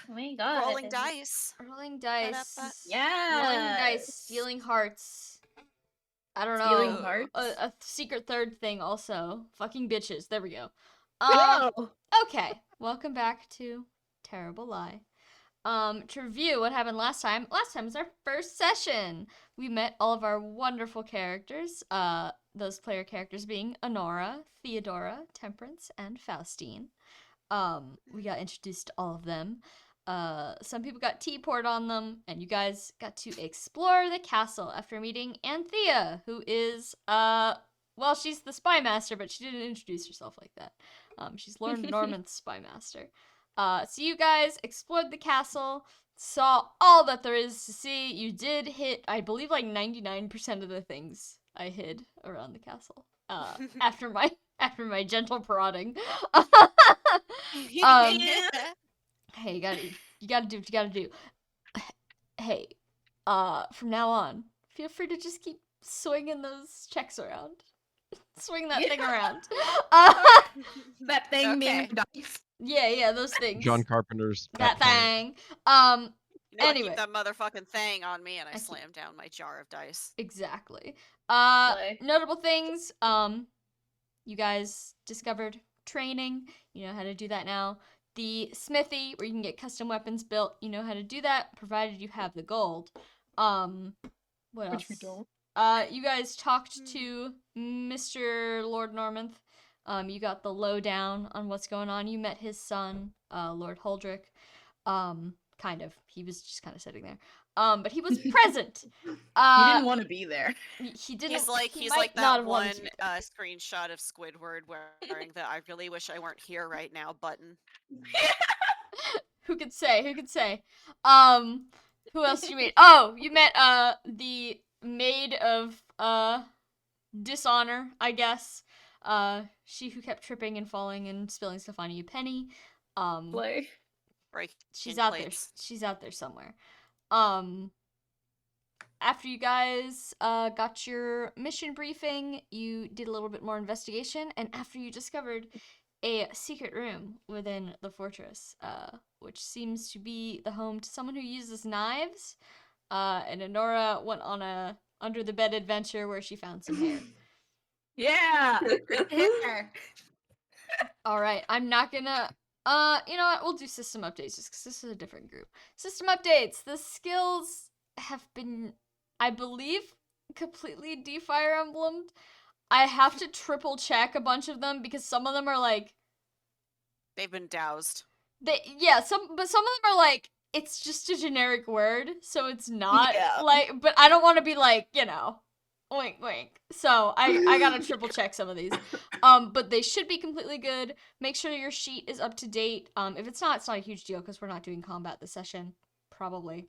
Oh my god. Rolling dice. Rolling dice. Yeah. Rolling dice. Stealing hearts. I don't know. Stealing hearts. A secret third thing also. Fucking bitches. There we go. No. Okay. Welcome back to Terrible Lie. To review what happened last time. Last time was our first session. We met all of our wonderful characters. Those player characters being Honora, Theodora, Temperance, and Faustine. We got introduced to all of them. Some people got tea poured on them, and you guys got to explore the castle after meeting Anthea, who is, well, she's the spy master, but she didn't introduce herself like that. She's Lord Norman's spy master. So you guys explored the castle, saw all that there is to see. You did hit, I believe, like 99% of the things I hid around the castle. After my gentle prodding. Hey, you gotta do what you gotta do. Hey, from now on, feel free to just keep swinging those checks around. Swing that thing around. That thing being dice. Yeah, those things. John Carpenter's that thing. Anyway, keep that motherfucking thing on me, and I slam down my jar of dice. Exactly. Notable things. You guys discovered training. You know how to do that now. The smithy, where you can get custom weapons built. You know how to do that, provided you have the gold. What else? Which we don't. You guys talked to Mr. Lord Normanth. You got the lowdown on what's going on. You met his son, Lord Holdrick. Kind of. He was just kind of sitting there. But he was present. He didn't want to be there. He didn't. He's like that one screenshot of Squidward wearing the "I really wish I weren't here right now" button. Who could say? Who else did you meet? Oh, you met the maid of dishonor, I guess. She who kept tripping and falling and spilling stuff on you, Penny. Play. She's out there. She's out there somewhere. After you guys got your mission briefing, you did a little bit more investigation, and after you discovered a secret room within the fortress, which seems to be the home to someone who uses knives, and Honora went on a under the bed adventure where she found some hair. Yeah! Hair! Alright, I'm not gonna... you know what? We'll do system updates just because this is a different group. System updates! The skills have been, I believe, completely de-Fire Emblemed. I have to triple check a bunch of them because some of them are like... They've been doused. Some of them are like, it's just a generic word, so it's not, like, but I don't want to be like, you know, wink, wink. So I gotta triple check some of these. But they should be completely good. Make sure your sheet is up to date. If it's not a huge deal because we're not doing combat this session, probably.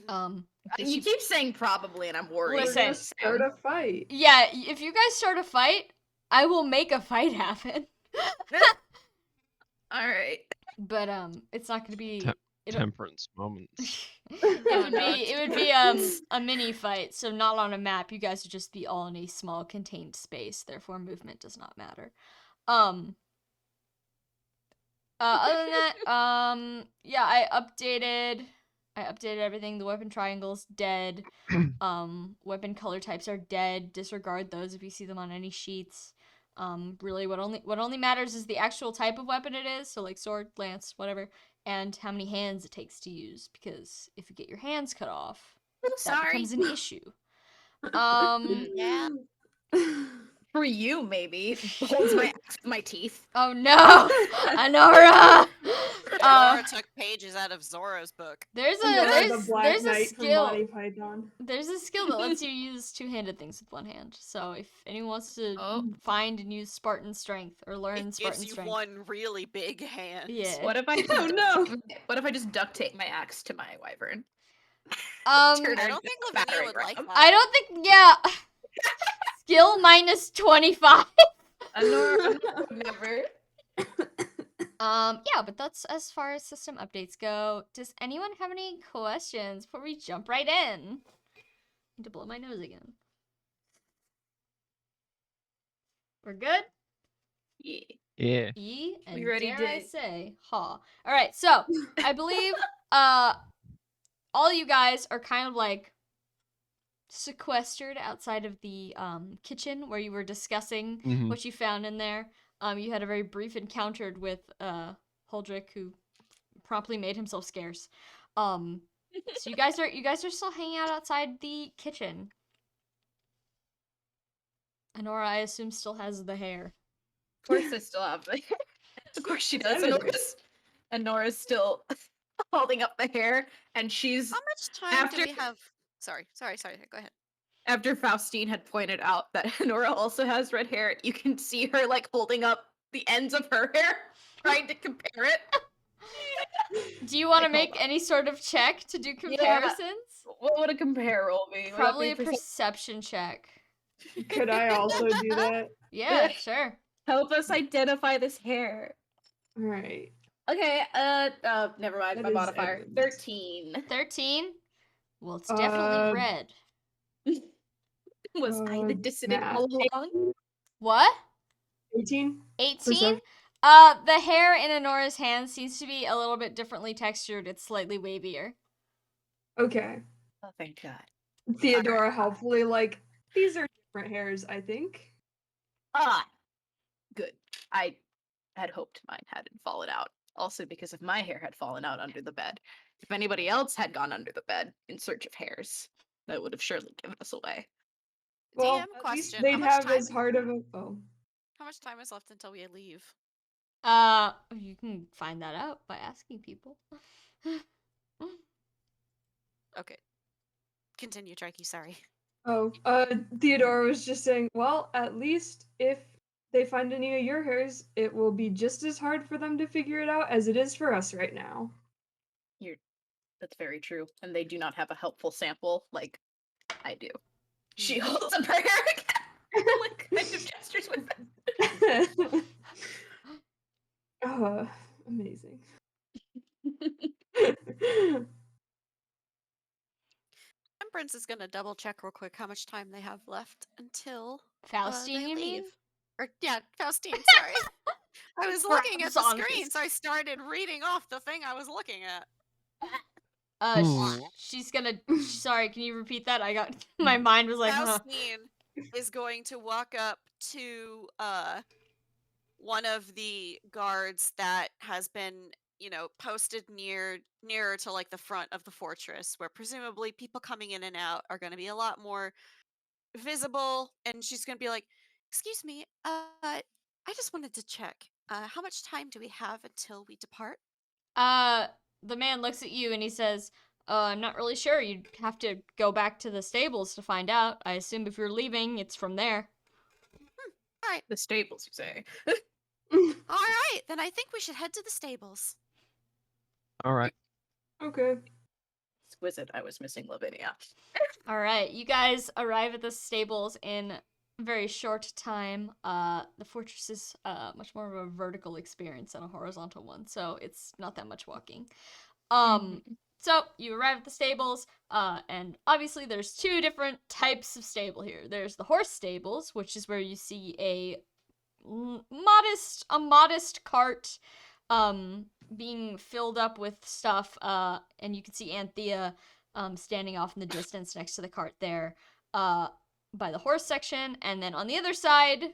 You keep saying probably, and I'm worried. Listen, start a fight. Yeah, if you guys start a fight, I will make a fight happen. All right. But it's not gonna be temperance moments. it would be a mini fight, so not on a map. You guys would just be all in a small contained space, therefore movement does not matter. Other than that, yeah, I updated everything. The weapon triangle's dead. Weapon color types are dead. Disregard those if you see them on any sheets. Really what only matters is the actual type of weapon it is, so like sword, lance, whatever, and how many hands it takes to use, because if you get your hands cut off, that becomes an issue. Yeah. For you, maybe. Holds my teeth. Oh no! Honora! Laura took pages out of Zorro's book. There's a skill. There's a skill that lets you use two-handed things with one hand. So if anyone wants to find and use Spartan Strength or learn Spartan Strength, gives you one really big hand. Yeah. What if I? Oh no! What if I just duct tape my axe to my wyvern? I don't think Lavinia would like that. I don't think. Yeah. Skill minus 25. Honora, never. Yeah, but that's as far as system updates go. Does anyone have any questions before we jump right in? I need to blow my nose again. We're good? Yeah. Yeah. E, and We already dare I did. say, ha. Alright, so, I believe, all you guys are kind of, like, sequestered outside of the, kitchen where you were discussing Mhm. what you found in there. You had a very brief encounter with, Holdrick, who promptly made himself scarce. So you guys are still hanging out outside the kitchen. Honora, I assume, still has the hair. Of course I still have the hair. Of course she does. And Nora's still holding up the hair, and she's How much time do after we have? Sorry. Go ahead. after Faustine had pointed out that Nora also has red hair, you can see her like holding up the ends of her hair, trying to compare it. Do you want to Like, hold make on. any sort of check to do Yeah. comparisons? What would a compare roll be? Would that Probably be a perception check. Could I also do that? Yeah, sure. Help us identify this hair. All right. Okay, never mind, That my is modifier. Evans. 13. 13? Well, it's definitely Uh, red. Was I the dissident math. all along? What? 18? 18? Perception. The hair in Honora's hand seems to be a little bit differently textured. It's slightly wavier. Okay. Oh, thank God. Theodora helpfully like, these are different hairs, I think. Ah, good. I had hoped mine hadn't fallen out. Also because if my hair had fallen out under the bed. If anybody else had gone under the bed in search of hairs, that would have surely given us away. Well, DM at least question. they'd How much have time? as hard of a... Oh. How much time is left until we leave? You can find that out by asking people. Okay. Continue, Trikey. Sorry. Oh, Theodora was just saying, well, at least if they find any of your hairs, it will be just as hard for them to figure it out as it is for us right now. That's very true. And they do not have a helpful sample like I do. She holds up her hair again. Like kind of gestures with it. Oh, amazing. Temperance is gonna double check real quick how much time they have left until Faustine, they you leave. mean? Or yeah, Faustine. Sorry. I was looking at the Grabs on screen, this. so I started reading off the thing I was looking at. She's gonna. Sorry, can you repeat that? I got. My mind was like, huh. Faustine is going to walk up to one of the guards that has been, posted nearer to like the front of the fortress, where presumably people coming in and out are going to be a lot more visible. And she's going to be like, "Excuse me, I just wanted to check. How much time do we have until we depart?" The man looks at you and he says, I'm not really sure. You'd have to go back to the stables to find out. I assume if you're leaving, it's from there. All right. The stables, you say. All right, then I think we should head to the stables. All right. Okay. Exquisite. I was missing Lavinia. All right, you guys arrive at the stables in a very short time. The fortress is much more of a vertical experience than a horizontal one, so it's not that much walking. So you arrive at the stables, and obviously there's two different types of stable here. There's the horse stables, which is where you see a modest cart being filled up with stuff, and you can see Anthea standing off in the distance next to the cart there by the horse section. And then on the other side,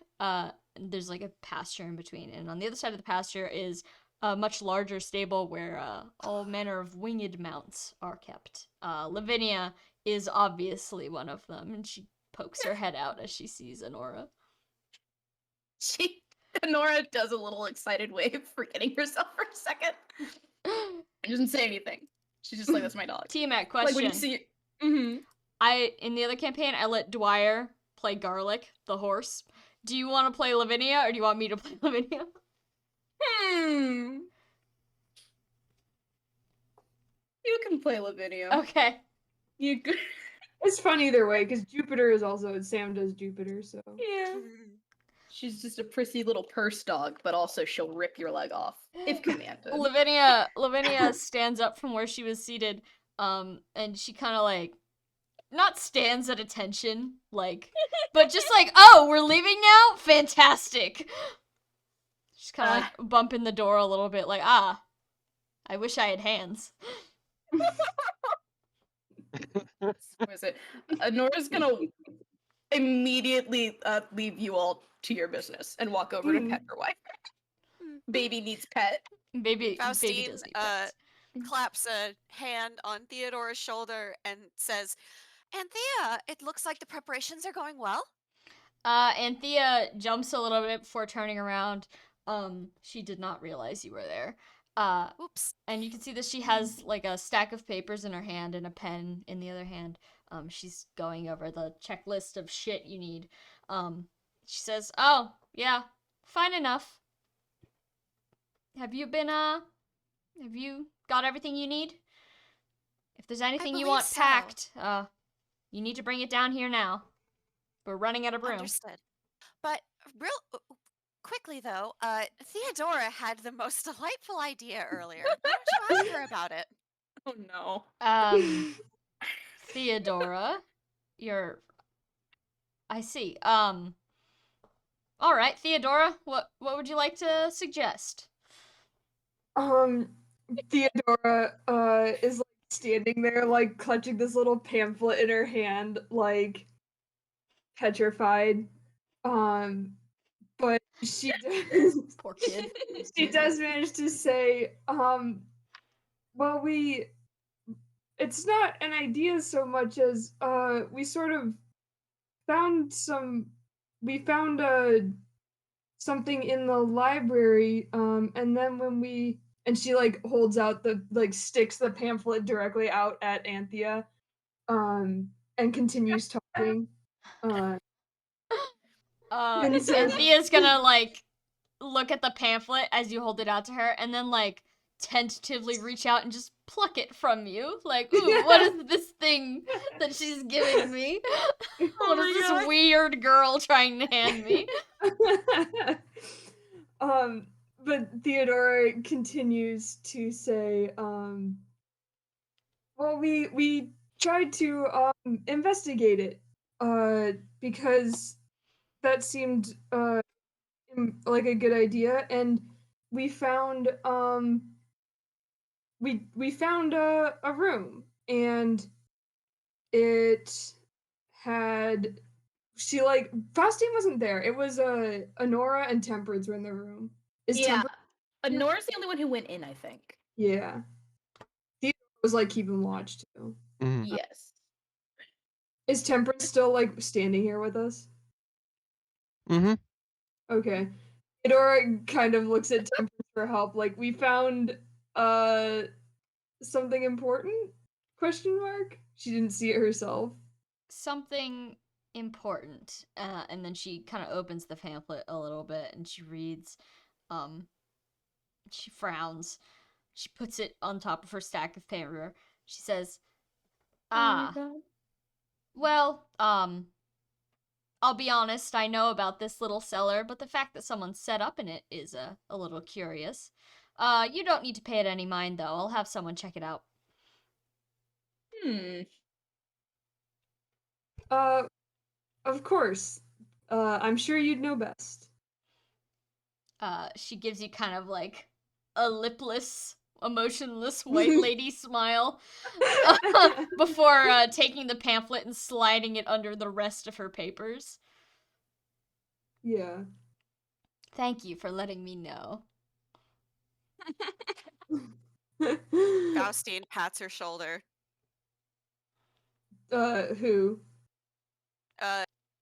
there's like a pasture in between, and on the other side of the pasture is a much larger stable where all manner of winged mounts are kept. Lavinia is obviously one of them, and she pokes her head out as she sees Honora. Nora does a little excited wave, forgetting herself for a second. She doesn't say anything. She's just like, that's my dog. T-Mac, question. Like when you see in the other campaign, I let Dwyer play Garlic, the horse. Do you want to play Lavinia, or do you want me to play Lavinia? You can play Lavinia. Okay. You could. It's fun either way, because Jupiter is also, Sam does Jupiter, so. Yeah. She's just a prissy little purse dog, but also she'll rip your leg off if commanded. Lavinia stands up from where she was seated, and she kind of like, not stands at attention, like, but just like, oh, we're leaving now? Fantastic. She's Just kind of like bumping the door a little bit, like, I wish I had hands. Was it? Nora's gonna immediately leave you all to your business and walk over to pet her wife. Baby needs pet. Baby Faustine does need pets. claps a hand on Theodora's shoulder and says, "Anthea, it looks like the preparations are going well." Anthea jumps a little bit before turning around. She did not realize you were there. Oops. And you can see that she has like a stack of papers in her hand and a pen in the other hand. She's going over the checklist of shit you need. She says, "Oh, yeah, fine enough. Have you got everything you need? If there's anything you believe want so. packed, you need to bring it down here now. We're running out of room." Understood. But real quickly though, Theodora had the most delightful idea earlier. Why don't you ask her about it? Oh no. Theodora, I see. All right, Theodora, what would you like to suggest? Theodora is like standing there, like clutching this little pamphlet in her hand, like petrified. But she does. Poor kid. She does manage to say, well, it's not an idea so much as we sort of found something in the library, and then and she like holds out sticks the pamphlet directly out at Anthea, and continues talking. And so Anthea's gonna like look at the pamphlet as you hold it out to her, and then like tentatively reach out and just pluck it from you. Like, ooh, what is this thing that she's giving me? What is this weird girl trying to hand me? But Theodora continues to say, well, we tried to investigate it, because that seemed like a good idea, and we found we found a room, and it had Faustine wasn't there. It was Honora and Temperance were in the room. Yeah. Nora's the only one who went in, I think. Yeah. Theodora was like keeping watch too. Yes. Is Temperance still like standing here with us? Mm-hmm. Okay. Theodora kind of looks at Temperance for help. Like, we found something important? Question mark? She didn't see it herself. Something important. And then she kind of opens the pamphlet a little bit and she reads. She frowns. She puts it on top of her stack of paper. She says, well, I'll be honest, I know about this little cellar, but the fact that someone set up in it is a little curious. You don't need to pay it any mind, though. I'll have someone check it out. Of course. I'm sure you'd know best. She gives you kind of like a lipless, emotionless white lady smile before taking the pamphlet and sliding it under the rest of her papers. Yeah. Thank you for letting me know. Faustine pats her shoulder. Who?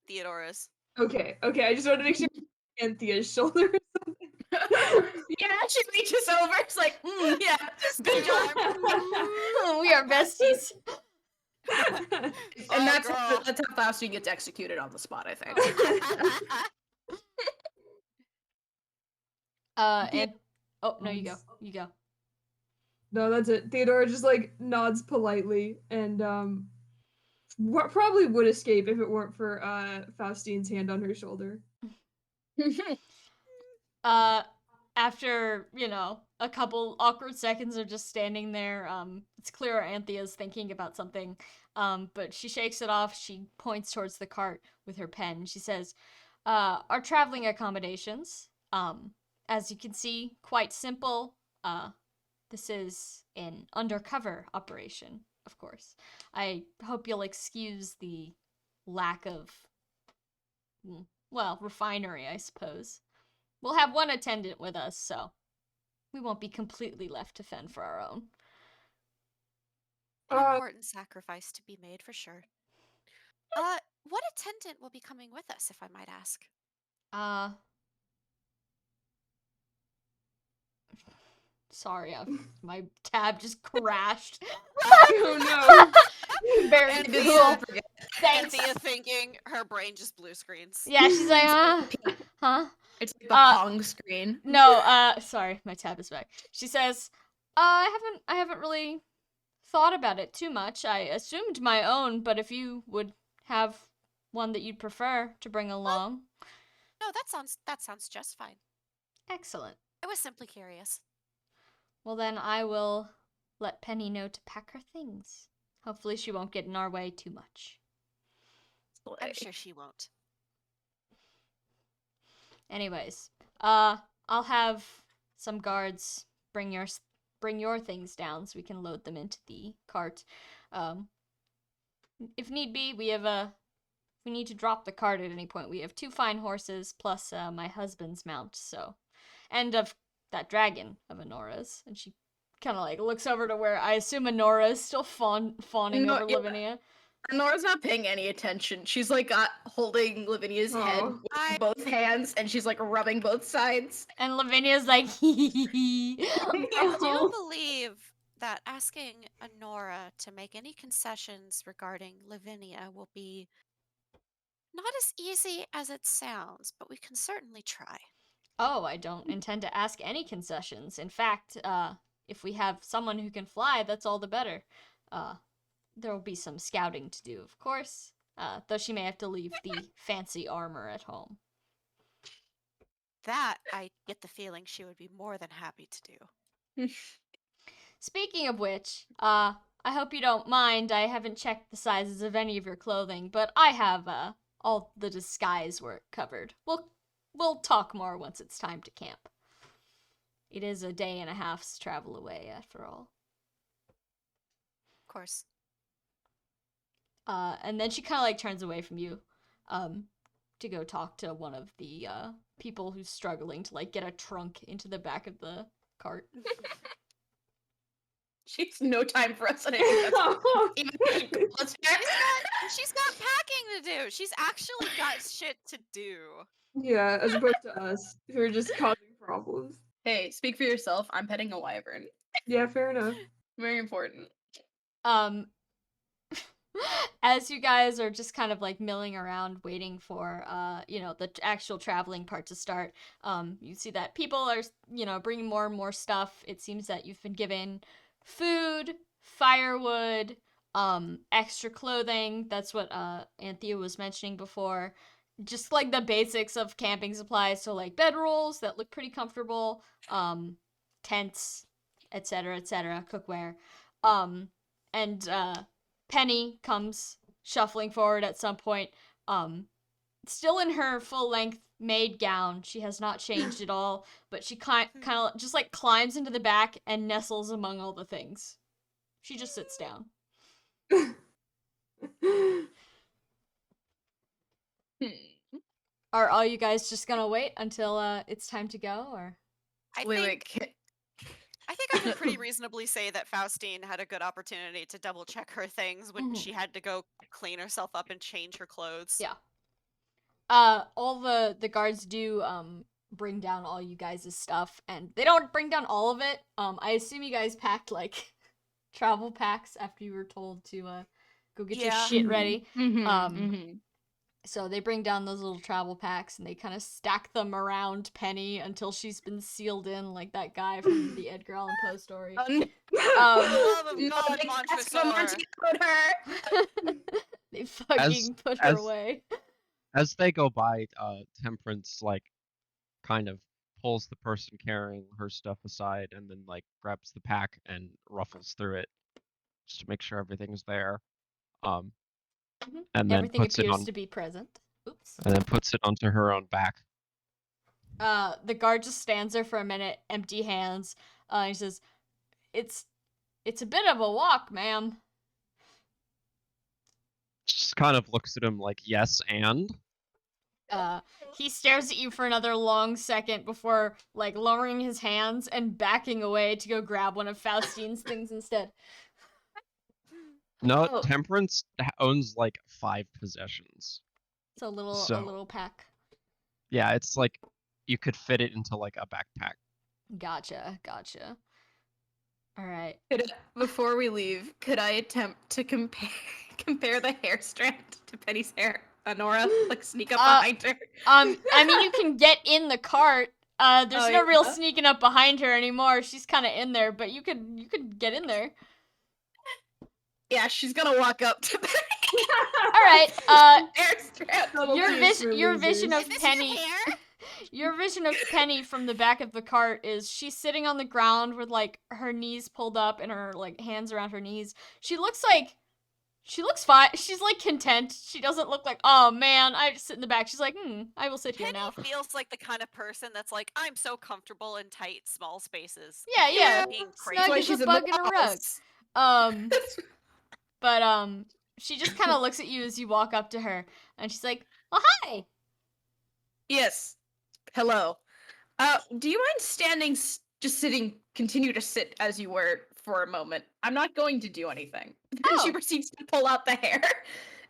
Theodora's. Okay, I just wanted to make sure Anthea's shoulder or something. Yeah, she reaches over. It's like, yeah, good job. We are besties. And that's how Faustine gets executed on the spot, I think. And oh no, you go. No, that's it. Theodora just like nods politely and probably would escape if it weren't for Faustine's hand on her shoulder. After, a couple awkward seconds of just standing there, it's clear Anthea's thinking about something. But she shakes it off. She points towards the cart with her pen. She says, our traveling accommodations, as you can see, quite simple. This is an undercover operation, of course. I hope you'll excuse the lack of, well, refinery, I suppose. We'll have one attendant with us, so we won't be completely left to fend for our own. An Uh, important sacrifice to be made for sure. What attendant will be coming with us, if I might ask? Sorry, my tab just crashed. Oh Very And Did cool. not forget. Thanks. Anthea thinking her brain just blue screens. Yeah, she's like, huh? It's like the Pong screen. No, sorry, my tab is back. She says, I haven't really thought about it too much. I assumed my own, but if you would have one that you'd prefer to bring along. No, that sounds just fine. Excellent. I was simply curious. Well, then I will let Penny know to pack her things. Hopefully she won't get in our way too much. I'm sure she won't. Anyways, I'll have some guards bring your things down so we can load them into the cart. If need be, if we need to drop the cart at any point, we have 2 fine horses plus my husband's mount, so. And of that dragon of Honora's. And she kind of like looks over to where I assume Honora is still fawning No, over yeah. Lavinia. Nora's not paying any attention. She's like holding Lavinia's head Oh. with both hands, and she's like rubbing both sides. And Lavinia's like, hee hee hee. I do believe that asking Honora to make any concessions regarding Lavinia will be not as easy as it sounds, but we can certainly try. Oh, I don't intend to ask any concessions. In fact, if we have someone who can fly, that's all the better. There will be some scouting to do, of course, though she may have to leave the fancy armor at home. That I get the feeling she would be more than happy to do. Speaking of which, I hope you don't mind. I haven't checked the sizes of any of your clothing, but I have all the disguise work covered. We'll talk more once it's time to camp. It is a day and a half's travel away, after all. Of course. And then she kind of like turns away from you, to go talk to one of the people who's struggling to like get a trunk into the back of the cart. She's no time for us. And I think that's even if she calls her. She's got packing to do. She's actually got shit to do. Yeah, as opposed to us, who are just causing problems. Hey, speak for yourself. I'm petting a wyvern. Yeah, fair enough. Very important. As you guys are just kind of like milling around waiting for the actual traveling part to start, you see that people are bringing more and more stuff. It seems that you've been given food, firewood, extra clothing. That's what Anthea was mentioning before. Just like the basics of camping supplies, so like bedrolls that look pretty comfortable, tents, etc., cookware, and Penny comes shuffling forward at some point, still in her full-length maid gown. She has not changed at all, but she kind of just like climbs into the back and nestles among all the things. She just sits down. Are all you guys just gonna wait until it's time to go, or? I Wait. think I can pretty reasonably say that Faustine had a good opportunity to double check her things when she had to go clean herself up and change her clothes. Yeah. All the guards do bring down all you guys' stuff, and they don't bring down all of it. I assume you guys packed like travel packs after you were told to go get your shit ready. So they bring down those little travel packs and they kind of stack them around Penny until she's been sealed in, like that guy from the Edgar Allan Poe story. Love of God, Montresor. They fucking put her away. As they go by, Temperance like kind of pulls the person carrying her stuff aside and then like grabs the pack and ruffles through it just to make sure everything's there. And then Everything puts it appears on to be present. Oops. and then puts it onto her own back. The guard just stands there for a minute, empty hands. He says, It's a bit of a walk, ma'am. Just kind of looks at him like, yes, and? He stares at you for another long second before, like, lowering his hands and backing away to go grab one of Faustine's things instead. No, Oh. Temperance owns like 5 possessions. It's a little So- pack. Yeah, it's like you could fit it into like a backpack. Gotcha. All right. Before we leave, could I attempt to compare the hair strand to Penny's hair? Honora, like sneak up behind her. I mean, you can get in the cart. There's Oh, no real yeah? sneaking up behind her anymore. She's kind of in there, but you could get in there. Yeah, she's gonna walk up to Penny. All right. Hair strand. Subtle Your tips for vision losers. of Is this Penny. your hair? Your vision of Penny from the back of the cart is she's sitting on the ground with like her knees pulled up and her like hands around her knees. She looks fine. She's like content. She doesn't look like, oh man, I just sit in the back. She's like, I will sit here Penny now. feels like the kind of person that's like, I'm so comfortable in tight, small spaces. Yeah. Being Snug crazy. Why as she's a in the bug in a rug. house. But she just kind of looks at you as you walk up to her, and she's like, "Oh hi." Yes. Hello. Do you mind standing, just sitting, continue to sit as you were for a moment? I'm not going to do anything. Then she Oh. proceeds to pull out the hair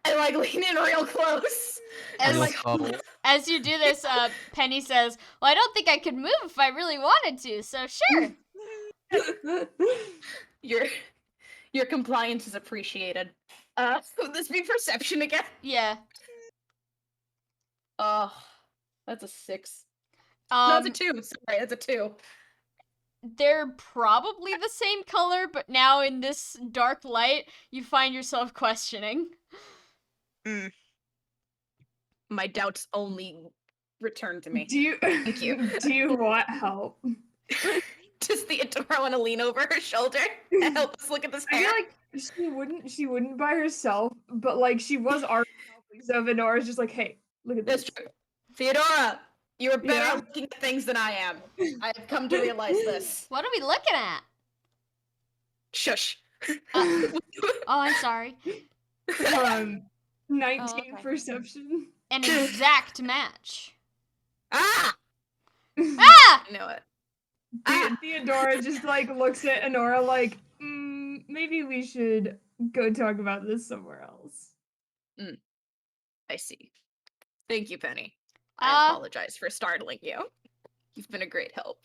and like lean in real close. And As- like, subtle. As you do this, Penny says, "Well, I don't think I could move if I really wanted to, so sure." your compliance is appreciated. Would this be perception again? Yeah. Oh, that's a 6. No, Um, it's a 2. Sorry, that's a 2. they're probably the same color, but now in this dark light, you find yourself questioning. My doubts only return to me. Do you Thank you. do you want help? Does Theodora want to lean over her shoulder and help us look at this I hair? feel like she wouldn't by herself, but like she was already helping. So Venora's just like, hey, look at That's this. true. Theodora, you are better Yeah. at looking at things than I am. I have come to realize this. What are we looking at? Shush. Oh, I'm sorry. 19 okay. perception. An exact match. Ah! Ah! I know it. Theodora just like looks at Honora like, maybe we should go talk about this somewhere else. I see. Thank you, Penny. I Uh, apologize for startling you. You've been a great help.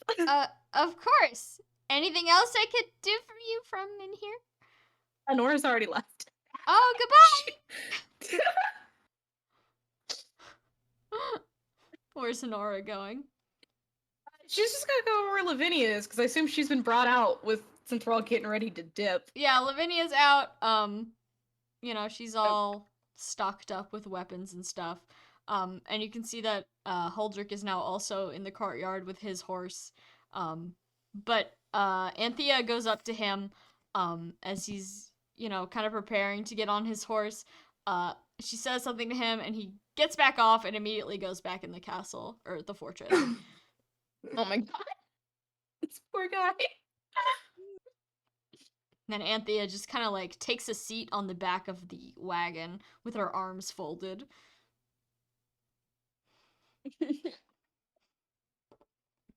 Of course. Anything else I could do for you from in here? Honora's already left. Oh, goodbye. Where's Honora going? She's just gonna go where Lavinia is, because I assume she's been brought out since we're all getting ready to dip. Yeah, Lavinia's out. She's all stocked up with weapons and stuff. And you can see that Huldrych is now also in the courtyard with his horse. But Anthea goes up to him as he's, kind of preparing to get on his horse. She says something to him, and he gets back off and immediately goes back in the castle, or the fortress. Oh my god. This poor guy. Then Anthea just kind of like takes a seat on the back of the wagon with her arms folded.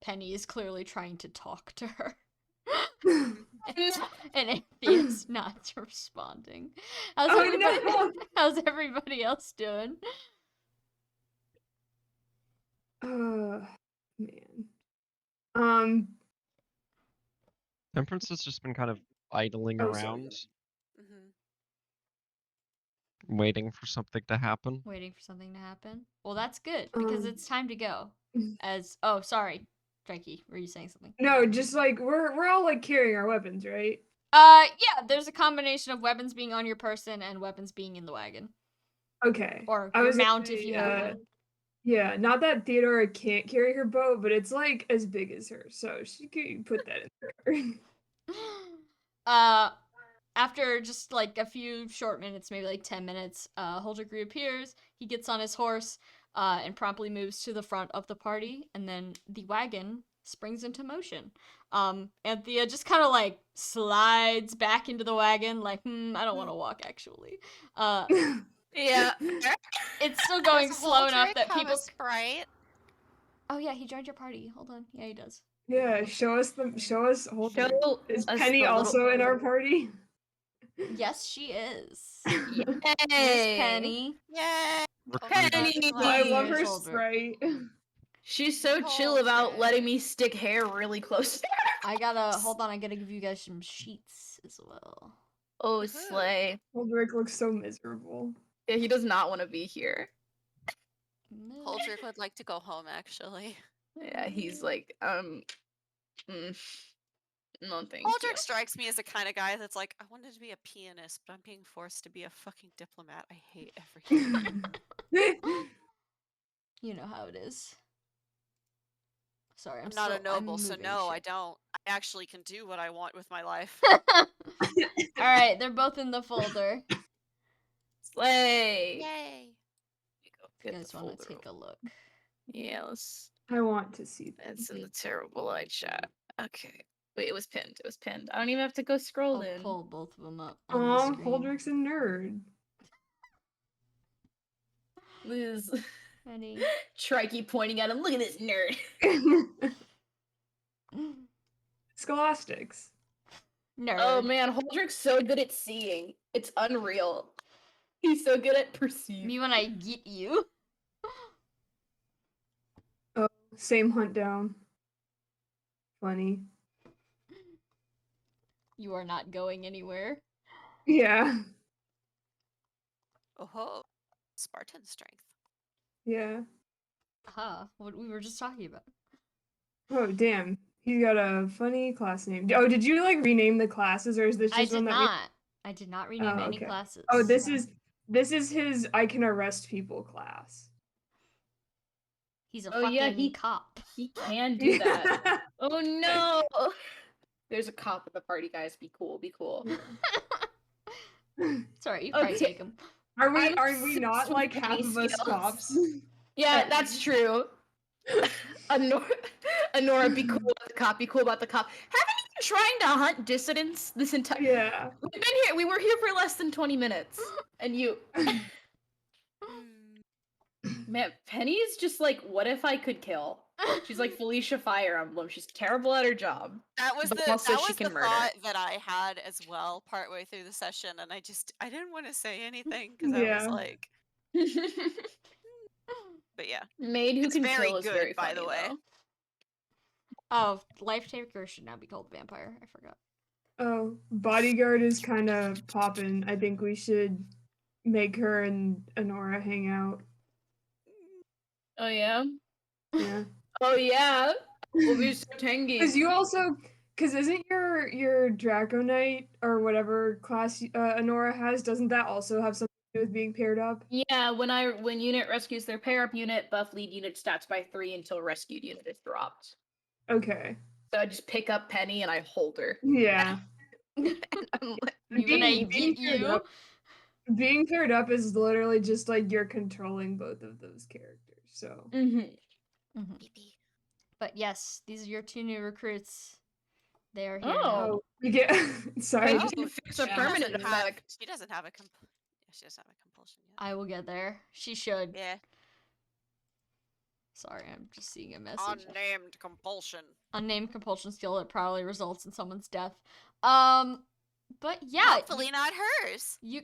Penny is clearly trying to talk to her. And Anthea's not responding. No. How's everybody else doing? Man. Temperance has just been kind of idling Oh, sorry. around, Mhm. waiting for something to happen. Waiting for something to happen? Well, that's good, because Um, it's time to go. Sorry. Drakey, were you saying something? No, just like we're all like carrying our weapons, right? Yeah, there's a combination of weapons being on your person and weapons being in the wagon. Okay. Or I your was gonna mount if say, you have one. Yeah, not that Theodora can't carry her bow, but it's like as big as her, so she could put that in there. After just like a few short minutes, maybe like 10 minutes, Huldrych reappears. He gets on his horse. and promptly moves to the front of the party, and then the wagon springs into motion. Anthea just kind of like slides back into the wagon, like, I don't want to walk actually. Yeah. It's still going Does slow enough Waldrick that have people. a Sprite? Oh yeah, he joined your party. Hold on. Yeah, he does. Yeah, show us. Hold Show on. Is us Penny the little- also in our party? Yes, she is. Yay! Miss Penny. Yay! Recruited. Penny! Oh, I love her Here's Holdrick. Sprite. She's so chill about Holdrick. letting me stick hair really close to her. I gotta hold on. I gotta give you guys some sheets as well. Oh, Woohoo. slay. Holdrick looks so miserable. Yeah, he does not want to be here. No. Holdrick would like to go home, actually. Yeah, he's like, no thank Holdrick you. strikes me as the kind of guy that's like, I wanted to be a pianist, but I'm being forced to be a fucking diplomat. I hate everything. You know how it is. Sorry, I'm not a noble, so moving no, I shit. don't. I actually can do what I want with my life. All right, they're both in the folder. Slay! Yay! You guys want to take a look? Yeah, let's. I want to see that. It's in the terrible light chat. Okay. Wait, it was pinned. It was pinned. I don't even have to go scroll I'll in. pull both of them up on the Aw, screen. Holdrick's a nerd. Liz. Ready? Trikey pointing at him. Look at this nerd. Scholastics. Nerd. Oh man, Holdrick's so good at seeing. It's unreal. He's so good at perceiving. Me when I get you. Same hunt down. Funny. You are not going anywhere. Yeah. Oh, Spartan strength. Yeah. What we were just talking about. Oh, damn. He got a funny class name. Oh, did you like rename the classes, or is this I just did one that not. I did not rename Oh, any okay. classes. Oh, this is his I can arrest people class. He's a Oh, fucking yeah, he- cop. He can do that. Oh no! There's a cop at the party, guys. Be cool. Be cool. Sorry, you probably Okay. take him. Are we I'm not obsessed like with half these of us skills. cops? Yeah, that's true. Honora, be cool about the cop. Be cool about the cop. Haven't you been trying to hunt dissidents this entire? Yeah. We've been here. We were here for less than 20 minutes, and you. Man, Penny's just like, what if I could kill? She's like Felicia Fire Emblem. She's terrible at her job. That was But the also that she was the can murder. thought that I had as well partway through the session, and I didn't want to say anything because I was Yeah. like, but yeah, Maid who It's can very kill is good, very by funny, the way. though. Oh, Life Taker should now be called Vampire. I forgot. Oh, bodyguard is kind of popping. I think we should make her and Honora hang out. Oh yeah. Yeah. Oh yeah. We'll be so tangy. Because you also, because isn't your Draco Knight or whatever class Honora has? Doesn't that also have something to do with being paired up? Yeah, when unit rescues their pair up unit, buff lead unit stats by 3 until rescued unit is dropped. Okay. So I just pick up Penny and I hold her. Yeah. And I'm like, Me when I Being get paired you. up- Being paired up is literally just like you're controlling both of those characters. So mhm. But yes, these are your two new recruits. They are here now. Oh, we get. Sorry. Penny just- can fix a she permanent doesn't have- effect. She doesn't have a she doesn't have a compulsion yet. I will get there. She should. Yeah, Sorry, I'm just seeing a message. unnamed compulsion. Unnamed compulsion skill that probably results in someone's death. But yeah, Hopefully not hers. you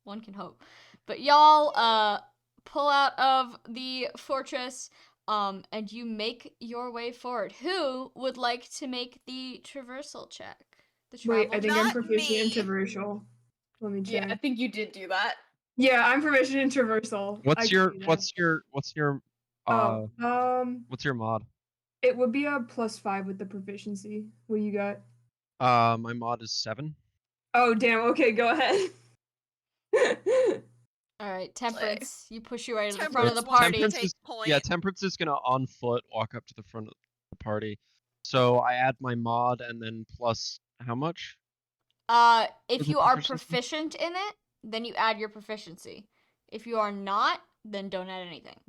one can hope. But y'all pull out of the fortress and you make your way forward. Who would like to make the traversal check? The Wait, travel I think I'm Not proficient in me. traversal. Let me check. Yeah, I think you did do that. Yeah, I'm proficient in traversal. I What's can your do that. what's your Oh, what's your mod? it would be a +5 with the proficiency. What you got? My mod is 7. Oh, damn. Okay, go ahead. All right, Temperance, you push your way to the front of the Temperance wants to party. Temperance take is- point. Yeah, Temperance is gonna on foot walk up to the front of the party. So I add my mod and then plus how much? If With you the are proficiency? proficient in it, then you add your proficiency. If you are not, then don't add anything.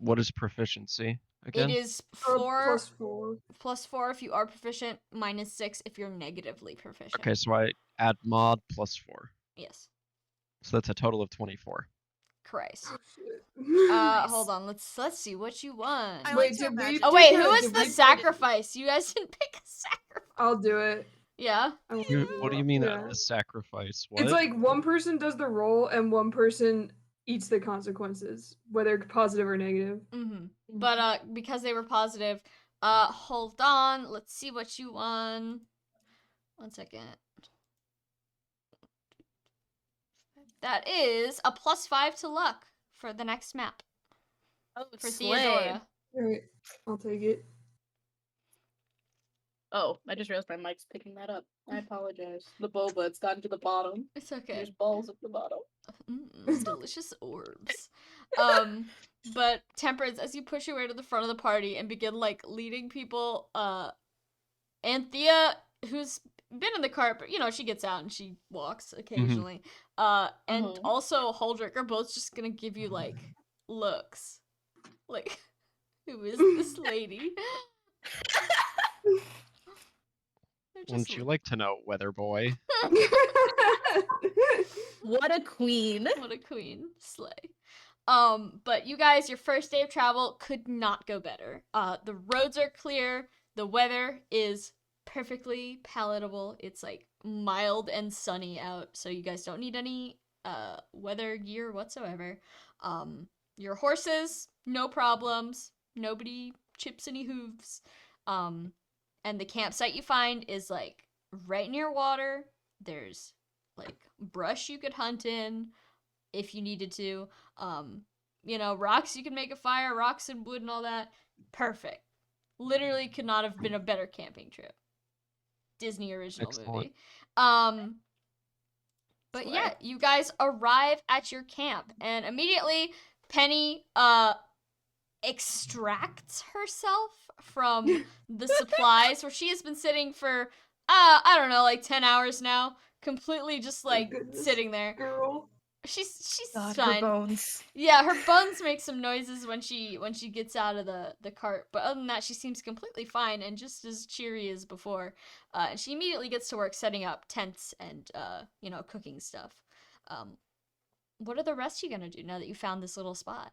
What is proficiency again? It is +4. +4 if you are proficient, -6 if you're negatively proficient. Okay, so I add mod +4. Yes. So that's a total of 24. Christ. Shit. Hold on. Let's see what you won. I Wait, like to did we imagine. Oh pick wait, a- who was did the we pick- sacrifice? You guys didn't pick a sacrifice. I'll do it. Yeah. I What do you mean Yeah. a sacrifice? What? It's like one person does the roll and one person eats the consequences, whether positive or negative. But because they were positive, hold on. Let's see what you won. 1 second. That is a +5 to luck for the next map Oh, for slay. Theodora. Alright, I'll take it. Oh, I just realized my mic's picking that up. I apologize. The boba, it's gotten to the bottom. It's okay. There's balls at the bottom. Delicious orbs. But Temperance, as you push your way to the front of the party and begin like leading people, Anthea, who's been in the cart, but you know, she gets out and she walks occasionally. And Mhm. also Holdrick are both just gonna give you like looks. Like, who is this lady? They're Wouldn't just you like to know, weather boy? What a queen. What a queen. Slay. But you guys, your first day of travel could not go better. The roads are clear. The weather is perfectly palatable. It's like mild and sunny out, so you guys don't need any weather gear whatsoever. Your horses, no problems. Nobody chips any hooves. And the campsite you find is like right near water. There's like brush you could hunt in if you needed to. You know, rocks you can make a fire, rocks and wood and all that. Perfect. Literally could not have been a better camping trip. Disney original Excellent. movie. But Slay. yeah, you guys arrive at your camp and immediately Penny extracts herself from the supplies where she has been sitting for I don't know, like 10 hours now, completely just like Goodness. sitting there. Girl. She's God, fine. her bones. Yeah, her bones make some noises when she gets out of the cart, but other than that, she seems completely fine and just as cheery as before. And she immediately gets to work setting up tents and you know, cooking stuff. What are the rest of you gonna do now that you found this little spot?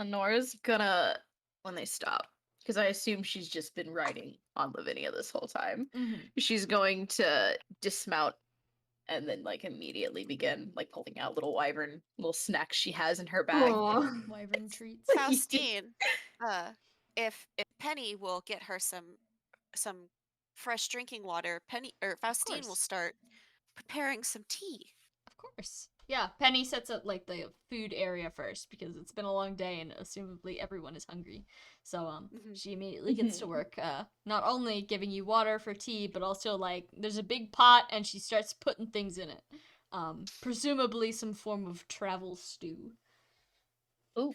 Nora's gonna, when they stop, because I assume she's just been riding on Lavinia this whole time, she's going to dismount and then like immediately begin like pulling out little snacks she has in her bag. Aw. Wyvern treats. Faustine, if Penny will get her some fresh drinking water, Faustine will course. start preparing some tea. Of course. Yeah, Penny sets up like the food area first because it's been a long day and assumably everyone is hungry. So she immediately gets to work not only giving you water for tea, but also like there's a big pot and she starts putting things in it. Presumably some form of travel stew. Oh,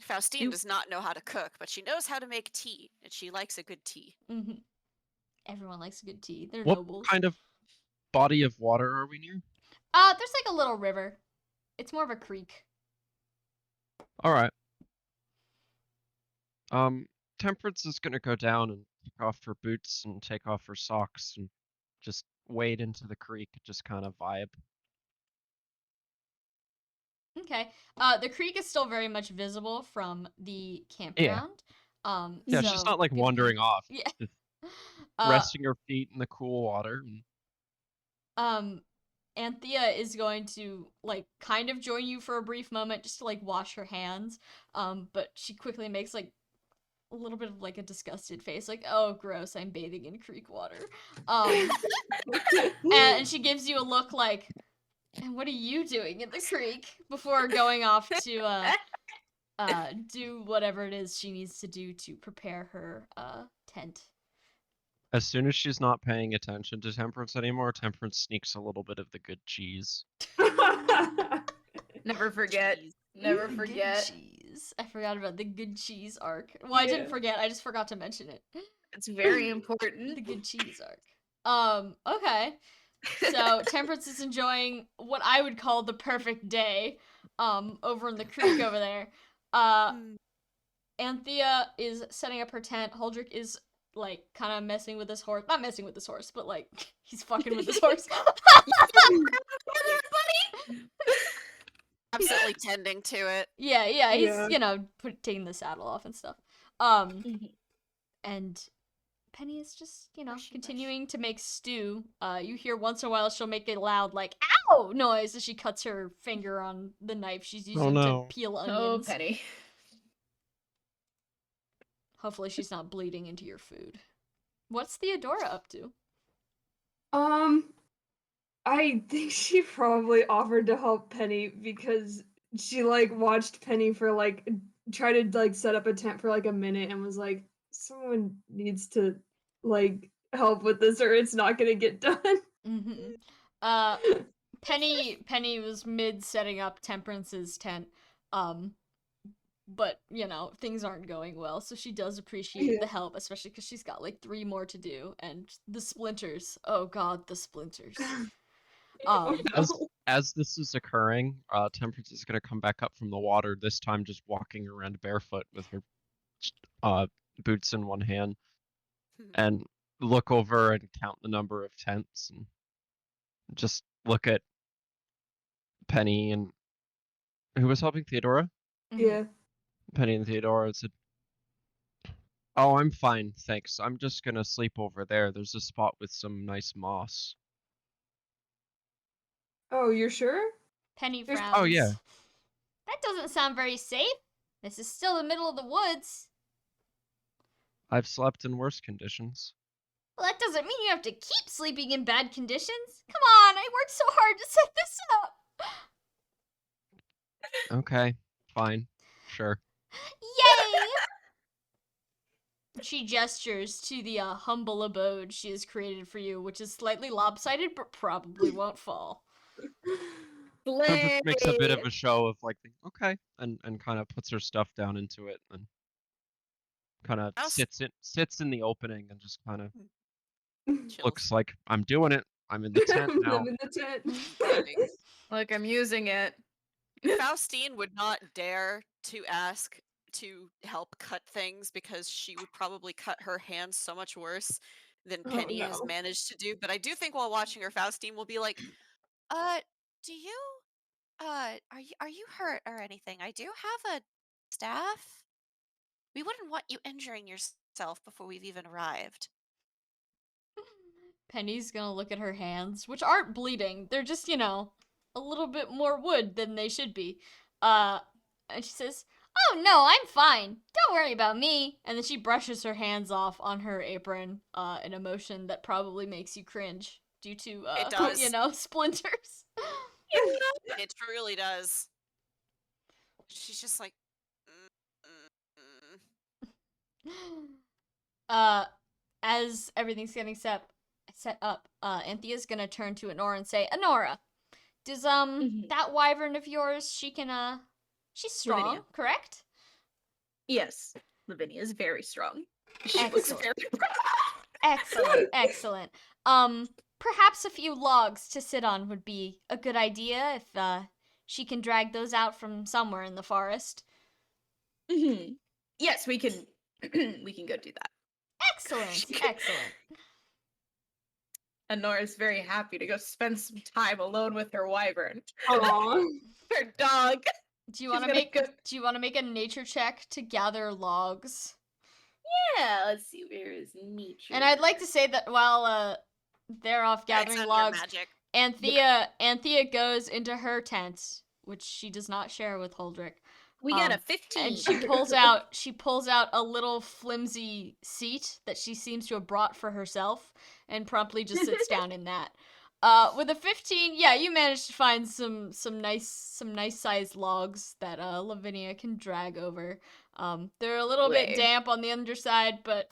Faustine You- does not know how to cook, but she knows how to make tea, and she likes a good tea. Everyone likes a good tea. They're What nobles. kind of body of water are we near? There's like a little river. It's more of a creek. All right. Temperance is gonna go down and take off her boots and take off her socks and just wade into the creek, just kind of vibe. Okay. The creek is still very much visible from the campground. Yeah, she's so not like good wandering point. off. Yeah. Just resting her feet in the cool water. And Anthea is going to like kind of join you for a brief moment just to like wash her hands. But she quickly makes like a little bit of like a disgusted face, like, oh gross, I'm bathing in creek water. And she gives you a look like, and what are you doing in the creek? Before going off to do whatever it is she needs to do to prepare her tent. as soon as she's not paying attention to Temperance anymore, Temperance sneaks a little bit of the good cheese. never forget. Cheese. Never Good forget. cheese. I forgot about the good cheese arc. Well, I didn't Yeah. forget. I just forgot to mention it. It's very The important. good cheese arc. Okay. So Temperance is enjoying what I would call the perfect day, over in the creek over there. Anthea is setting up her tent. Huldrick is like kind of messing with his horse. Not messing with his horse, but like he's fucking with his horse. Absolutely tending to it. Yeah, he's Yeah. taking the saddle off and stuff. Mhm. And Penny is just Brushy, continuing to make stew. You hear once in a while she'll make a loud like "ow" noise as she cuts her finger on the knife she's using to no. peel Oh, onions. Penny. Hopefully she's not bleeding into your food. What's Theodora up to? I think she probably offered to help Penny because she like watched Penny for like try to like set up a tent for like a minute and was like, someone needs to like help with this or it's not gonna get done. Mm-hmm. Penny was mid setting up Temperance's tent. But things aren't going well, so she does appreciate Yeah. the help, especially because she's got like 3 more to do, and the splinters. Oh God, the splinters. Oh, As no. as this is occurring, Temperance is gonna come back up from the water, this time just walking around barefoot with her uh boots in one hand, and look over and count the number of tents and just look at Penny and who was helping Theodora? Yeah. Penny and Theodora said, "Oh, I'm fine, thanks. I'm just gonna sleep over there. There's a spot with some nice moss." Oh, you're sure? Penny There's- frowns. Oh yeah, That doesn't sound very safe. This is still the middle of the woods. I've slept in worse conditions. Well, that doesn't mean you have to keep sleeping in bad conditions. Come on, I worked so hard to set this up. Okay, fine, sure. Yay! She gestures to the humble abode she has created for you, which is slightly lopsided but probably won't fall. Temperance makes a bit of Slay. a show of like, okay, and kind of puts her stuff down into it and kind of How's- sits in the opening and just kind of Chills. looks like I'm doing it. I'm in the tent now. I'm in the tent. Standing. Like I'm using it. Faustine would not dare to ask to help cut things because she would probably cut her hands so much worse than Oh, Penny has no. managed to do. But I do think while watching her, Faustine will be like, do you are you hurt or anything? I do have a staff. We wouldn't want you injuring yourself before we've even arrived." Penny's gonna look at her hands, which aren't bleeding. They're just, a little bit more wood than they should be. And she says, "Oh no, I'm fine. Don't worry about me." And then she brushes her hands off on her apron, an emotion that probably makes you cringe due to, It does. splinters. It truly does. She's just like, As everything's getting set up, Anthea's gonna turn to Honora and say, "Honora, does Mhm. that wyvern of yours, she's strong, Lavinia. correct?" Yes, Lavinia is very strong. She looks Excellent. very proud. Excellent. Perhaps a few logs to sit on would be a good idea if she can drag those out from somewhere in the forest. Mhm. Yes, we can. We can go do that. Excellent. Honora's very happy to go spend some time alone with her wyvern, Aw. her dog. Do you She's want to gonna make go. Do you want to make a nature check to gather logs? Yeah, let's see. Where is nature? And I'd like to say that while they're off it's gathering under logs, magic. Anthea goes into her tent, which she does not share with Huldrick. We got a 15. And she pulls out a little flimsy seat that she seems to have brought for herself, and promptly just sits down in that. With a 15, yeah, you managed to find some nice sized logs that Lavinia can drag over. They're a little bit Slay. damp on the underside, but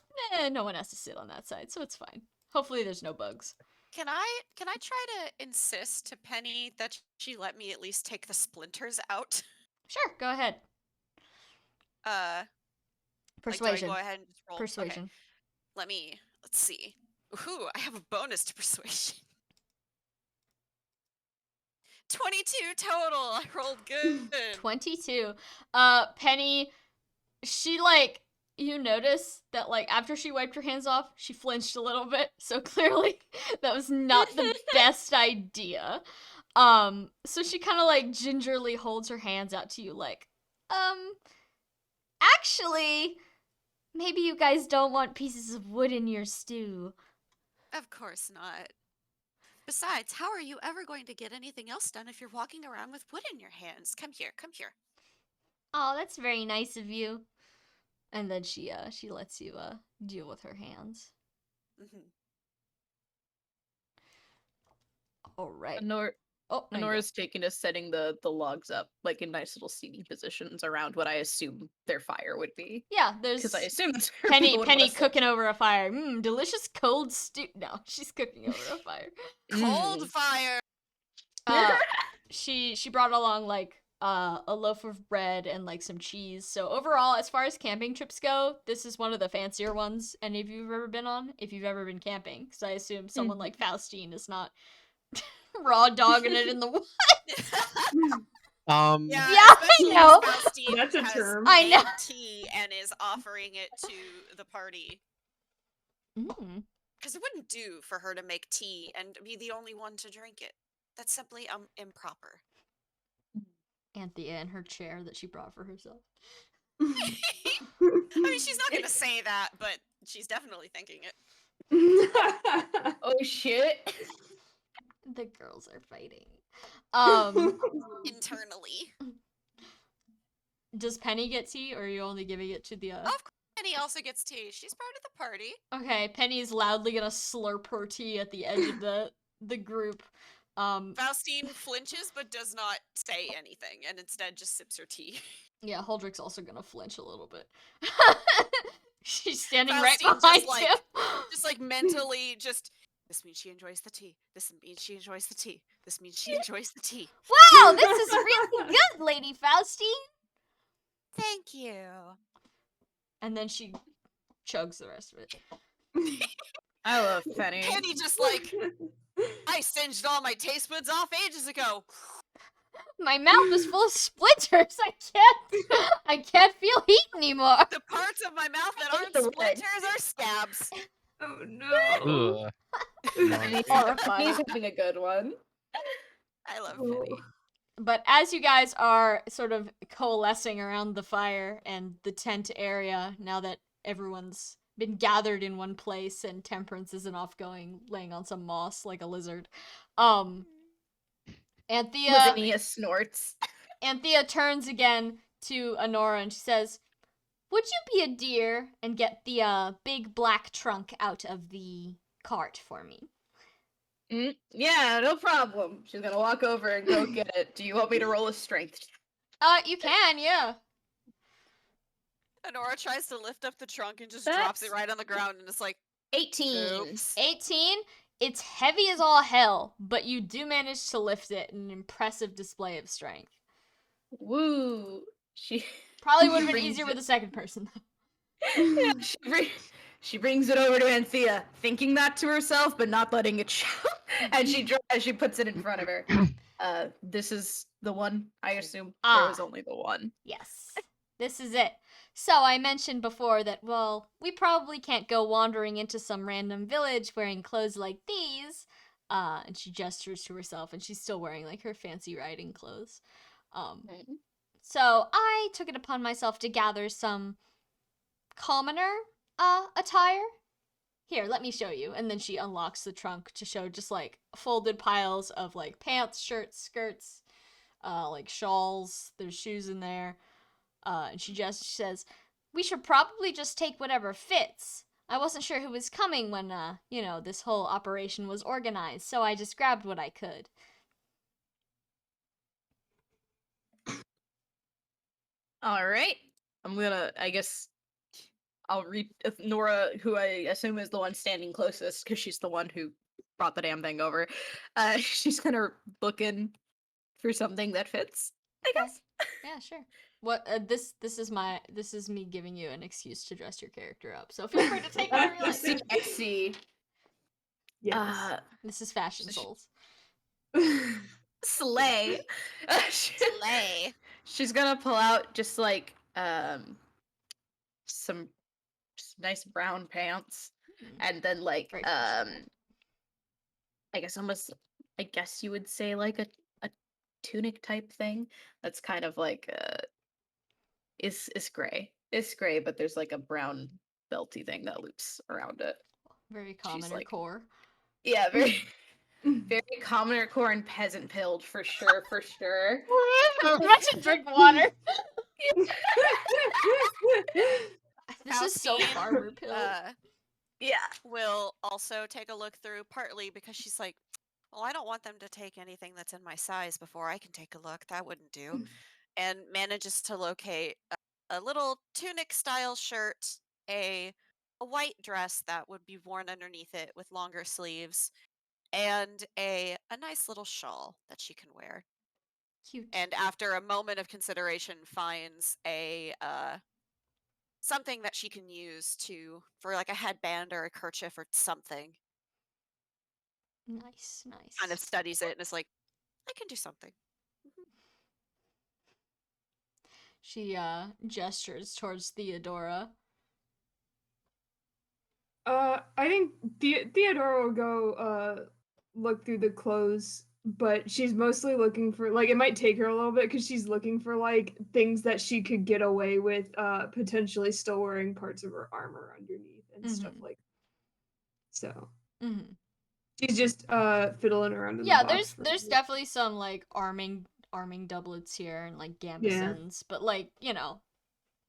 no one has to sit on that side, so it's fine. Hopefully, there's no bugs. Can I try to insist to Penny that she let me at least take the splinters out? Sure, go ahead. Like, Persuasion. do I go ahead and just roll? Persuasion. Okay. Let's see. Ooh, I have a bonus to persuasion. 22 total. I rolled good. 22. Penny, she you notice that after she wiped her hands off, she flinched a little bit. So clearly that was not the best idea. So she kind of gingerly holds her hands out to you actually, maybe you guys don't want pieces of wood in your stew. Of course not. Besides, how are you ever going to get anything else done if you're walking around with wood in your hands? Come here, come here. Oh, that's very nice of you. And then she lets you deal with her hands. Mm-hmm. All right. Honora's taken to setting the logs up in nice little seating positions around what I assume their fire would be. Yeah, there's Because I assume that's where Penny people would wanna sit. cooking over a fire. Delicious cold stew. No, she's cooking over a fire. Cold fire. She brought along a loaf of bread and some cheese. So overall, as far as camping trips go, this is one of the fancier ones any of you have ever been on. If you've ever been camping, because I assume someone like Faustine is not raw dogging it in the woods. Yeah, I know. Faustine That's a has term. I know. made tea and is offering it to the party. Because it wouldn't do for her to make tea and be the only one to drink it. That's simply improper. Anthea in her chair that she brought for herself. I mean, she's not gonna say that, but she's definitely thinking it. Oh shit. The girls are fighting. Internally. Does Penny get tea, or are you only giving it to the Of course, Penny also gets tea. She's part of the party. Okay, Penny's loudly gonna slurp her tea at the edge of the group. Faustine flinches but does not say anything and instead just sips her tea. Yeah, Huldrick's also gonna flinch a little bit. She's standing Faustine right behind just, him. Just mentally this means she enjoys the tea. This means she enjoys the tea. This means she enjoys the tea. Wow, this is really good, Lady Faustine. Thank you. And then she chugs the rest of it. I love Penny. Penny just I singed all my taste buds off ages ago. My mouth is full of splinters. I can't feel heat anymore. The parts of my mouth that aren't The word. splinters are scabs. Oh no. Ugh. Penny's having a good one. I love Penny. But as you guys are sort of coalescing around the fire and the tent area, now that everyone's been gathered in one place and Temperance isn't off laying on some moss like a lizard, Lavinia snorts. Anthea turns again to Honora and she says, "Would you be a dear and get the big black trunk out of the cart for me?" Yeah, no problem. She's gonna walk over and go get it. Do you want me to roll a strength? You can, yeah. Honora tries to lift up the trunk and just drops it right on the ground and it's 18. oops. 18. It's heavy as all hell, but you do manage to lift it in an impressive display of strength. Woo. She Probably would have been brings easier it- with a second person. Yeah, she brings it over to Anthea, thinking that to herself, but not letting it show. And she puts it in front of her. This is the one, I assume. There was only the one. Yes. This is it. So I mentioned before that, well, we probably can't go wandering into some random village wearing clothes like these. And she gestures to herself, and she's still wearing her fancy riding clothes. So I took it upon myself to gather some commoner attire. Here, let me show you. And then she unlocks the trunk to show just folded piles of pants, shirts, skirts, shawls. There's shoes in there. And she just says, "We should probably just take whatever fits. I wasn't sure who was coming when, this whole operation was organized, so I just grabbed what I could." All right. I guess I'll read Nora, who I assume is the one standing closest, because she's the one who brought the damn thing over. She's gonna look in for something that fits, I guess. Yeah, sure. What this is me giving you an excuse to dress your character up. So feel free to take whatever you like. I see. Yes. This is Fashion Souls. Slay. Slay. She's gonna pull out just like some nice brown pants, and then like Very fashionable. I guess almost, I guess you would say like a tunic type thing that's kind of like is gray. It's gray, but there's like a brown belty thing that loops around it. Very She's commoner like, core. yeah, very very commoner core and peasant pilled for sure, for sure. I should drink water. This is so Housekeeping, farmer pill. Yeah. will also take a look through, partly because she's like, well, I don't want them to take anything that's in my size before I can take a look. That wouldn't do. And manages to locate a little tunic style shirt, a white dress that would be worn underneath it with longer sleeves, and a nice little shawl that she can wear. Cute. And after a moment of consideration, finds a something that she can use for like a headband or a kerchief or something. Nice. Kind of studies it and is like, I can do something. She gestures towards Theodora. I think Theodora will go look through the clothes, but she's mostly looking for, like, it might take her a little bit because she's looking for like things that she could get away with potentially still wearing parts of her armor underneath and stuff like that. So she's just fiddling around in the Yeah, box. there's definitely some like arming doublets here and like gambesons, but like, you know,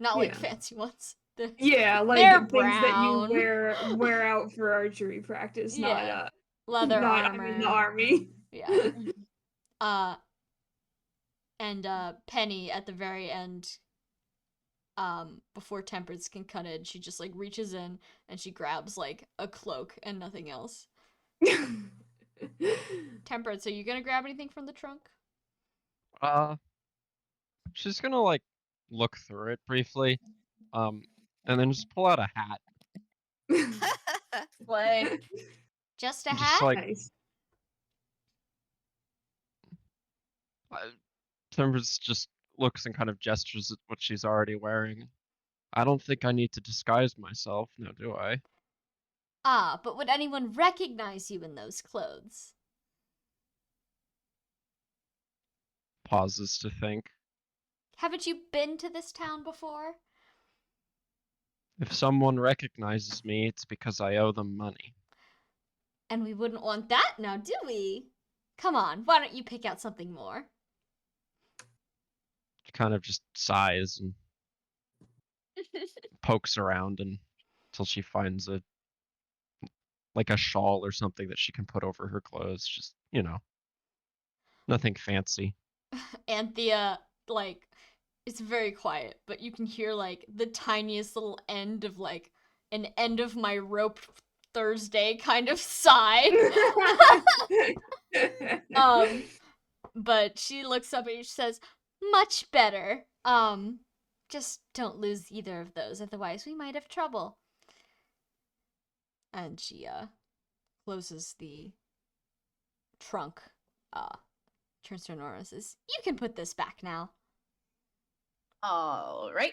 not like fancy ones. Yeah, like they're things that you brown. wear out for archery practice, Yeah. not Leather not armor. I'm in the army. Yeah. And Penny at the very end, before Temperance can cut in, she just like reaches in and she grabs like a cloak and nothing else. Temperance, are you gonna grab anything from the trunk? She's gonna like look through it briefly, and then just pull out a hat. Slay. Just a And hat? just like Nice. Temperance just looks and kind of gestures at what she's already wearing. I don't think I need to disguise myself, now do I? Ah, but would anyone recognize you in those clothes? Pauses to think. Haven't you been to this town before? If someone recognizes me, it's because I owe them money. And we wouldn't want that now, do we? Come on, why don't you pick out something more? She kind of just sighs and pokes around until she finds a shawl or something that she can put over her clothes. Just, nothing fancy. Anthea, like, it's very quiet, but you can hear, like, the tiniest little end of, like, an end of my rope Thursday kind of sigh. But she looks up and she says, much better. Just don't lose either of those, otherwise we might have trouble. And she, closes the trunk, turns to Nora and says, you can put this back now. All right.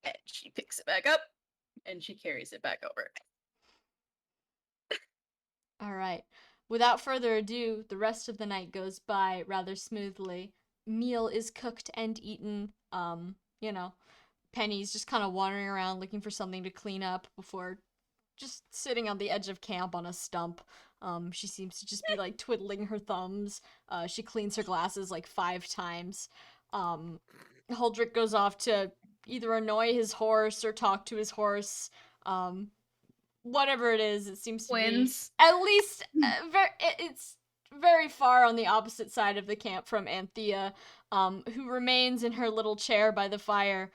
And she picks it back up and she carries it back over. All right. Without further ado, the rest of the night goes by rather smoothly. Meal is cooked and eaten. Penny's just kind of wandering around looking for something to clean up before just sitting on the edge of camp on a stump. She seems to just be like twiddling her thumbs. She cleans her glasses like 5 times. Huldrick goes off to either annoy his horse or talk to his horse. Whatever it is, it seems to Wins. be at least it's very far on the opposite side of the camp from Anthea, who remains in her little chair by the fire,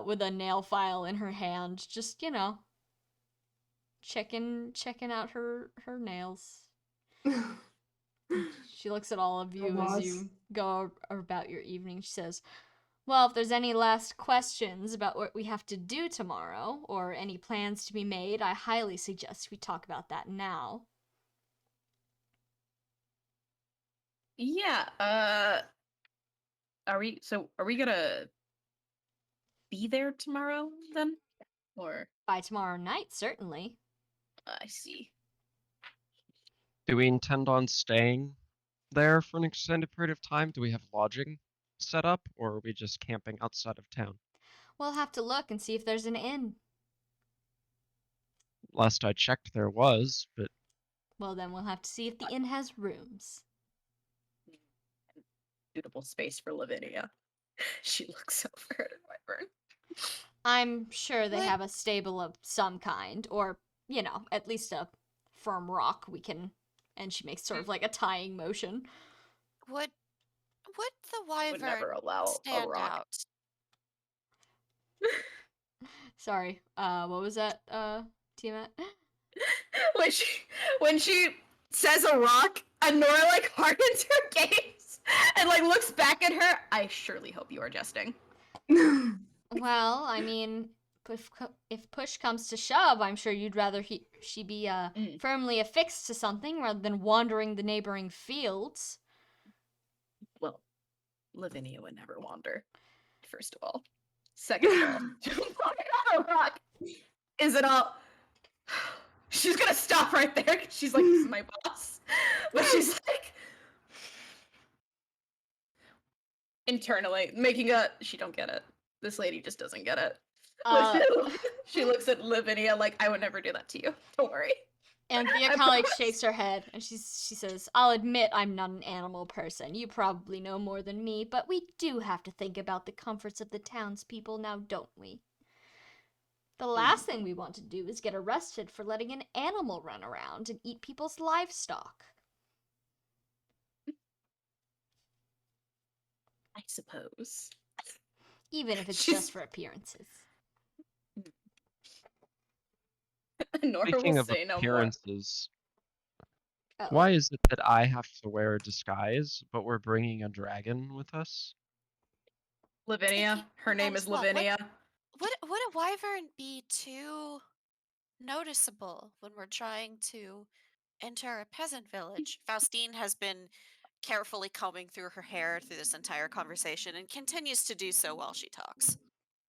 with a nail file in her hand, just checking out her nails. She looks at all of you as you go about your evening. She says, well, if there's any last questions about what we have to do tomorrow, or any plans to be made, I highly suggest we talk about that now. Yeah. Are we gonna be there tomorrow then? Or By tomorrow night, certainly. I see. Do we intend on staying there for an extended period of time? Do we have lodging set up, or are we just camping outside of town? We'll have to look and see if there's an inn. Last I checked, there was, but Well, then we'll have to see if the inn has rooms. Suitable space for Lavinia. She looks so hurt at Wyvern. I'm sure they What? have a stable of some kind, or, at least a firm rock we can. And she makes sort of like a tying motion. Would the I would never wyvern allow a stand rock. out? Sorry, what was that, Tiamat? when she says a rock, Anora like hardens her gaze and like looks back at her. I surely hope you are jesting. Well, I mean, if push comes to shove, I'm sure you'd rather she be firmly affixed to something rather than wandering the neighboring fields. Well, Lavinia would never wander. First of all. Second of all, on a rock. Is it all? She's gonna stop right there. 'Cause she's like, "This is my boss," but she's like internally making a. She don't get it. This lady just doesn't get it. She looks at Lavinia like, "I would never do that to you. Don't worry." Anthea I kind of like promise. shakes her head and she says, "I'll admit I'm not an animal person. You probably know more than me, but we do have to think about the comforts of the townspeople now, don't we? The last thing we want to do is get arrested for letting an animal run around and eat people's livestock." I suppose. Even if it's She's- just for appearances. Nora speaking will of say no more. appearances, Oh. why is it that I have to wear a disguise, but we're bringing a dragon with us? Lavinia. Her name is Lancelot, Lavinia. Would a wyvern be too noticeable when we're trying to enter a peasant village? Faustine has been carefully combing through her hair through this entire conversation and continues to do so while she talks.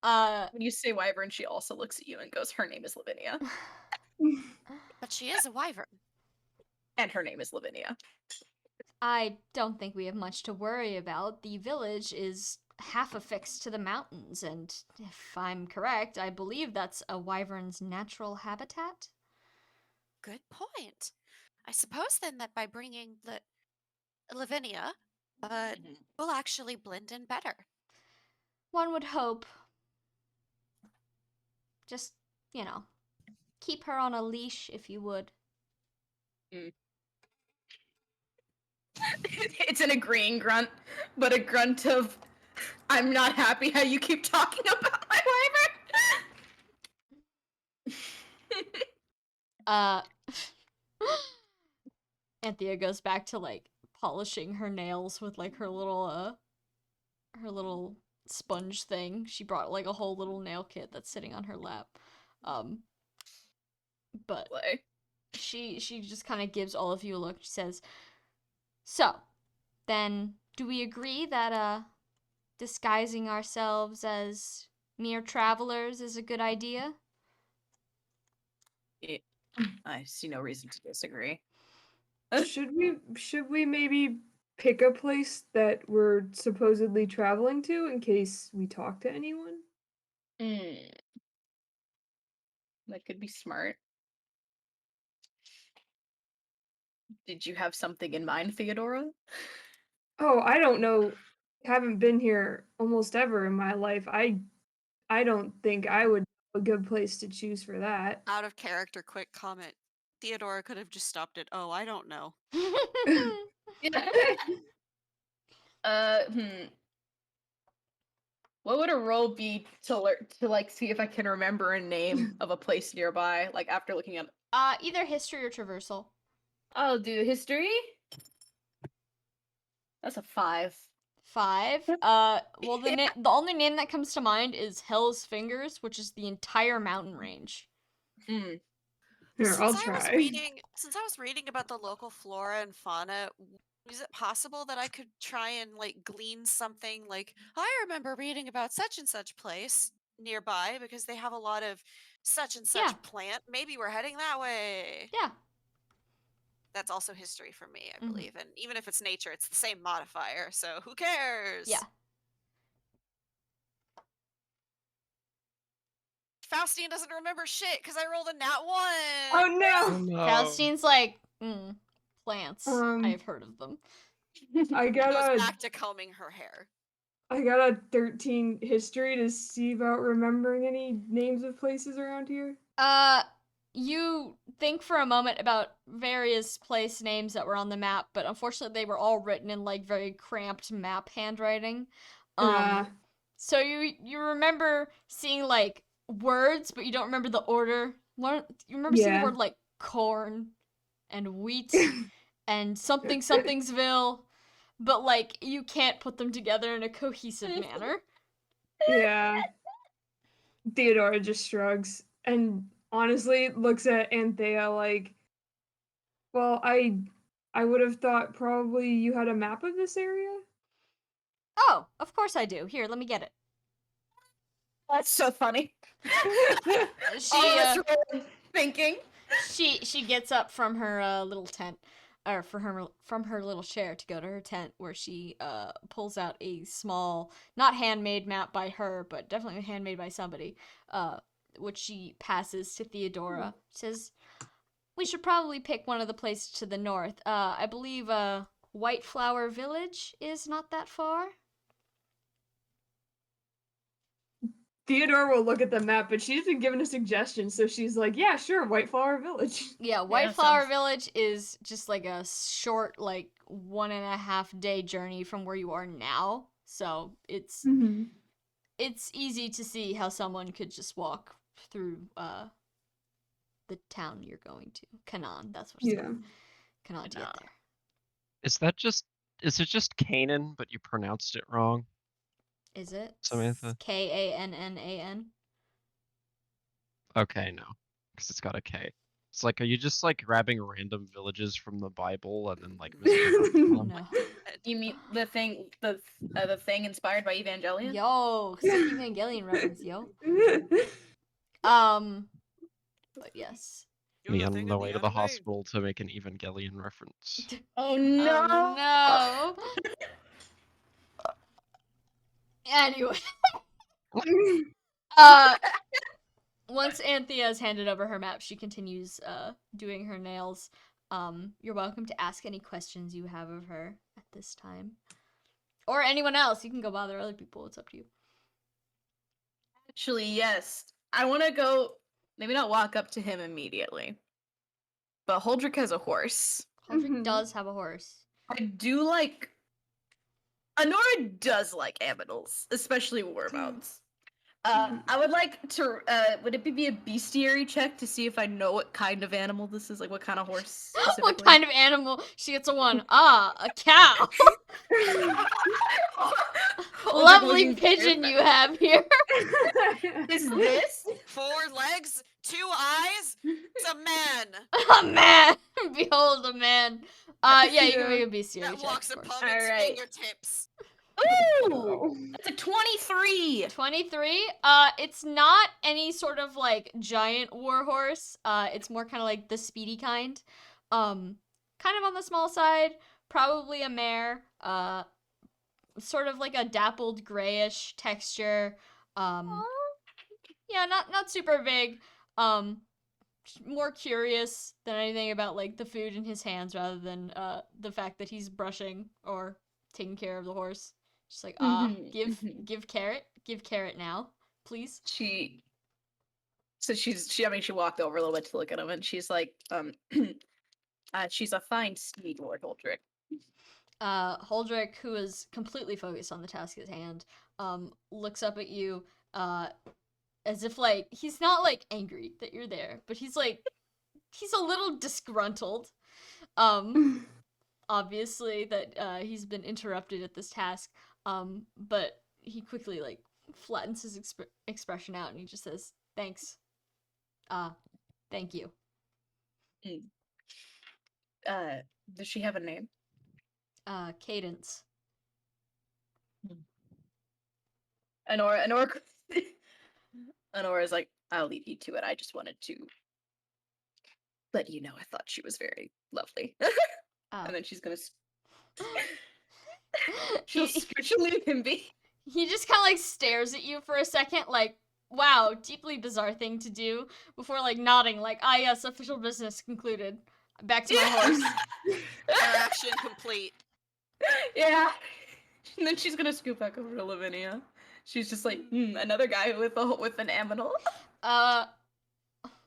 When you say wyvern, she also looks at you and goes, "Her name is Lavinia." But she is a wyvern. And her name is Lavinia. I don't think we have much to worry about. The village is half affixed to the mountains, and if I'm correct, I believe that's a wyvern's natural habitat. Good point. I suppose then that by bringing Lavinia, we'll actually blend in better. One would hope. Just, keep her on a leash if you would. It's an agreeing grunt, but a grunt of, "I'm not happy how you keep talking about my wyvern." Anthea goes back to like polishing her nails with like her little sponge thing. She brought like a whole little nail kit that's sitting on her lap. But Play. she just kind of gives all of you a look. She says, "So, then do we agree that disguising ourselves as mere travelers is a good idea?" I see no reason to disagree. Should we maybe pick a place that we're supposedly traveling to in case we talk to anyone? That could be smart. Did you have something in mind, Theodora? Oh, I don't know. Haven't been here almost ever in my life. I don't think I would know a good place to choose for that. Out of character, quick comment. Theodora could have just stopped it. Oh, I don't know. What would a roll be to like see if I can remember a name of a place nearby? Like after looking at. Either history or traversal. I'll do history. That's a 5. 5. Well, the only name that comes to mind is Hell's Fingers, which is the entire mountain range. Here, I'll Since I was try. reading about the local flora and fauna, is it possible that I could try and like glean something like I remember reading about such and such place nearby because they have a lot of such and such Yeah. plant. Maybe we're heading that way. Yeah. That's also history for me, I Mhm. believe. And even if it's nature, it's the same modifier, so who cares? Yeah. Faustine doesn't remember shit because I rolled a nat 1. Oh no! Oh no. Faustine's like, plants. Um, I've heard of them. I got Goes a back to combing her hair. 13 history to see about remembering any names of places around here. You think for a moment about various place names that were on the map, but unfortunately they were all written in like very cramped map handwriting. So you remember seeing like words, but you don't remember the order. You remember seeing the Yeah. word like corn and wheat and something something'sville, but like you can't put them together in a cohesive manner. Yeah. Theodora just shrugs and honestly looks at Anthea like, well, I would have thought probably you had a map of this area. Oh, of course I do. Here, let me get it. That's so funny. She All of us were thinking. she gets up from her little tent, or from her little chair to go to her tent, where she pulls out a small, not handmade map by her, but definitely handmade by somebody, which she passes to Theodora. Says, "We should probably pick one of the places to the north. I believe White Flower Village is not that far." Theodore will look at the map, but she hasn't given a suggestion, so she's like, yeah, sure, White Flower Village. Yeah, White Yeah, Flower sounds- Village is just like a short, like 1.5 day journey from where you are now. So it's easy to see how someone could just walk through the town you're going to. Canaan, that's what it's Yeah. called. Canaan to get there. Is it just Canaan, but you pronounced it wrong, Is it? Samantha? Kannan. Okay, no, because it's got a K. It's like, are you just like grabbing random villages from the Bible and then like mispronouncing them? No. You mean the thing inspired by Evangelion? Yo, sick Evangelion reference, yo. But yes. Me on the way to the hospital to make an Evangelion reference. Oh no! Oh no. Anyway. Once Anthea has handed over her map, she continues doing her nails. You're welcome to ask any questions you have of her at this time. Or anyone else. You can go bother other people. It's up to you. Actually, yes. I want to go, maybe not walk up to him immediately, but Holdrick has a horse. Holdrick does have a horse. I do like. Honora does like animals, especially war mounts. I would like to. Would it be a bestiary check to see if I know what kind of animal this is? Like what kind of horse? What kind of animal? She gets a 1. A cow. Lovely pigeon you have here. Is this? 4 legs, 2 eyes. It's a man A man. Behold a man. Yeah, you can make a bestiary that check. walks of course. upon its Alright. fingertips. Ooh, that's a 23. 23. It's not any sort of like giant war horse. It's more kind of like the speedy kind. Kind of on the small side. Probably a mare. Sort of like a dappled grayish texture. Yeah, not super big. More curious than anything about like the food in his hands rather than the fact that he's brushing or taking care of the horse. Just like, give carrot now, please. She walked over a little bit to look at him and she's like, she's a fine steed, Lord Holdrick. Holdrick, who is completely focused on the task at hand, looks up at you, as if like he's not like angry that you're there, but he's a little disgruntled. Obviously that he's been interrupted at this task. But he quickly like flattens his expression out and he just says, "Thanks. Thank you." Mm. Does she have a name? Cadence. Honora Honora's like, I'll leave you to it. I just wanted to let you know I thought she was very lovely. Oh. And then she's gonna he, she'll leave him be. he just kind of like stares at you for a second, like, wow, deeply bizarre thing to do, before like nodding, like, ah, yes, official business concluded. Back to my horse. Interaction complete. Yeah. And then she's gonna scoot back over to Lavinia. She's just like, another guy with an aminal.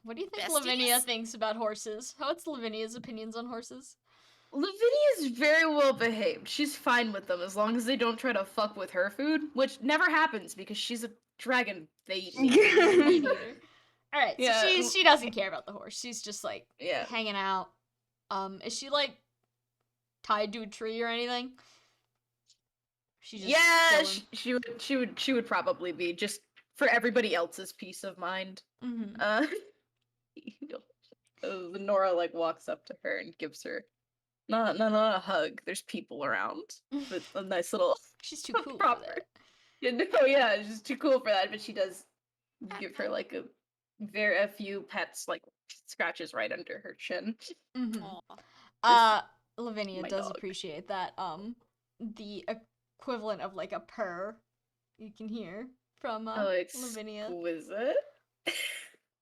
What do you think Besties? Lavinia thinks about horses? What's Lavinia's opinions on horses? Lavinia's very well behaved. She's fine with them as long as they don't try to fuck with her food, which never happens because she's a dragon. They eat meat. Meat eater. All right, Yeah, so she doesn't care about the horse. She's just like Yeah. hanging out. Is she like tied to a tree or anything? She just Yeah, chilling? she would probably be just for everybody else's peace of mind. Mhm. Nora like walks up to her and gives her not a hug. There's people around, but a nice little She's too cool for proper. that. Yeah, no, yeah, she's too cool for that. But she does give her like a few pets, like scratches right under her chin. Mhm. Aw. Lavinia my does dog. appreciate that. The equivalent of like a purr you can hear from Oh, Lavinia. exquisite.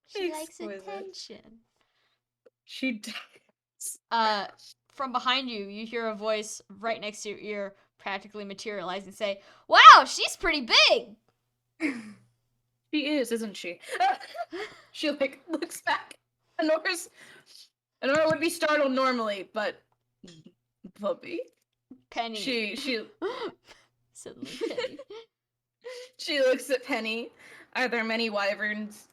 She likes Exquisite. attention. She does. From behind you, you hear a voice right next to your ear practically materialize and say, "Wow, she's pretty big." She is, isn't she? She like looks back. Honora would be startled normally, but Puppy. Penny. She Suddenly Penny. she looks at Penny. Are there many wyverns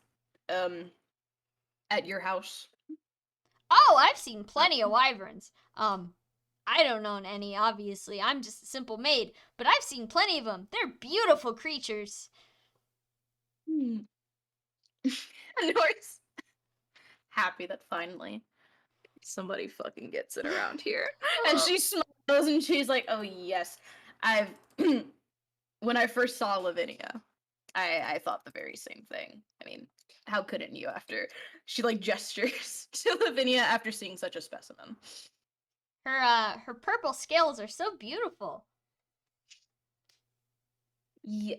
at your house? Oh, I've seen plenty of wyverns. I don't own any, obviously. I'm just a simple maid, but I've seen plenty of them. They're beautiful creatures. Honora's happy that finally somebody fucking gets it around here. And she smiles and she's like, "Oh yes, I've." When I first saw Lavinia, I thought the very same thing. I mean, how couldn't you? After she like gestures to Lavinia after seeing such a specimen. Her purple scales are so beautiful. Yeah.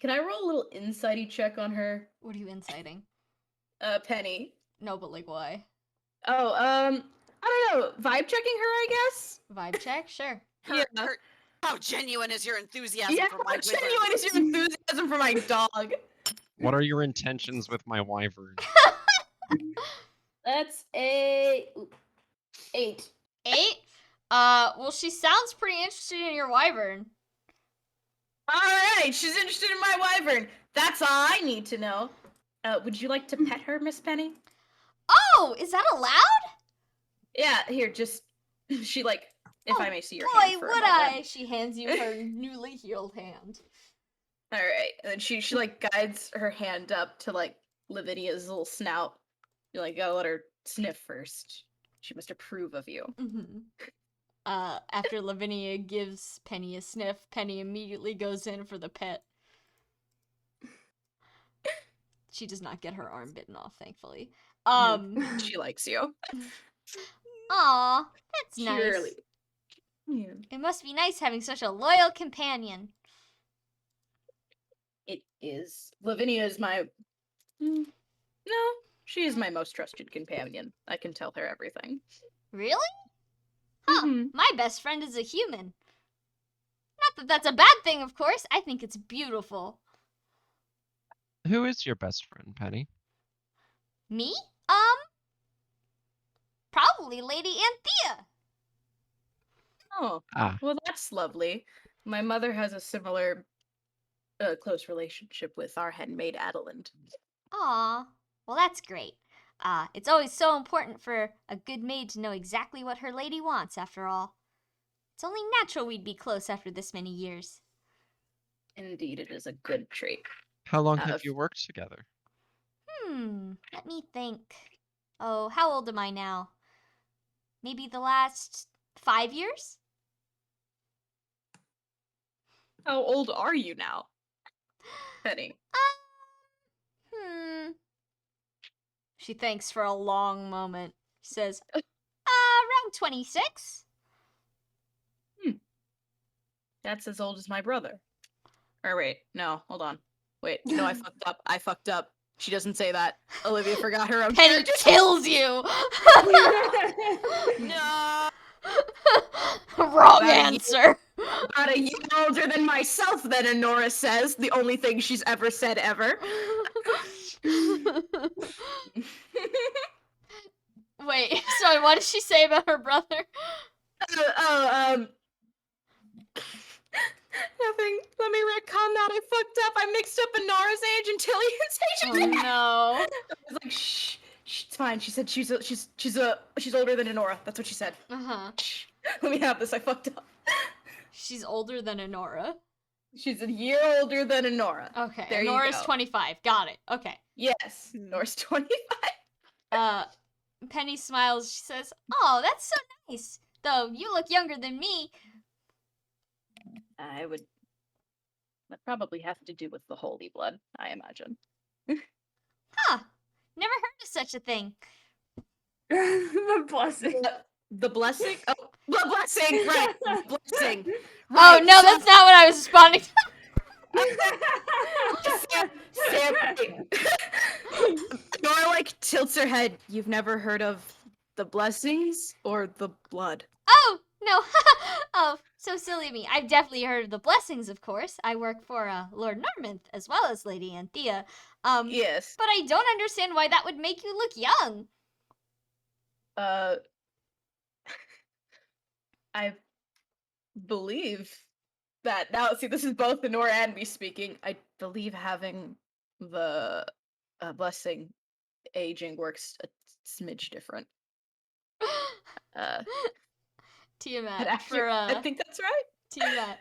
Can I roll a little insighty check on her? What are you inciting? Penny. No, but like why? Oh, I don't know. Vibe checking her, I guess. Vibe check? Sure. How genuine is your enthusiasm Yeah, for my how genuine is your enthusiasm for my dog? What are your intentions with my wyvern? That's a 8. 8? Well, she sounds pretty interested in your wyvern. Alright, she's interested in my wyvern. That's all I need to know. Would you like to pet her, Miss Penny? Oh, is that allowed? Yeah, here, just she like if Oh, I may see your boy, hand for a would moment. I? She hands you her newly healed hand. Alright, and then she like guides her hand up to like Lavinia's little snout. You like gotta let her sniff first. She must approve of you. Mm-hmm. After Lavinia gives Penny a sniff, Penny immediately goes in for the pet. She does not get her arm bitten off, thankfully. She likes you. Aw, that's Surely. nice. Yeah. It must be nice having such a loyal companion. It is. Lavinia is my. No, she is my most trusted companion. I can tell her everything. Really? Huh, Mhm. my best friend is a human. Not that that's a bad thing, of course. I think it's beautiful. Who is your best friend, Penny? Me? Probably Lady Anthea. Oh, Ah, well, that's lovely. My mother has a similar close relationship with our handmaid Adeline. Aw, well that's great. It's always so important for a good maid to know exactly what her lady wants, after all. It's only natural we'd be close after this many years. Indeed, it is a good trait. how long Uh, have you worked together? Let me think. Oh, how old am I now? Maybe the last 5 years? How old are you now, Penny? She thinks for a long moment. She says, around 26. That's as old as my brother. Or wait, no, hold on. Wait, no, I fucked up. She doesn't say that. Olivia forgot her own Penny character. kills you. No. Wrong About a year- answer. About a year older than myself, then Honora says. The only thing she's ever said ever. Wait, sorry, what did she say about her brother? Nothing. Let me retcon that. I fucked up. I mixed up Honora's age and Tillian's age. Oh no. I was like, shh, it's fine. She said she's older than Honora. That's what she said. Uh-huh. Shh. Let me have this. I fucked up. She's older than Honora. She's a year older than Honora. Okay, There you Honora's go. 25. Got it. Okay. Yes, Honora's 25. Penny smiles. She says, "Oh, that's so nice. Though you look younger than me." That probably has to do with the holy blood, I imagine. Huh. Never heard of such a thing. The blessing. The blessing? Oh, the blessing! Right, the blessing. Oh Right, no, so- that's not what I was responding to. Sam, Nora like tilts her head. You've never heard of the blessings or the blood? Oh, no. Oh, so silly of me. I've definitely heard of the blessings, of course. I work for Lord Normanth as well as Lady Anthea. Yes. But I don't understand why that would make you look young. I believe that now. See, this is both Nora and me speaking. I believe having the blessing aging works a smidge different. Tiamat, But for I think that's right. Tiamat,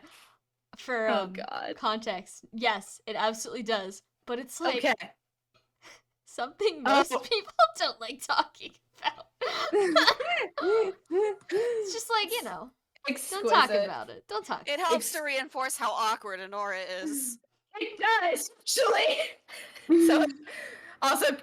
for Oh God. context, yes, it absolutely does. But it's like Okay. something Oh. most people don't like talking about. It's just like, you know, don't talk Exquisite. about it. Don't talk. It helps to reinforce how awkward Honora is. It does, actually. So, also,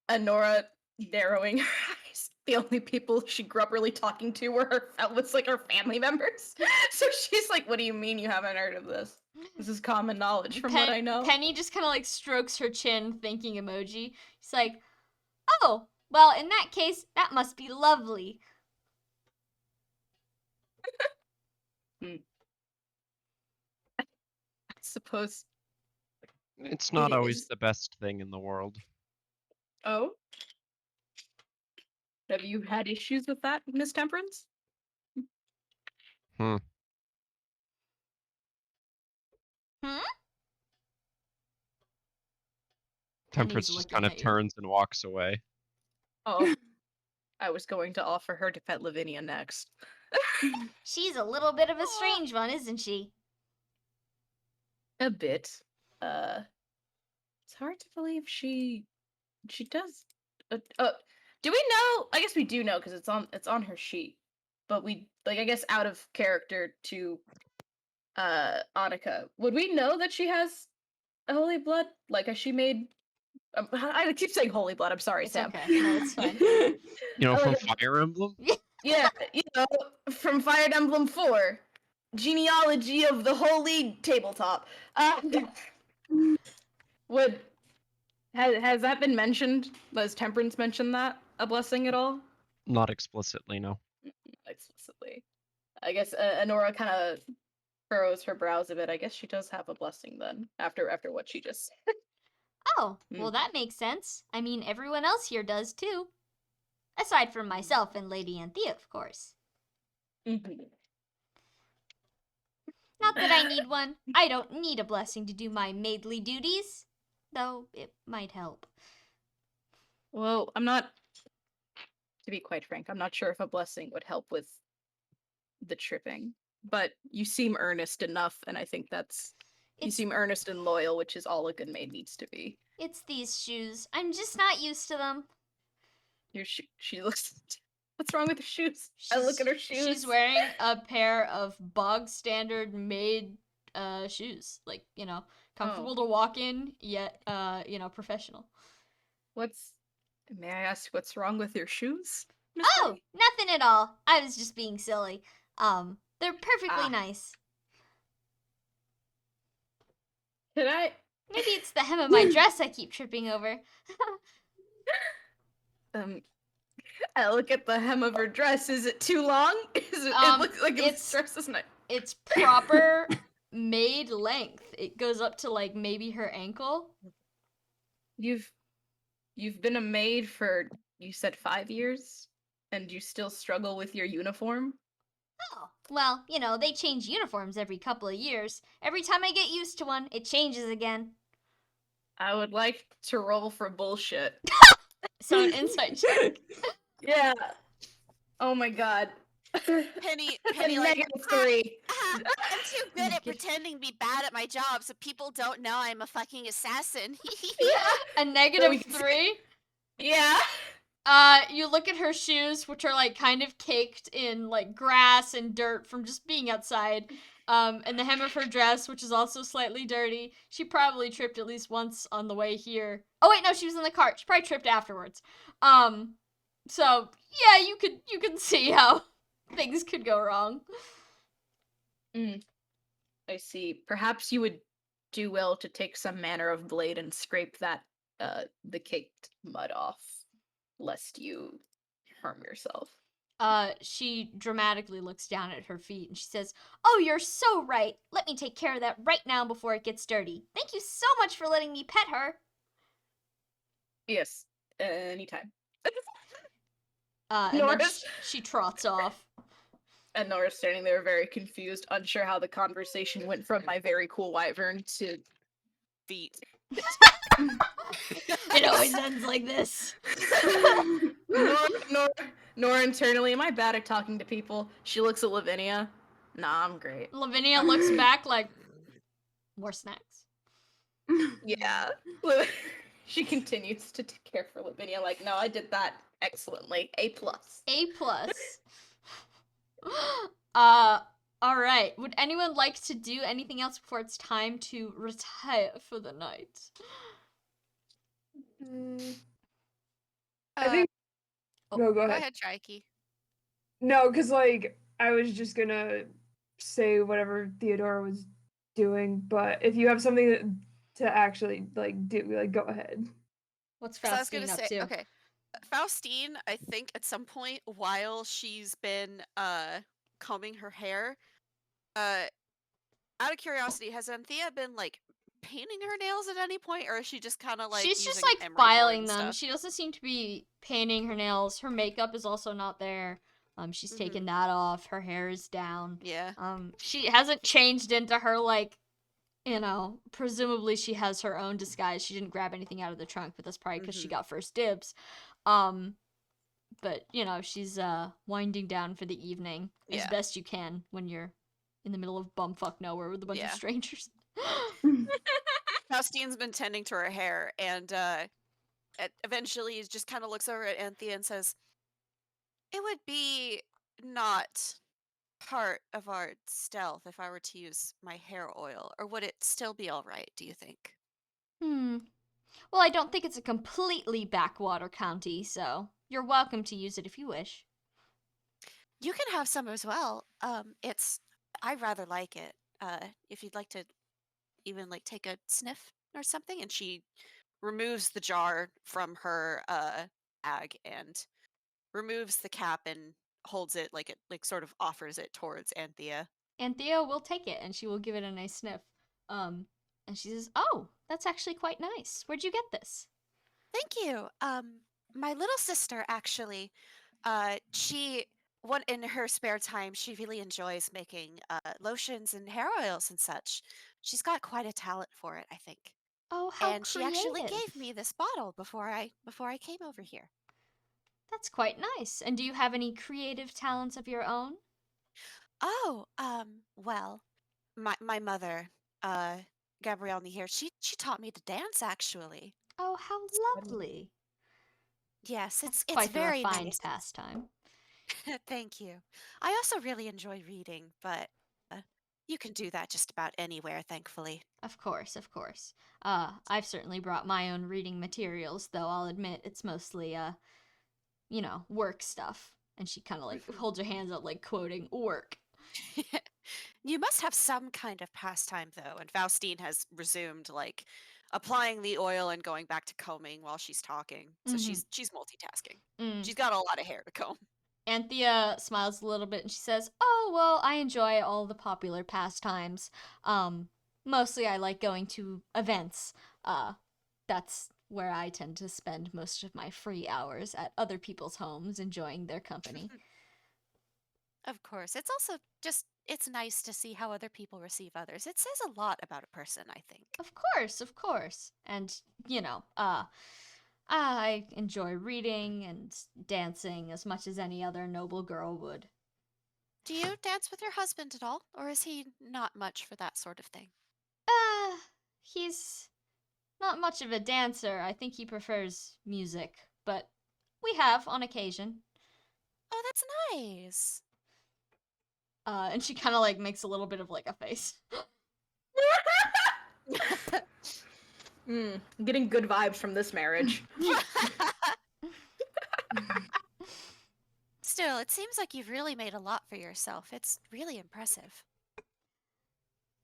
Honora narrowing her eyes. The only people she grew up really talking to were her family members. So she's like, "What do you mean you haven't heard of this? This is common knowledge from what I know." Penny just kind of like strokes her chin, thinking emoji. She's like, "Oh, well, in that case, that must be lovely." I suppose. It's not always is. the best thing in the world. Oh. Have you had issues with that, Miss Temperance? Hmm? Temperance Penny's just looking kind of at you. turns and walks away. Oh. I was going to offer her to pet Lavinia next. She's a little bit of a strange one, isn't she? A bit. It's hard to believe she does. Do we know? I guess we do know because it's on her sheet. But we I guess out of character to Annika. Would we know that she has a holy blood? Like, has she made? I keep saying holy blood. I'm sorry, It's Sam. okay. No, it's fine. You know, from Like, Fire Emblem? yeah, from Fire Emblem 4, genealogy of the holy tabletop. Would has that been mentioned? Has Temperance mentioned that a blessing at all? Not explicitly, no. Explicitly. I guess Honora kind of furrows her brows a bit. I guess she does have a blessing then, after what she just said. Oh, well, that makes sense. I mean, everyone else here does too. Aside from myself and Lady Anthea, of course. Mhm. Not that I need one. I don't need a blessing to do my maidly duties. Though it might help. Well, I'm not. To be quite frank, I'm not sure if a blessing would help with the tripping. But you seem earnest enough, and I think that's You It's seem earnest and loyal, which is all a good maid needs to be. it's these shoes. I'm just not used to them. She looks. What's wrong with her shoes? I look at her shoes. She's wearing a pair of bog standard made shoes. Like, comfortable to walk in, yet professional. May I ask what's wrong with your shoes? Miss Oh, Lady? nothing at all. I was just being silly. They're perfectly Ah. nice. Can I? Maybe it's the hem of my dress I keep tripping over. I look at the hem of her dress. Is it too long? It looks like this dress is not. It's proper made length. It goes up to like maybe her ankle. You've been a maid for, you said, 5 years, and you still struggle with your uniform? Oh, well, they change uniforms every couple of years. Every time I get used to one, it changes again. I would like to roll for bullshit. So an insight check. Yeah. Oh my god. Penny, Penny like, -3. I'm too good at pretending to be bad at my job, so people don't know I'm a fucking assassin. A -3? Yeah. You look at her shoes, which are like kind of caked in like grass and dirt from just being outside. And the hem of her dress, which is also slightly dirty. She probably tripped at least once on the way here. Oh wait, no, she was in the cart. She probably tripped afterwards. So yeah, you could see how things could go wrong. I see. Perhaps you would do well to take some manner of blade and scrape that the caked mud off, lest you harm yourself. She dramatically looks down at her feet and she says, "Oh, you're so right. Let me take care of that right now before it gets dirty. Thank you so much for letting me pet her." Yes, anytime. And then she trots off. And Nora's standing there very confused, unsure how the conversation went from my very cool wyvern to Feet. It always ends like this. Nora internally, am I bad at talking to people? She looks at Lavinia. Nah, I'm great. Lavinia looks back like, more snacks. Yeah. She continues to care for Lavinia like, no, I did that excellently. A+. A+. All right. Would anyone like to do anything else before it's time to retire for the night? I think. No, go Go ahead. ahead, Trikey. No, because like I was just gonna say whatever Theodora was doing, but if you have something to actually like do, like go ahead. What's So I was gonna Faustine up say, to? okay, Faustine, I think at some point while she's been combing her hair, out of curiosity, has Anthea been like painting her nails at any point, or is she just kind of like She's just using like emery board filing and them. stuff? She doesn't seem to be painting her nails. Her makeup is also not there. She's Mhm. taken that off. Her hair is down. Yeah. She hasn't changed into her like, presumably she has her own disguise. She didn't grab anything out of the trunk, but that's probably because she Mhm. got first dibs. But she's winding down for the evening as Yeah. best you can when you're in the middle of bumfuck nowhere with a bunch of Yeah. strangers. Faustine's been tending to her hair, and eventually just kind of looks over at Anthea and says, "It would be not part of our stealth if I were to use my hair oil, or would it still be all right, do you think?" Well, I don't think it's a completely backwater county, so you're welcome to use it if you wish. You can have some as well. I rather like it. If you'd like to even like take a sniff or something. And she removes the jar from her bag and removes the cap and holds it like it like sort of offers it towards Anthea. Anthea will take it and she will give it a nice sniff. And she says, "Oh, that's actually quite nice. Where'd you get this?" Thank you. My little sister actually, she what in her spare time she really enjoys making lotions and hair oils and such. She's got quite a talent for it, I think. Oh, how And she actually creative. gave me this bottle before I came over here. That's quite nice. And do you have any creative talents of your own? Oh, well, my mother, Gabrielle here. She taught me to dance, actually. Oh, how funny. lovely. Yes, That's it's quite the very refined nice. pastime. Thank you. I also really enjoy reading, but you can do that just about anywhere, thankfully. Of course, of course. I've certainly brought my own reading materials, though I'll admit it's mostly, work stuff. And she kind of like holds her hands up, like quoting work. You must have some kind of pastime, though. And Faustine has resumed, like, applying the oil and going back to combing while she's talking. So Mhm. she's multitasking. Mm. She's got a lot of hair to comb. Anthea smiles a little bit and she says, "Oh, well, I enjoy all the popular pastimes. Mostly I like going to events. That's where I tend to spend most of my free hours at other people's homes enjoying their company." Of course. It's also just, it's nice to see how other people receive others. It says a lot about a person, I think. Of course, of course. And, I enjoy reading and dancing as much as any other noble girl would. Do you dance with your husband at all? Or is he not much for that sort of thing? He's not much of a dancer. I think he prefers music, but we have on occasion. Oh, that's nice. And she kind of like makes a little bit of like a face. I'm getting good vibes from this marriage. Still, it seems like you've really made a lot for yourself. It's really impressive.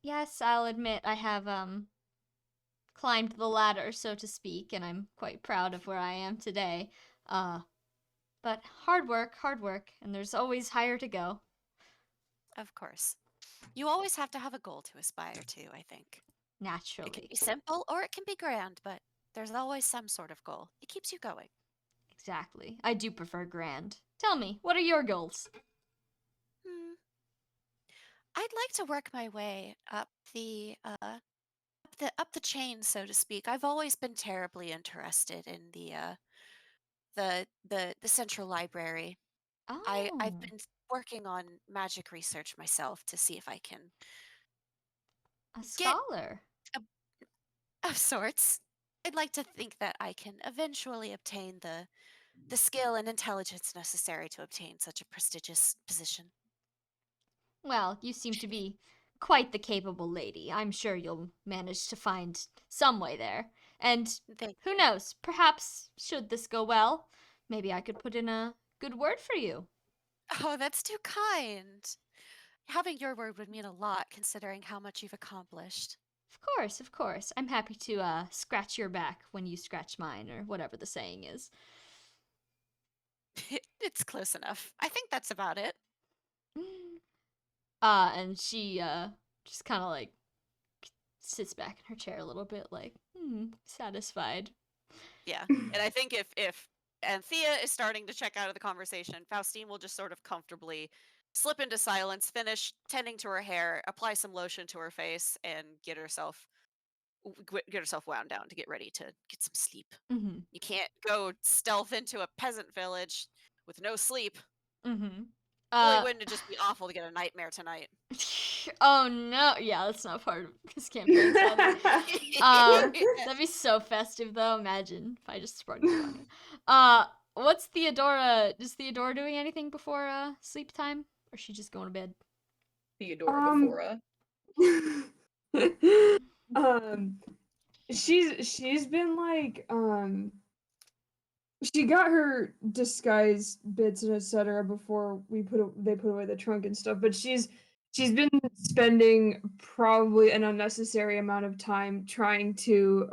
Yes, I'll admit I have climbed the ladder, so to speak, and I'm quite proud of where I am today. But hard work, and there's always higher to go. Of course. You always have to have a goal to aspire to, I think. It can Naturally. be simple or it can be grand, but there's always some sort of goal. It keeps you going. Exactly. I do prefer grand. Tell me, what are your goals? I'd like to work my way up the chain, so to speak. I've always been terribly interested in the central library. I've Oh, been working on magic research myself to see if I can a get scholar. of sorts. I'd like to think that I can eventually obtain the skill and intelligence necessary to obtain such a prestigious position. Well, you seem to be quite the capable lady. I'm sure you'll manage to find some way there. And Thank who you. knows, perhaps, should this go well, maybe I could put in a good word for you. Oh, that's too kind. Having your word would mean a lot considering how much you've accomplished. Of course. I'm happy to scratch your back when you scratch mine, or whatever the saying is. It's close enough. I think that's about it. And she just kind of like sits back in her chair a little bit, like, satisfied. Yeah. And I think if Anthea is starting to check out of the conversation, Faustine will just sort of comfortably slip into silence, finish tending to her hair, apply some lotion to her face, and get herself wound down to get ready to get some sleep. Mm-hmm. You can't go stealth into a peasant village with no sleep. Mm-hmm. Boy, wouldn't it just be awful to get a nightmare tonight? Oh no, yeah, that's not part of this campaign, sadly. That'd be so festive though. Imagine if I just sprung you on it. What's Theodora? Is Theodora doing anything before sleep time, or is she just going to bed? Theodora Befora. She's been like she got her disguise bits and etc. before they put away the trunk and stuff, but she's been spending probably an unnecessary amount of time trying to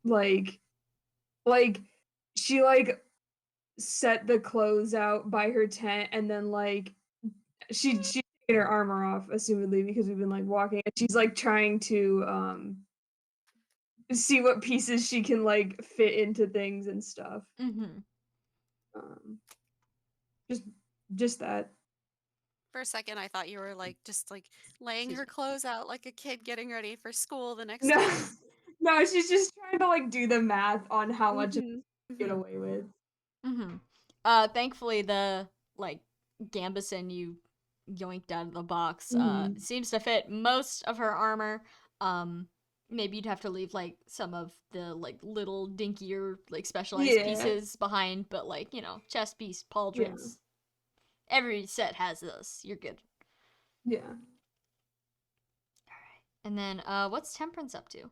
like she like set the clothes out by her tent, and then like she's taken her armor off assumedly because we've been like walking, and she's like trying to see what pieces she can like fit into things and stuff. Mm-hmm. Um, just that. For a second, I thought you were like just like laying Excuse her me. clothes out like a kid getting ready for school the next No, day. no, she's just trying to like do the math on how much to get Mhm. away with. Mm-hmm. Thankfully the like Gambison you yoinked out of the box Mhm. seems to fit most of her armor. maybe you'd have to leave like some of the like little dinkier like specialized pieces behind, but like, you know, chest piece, pauldrons. Every set has those. You're good. Yeah. All right. And then what's Temperance up to?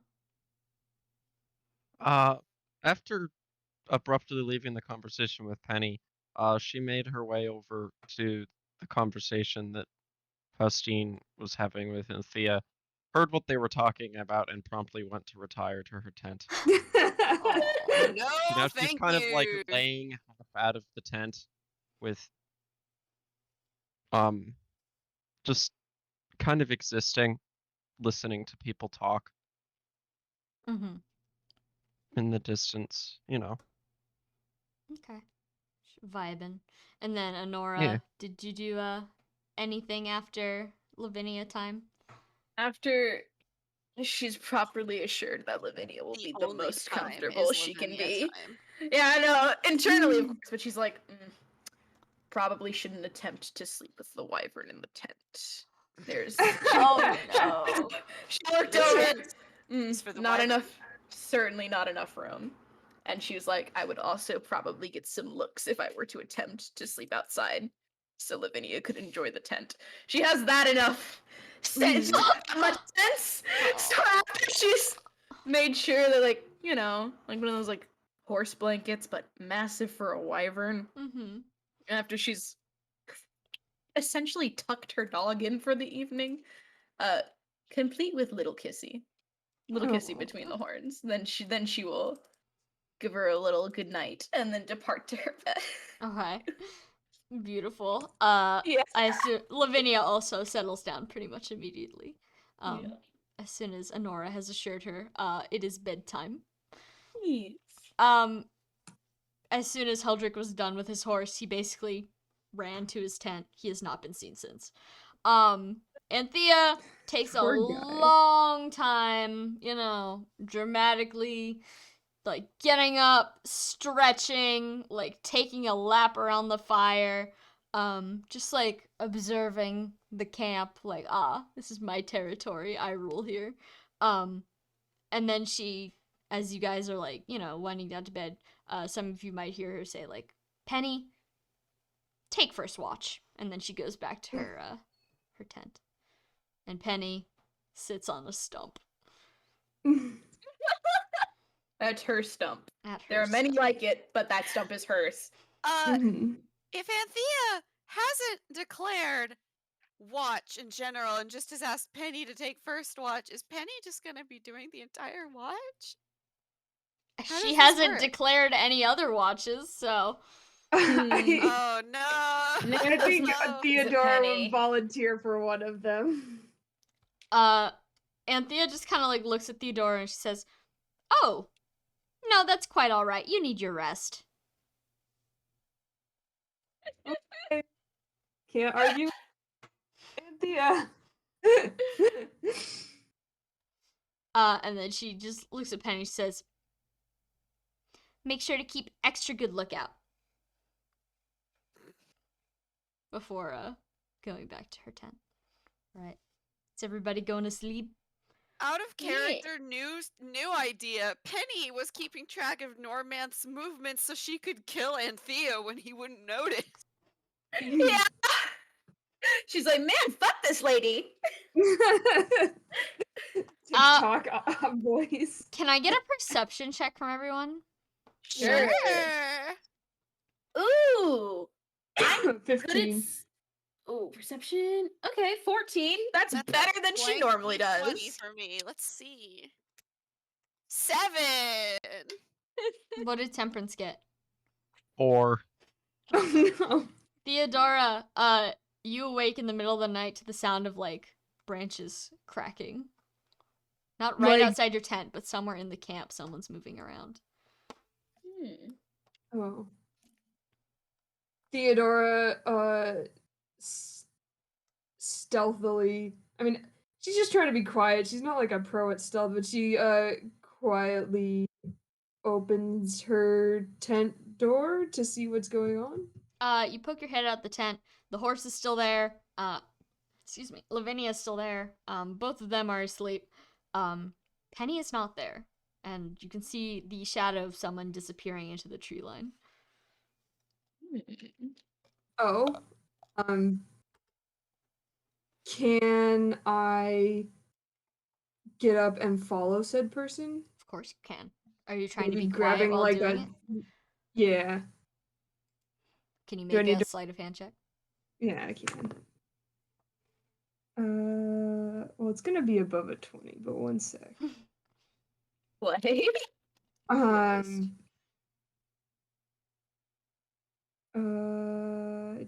After abruptly leaving the conversation with Penny, she made her way over to the conversation that Faustine was having with Anthea, heard what they were talking about, and promptly went to retire to her tent. Oh. No, So now she's thank kind you. of like laying half out of the tent with just kind of existing, listening to people talk Mm-hmm. in the distance, you know. Okay. Vibin'. And then Honora, Yeah. did you do anything after Lavinia time? After she's properly assured that Lavinia will be the only most time comfortable is she can Lavinia be. time. Yeah, I know. Internally, of course, but she's like, probably shouldn't attempt to sleep with the wyvern in the tent. There's Oh no. she looked The over. tent is for the Not wyvern. enough. Certainly not enough room. And she was like, I would also probably get some looks if I were to attempt to sleep outside, so Lavinia could enjoy the tent. She has that enough sense, that much sense. So after she's made sure that, like, you know, like one of those like horse blankets, but massive for a wyvern. Mm-hmm. After she's essentially tucked her dog in for the evening, complete with little kissy between the horns. Then she will give her a little good night and then depart to her bed. Okay. Beautiful. Yeah. I assume Lavinia also settles down pretty much immediately. Yeah. As soon as Honora has assured her, it is bedtime. Yes. As soon as Heldrick was done with his horse, he basically ran to his tent. He has not been seen since. Anthea takes a Poor guy. long time, you know, dramatically, like getting up, stretching, like taking a lap around the fire, just like observing the camp, like, this is my territory, I rule here. And then she, as you guys are like, you know, winding down to bed, some of you might hear her say, like, Penny, take first watch. And then she goes back to her tent. And Penny sits on a stump. That's her stump. At her There are many stump. like it, but that stump is hers. Mhm. If Anthea hasn't declared watch in general and just has asked Penny to take first watch, is Penny just gonna be doing the entire watch? How She does this hasn't work? declared any other watches, so Oh no! I think No. Theodora Penny. would volunteer for one of them. Anthea just kind of like looks at Theodora and she says, "Oh, no, that's quite all right. You need your rest." Can't argue. Anthea. And then she just looks at Penny and says, "Make sure to keep extra good lookout." Before going back to her tent. Right. Is everybody going to sleep? Out of character, new idea. Penny was keeping track of Normanth's movements so she could kill Anthea when he wouldn't notice. Yeah. She's like, man, fuck this lady. TikTok boys. Can I get a perception check from everyone? Sure. Ooh. I'm good at 15. Ooh, perception. Okay, 14. That's better than she normally does. 20 for me. Let's see. 7. What did Temperance get? 4. Oh no. Theodora, you awake in the middle of the night to the sound of like branches cracking. Not right Like- outside your tent, but somewhere in the camp, someone's moving around. Oh. Theodora, stealthily. I mean, she's just trying to be quiet. She's not like a pro at stealth, but she quietly opens her tent door to see what's going on. You poke your head out the tent. The horse is still there. Excuse me. Lavinia's still there. Both of them are asleep. Penny is not there, and you can see the shadow of someone disappearing into the tree line. Oh, can I get up and follow said person? Of course you can. Are you trying to Maybe be quiet grabbing while like doing a it? yeah. Can you Do I make need a to? sleight of hand check? Yeah, I can. Well, it's gonna be above a 20, but one sec. What?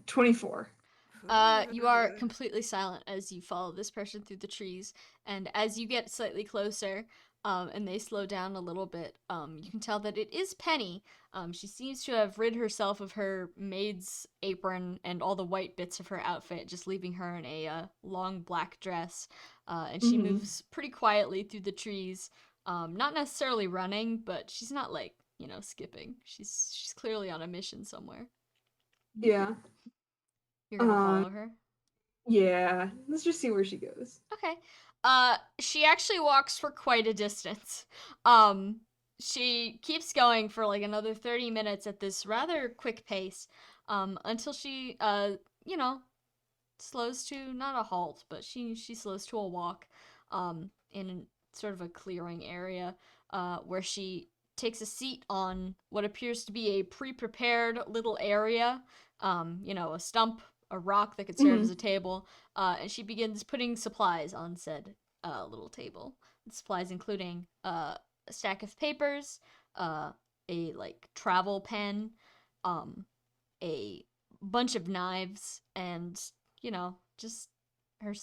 24. You are completely silent as you follow this person through the trees, and as you get slightly closer, and they slow down a little bit, you can tell that it is Penny. She seems to have rid herself of her maid's apron and all the white bits of her outfit, just leaving her in a long black dress. And she Mhm. moves pretty quietly through the trees, not necessarily running, but she's not like, skipping. She's clearly on a mission somewhere. Yeah. You're gonna Um, follow her? Yeah. Let's just see where she goes. Okay. She actually walks for quite a distance. She keeps going for like another 30 minutes at this rather quick pace, until she, slows to not a halt, but she slows to a walk, in sort of a clearing area, where she takes a seat on what appears to be a pre-prepared little area, a stump, a rock that could serve as a table, and she begins putting supplies on said little table. Supplies including a stack of papers, a like travel pen, a bunch of knives, and just her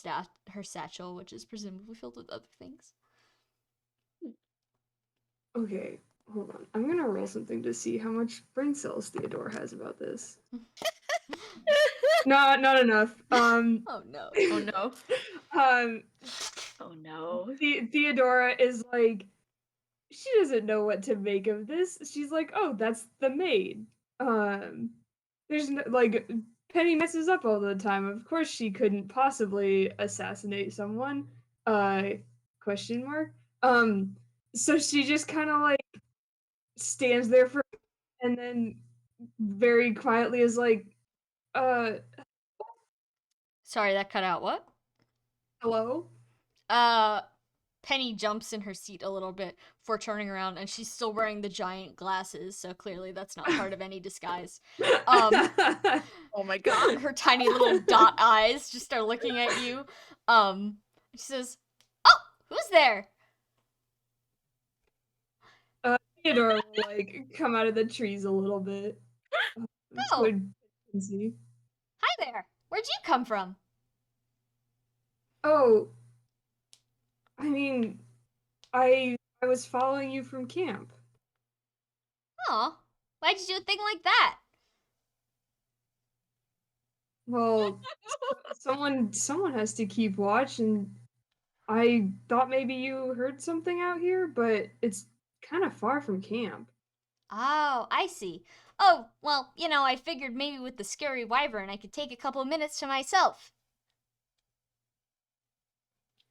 satchel, which is presumably filled with other things. Okay, hold on. I'm gonna roll something to see how much brain cells Theodore has about this. Not enough. Oh no. Oh no. Um, Oh no. Theodora is like, she doesn't know what to make of this. She's like, oh, that's the maid. There's no, like, Penny messes up all the time. Of course, she couldn't possibly assassinate someone. Question mark. So she just kind of like stands there for, and then very quietly is like, uh, Sorry, that cut out. What? hello. Penny jumps in her seat a little bit before turning around, and she's still wearing the giant glasses, so clearly that's not part of any disguise. Oh my god. Her tiny little dot eyes just are looking at you. She says, "Oh, who's there?" Theodore will like come out of the trees a little bit. So Oh, you can see. hi there. Where'd you come from? Oh, I mean, I was following you from camp. Aw, why'd you do a thing like that? Well, someone has to keep watch, and I thought maybe you heard something out here, but it's kind of far from camp. Oh, I see. Oh, well, I figured maybe with the scary wyvern I could take a couple minutes to myself.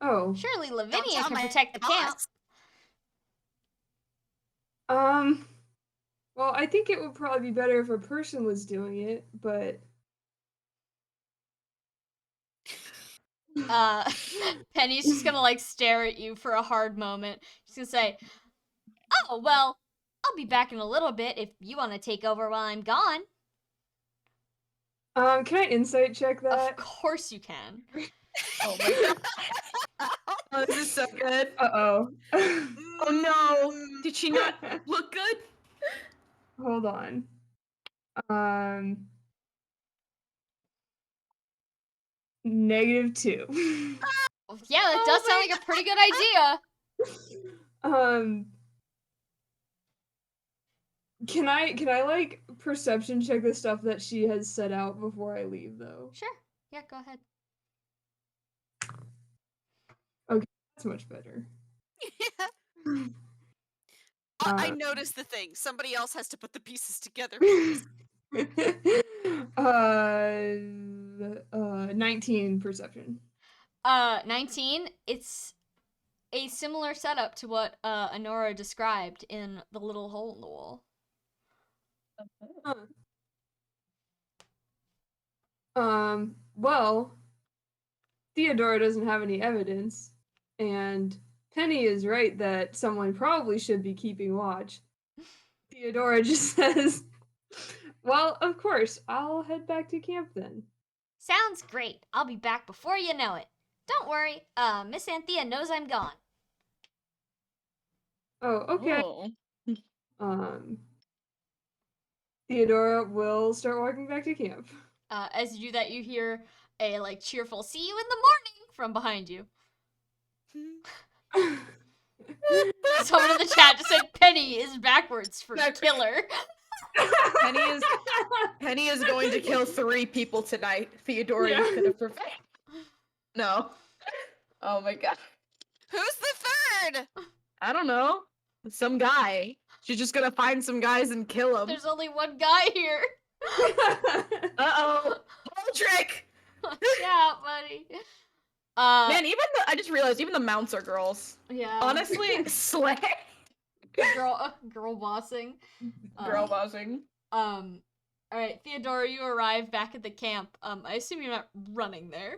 Oh, Surely Don't Lavinia tell can my protect the camp. boss. um, well, I think it would probably be better if a person was doing it, but Uh, Penny's just gonna like stare at you for a hard moment. She's gonna say, "Oh, well, I'll be back in a little bit if you want to take over while I'm gone." can I insight check Of that? course you can. Oh my god. Oh, this is so good. Uh-oh. Oh no. Did she not look good? Hold on. -2. Yeah, that does Oh sound my like a pretty good idea. um, can I like perception check the stuff that she has set out before I leave though? Sure. Yeah, go ahead. That's much better. I Uh, noticed the thing. Somebody else has to put the pieces together, please. 19 perception. 19. a similar setup to what Honora described in the little hole in the wall. Well, Theodora doesn't have any evidence, and Penny is right that someone probably should be keeping watch. Theodora just says, well, of course, I'll head back to camp then. Sounds great. I'll be back before you know it. Don't worry, Miss Anthea knows I'm gone. Oh, okay. Oh. Theodora will start walking back to camp. As you do that, you hear a like cheerful "See you in the morning" from behind you. Someone in the chat just said Penny is backwards for killer. Penny is going to kill 3 people tonight. Theodora, Yeah. you could have prevented. No. Oh my god. Who's the third? I don't know. Some guy. She's just gonna find some guys and kill them. There's only one guy here. Uh-oh. Whole trick! Watch out, buddy. Man, I just realized even the mounts are girls. Yeah. Honestly, slay. Girl bossing. Girl bossing. All right, Theodora, you arrive back at the camp. I assume you're not running there.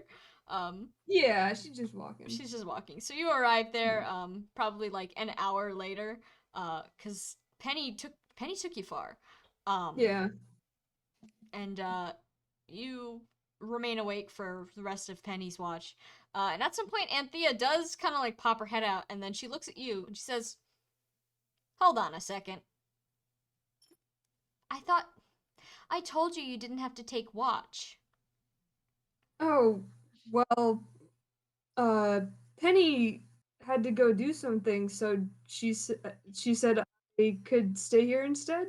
Yeah, she's just walking. She's just walking. So you arrive there, probably like an hour later, cause Penny took you far. Yeah. And you remain awake for the rest of Penny's watch. And at some point, Anthea does kind of like pop her head out, and then she looks at you and she says, "Hold on a second. I thought I told you didn't have to take watch." Oh, well, Penny had to go do something, so she said I could stay here instead.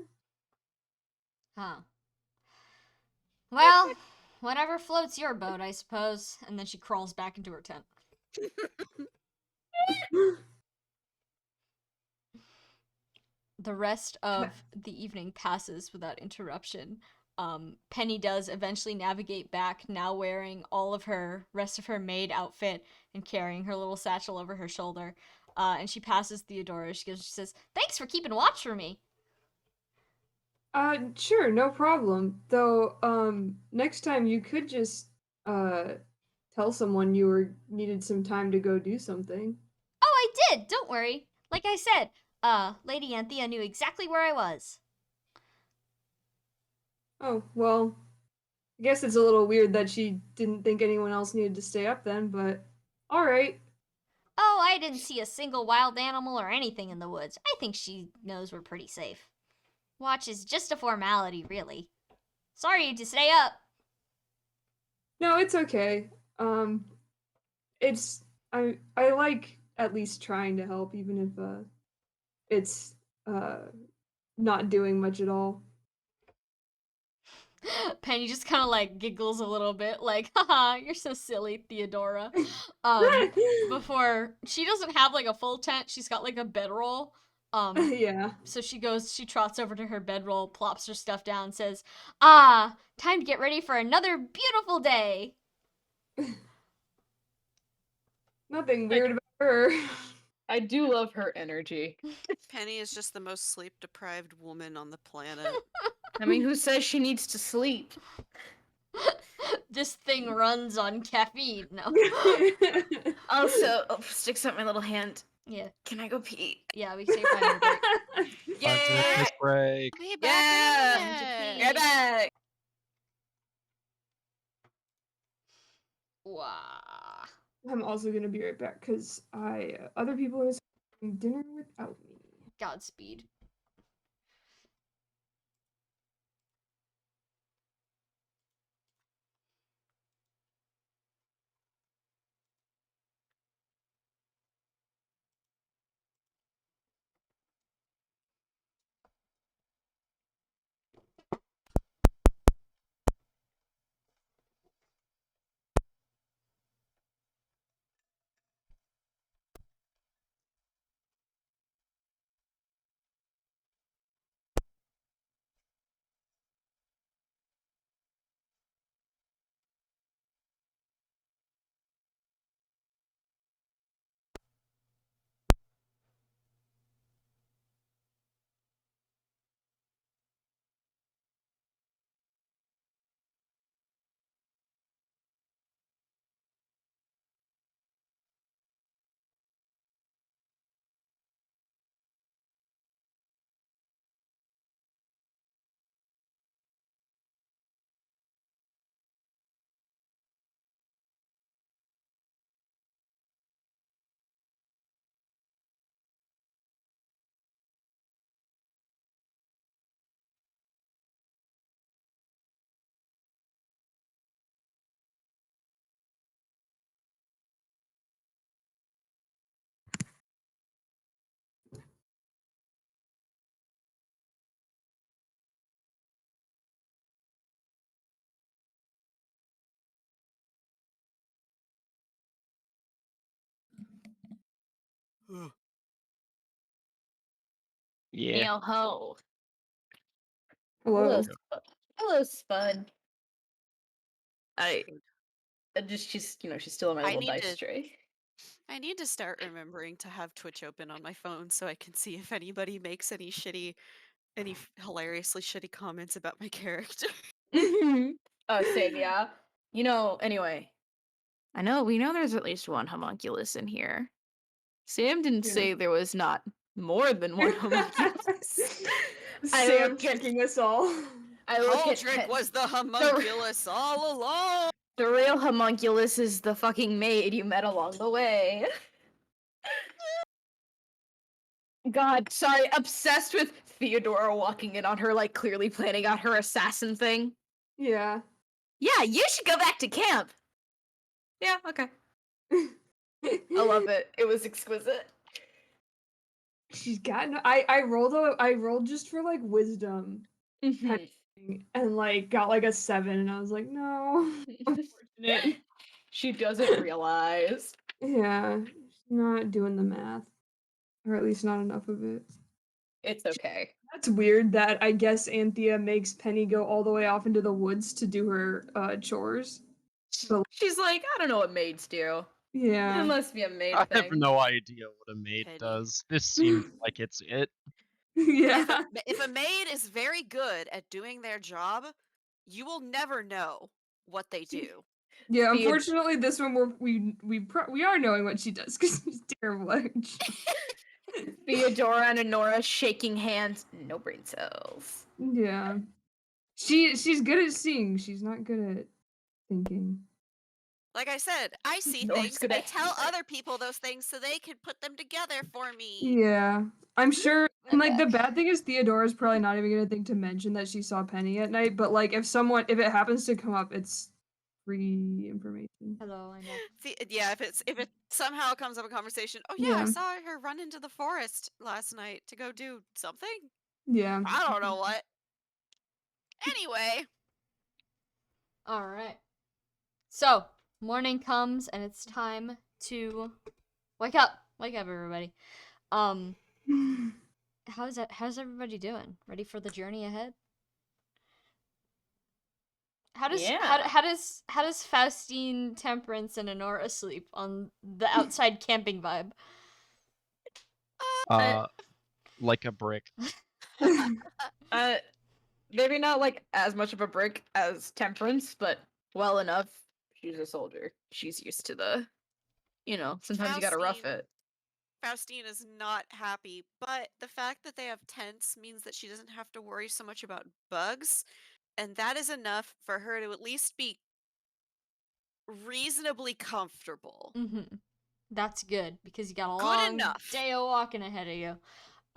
Huh. Well, whatever floats your boat, I suppose. And then she crawls back into her tent. The rest of the evening passes without interruption. Penny does eventually navigate back, now wearing all of her rest of her maid outfit and carrying her little satchel over her shoulder. And she passes Theodora. She says, "Thanks for keeping watch for me." Sure, no problem. Though, next time you could just, tell someone you needed some time to go do something. Oh, I did! Don't worry. Like I said, Lady Anthea knew exactly where I was. Oh, well, I guess it's a little weird that she didn't think anyone else needed to stay up then, but alright. Oh, I didn't see a single wild animal or anything in the woods. I think she knows we're pretty safe. Watch is just a formality, really. Sorry to stay up. No, it's okay. It's I like at least trying to help, even if it's not doing much at all. Penny just kind of like giggles a little bit, like, haha, you're so silly, Theodora. Before, she doesn't have like a full tent, she's got like a bedroll. Yeah. So she trots over to her bedroll, plops her stuff down, says, "Ah, time to get ready for another beautiful day." Nothing weird about her. I do love her energy. Penny is just the most sleep-deprived woman on the planet. I mean, who says she needs to sleep? This thing runs on caffeine. No. Also, stick something in my little hand. Yeah. Can I go pee? Yeah, we can take 5 minute break. 5-minute quick break. Be back in a minute. Get back! Wow. I'm also gonna be right back because other people are having dinner without me. Godspeed. Yeah. Yo ho. Hello. Hello, Spud. I just she's she's still on my I little need dice to- tray. I need to start remembering to have Twitch open on my phone so I can see if anybody makes any hilariously shitty comments about my character. Oh, same, yeah. Anyway, we know there's at least one homunculus in here. Sam didn't Yeah. say there was not more than one homunculus. I Sam look at- tricking us all. I look at Holdrick was the homunculus all along. the real homunculus is the fucking maid you met along the way. God, sorry, obsessed with Theodora walking in on her, like clearly planning out her assassin thing. Yeah. Yeah, you should go back to camp. Yeah, okay. I love it. It was exquisite. She's gotten. I rolled just for like wisdom, kind of thing, and like got like a 7, and I was like, no. Unfortunate. She doesn't realize. Yeah, she's not doing the math, or at least not enough of it. It's okay. That's weird that I guess Anthea makes Penny go all the way off into the woods to do her chores. But She's like, I don't know what maids do. It yeah, must be a maid I thing. have no idea what a maid Penny. does. This seems like it's it. yeah, If a maid is very good at doing their job, you will never know what they do. yeah. Theod- Unfortunately, this one we are knowing what she does because she's terrible at her job. Theodora and Honora shaking hands. No brain cells. Yeah, she's good at seeing. She's not good at thinking. Like I said, I see Nora's things. good I at tell hair. other people those things so they can put them together for me. Yeah, I'm sure. And like the Okay. bad thing is Theodora's probably not even gonna think to mention that she saw Penny at night. But like if it happens to come up, it's free information. Hello, I know. Yeah, if it somehow comes up in conversation, oh yeah, I Yeah. saw her run into the forest last night to go do something. Yeah. I don't know what. Anyway, All right. So, morning comes and it's time to wake up. Wake up, everybody. How's everybody doing? Ready for the journey ahead? How does Faustine, Temperance, and Honora sleep on the outside camping vibe? Like a brick. Maybe not like as much of a brick as Temperance, but well enough. She's a soldier. She's used to the, sometimes you gotta rough it. Faustine is not happy, but the fact that they have tents means that she doesn't have to worry so much about bugs, and that is enough for her to at least be reasonably comfortable. Mm-hmm. That's good because you got a Good long enough. day of walking ahead of you.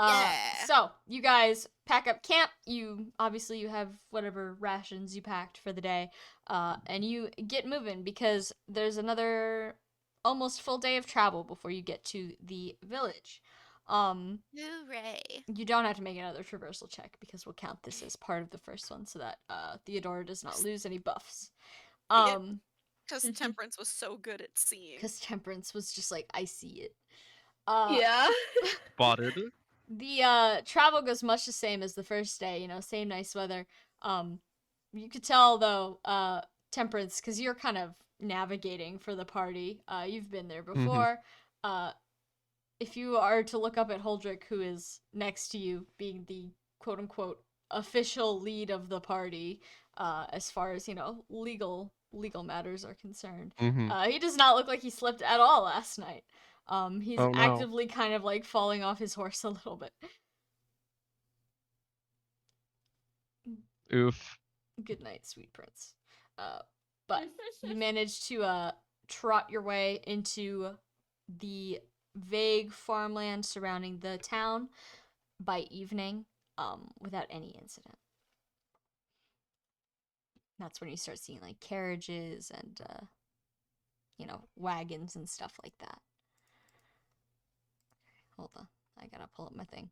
Yeah. So you guys pack up camp. You have whatever rations you packed for the day, and you get moving because there's another almost full day of travel before you get to the village. Hooray. You don't have to make another traversal check because we'll count this as part of the first one so that Theodora does not lose any buffs. Because Temperance was so good at seeing. Because Temperance was just like, I see it. Yeah. Spotted. The travel goes much the same as the first day, same nice weather. You could tell though, Temperance, because you're kind of navigating for the party. You've been there before. If you are to look up at Holdrick, who is next to you, being the quote unquote official lead of the party, as far as legal matters are concerned, he does not look like he slept at all last night. He's Oh, no. actively kind of like falling off his horse a little bit. Oof. Good night, sweet prince. But you manage to trot your way into the vague farmland surrounding the town by evening, without any incident. That's when you start seeing like carriages and wagons and stuff like that. Hold on, I gotta pull up my thing.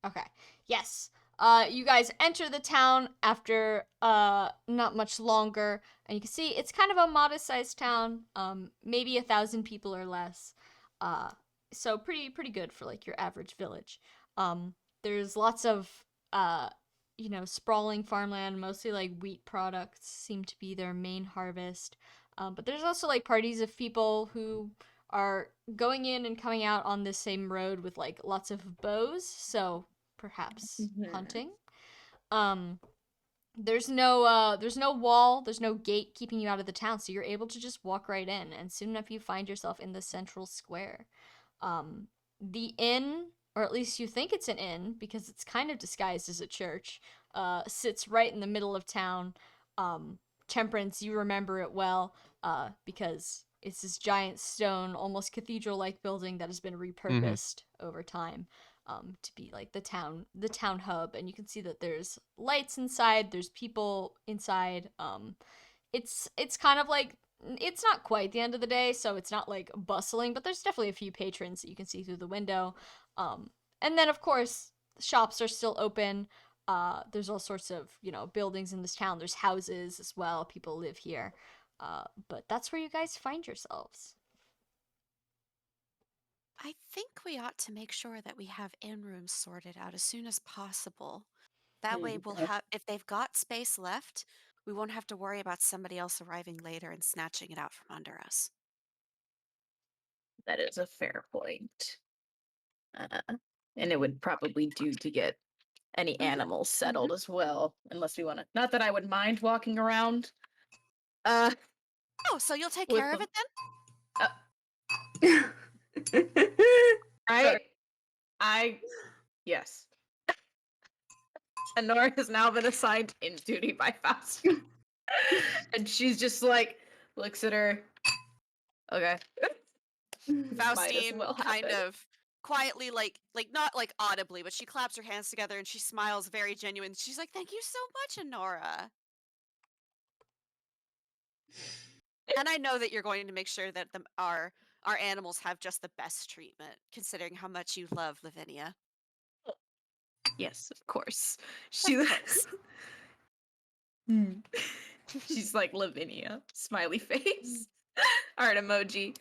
Okay, yes. You guys enter the town after not much longer, and you can see it's kind of a modest-sized town, maybe 1,000 people or less. so pretty good for like your average village. There's lots of sprawling farmland, mostly like wheat products seem to be their main harvest. But there's also like parties of people who are going in and coming out on the same road with like lots of bows, so perhaps Mhm. hunting. Um, there's no wall, there's no gate keeping you out of the town, so you're able to just walk right in, and soon enough you find yourself in the central square. Um, the inn, or at least you think it's an inn because it's kind of disguised as a church, sits right in the middle of town. Um, Temperance, you remember it well, because it's this giant stone, almost cathedral-like building that has been repurposed over time, to be like the town hub. And you can see that there's lights inside, there's people inside. It's kind of like, it's not quite the end of the day, so it's not like bustling, but there's definitely a few patrons that you can see through the window. And then of course shops are still open. There's all sorts of buildings in this town. There's houses as well. People live here. But that's where you guys find yourselves. I think we ought to make sure that we have inn rooms sorted out as soon as possible. That way we'll have, if they've got space left, we won't have to worry about somebody else arriving later and snatching it out from under us. That is a fair point. And it would probably do to get any animals settled as well, unless we want to. Not that I would mind walking around. Uh, Oh, so you'll take With care of the- it then? right? Yes. Honora has now been assigned in duty by Faustina. And she's just like, looks at her. Okay. Might as Faustine well kind happen. of quietly, like not like audibly, but she claps her hands together and she smiles very genuine. She's like, "Thank you so much, Honora." And I know that you're going to make sure that our animals have just the best treatment, considering how much you love Lavinia. Yes, of course. Of course. She's like Lavinia. Smiley face. Heart emoji.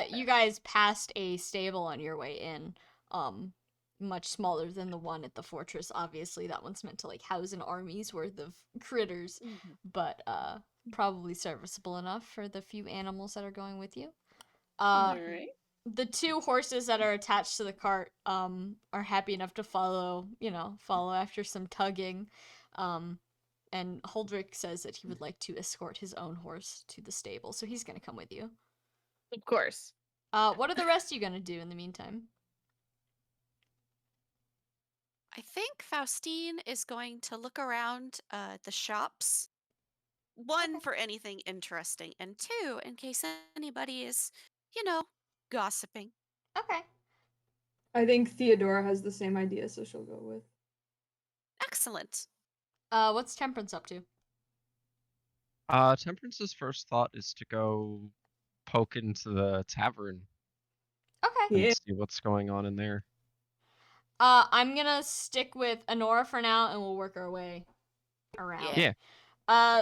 You guys passed a stable on your way in. Much smaller than the one at the fortress. Obviously, that one's meant to like house an army's worth of critters, but probably serviceable enough for the few animals that are going with you. Alright. The two horses that are attached to the cart are happy enough to follow after some tugging. And Holdrick says that he would like to escort his own horse to the stable, so he's going to come with you. Of course. What are the rest of you going to do in the meantime? I think Faustine is going to look around the shops. One, for anything interesting, and two, in case anybody is, gossiping. Okay. I think Theodora has the same idea, so she'll go with. Excellent. What's Temperance up to? Temperance's first thought is to go poke into the tavern Okay. and Yeah. see what's going on in there. I'm gonna stick with Honora for now, and we'll work our way around. Yeah.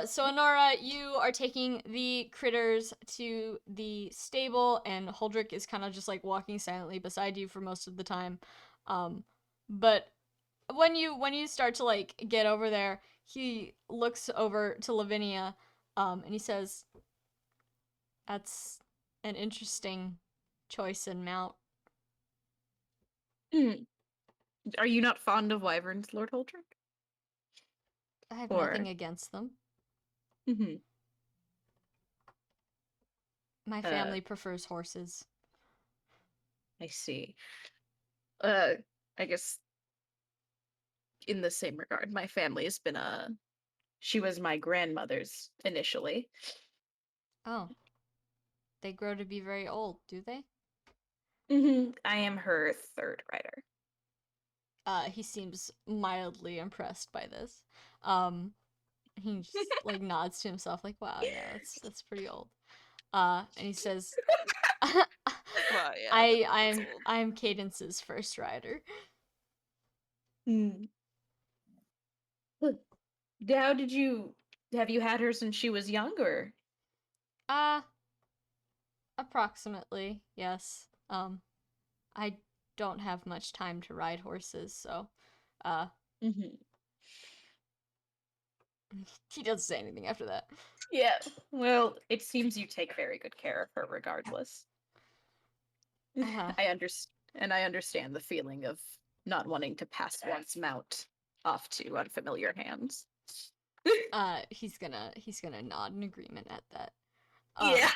So Honora, you are taking the critters to the stable, and Holdrick is kind of just like walking silently beside you for most of the time. But when you start to like get over there, he looks over to Lavinia, and he says, "That's an interesting choice in mount." Are you not fond of wyverns, Lord Holdrick? I have Or- nothing against them. Mm-hmm. My family prefers horses. I see. I guess in the same regard, my family has been she was my grandmother's initially. Oh. They grow to be very old, do they? Mm-hmm. I am her third rider. He seems mildly impressed by this. He just like nods to himself like, wow, yeah, that's pretty old. And he says, Well, yeah, that's old. I'm Cadence's first rider. How did you have you had her since she was younger? Approximately, yes. I don't have much time to ride horses, so Mm-hmm. he doesn't say anything after that. Yeah. Well, it seems you take very good care of her regardless. Uh-huh. I understand the feeling of not wanting to pass one's mount off to unfamiliar hands. He's gonna nod in agreement at that. Yeah.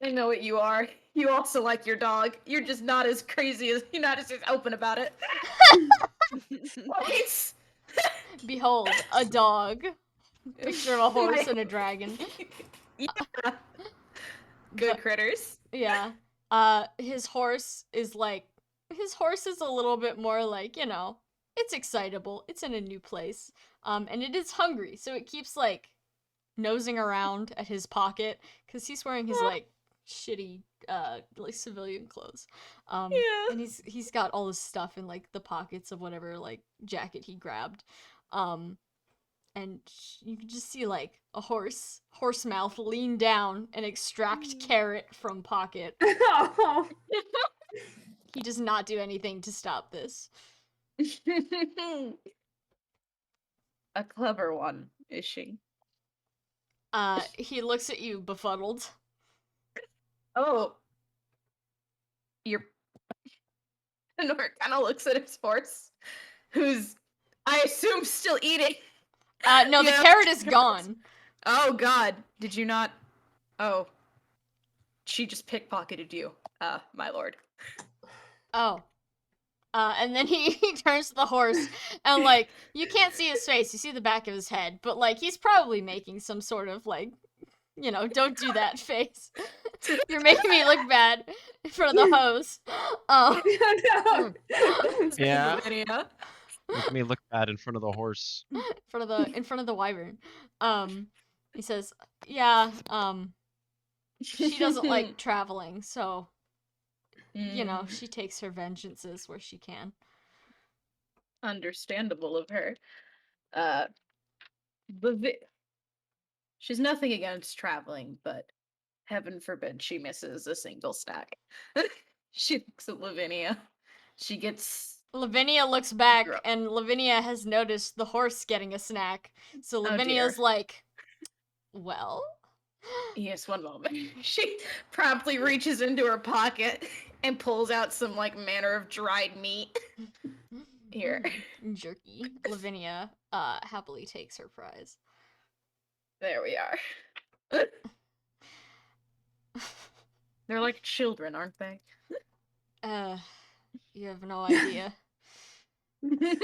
I know what you are. You also like your dog. You're just not as crazy as you're not as open about it. Please. Behold, a dog. Picture of a horse My- and a dragon. Yeah. Good But- critters. Yeah. His horse is a little bit more like, it's excitable. It's in a new place. And it is hungry, so it keeps like nosing around at his pocket because he's wearing his like shitty like civilian clothes. Yeah. And he's got all his stuff in like the pockets of whatever like jacket he grabbed. And you can just see like a horse mouth lean down and extract carrot from pocket. Oh. He does not do anything to stop this. A clever one, is she? He looks at you befuddled. Oh. You're Nor kind of looks at his horse, who's, I assume, still eating. No, the Yeah. carrot is gone. Oh god, did you not? Oh. She just pickpocketed you, my lord. Oh. And then he turns to the horse, and, like, you can't see his face, you see the back of his head, but, like, he's probably making some sort of, like, don't do that face. You're making me look bad in front of the hose. No. Yeah. Lavinia. Make me look bad in front of the horse. in front of the wyvern. He says, yeah, she doesn't like traveling, so, she takes her vengeances where she can. Understandable of her. She's nothing against traveling, but heaven forbid she misses a single snack. She looks at Lavinia. She gets. Lavinia looks back, Girl. and Lavinia has noticed the horse getting a snack. So Lavinia's dear. like, well? Yes, one moment. She promptly reaches into her pocket and pulls out some like manner of dried meat. Here. Jerky. Lavinia happily takes her prize. There we are. They're like children, aren't they? You have no idea. Do you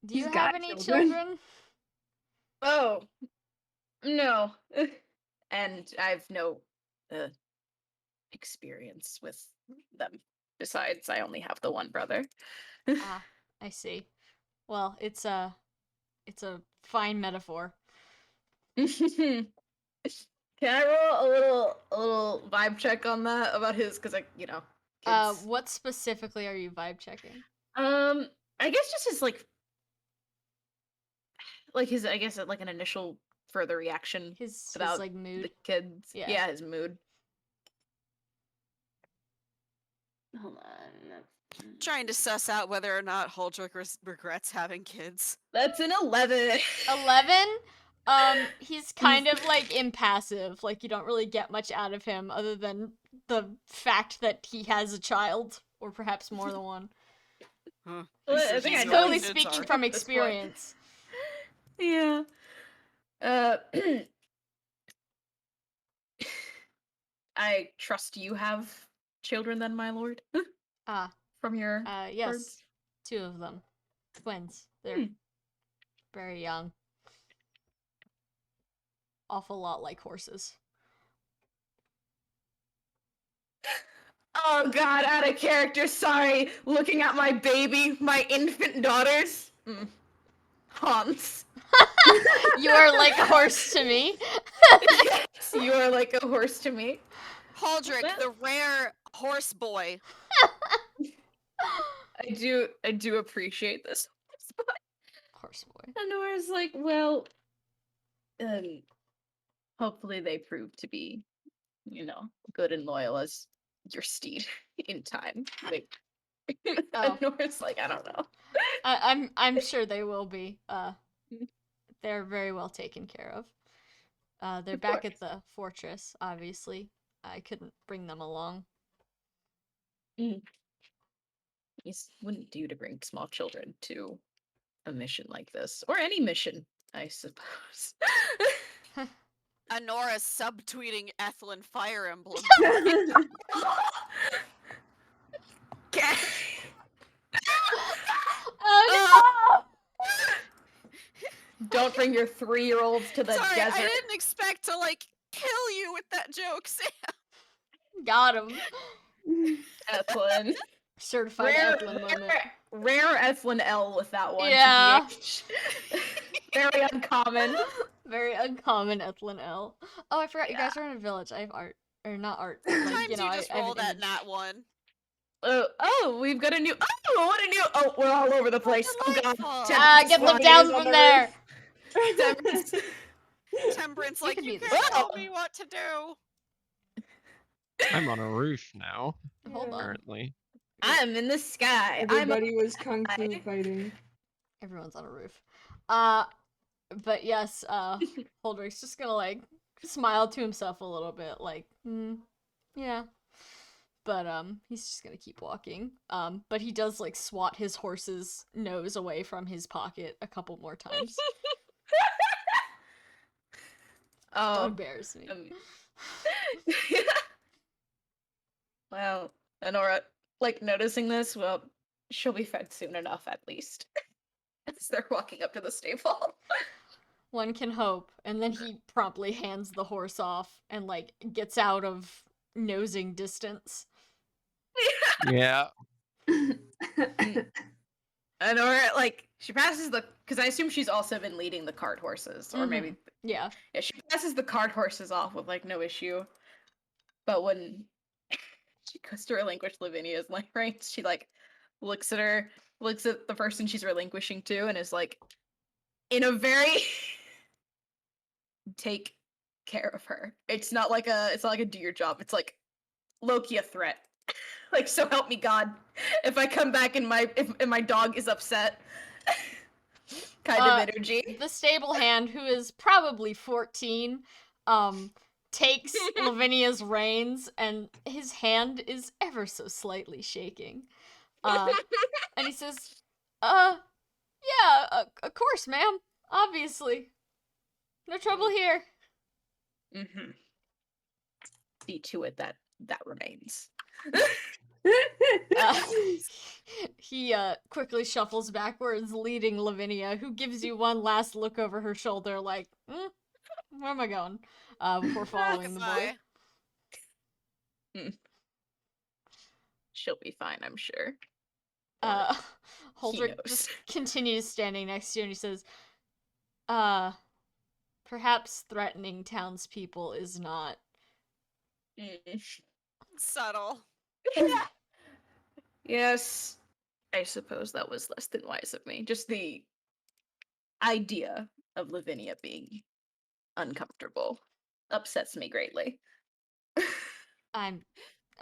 He's have got any children. children? Oh, no. And I've no experience with them. Besides, I only have the one brother. Ah, I see. Well, it's a fine metaphor. Can I roll a little vibe check on that about his? Because kids. What specifically are you vibe checking? I guess just his like his, I guess, like an initial further reaction His about like mood. the kids. Yeah. Yeah, his mood. Hold on. Trying to suss out whether or not Holdrick regrets having kids. That's an 11. 11? He's kind of like impassive. Like you don't really get much out of him other than the fact that he has a child, or perhaps more than one. Huh. Well, I He's think I He's know clearly what kids speaking are from at this point. experience. Yeah. I trust you have children then, my lord? Ah, From your yes. words? 2 of them. Twins. They're very young. Awful lot like horses. Oh god, out of character, sorry. Looking at my baby, my infant daughters. Hans. You are like a horse to me. Yes, you are like a horse to me. Holdrick, Well- the rare horse boy. I do appreciate this. Horse boy. And Nora's like, well, Hopefully they prove to be, good and loyal as your steed in time. Like, Oh. Nora's like, I don't know. I'm sure they will be. They're very well taken care of. They're Of back course. at the fortress, obviously. I couldn't bring them along. It wouldn't do to bring small children to a mission like this, or any mission, I suppose. Anora's subtweeting Ethlyn Fire Emblem. Oh Don't bring your 3-year-olds to the Sorry, desert. I didn't expect to kill you with that joke, Sam. no! Got him. Ethlyn. Certified Ethlyn moment. Rare Ethlyn L with that one. Yeah. TBH. Very uncommon. Very uncommon Ethlyn L. Oh, I forgot you guys Yeah. are in a village. I have art. Or not art. Sometimes Like, you just I have roll an that image. nat one. We've got a new. Oh, what a new. Oh, we're all over the place. Oh, God. delightful. Get them Temperance down is on from the there! roof. Temperance. Temperance, You like, could you be the can't tell star. me what to do. I'm on a roof now, Hold on. apparently. I'm in the sky. Everybody was kung fu I- fighting. Everyone's on a roof. But yes, Holdrick's just gonna, smile to himself a little bit, yeah. But, he's just gonna keep walking. But he does, swat his horse's nose away from his pocket a couple more times. Don't embarrass me. Well, Honora, noticing this, well, she'll be fed soon enough, at least. As they're walking up to the stable. One can hope. And then he promptly hands the horse off and, gets out of nosing distance. Yeah. Honora, she passes because I assume she's also been leading the cart horses, or maybe. Yeah. Yeah, she passes the cart horses off with, no issue. But when she goes to relinquish Lavinia's reins, she, looks at the person she's relinquishing to, and is in a very take care of her. It's not like a do your job. It's Loki a threat. So help me God. If I come back and my dog is upset. kind of energy. The stable hand, who is probably 14, takes Lavinia's reins, and his hand is ever so slightly shaking. And he says, yeah, of course, ma'am. Obviously. No trouble here. Mm-hmm. See to it that remains. He quickly shuffles backwards, leading Lavinia, who gives you one last look over her shoulder, where am I going? Before following the boy. She'll be fine, I'm sure. Holdrick knows. just continues standing next to you, and he says, perhaps threatening townspeople is not. Subtle. Yes, I suppose that was less than wise of me. Just the idea of Lavinia being uncomfortable upsets me greatly. I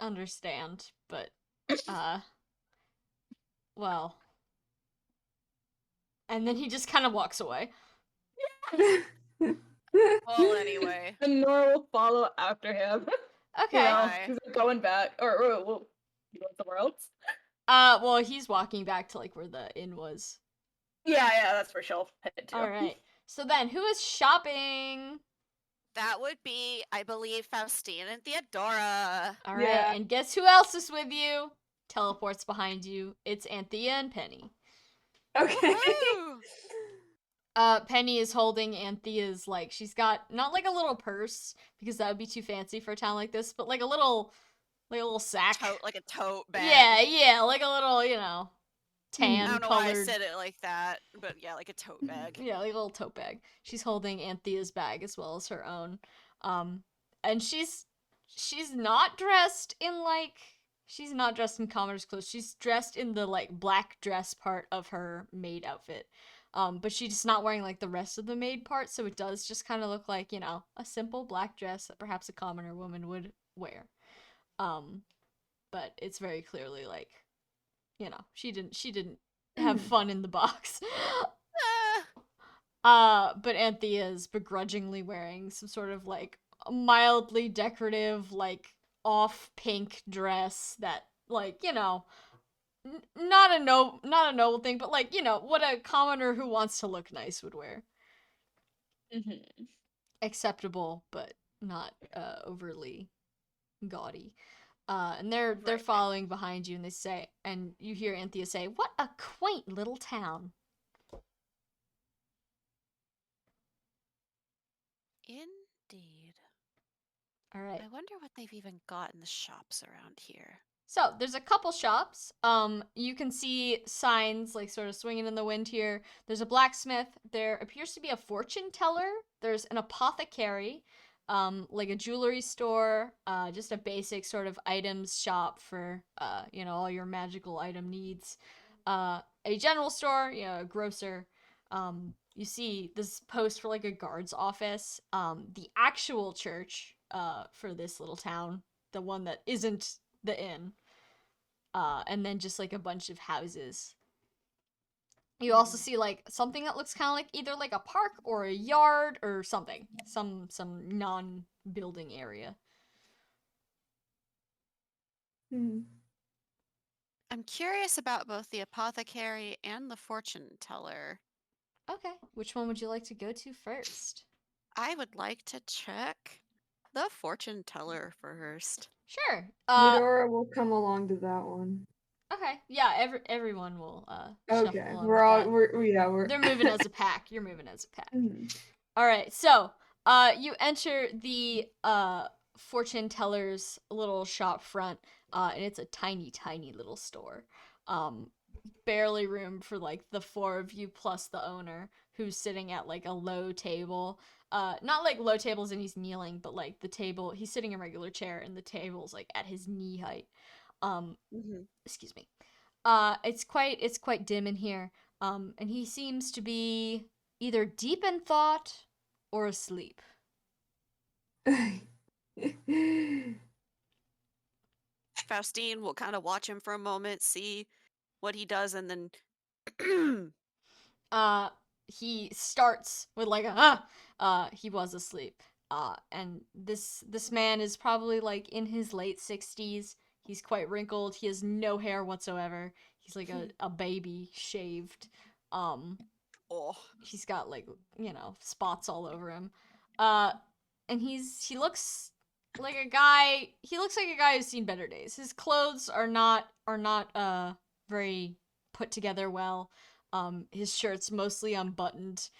understand, but, well. And then he just kind of walks away. Well, anyway. And Nora will follow after him. Okay. Because I'm going back. Or we'll go somewhere else. Well, he's walking back to, where the inn was. Yeah, that's where she'll head to. Alright. So then, who is shopping? That would be, I believe, Faustine and Theodora. Alright, Yeah. and guess who else is with you? Teleports behind you. It's Anthea and Penny. Okay. Woo! Penny is holding Anthea's, she's got, not a little purse, because that would be too fancy for a town like this, but a little sack. Like a tote bag. Yeah, a little, tan I don't know why I colored. said it like that, but yeah, like a tote bag. Yeah, a little tote bag. She's holding Anthea's bag as well as her own. And she's not dressed in she's not dressed in commoner's clothes. She's dressed in the black dress part of her maid outfit. But she's just not wearing like the rest of the maid part, so it does just kind of look like, you know, a simple black dress that perhaps a commoner woman would wear. But it's very clearly like, you know, she didn't have fun in the box. But Anthea is begrudgingly wearing some sort of like mildly decorative, like off pink dress that, like, you know, not a noble thing, but like, you know, what a commoner who wants to look nice would wear. Mm-hmm. Acceptable, but not overly gaudy. And they're Right. following behind you, and they say, and you hear Anthea say, "What a quaint little town." Indeed. All right. I wonder what they've even got in the shops around here. So there's a couple shops. You can see signs like sort of swinging in the wind here. There's a blacksmith. There appears to be a fortune teller. There's an apothecary, like a jewelry store, just a basic sort of items shop for you know, all your magical item needs. A general store, you know, a grocer. You see this post for like a guard's office. The actual church, for this little town, the one that isn't the inn, and then just like a bunch of houses. You also see like something that looks kind of like either like a park or a yard or something, some non-building area. I'm curious about both the apothecary and the fortune teller. Okay, which one would you like to go to first? I would like to check the fortune teller first. Sure. Eudora will come along to that one. Okay. Yeah, everyone will Okay, shuffle along we're with all that. we're They're moving as a pack. You're moving as a pack. Mhm. All right. So, you enter the fortune teller's little shop front, and it's a tiny, tiny little store. Barely room for like the four of you plus the owner, who's sitting at like a low table. Not like low tables and he's kneeling, but like the table, he's sitting in a regular chair and the table's like at his knee height. Excuse me. It's quite dim in here. And he seems to be either deep in thought or asleep. Faustine will kind of watch him for a moment, see what he does, and then He starts with like he was asleep. And this man is probably like in his late 60s. He's quite wrinkled. He has no hair whatsoever. He's like a baby shaved. oh, He's got like, you know, spots all over him. And he looks like a guy. He looks like a guy who's seen better days. His clothes are not very put together well. His shirt's mostly unbuttoned,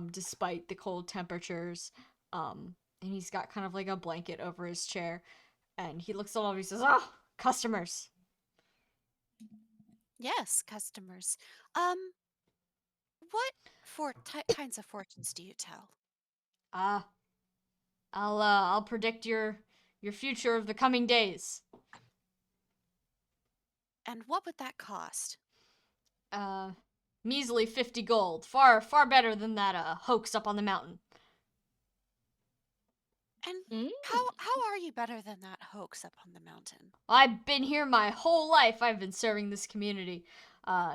despite the cold temperatures. And he's got kind of like a blanket over his chair. And he looks all over. He says, "Oh, customers." yes, customers. What kinds of fortunes do you tell? I'll predict your future of the coming days. And what would that cost? Measly 50 gold. Far better than that hoax up on the mountain. And how are you better than that hoax up on the mountain? I've been here my whole life. I've been serving this community.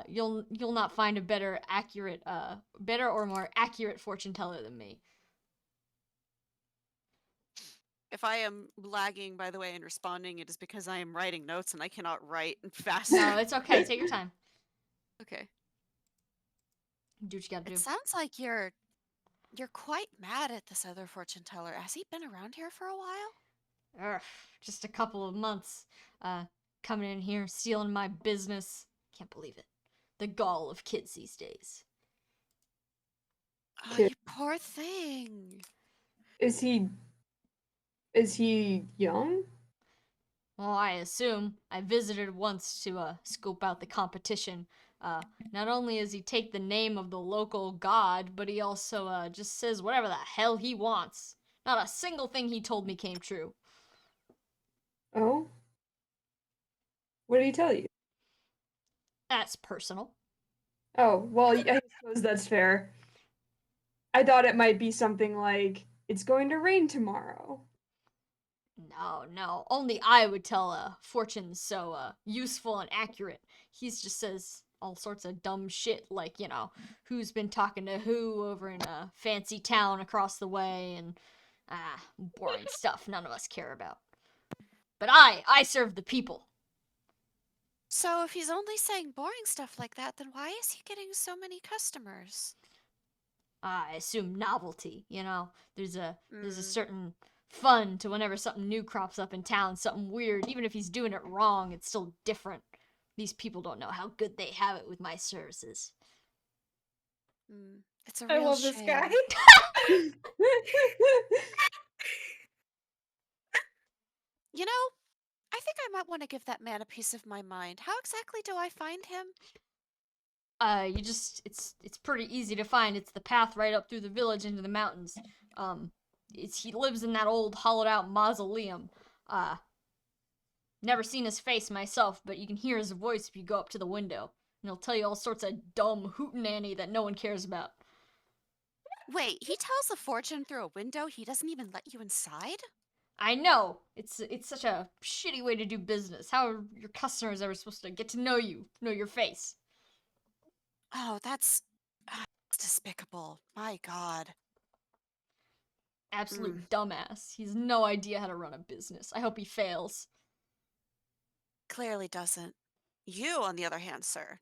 You'll not find a better or more accurate fortune teller than me. If I am lagging, by the way, in responding, it is because I am writing notes and I cannot write fast. No, it's okay. Take your time. Okay. Do what you gotta do. It sounds like you're quite mad at this other fortune teller. Has he been around here for a while? Just a couple of months. Coming in here, stealing my business. Can't believe it. The gall of kids these days. Oh, Kid. you poor thing. Is he young? Well, I assume. I visited once to scope out the competition. Not only does he take the name of the local god, but he also just says whatever the hell he wants. Not a single thing he told me came true. Oh? What did he tell you? That's personal. Oh, well, I suppose that's fair. I thought it might be something like, it's going to rain tomorrow. No. Only I would tell fortunes so useful and accurate. He's just says all sorts of dumb shit like, who's been talking to who over in a fancy town across the way and boring stuff none of us care about. But I serve the people. So if he's only saying boring stuff like that, then why is he getting so many customers? I assume novelty, There's a Mm. certain fun to whenever something new crops up in town, something weird. Even if he's doing it wrong, it's still different. These people don't know how good they have it with my services. It's a I real love shame. this guy. You know, I think I might want to give that man a piece of my mind. How exactly do I find him? It's pretty easy to find. It's the path right up through the village into the mountains. He lives in that old hollowed out mausoleum. Never seen his face myself, but you can hear his voice if you go up to the window. And he'll tell you all sorts of dumb hootenanny that no one cares about. Wait, he tells a fortune through a window? He doesn't even let you inside? I know. It's such a shitty way to do business. How are your customers ever supposed to get to know you, know your face? Oh, that's despicable. My God. Absolute dumbass. He's no idea how to run a business. I hope he fails. Clearly doesn't. You, on the other hand, sir,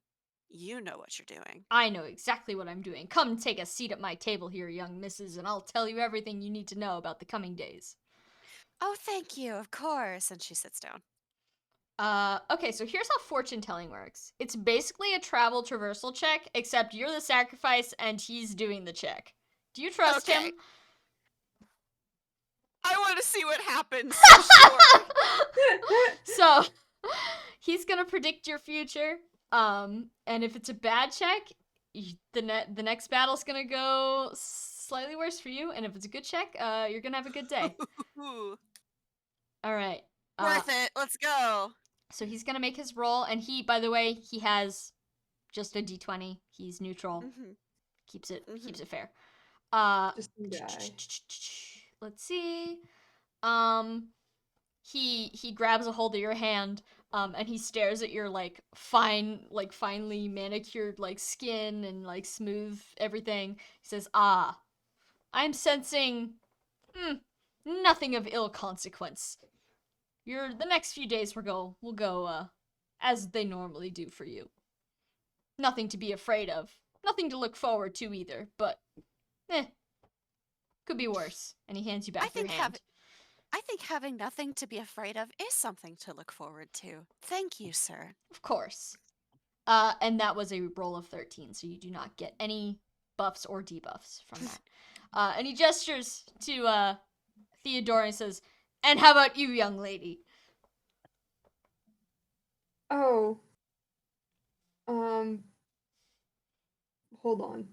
you know what you're doing. I know exactly what I'm doing. Come take a seat at my table here, young missus, and I'll tell you everything you need to know about the coming days. Oh, thank you, of course. And she sits down. Okay, so here's how fortune telling works. It's basically a travel traversal check, except you're the sacrifice and he's doing the check. Do you trust him? I want to see what happens, so sure. So, he's gonna predict your future, and if it's a bad check, the next battle's gonna go slightly worse for you, and if it's a good check, you're gonna have a good day. All right. Worth it. Let's go. So he's gonna make his roll, and by the way, he has just a d20. He's neutral. Keeps it fair. Just a guy. Let's see. He grabs a hold of your hand, and he stares at your finely manicured skin and smooth everything. He says, I'm sensing nothing of ill consequence. The next few days will go as they normally do for you. Nothing to be afraid of. Nothing to look forward to either, but could be worse. And he hands you back your hand. I think having nothing to be afraid of is something to look forward to. Thank you, sir. Of course. And that was a roll of 13, so you do not get any buffs or debuffs from that. And he gestures to Theodore and says, and how about you, young lady? Oh. Hold on.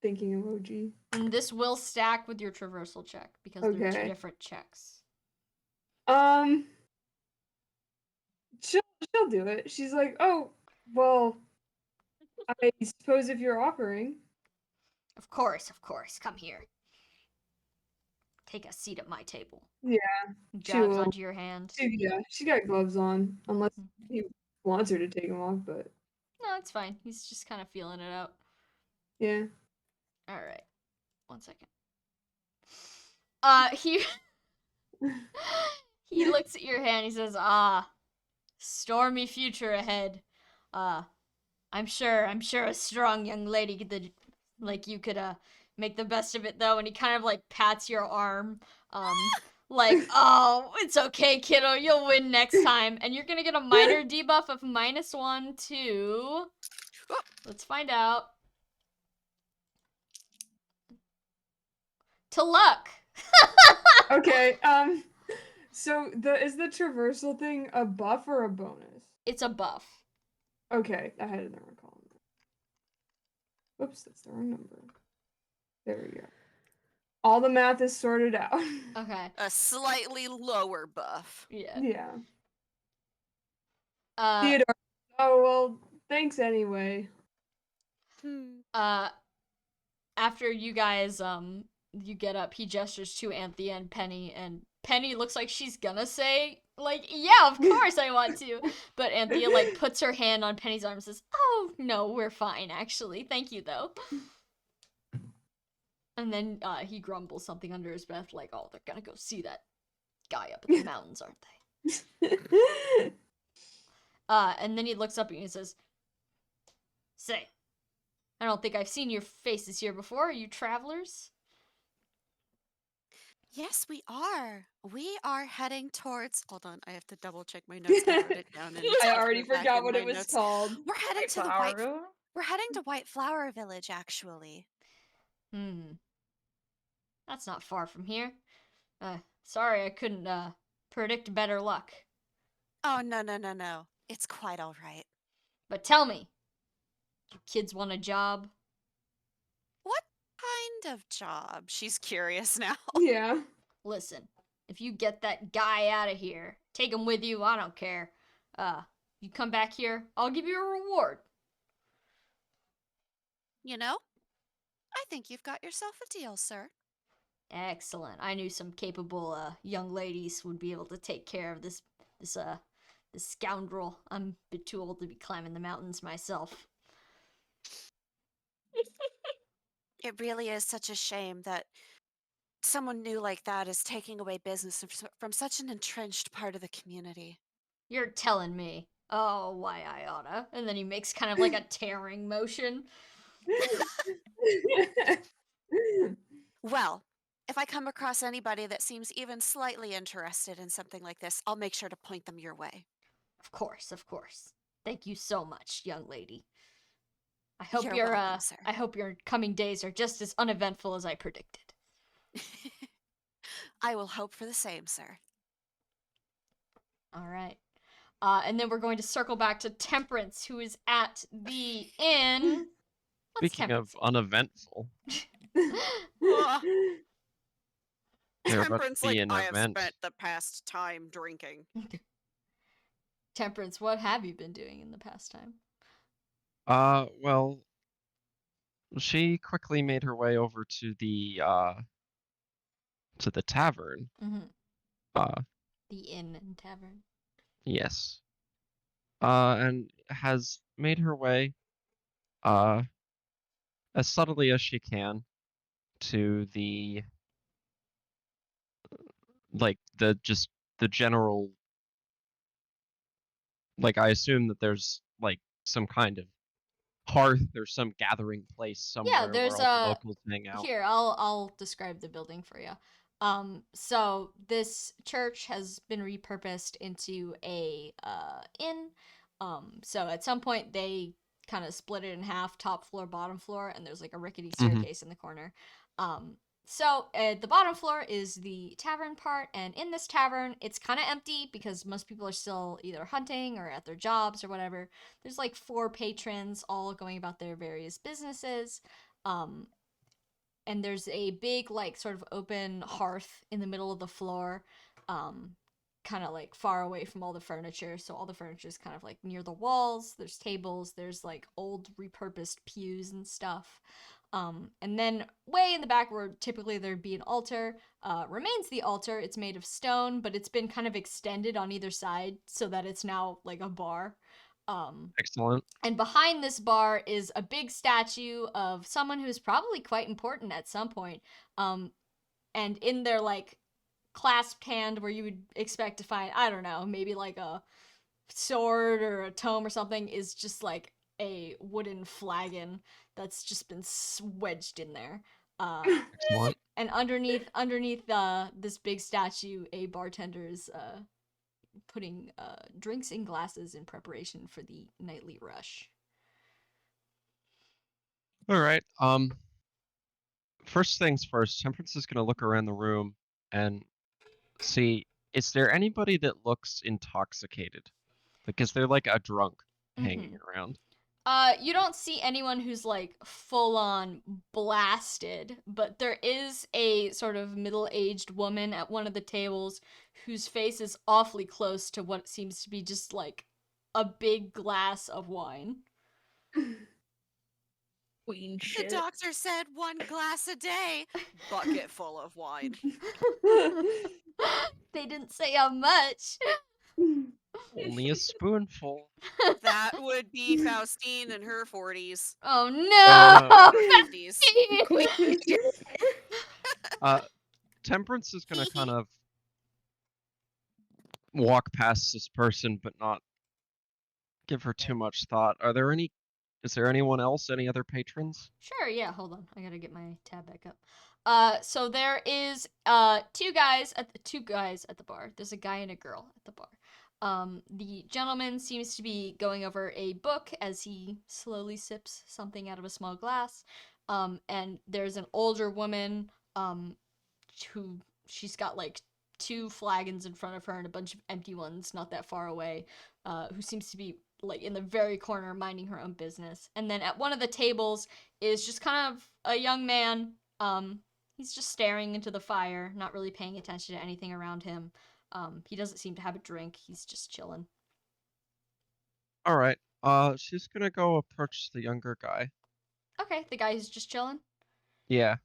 Thinking emoji. And this will stack with your traversal check, because they're two different checks. She'll do it. She's like, oh, well, I suppose if you're offering. Of course. Come here. Take a seat at my table. Yeah. Jabs onto your hand. Yeah, she got gloves on, unless he wants her to take them off, but. No, it's fine. He's just kind of feeling it out. Yeah. All right. 1 second. He looks at your hand. He says, stormy future ahead. I'm sure a strong young lady you could make the best of it though. And he kind of pats your arm, oh, it's okay, kiddo, you'll win next time. And you're gonna get a minor debuff of -1 to, let's find out, to luck. Okay, so is the traversal thing a buff or a bonus? It's a buff. Okay, I had it in the wrong column. Whoops, that's the wrong number. There we go. All the math is sorted out. Okay. A slightly lower buff. Yeah. Theodore. Oh well, thanks anyway. After you guys you get up, he gestures to Anthea and Penny looks like she's gonna say like, yeah, of course I want to, but Anthea like puts her hand on Penny's arm and says, oh no, we're fine actually, thank you though. And then he grumbles something under his breath like, oh, they're gonna go see that guy up in the mountains, aren't they? And then he looks up at you and says, say, I don't think I've seen your faces here before. Are you travelers? Yes, we are. We are heading towards. Hold on, I have to double check my notes. I wrote it down. And it's I off already the back forgot in what my it was notes. called. We're heading to the Flower. We're heading to White Flower Village, actually. That's not far from here. Sorry I couldn't predict better luck. Oh, no. It's quite all right. But tell me, you kids want a job? What kind of job? She's curious now. Yeah. Listen, if you get that guy out of here, take him with you, I don't care. You come back here, I'll give you a reward. You know, I think you've got yourself a deal, sir. Excellent. I knew some capable young ladies would be able to take care of this scoundrel. I'm a bit too old to be climbing the mountains myself. It really is such a shame that someone new like that is taking away business from such an entrenched part of the community. You're telling me. Oh, why I oughta. And then he makes kind of like a tearing motion. Well, if I come across anybody that seems even slightly interested in something like this, I'll make sure to point them your way. Of course, of course. Thank you so much, young lady. I hope You're your welcome, sir. I hope your coming days are just as uneventful as I predicted. I will hope for the same, sir. All right. And then we're going to circle back to Temperance, who is at the inn. What's Speaking of Temperance? uneventful, there about to Temperance, be like, an I have event. spent the past time drinking. Temperance, what have you been doing in the past time? Well, she quickly made her way over to the tavern. Mm-hmm. The inn and tavern. Yes. And has made her way, as subtly as she can to the, like, the general, like, I assume that there's, like, some kind of hearth or some gathering place somewhere where there's all the locals hang out. Here, I'll describe the building for you. So this church has been repurposed into a inn. So at some point they kind of split it in half, top floor, bottom floor, and there's like a rickety staircase in the corner. So the bottom floor is the tavern part, and in this tavern, it's kind of empty because most people are still either hunting or at their jobs or whatever. There's like 4 patrons all going about their various businesses. And there's a big, like, sort of open hearth in the middle of the floor, kind of like far away from all the furniture. So all the furniture is kind of like near the walls. There's tables, there's like old repurposed pews and stuff. And then way in the back where typically there'd be an altar, remains the altar. It's made of stone, but it's been kind of extended on either side so that it's now like a bar. Excellent. And behind this bar is a big statue of someone who's probably quite important at some point. And in their like clasped hand where you would expect to find, I don't know, maybe like a sword or a tome or something, is just like a wooden flagon that's just been wedged in there. Excellent. And underneath this big statue, a bartender is putting drinks in glasses in preparation for the nightly rush. All right. First things first, Temperance is gonna look around the room and see, is there anybody that looks intoxicated? Like, is there like a drunk hanging around? You don't see anyone who's like full on blasted, but there is a sort of middle-aged woman at one of the tables whose face is awfully close to what seems to be just like a big glass of wine. Queen The shit. doctor said 1 glass a day. Bucket full of wine. They didn't say how much. Only a spoonful. That would be Faustine in her 40s. Oh no! 50s. Queen shit. Temperance is gonna kind of walk past this person, but not give her too much thought. Is there anyone else? Any other patrons? Sure, yeah, hold on. I gotta get my tab back up. So there is two guys at the bar. There's a guy and a girl at the bar. The gentleman seems to be going over a book as he slowly sips something out of a small glass. And there's an older woman, who she's got like 2 flagons in front of her and a bunch of empty ones not that far away, who seems to be like in the very corner minding her own business. And then at one of the tables is just kind of a young man. He's just staring into the fire, not really paying attention to anything around him. He doesn't seem to have a drink. He's just chilling. All right. She's gonna go approach the younger guy. Okay, the guy who's just chilling. Yeah.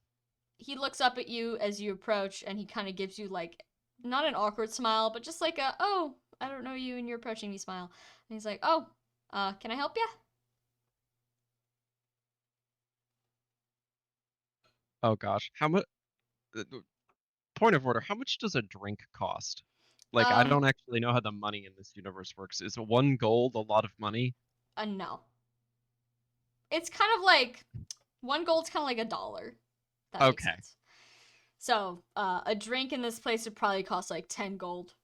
He looks up at you as you approach, and he kind of gives you like not an awkward smile, but just like a "oh, I don't know you and you're approaching me" smile. And he's like, "Oh, can I help you?" Oh gosh. How much? Point of order. How much does a drink cost? Like, I don't actually know how the money in this universe works. Is 1 gold a lot of money? No. It's kind of like 1 gold's kind of like $1. That makes Okay. sense. So, a drink in this place would probably cost like 10 gold.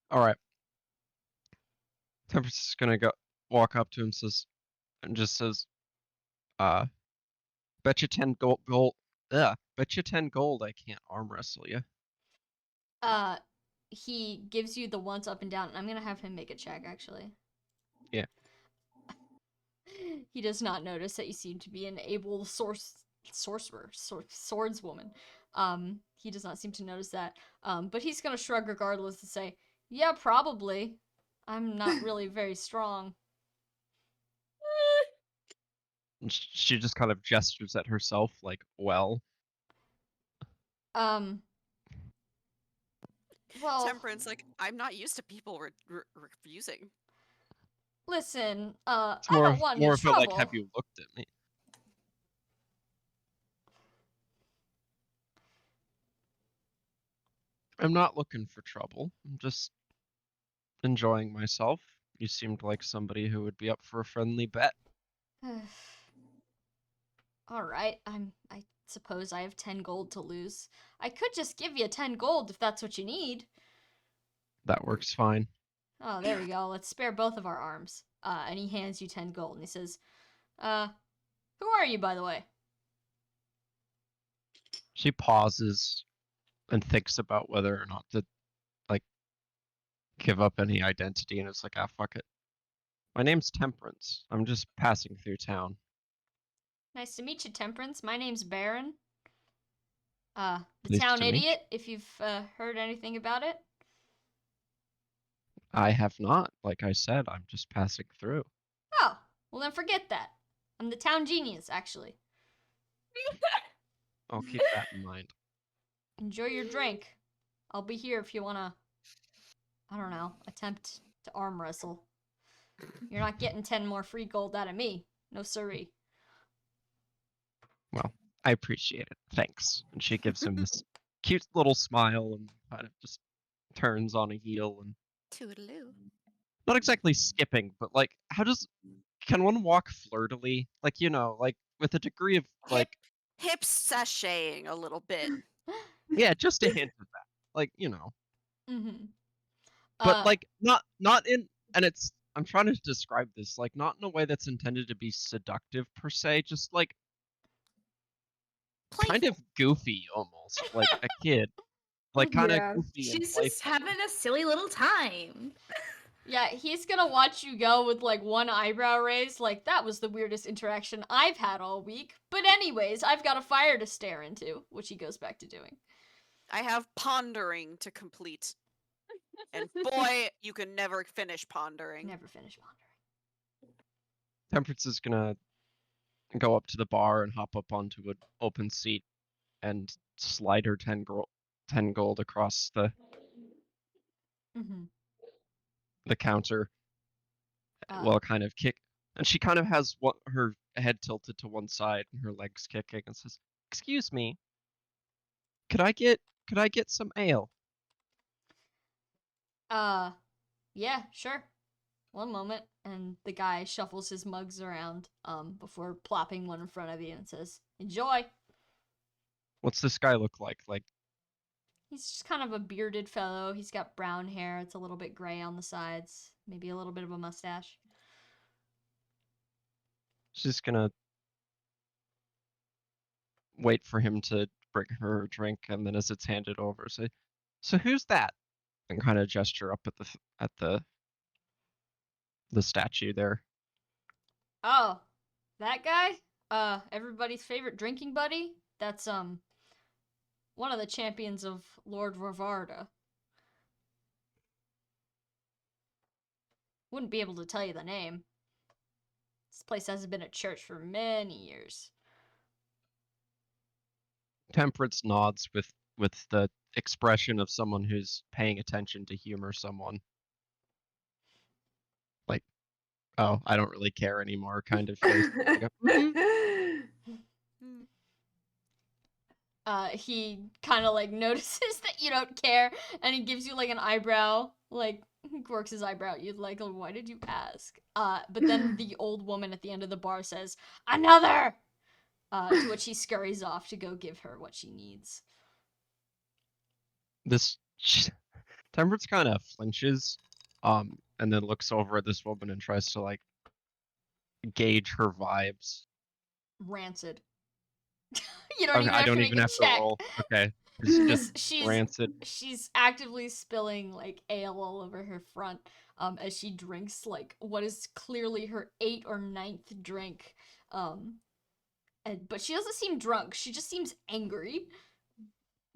All right. Temperance is gonna walk up to him, and just says, bet you 10 gold. Bet you 10 gold I can't arm wrestle you. He gives you the once up and down, and I'm gonna have him make a check actually. Yeah. He does not notice that you seem to be an able swordswoman. He does not seem to notice that. But he's gonna shrug regardless and say, "Yeah, probably. I'm not really very strong." And she just kind of gestures at herself, like, well. Well, Temperance, like, I'm not used to people refusing. listen, It's I don't want any more of a like, trouble. have you looked at me? I'm not looking for trouble. I'm just enjoying myself. You seemed like somebody who would be up for a friendly bet. All right, I suppose I have 10 gold to lose. I could just give you 10 gold if that's what you need. That works fine. Oh, there we go. Let's spare both of our arms. And he hands you 10 gold and he says, who are you, by the way?" She pauses and thinks about whether or not to, like, give up any identity, and it's like, ah, fuck it. My name's Temperance. I'm just passing through town. "Nice to meet you, Temperance. My name's Baron. The Pleased Town to meet you. Idiot, if you've heard anything about it." I have not. Like I said, I'm just passing through. "Oh, well then forget that. I'm the Town Genius, actually. I'll keep that in mind. Enjoy your drink. I'll be here if you wanna, I don't know, attempt to arm wrestle. You're not getting 10 more free gold out of me. No siree." Well, I appreciate it. Thanks. And she gives him this cute little smile and kind of just turns on a heel and Toodaloo. not exactly skipping, but like, can one walk flirtily? Like, like with a degree of like, Hip sashaying a little bit. yeah, just a hint of that. Like, Mm-hmm. but like not in, and I'm trying to describe this, like not in a way that's intended to be seductive per se, just like kind Playful. of goofy almost, like a kid. Like kind of Yeah. goofy and She's playful. just having a silly little time. Yeah, he's gonna watch you go with like one eyebrow raised, like that was the weirdest interaction I've had all week. But anyways, I've got a fire to stare into, which he goes back to doing. I have pondering to complete. And boy, you can never finish pondering. Never finish pondering. Temperance is gonna go up to the bar and hop up onto an open seat and slide her 10 gold across Mm-hmm. the counter Uh, while kind of kick. And she kind of has her head tilted to one side and her legs kicking and says, "Excuse me, could I get some ale?" Yeah, sure. One moment, and the guy shuffles his mugs around, before plopping one in front of you and says, "Enjoy." What's this guy look like? Like, He's just kind of a bearded fellow. He's got brown hair. It's a little bit gray on the sides. Maybe a little bit of a mustache. she's just gonna wait for him to bring her a drink, and then as it's handed over, say, "So who's that?" And kind of gesture up at the statue there. Oh, that guy? Everybody's favorite drinking buddy? That's, one of the champions of Lord Ravarda. Wouldn't be able to tell you the name. This place hasn't been a church for many years. Temperance nods with the expression of someone who's paying attention to humor someone. Like, oh, I don't really care anymore kind of face. Like, He kind of like notices that you don't care, and he gives you like an eyebrow, like works his eyebrow. You'd like, oh, why did you ask? But then the old woman at the end of the bar says, "Another!" To which he scurries off to go give her what she needs. this Temperance kind of flinches, and then looks over at this woman and tries to like gauge her vibes. Rancid. You don't Okay, even I have to don't make even a have to check. roll. Okay, it's just rancid. She's actively spilling like ale all over her front, as she drinks like what is clearly her 8th or 9th drink. But she doesn't seem drunk. She just seems angry.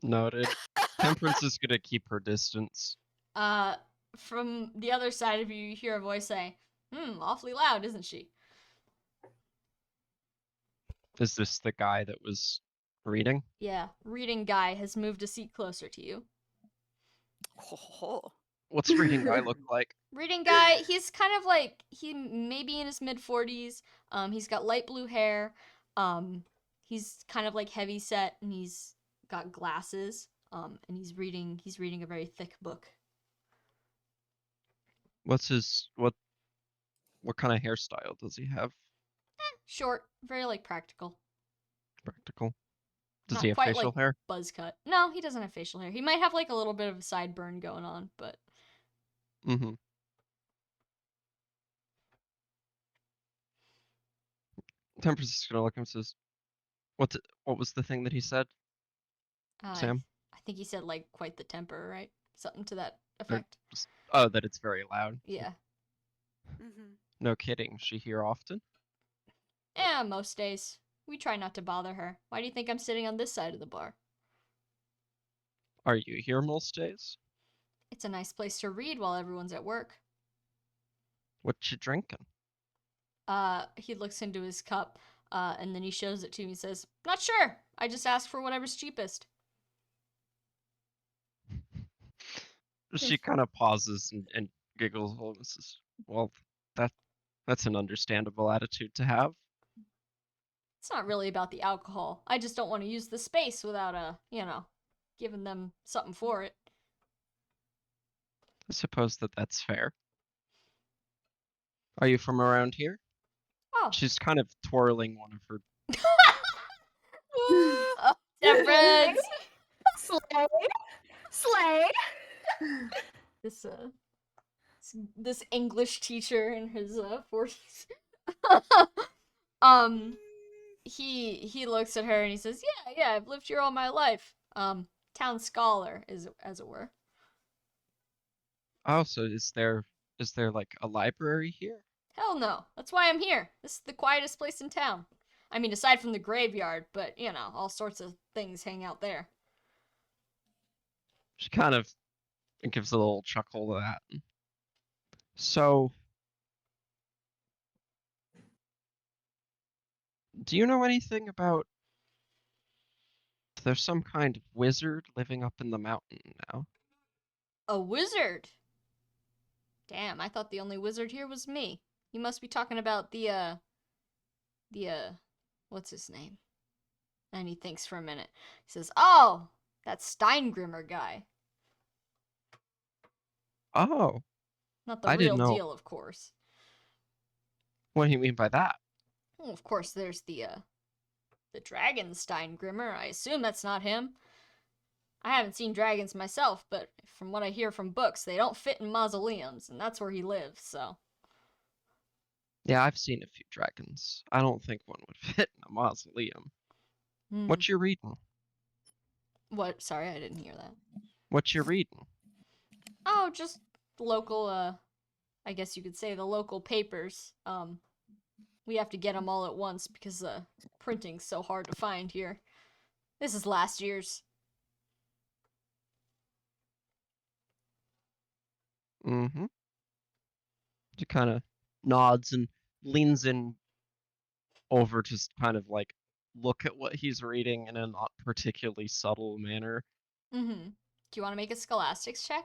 Noted. Temperance is gonna keep her distance. Uh, from the other side of you, you hear a voice say, awfully loud, isn't she?" Is this the guy that was reading? Yeah, reading guy has moved a seat closer to you. Oh. What's reading guy look like? Reading guy, he's kind of like, he may be in his mid 40s. He's got light blue hair. He's kind of like heavy set, and he's got glasses. And he's reading a very thick book. What's his what kind of hairstyle does he have? Short, very like practical. Practical. Does he Not have quite facial like hair? buzz cut. No, he doesn't have facial hair. He might have like a little bit of a sideburn going on, but Mm-hmm. Temperance is gonna look at him and says, what was the thing that he said, I Sam? I think he said like quite the temper, right? Something to that Or effect. just, oh, that it's very loud. Yeah. Mm-hmm. No kidding. Is she here often? Yeah, most days. We try not to bother her. Why do you think I'm sitting on this side of the bar? Are you here most days? It's a nice place to read while everyone's at work. What you drinking? He looks into his cup, and then he shows it to me and says, "Not sure. I just asked for whatever's cheapest." She kind of pauses and giggles a little and says, "Well, that that's an understandable attitude to have." It's not really about the alcohol. I just don't want to use the space without, giving them something for it. I suppose that's fair. Are you from around here? Oh. She's kind of twirling one of her. Oh, Temperance! Slay. Slay. This, this English teacher in his, 40s. He looks at her and he says, "Yeah, I've lived here all my life. Town scholar, as it were." Oh, so is there like a library here? Hell no. That's why I'm here. This is the quietest place in town. I mean, aside from the graveyard, but all sorts of things hang out there. She kind of gives a little chuckle to that. So, Do you know anything about? There's some kind of wizard living up in the mountain now. A wizard? Damn, I thought the only wizard here was me. You must be talking about the what's his name? And he thinks for a minute. He says, "Oh, that Steingrimmer guy. Oh, Not the I didn't real know. deal, of course." What do you mean by that? Well, of course, there's the dragon Steingrimmer. I assume that's not him. I haven't seen dragons myself, but from what I hear from books, they don't fit in mausoleums, and that's where he lives, so. Yeah, I've seen a few dragons. I don't think one would fit in a mausoleum. What you reading? What? Sorry, I didn't hear that. What you reading? Oh, just local, I guess you could say the local papers. We have to get them all at once because printing's so hard to find here. This is last year's. Mm-hmm. She kind of nods and leans in over to kind of like look at what he's reading in a not particularly subtle manner. Mm-hmm. Do you want to make a scholastics check?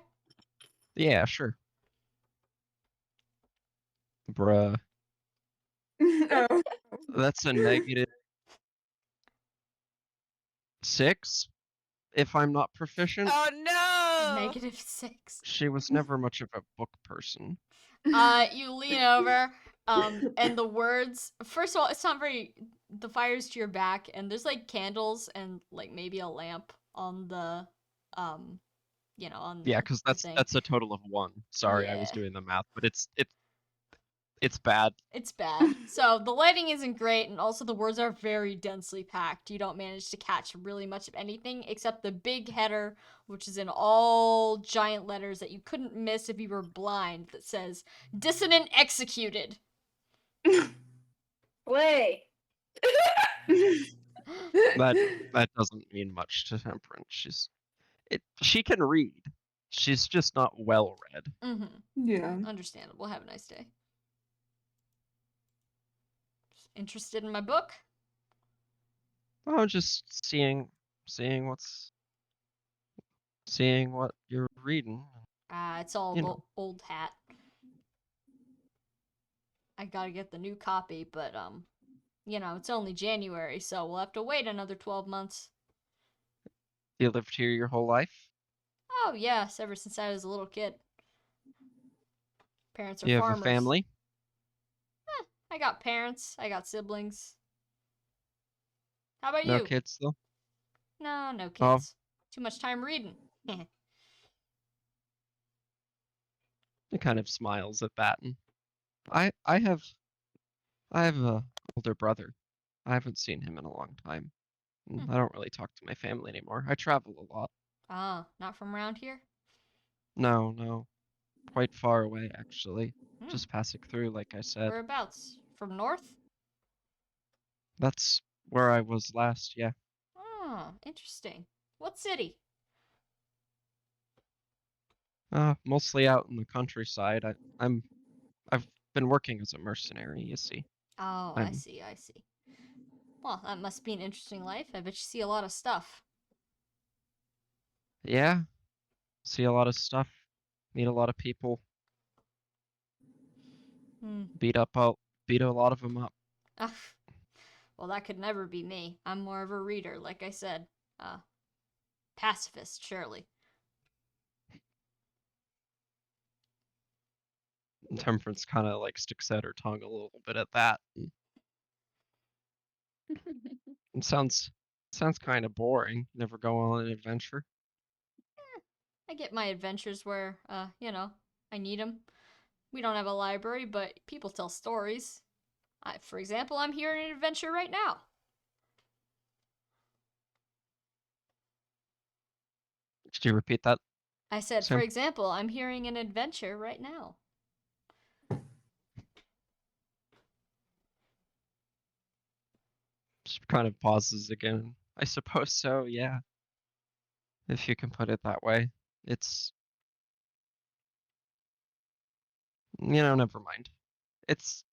Yeah, sure. Bruh. Oh. That's a -6 if I'm not proficient. Oh no! -6. She was never much of a book person. You lean over, and the words. First of all, it's not very. The fire's to your back, and there's like candles and like maybe a lamp on the, on Yeah, because the thing. that's a total of 1. Sorry, I was Yeah. doing the math, but it's bad. It's bad. So the lighting isn't great, and also the words are very densely packed. You don't manage to catch really much of anything except the big header, which is in all giant letters that you couldn't miss if you were blind, that says "Dissonant Executed." Way. That doesn't mean much to Temperance. She can read. She's just not well read. Mm-hmm. Yeah. Understandable. Have a nice day. Interested in my book? Oh, just seeing what you're reading. It's all You know. old hat. I gotta get the new copy, but it's only January, so we'll have to wait another 12 months. You lived here your whole life? Oh yes, ever since I was a little kid. Parents are You have a farmers. family? I got parents. I got siblings. How about No you? kids though? No Oh. kids. Too much time reading. He kind of smiles at that. And I have a older brother. I haven't seen him in a long time. And I don't really talk to my family anymore. I travel a lot. Ah, not from around here? No. Quite far away actually. Just passing through, like I said. Whereabouts? From north? That's where I was last, yeah. Oh, interesting. What city? Mostly out in the countryside. I've been working as a mercenary, you see. Oh, I see. Well, that must be an interesting life. I bet you see a lot of stuff. Yeah. See a lot of stuff. Meet a lot of people. Beat a lot of them up. Well, that could never be me. I'm more of a reader, like I said. Pacifist, surely. Temperance kind of like sticks out her tongue a little bit at that. It sounds kind of boring. Never go on an adventure. I get my adventures where, I need them. We don't have a library, but people tell stories. For example, I'm here in an adventure right now. Did you repeat that? I said, Sam? for example, I'm hearing an adventure right now. She kind of pauses again. I suppose so, yeah. If you can put it that way. It's... never mind. It's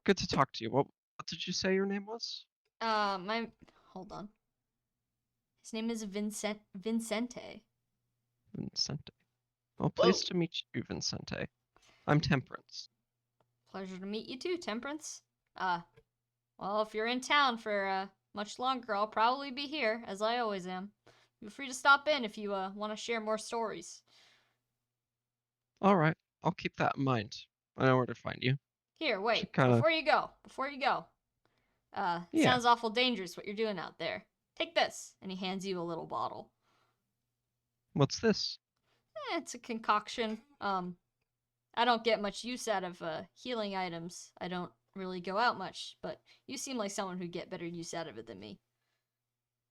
good to talk to you. What did you say your name was? Hold on. His name is Vincente. Vincente. Well, Whoa. pleased to meet you, Vincente. I'm Temperance. Pleasure to meet you too, Temperance. Well, if you're in town for much longer, I'll probably be here, as I always am. Feel free to stop in if you want to share more stories. All right, I'll keep that in mind. I know where to find you. Here, wait. Should kinda- Before you go. Yeah. Sounds awful dangerous what you're doing out there. Take this, and he hands you a little bottle. What's this? It's a concoction. I don't get much use out of healing items. I don't really go out much, but you seem like someone who'd get better use out of it than me.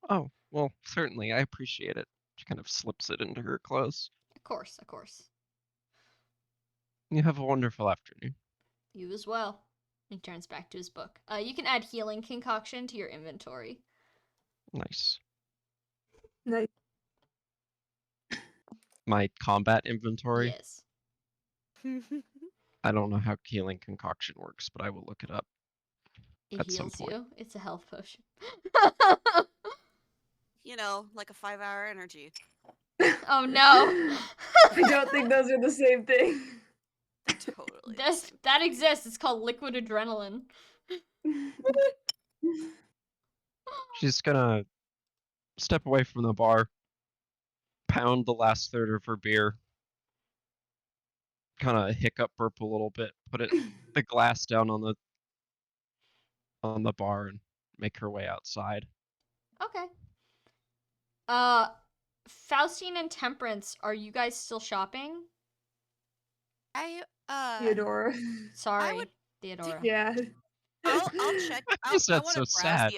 Oh, well, certainly. I appreciate it. She kind of slips it into her clothes. Of course, of course. You have a wonderful afternoon. You as well. He turns back to his book. You can add healing concoction to your inventory. Nice. Nice. My combat inventory. Yes. I don't know how healing concoction works, but I will look it up. It At some heals point. you. It's a health potion. You know, like a 5-hour energy. Oh no. I don't think those are the same thing. Totally. the same. That exists. It's called liquid adrenaline. She's gonna step away from the bar, pound the last third of her beer, kind of hiccup burp a little bit, put the glass down on the bar, and make her way outside. Okay. Faustine and Temperance, are you guys still shopping? Theodora. Sorry, Theodora. Yeah. I'll check. I You said want so to browse sad.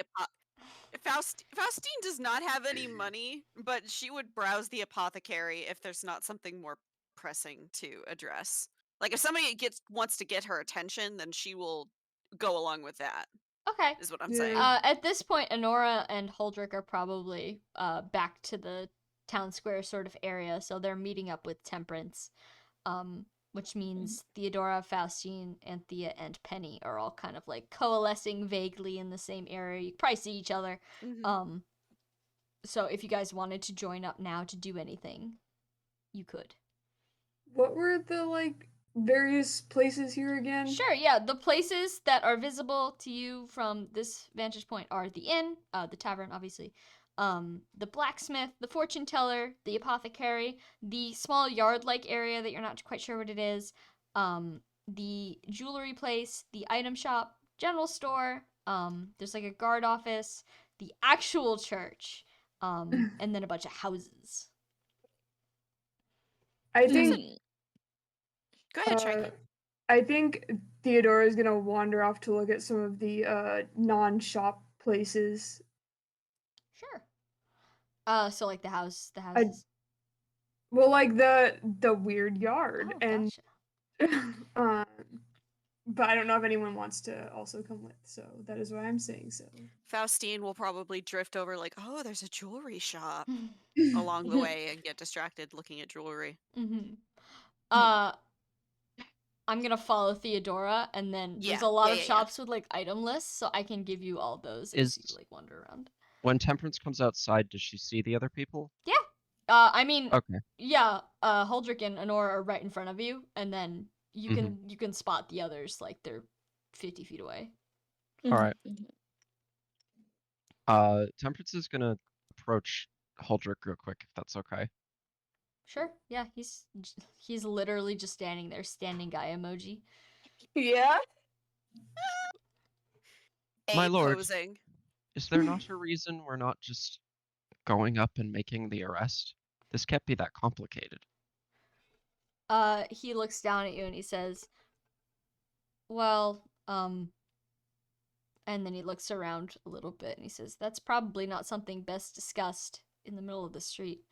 the Faustine does not have any money, but she would browse the apothecary if there's not something more pressing to address. Like if somebody wants to get her attention, then she will go along with that. Okay. Is what I'm Yeah. saying. At this point, Honora and Holdrick are probably back to the town square sort of area, so they're meeting up with Temperance, which means Theodora, Faustine, Anthea, and Penny are all kind of like coalescing vaguely in the same area. You can probably see each other. Mhm. So if you guys wanted to join up now to do anything, you could. What were the like various places here again? Sure, yeah. The places that are visible to you from this vantage point are the inn, the tavern, obviously, the blacksmith, the fortune teller, the apothecary, the small yard-like area that you're not quite sure what it is, the jewelry place, the item shop, general store, there's like a guard office, the actual church, and then a bunch of houses. I think Go ahead, Sharky. I think Theodora is gonna wander off to look at some of the non-shop places. Sure. So like the houses. Well, like the weird yard Oh, and gotcha. but I don't know if anyone wants to also come with, so that is why I'm saying so. Faustine will probably drift over like, oh, there's a jewelry shop along the way and get distracted looking at jewelry. Mm-hmm. I'm gonna follow Theodora, and then there's Yeah, a lot yeah, of yeah, yeah. shops with like item lists, so I can give you all those as you Is- like wander around. When Temperance comes outside, does she see the other people? Yeah. I mean, Okay. yeah. Holdrick and Honora are right in front of you, and then you can spot the others like they're 50 feet away. All right. Temperance is gonna approach Holdrick real quick, if that's okay. Sure. Yeah. He's literally just standing there, standing guy emoji. Yeah. My lord. Posing. Is there not a reason we're not just going up and making the arrest? This can't be that complicated. He looks down at you and he says, "Well, and then he looks around a little bit and he says, "That's probably not something best discussed in the middle of the street."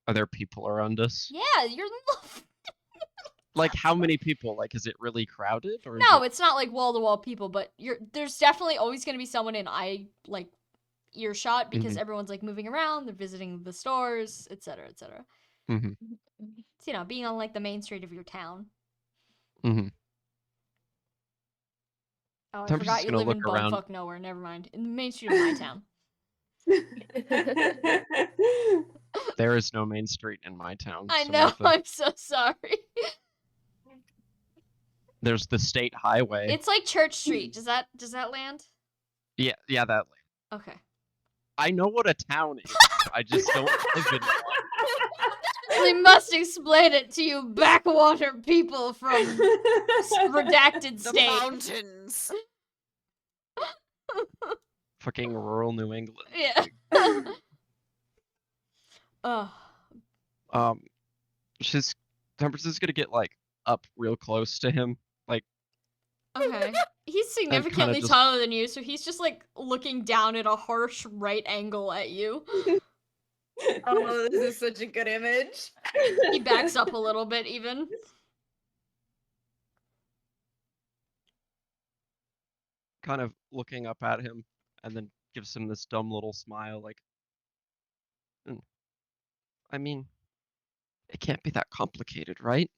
Are there people around us? Yeah, you're Like, how many people? Like, is it really crowded? Or No, is it... it's not like wall-to-wall people, but there's definitely always going to be someone in earshot because everyone's like moving around, they're visiting the stores, etc., etc. It's, being on like the main street of your town. Oh, I Temperance forgot is you gonna live in look around. bumfuck nowhere. Never mind. In the main street of my town. There is no main street in my town, I know. Samantha. I'm so sorry. There's the state highway. It's like Church Street. Does that land? Yeah, that. Okay. I know what a town is. I just don't live in one. We must explain it to you backwater people from redacted The state. mountains. Fucking rural New England. Yeah. Oh. Temperance is gonna get like up real close to him, like, Okay. He's significantly just- taller than you, so he's just like looking down at a harsh right angle at you. Oh, this is such a good image. He backs up a little bit even. kind of looking up at him, and then gives him this dumb little smile, like, I mean, it can't be that complicated, right?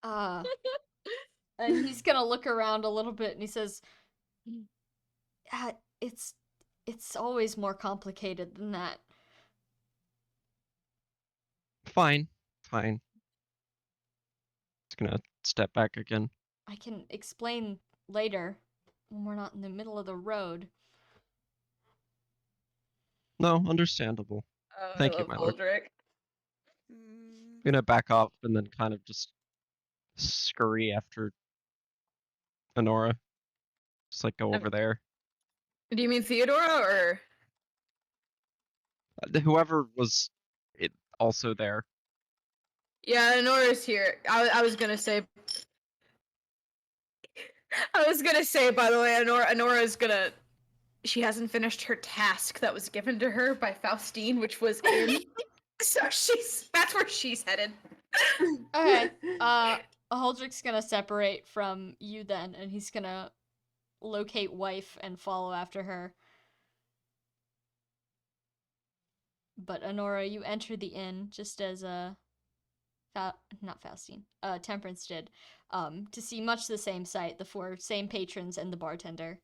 And he's gonna look around a little bit and he says, it's always more complicated than that. Fine. Just gonna step back again. I can explain later when we're not in the middle of the road. No, understandable. Oh, Thank I you, love my lord. Aldrich. Gonna back off and then kind of just scurry after Honora. Just like go over there. Do you mean Theodora or? Whoever was also there. Yeah, Honora's here. I was gonna say. I was gonna say, by the way, Honora's gonna. She hasn't finished her task that was given to her by Faustine, which was in. So that's where she's headed. Okay. Huldrick's gonna separate from you then, and he's gonna locate wife and follow after her. But Honora, you enter the inn just as not Faustine, Temperance did, to see much the same sight, the same patrons and the bartender.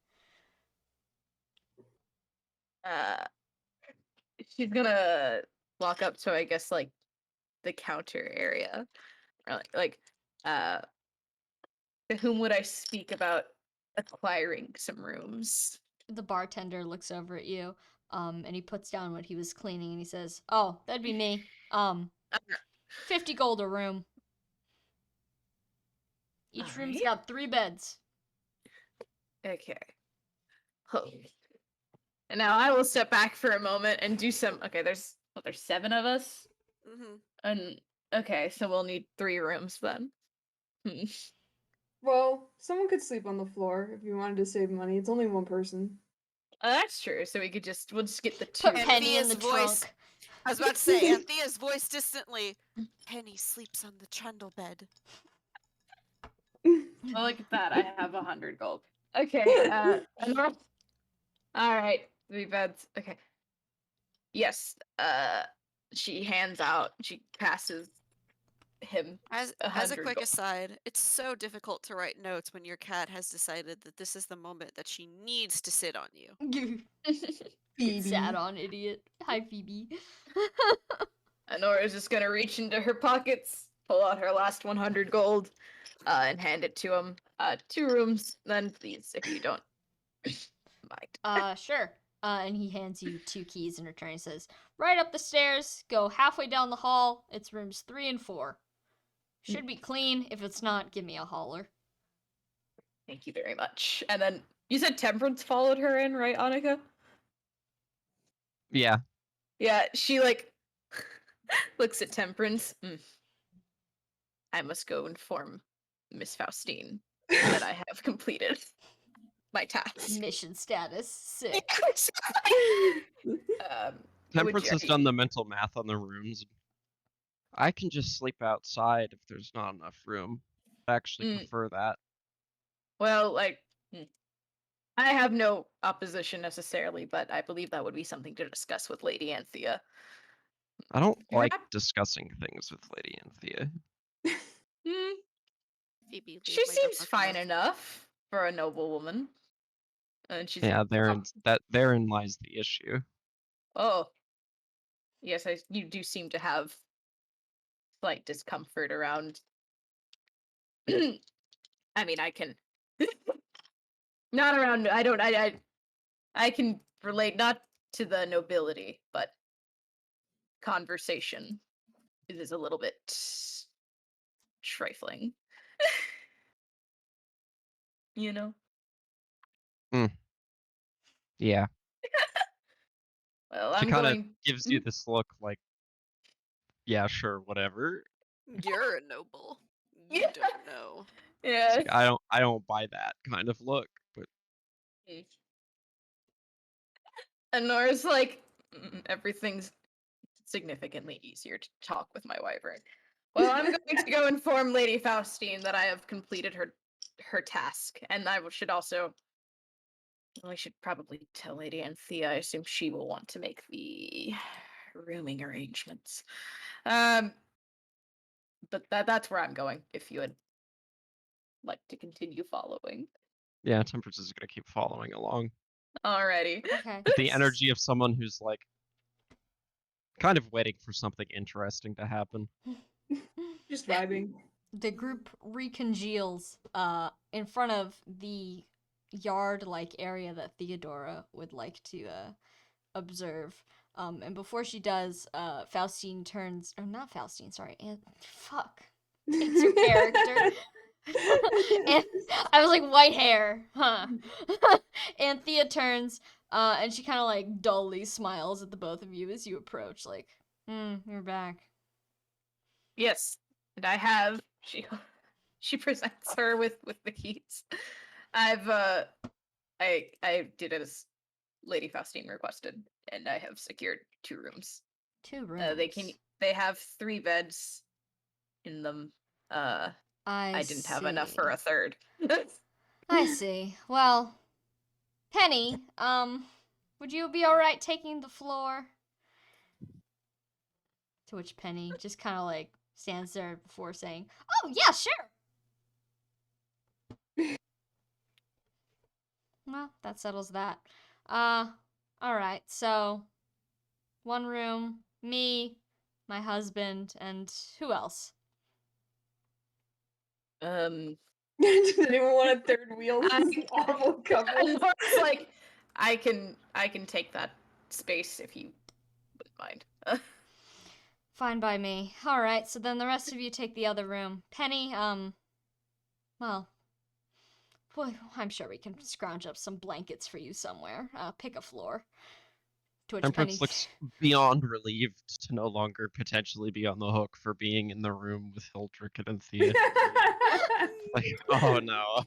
She's gonna walk up to, I guess, like the counter area, or to whom would I speak about acquiring some rooms? The bartender looks over at you, and he puts down what he was cleaning, and he says, "Oh, that'd be me. 50 gold a room. Each room's Alright. got 3 beds." Okay. Oh. And now I will step back for a moment and do some. Okay, there's 7 of us, and okay, so we'll need 3 rooms then. Well, someone could sleep on the floor if you wanted to save money. It's only one person. That's true. So we'll just get the 2. Put Penny in Anthea's the voice. trunk. I was about to say, Anthea's voice distantly. Penny sleeps on the trundle bed. Well, look at that. I have 100 gold. Okay. All right. 3 beds. Okay. Yes. She passes him. As a 100 quick gold. aside, it's so difficult to write notes when your cat has decided that this is the moment that she needs to sit on you. Get sat on, idiot. Hi, Phoebe. Honora's just gonna reach into her pockets, pull out her last 100 gold, and hand it to him. 2 rooms, then please, if you don't mind. Sure. And he hands you 2 keys in return. He says, "Right up the stairs, go halfway down the hall. It's rooms 3 and 4. Should be clean. If it's not, give me a holler." Thank you very much. And then you said Temperance followed her in, right, Annika? Yeah. Yeah, she like looks at Temperance. I must go inform Miss Faustine that I have completed my task. Mission status 6. Temperance has done the mental math on the rooms. I can just sleep outside if there's not enough room. I actually prefer that. Well, like, I have no opposition necessarily, but I believe that would be something to discuss with Lady Anthea. I don't like Perhaps- discussing things with Lady Anthea. Phoebe, leave She my seems book fine alone. enough for a noble woman. And she's Yeah, like, therein lies the issue. oh, yes, you do seem to have slight discomfort around. I mean, I can not around. I don't. I can relate not to the nobility, but conversation. It is a little bit trifling. You know. Yeah. Well, She I'm kind of going. gives you this look like, yeah, sure, whatever. You're a noble. You Yeah. don't know. Yeah. It's like, I don't buy that kind of look, but And Nora's like, everything's significantly easier to talk with my wyvern. Well, I'm going to go inform Lady Faustine that I have completed her task, and should also. Well, I should probably tell Lady Anthea. I assume she will want to make the rooming arrangements. But that's where I'm going. If you would like to continue following, yeah, Temperance is gonna keep following along. alrighty. Okay. With the energy of someone who's like kind of waiting for something interesting to happen. Just vibing. The group recongeals in front of the yard-like area that Theodora would like to observe. And before she does, Faustine turns, or not Faustine, sorry, fuck, it's your character. And I was like, white hair, huh? Anthea turns, and she kind of like dully smiles at the both of you as you approach, like, you're back. Yes, and I have. She presents her with the keys. I did as Lady Faustine requested, and I have secured 2 rooms. 2 rooms. They have 3 beds in them. I didn't have enough for a third. I see. Well, Penny, would you be alright taking the floor? To which Penny just kind of like stands there before saying, "Oh yeah, sure." Well, that settles that. Alright, so 1 room, me, my husband, and who else? Does anyone want a third wheel? This is an awful couple. It's like I can take that space if you wouldn't mind. Fine by me. Alright, so then the rest of you take the other room. Penny, well, boy, I'm sure we can scrounge up some blankets for you somewhere. Pick a floor. To which Penny. Temperance looks beyond relieved to no longer potentially be on the hook for being in the room with Hildrick and Anthea. Like, oh no.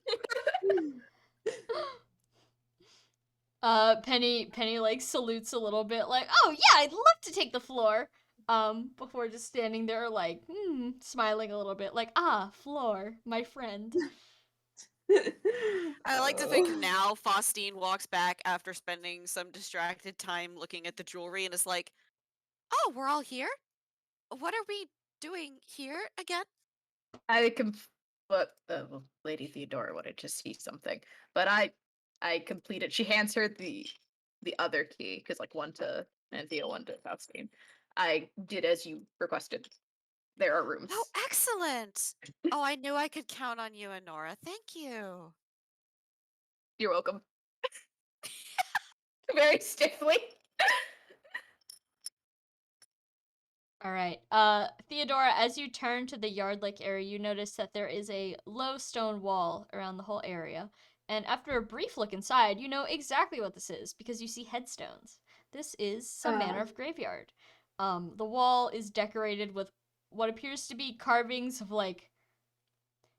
Penny like salutes a little bit, like, "Oh yeah, I'd love to take the floor." Before just standing there, like, smiling a little bit, like, floor, my friend. I like to think now Faustine walks back after spending some distracted time looking at the jewelry and is like, "Oh, we're all here? What are we doing here again?" But Lady Theodora wanted to see something, but I completed. She hands her the other key because like one to Anthea, one to Faustine. I did as you requested. There are rooms. Oh, excellent! Oh, I knew I could count on you, Honora. Thank you. You're welcome. Very stiffly. All right. Theodora, as you turn to the yard-like area, you notice that there is a low stone wall around the whole area. And after a brief look inside, you know exactly what this is because you see headstones. This is some manner of graveyard. The wall is decorated with what appears to be carvings of like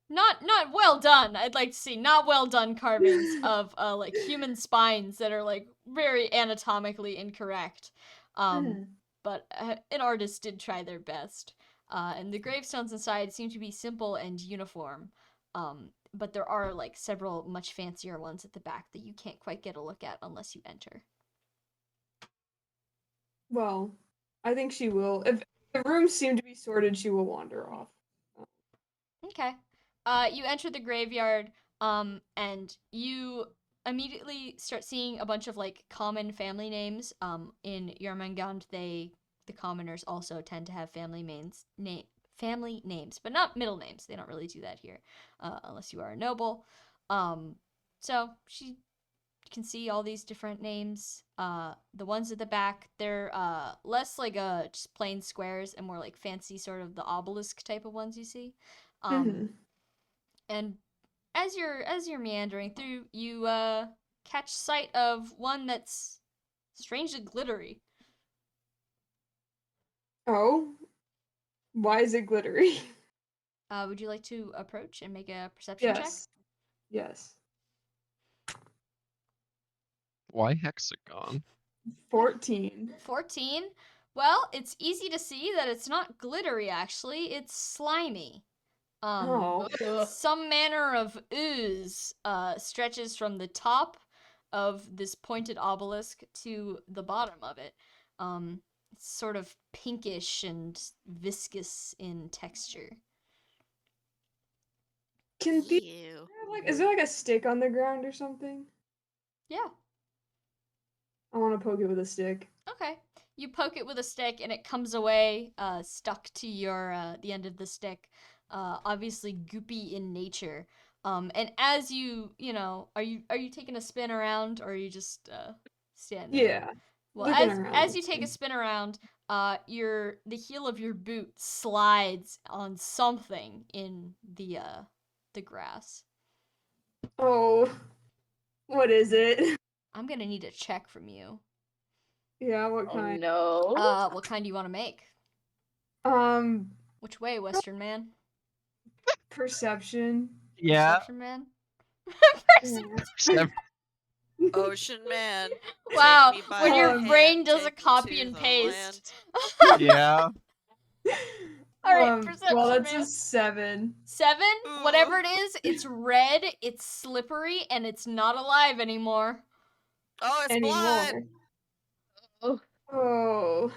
not well done. I'd like to see not well done carvings of like human spines that are like very anatomically incorrect. But an artist did try their best. And the gravestones inside seem to be simple and uniform. But there are like several much fancier ones at the back that you can't quite get a look at unless you enter. Well, I think she will. If the rooms seem to be sorted, she will wander off. Okay. You enter the graveyard, and you immediately start seeing a bunch of like common family names. In Jormungand, the commoners also tend to have family names, but not middle names. They don't really do that here, unless you are a noble. So you can see all these different names. The ones at the back, they're less like just plain squares and more like fancy sort of the obelisk type of ones you see. Mhm. And as you're meandering through, you catch sight of one that's strangely glittery. Oh, why is it glittery? Would you like to approach and make a perception check? Yes. Yes. Why hexagon? 14. 14. Well, it's easy to see that it's not glittery actually, it's slimy. Oh. Ugh. Some manner of ooze stretches from the top of this pointed obelisk to the bottom of it. It's sort of pinkish and viscous in texture. Can the Ew. is there like a stick on the ground or something? Yeah. I want to poke it with a stick. Okay. You poke it with a stick and it comes away, stuck to your the end of the stick. Obviously goopy in nature. And as you know, are you taking a spin around or are you just standing there? Yeah. Well, Looking as around. you take a spin around, the heel of your boot slides on something in the grass. Oh. What is it? I'm gonna need a check from you. Yeah, what Oh kind? no. What kind do you want to make? Um, Which way, Western man? perception. Yeah. Perception man? Yeah. Ocean man. Wow, Take me by when the your hand, brain does a take me copy to and the paste. Yeah. All right, Well, perception that's man. a 7. 7, Ooh. whatever it is, it's red, it's slippery, and it's not alive anymore. Oh, it's blood. Anymore. Oh, Oh.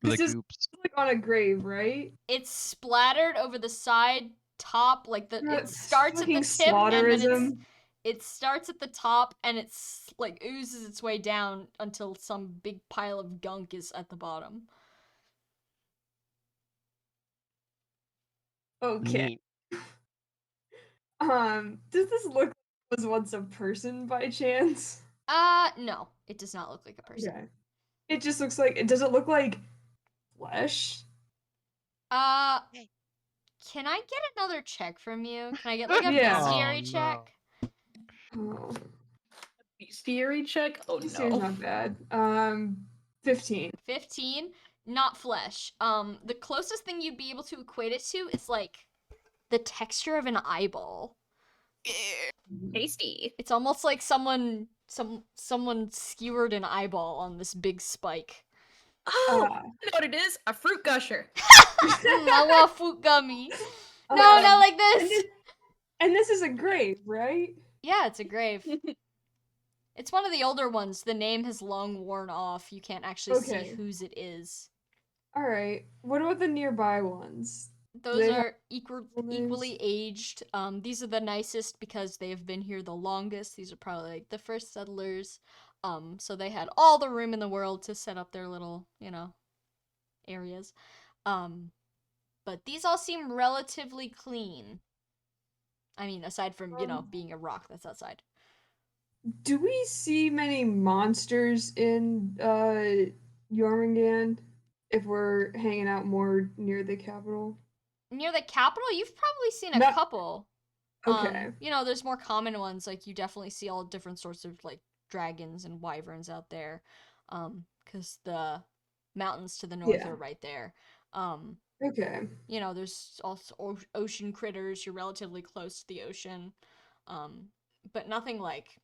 The This is goops. like on a grave, right? It's splattered over the side, top, like it That's starts at the fucking tip, and then slaughterism. it starts at the top, and it's like oozes its way down until some big pile of gunk is at the bottom. Okay. Neat. Does this look like it was once a person by chance? No, it does not look like a person. Okay. It just looks like does it look like flesh? Uh, Hey. can I get another check from you? Can I get like a Yeah. bestiary Oh, no. check? Oh, bestiary check? Oh this no. seems not bad. 15. 15, not flesh. The closest thing you'd be able to equate it to is like the texture of an eyeball. Tasty. It's almost like someone skewered an eyeball on this big spike. Oh, Uh, I know what it is. A fruit gusher. I want fruit gummy. No, not like this. And this is a grave, right? Yeah, it's a grave. It's one of the older ones. The name has long worn off. You can't actually see Okay. whose it is. All right. What about the nearby ones? Those they have are names? equally aged. These are the nicest because they have been here the longest. These are probably like the first settlers. So they had all the room in the world to set up their little, areas. But these all seem relatively clean. I mean, aside from, being a rock that's outside. Do we see many monsters in Jormungand if we're hanging out more near the capital? Near the capital, you've probably seen a Not- couple. Okay. There's more common ones. Like, you definitely see all different sorts of, like, dragons and wyverns out there. Because the mountains to the north Yeah. are right there. Okay. There's also ocean critters. You're relatively close to the ocean. But nothing like,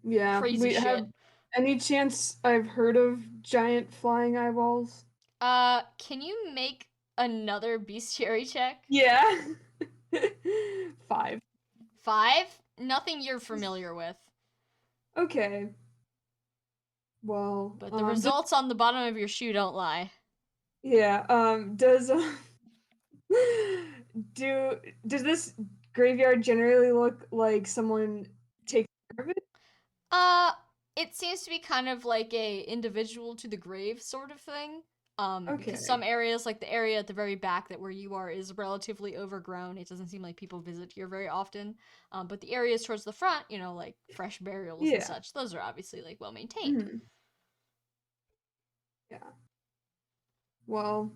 Yeah. crazy We shit. have any chance I've heard of giant flying eyeballs? Can you make another bestiary check? Yeah. 5. 5? Nothing you're familiar with. Okay. Well, But the results on the bottom of your shoe don't lie. yeah. Does does this graveyard generally look like someone takes care of it? It seems to be kind of like a individual to the grave sort of thing. Okay. Because some areas, like the area at the very back that where you are, is relatively overgrown. It doesn't seem like people visit here very often. But the areas towards the front, like fresh burials and Yeah. such, those are obviously like well maintained. Mhm. Yeah. Well,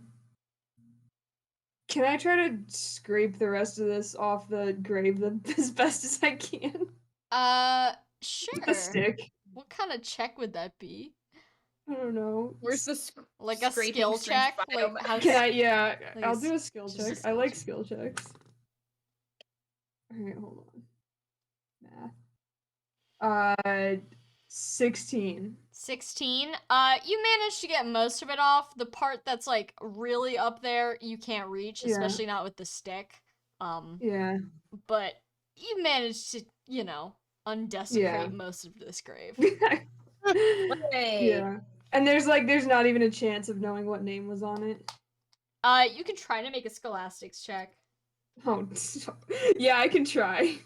can I try to scrape the rest of this off the grave as best as I can? Sure. With a stick. What kind of check would that be? I don't know. Where's the Like a scraping skill strange check? Like biome- how Can I? Yeah, Like I'll a do a skill just a check. I skill like check. skill checks. All right, hold on. Math. 16. 16. You managed to get most of it off. The part that's like really up there, you can't reach, Yeah. especially not with the stick. Yeah. But you managed to, undesecrate most of this grave. Hey. Yeah. And there's not even a chance of knowing what name was on it. You can try to make a scholastics check. Oh, yeah, I can try.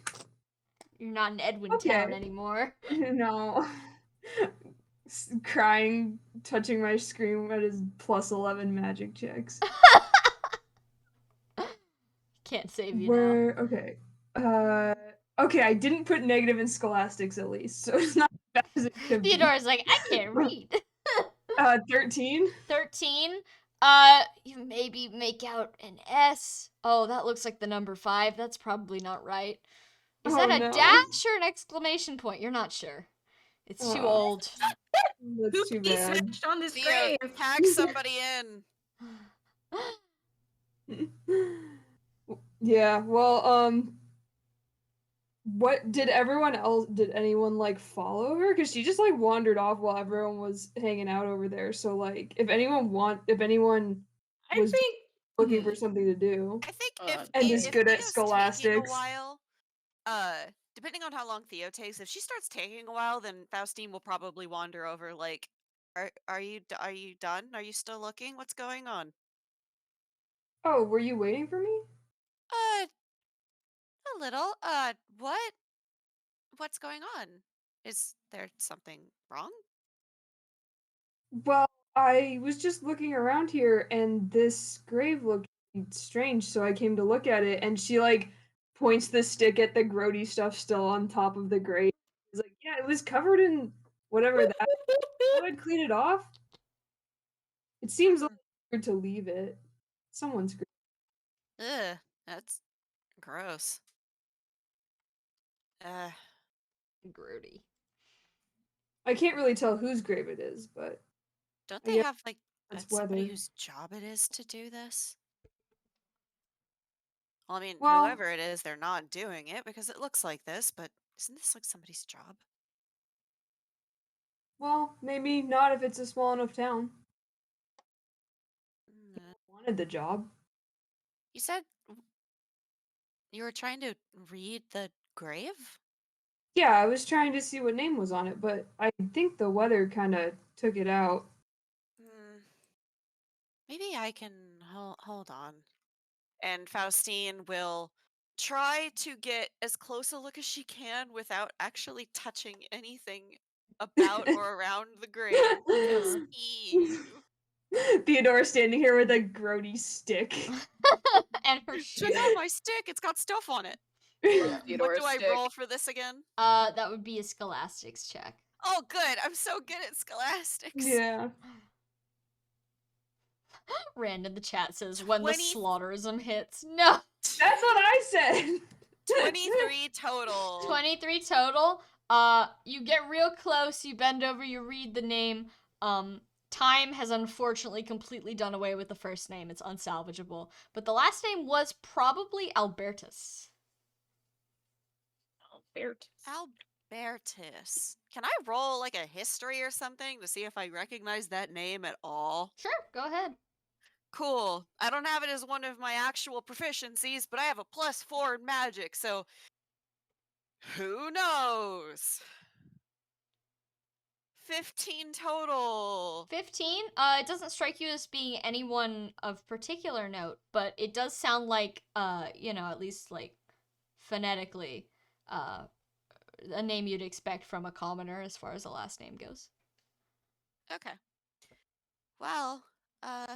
You're not in Edwin Town anymore. No. Crying, touching my screen at his plus 11 magic checks. Can't save you now. Okay. Okay, I didn't put negative in scholastics at least, so it's not as bad as it could be. Theodore's like, I can't read. 13. 13. You maybe make out an S. Oh, that looks like the number 5. That's probably not right. Is Oh, that a no. dash or an exclamation point? You're not sure. It's too old. That's too bad. Smashed on this Theo, grave. tag somebody in. Yeah, well, what did anyone like follow her? Because she just like wandered off while everyone was hanging out over there. So like if anyone I was think looking for something to do. I think And if is good at Theo's taking a scholastics. while, depending on how long Theo takes, if she starts taking a while, then Faustine will probably wander over. Like, are you done? Are you still looking? What's going on? Oh, were you waiting for me? A little. What's going on? Is there something wrong? Well, I was just looking around here and this grave looked strange, so I came to look at it and she like points the stick at the grody stuff still on top of the grave. She's like, yeah, it was covered in whatever that. I would clean it off. It seems a little weird to leave it. Someone's grave. Ugh, that's gross. Grody. I can't really tell whose grave it is, but Don't I they guess have like that's somebody weather. whose job it is to do this? Well, I mean, Well, whoever it is, they're not doing it because it looks like this, but isn't this like somebody's job? well, maybe not if it's a small enough town. Wanted the job. You said you were trying to read the grave? Yeah, I was trying to see what name was on it, but I think the weather kind of took it out. Maybe I can hold on. And Faustine will try to get as close a look as she can without actually touching anything about or around the grave. Because Theodora standing here with a grody stick. And her check out my stick. It's got stuff on it. What Theodora's do I stick. roll for this again? That would be a scholastics check. Oh, good. I'm so good at scholastics. Yeah. Rand in the chat says, when the 20 slaughterism hits. No! That's what I said! 23 total. 23 total. You get real close, you bend over, you read the name. Time has unfortunately completely done away with the first name. It's unsalvageable. But the last name was probably Albertus. Albertus. Can I roll like a history or something to see if I recognize that name at all? Sure, go ahead. Cool. I don't have it as one of my actual proficiencies, but I have a +4 in magic, so who knows? 15 total. 15? It doesn't strike you as being anyone of particular note, but it does sound like, at least like phonetically, a name you'd expect from a commoner as far as the last name goes. Okay. Well, I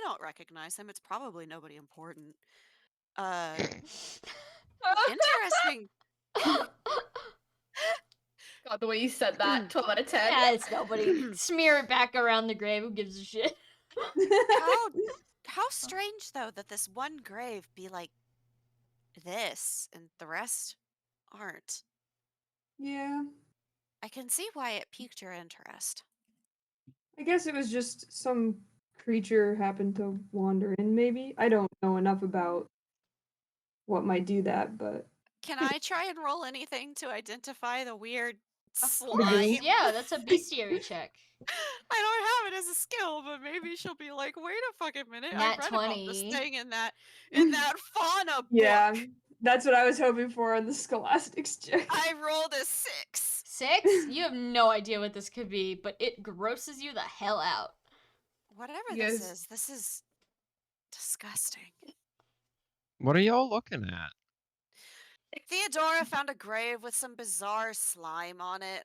don't recognize him. It's probably nobody important. Interesting. God, the way you said that, 12 out of 10. Yeah, it's nobody. Smear it back around the grave. Who gives a shit? How strange though that this one grave be like this and the rest aren't. Yeah. I can see why it piqued your interest. I guess it was just some creature happened to wander in, maybe. I don't know enough about what might do that, but Can I try and roll anything to identify the weird Of slime? course, yeah, that's a bestiary check. I don't have it as a skill, but maybe she'll be like, "Wait a fucking minute! I Nat read about this 20. thing in that fauna book. yeah, that's what I was hoping for on the scholastics check. I rolled a 6. 6? You have no idea what this could be, but it grosses you the hell out. Whatever Yes. this is disgusting." What are y'all looking at? Theodora found a grave with some bizarre slime on it.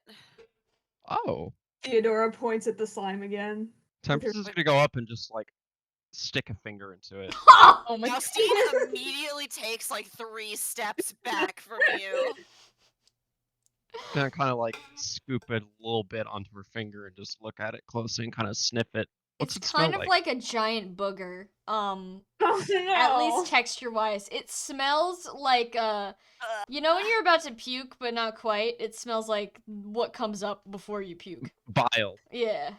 Oh, Theodora points at the slime again. Tempest is gonna go up and just like stick a finger into it. Oh my god. Faustine immediately takes like 3 steps back from you. Gonna kind of like scoop it a little bit onto her finger and just look at it closely and kind of sniff it. What's It's it smell kind of like a giant booger. Oh At no! least texture wise. It smells like you know when you're about to puke but not quite? It smells like what comes up before you puke. Bile. Yeah.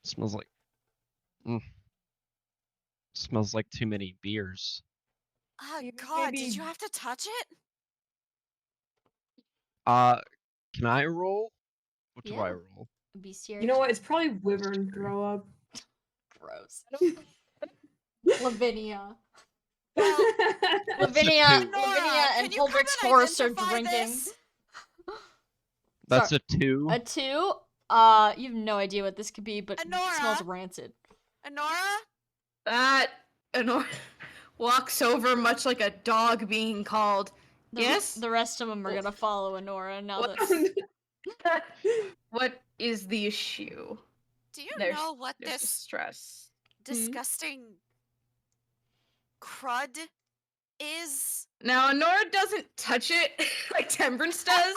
Smells like. Smells like too many beers. Oh Maybe- god, did you have to touch it? Can I roll? What do I Yeah. roll? Bestiary. You know what? It's probably wyvern throw up. Gross. Lavinia. Well, Lavinia, two. Nora, Lavinia can and you come Holbrick's and horse are identify drinking. this? That's Sorry, a 2. a 2? You have no idea what this could be, but it smells Anora? rancid. Honora? That Honora walks over much like a dog being called. Yes? The rest of them are gonna follow Honora now What? that What is the issue? Do you There's- know what There's this distress. disgusting crud is? Now, Honora doesn't touch it like Temperance does,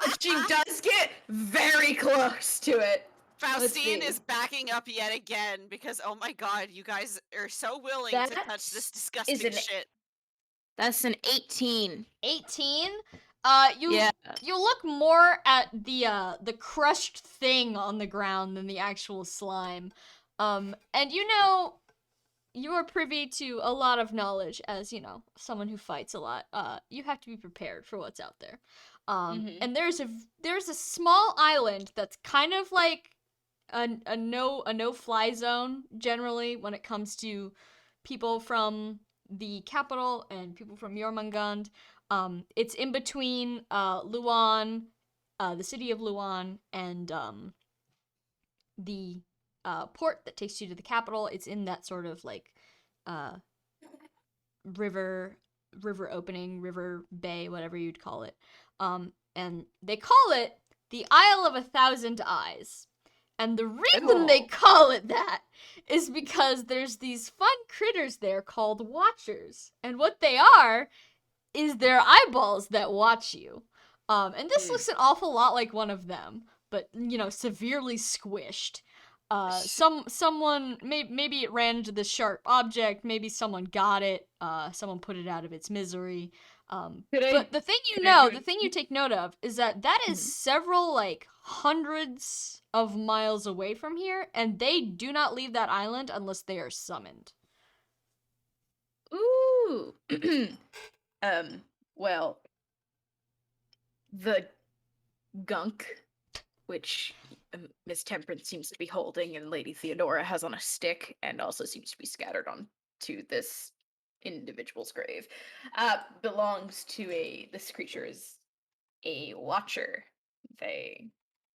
but she does get very close to it. Faustine see. is backing up yet again because, oh my god, you guys are so willing to touch this That disgusting is an- shit. That's an 18. 18. You Yeah. you look more at the crushed thing on the ground than the actual slime. And you are privy to a lot of knowledge as, someone who fights a lot. You have to be prepared for what's out there. Mhm. And there's a small island that's kind of like a no fly zone generally when it comes to people from the capital and people from Jormungand. It's in between Luan, the city of Luan, and the port that takes you to the capital. It's in that sort of like river opening, river bay, whatever you'd call it. And they call it the Isle of 1,000 Eyes. And the reason they call it that is because there's these fun critters there called Watchers. And what they are is their eyeballs that watch you. And this looks an awful lot like one of them, but, severely squished. Someone, maybe it ran into this sharp object, maybe someone got it, someone put it out of its misery. But the thing the thing you take note of is that is several, hundreds of miles away from here, and they do not leave that island unless they are summoned. Ooh. Well, the gunk, which Miss Temperance seems to be holding and Lady Theodora has on a stick and also seems to be scattered onto this individual's grave, belongs to this creature is a watcher. They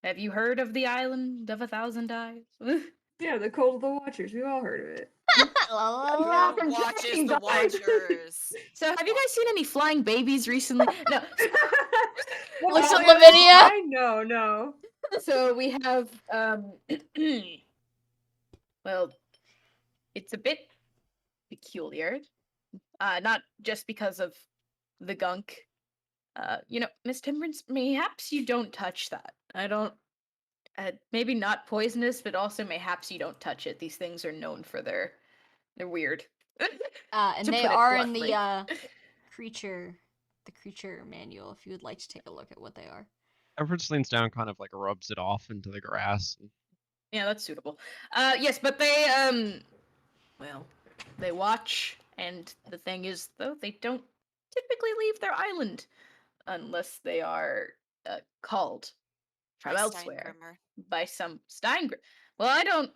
Have you heard of the island of 1,000 eyes? Yeah, the Cult of the Watchers. We've all heard of it. La, la, I'm la. not Who from watches tracking the guide. Watchers? So, have you guys seen any flying babies recently? No. Looks at yeah, Lavinia. No. So we have well, it's a bit peculiar. Not just because of the gunk. Miss Timberance, mayhaps you don't touch that. I don't. Maybe not poisonous, but also mayhaps you don't touch it. These things are known for they're weird. And To they put it are in bluntly. the creature manual if you would like to take a look at what they are. Temperance leans down, kind of like rubs it off into the grass. Yeah, that's suitable. Yes, but well, they watch, and the thing is, though, they don't typically leave their island unless they are called from By elsewhere Steingrimmer. by some Steingrim. Well, I don't.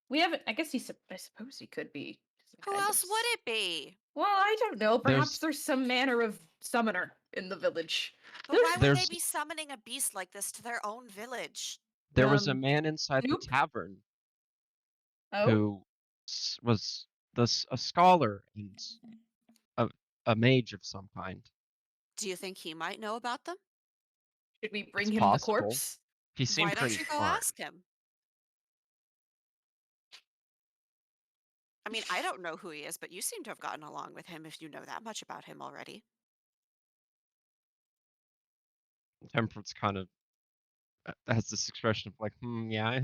We haven't. I guess I suppose he could be. some Who kind of else would it be? Well, I don't know. Perhaps There's- there's some manner of summoner in the village. But why would they There's- be summoning a beast like this to their own village? There was a Um, man inside nope. the tavern Oh, who was a scholar and a mage of some kind. Do you think he might know about them? should we bring It's him possible. the corpse? He seemed Why don't pretty you go smart. ask him? I mean, I don't know who he is, but you seem to have gotten along with him if you know that much about him already. Temperance kind of has this expression of like, yeah.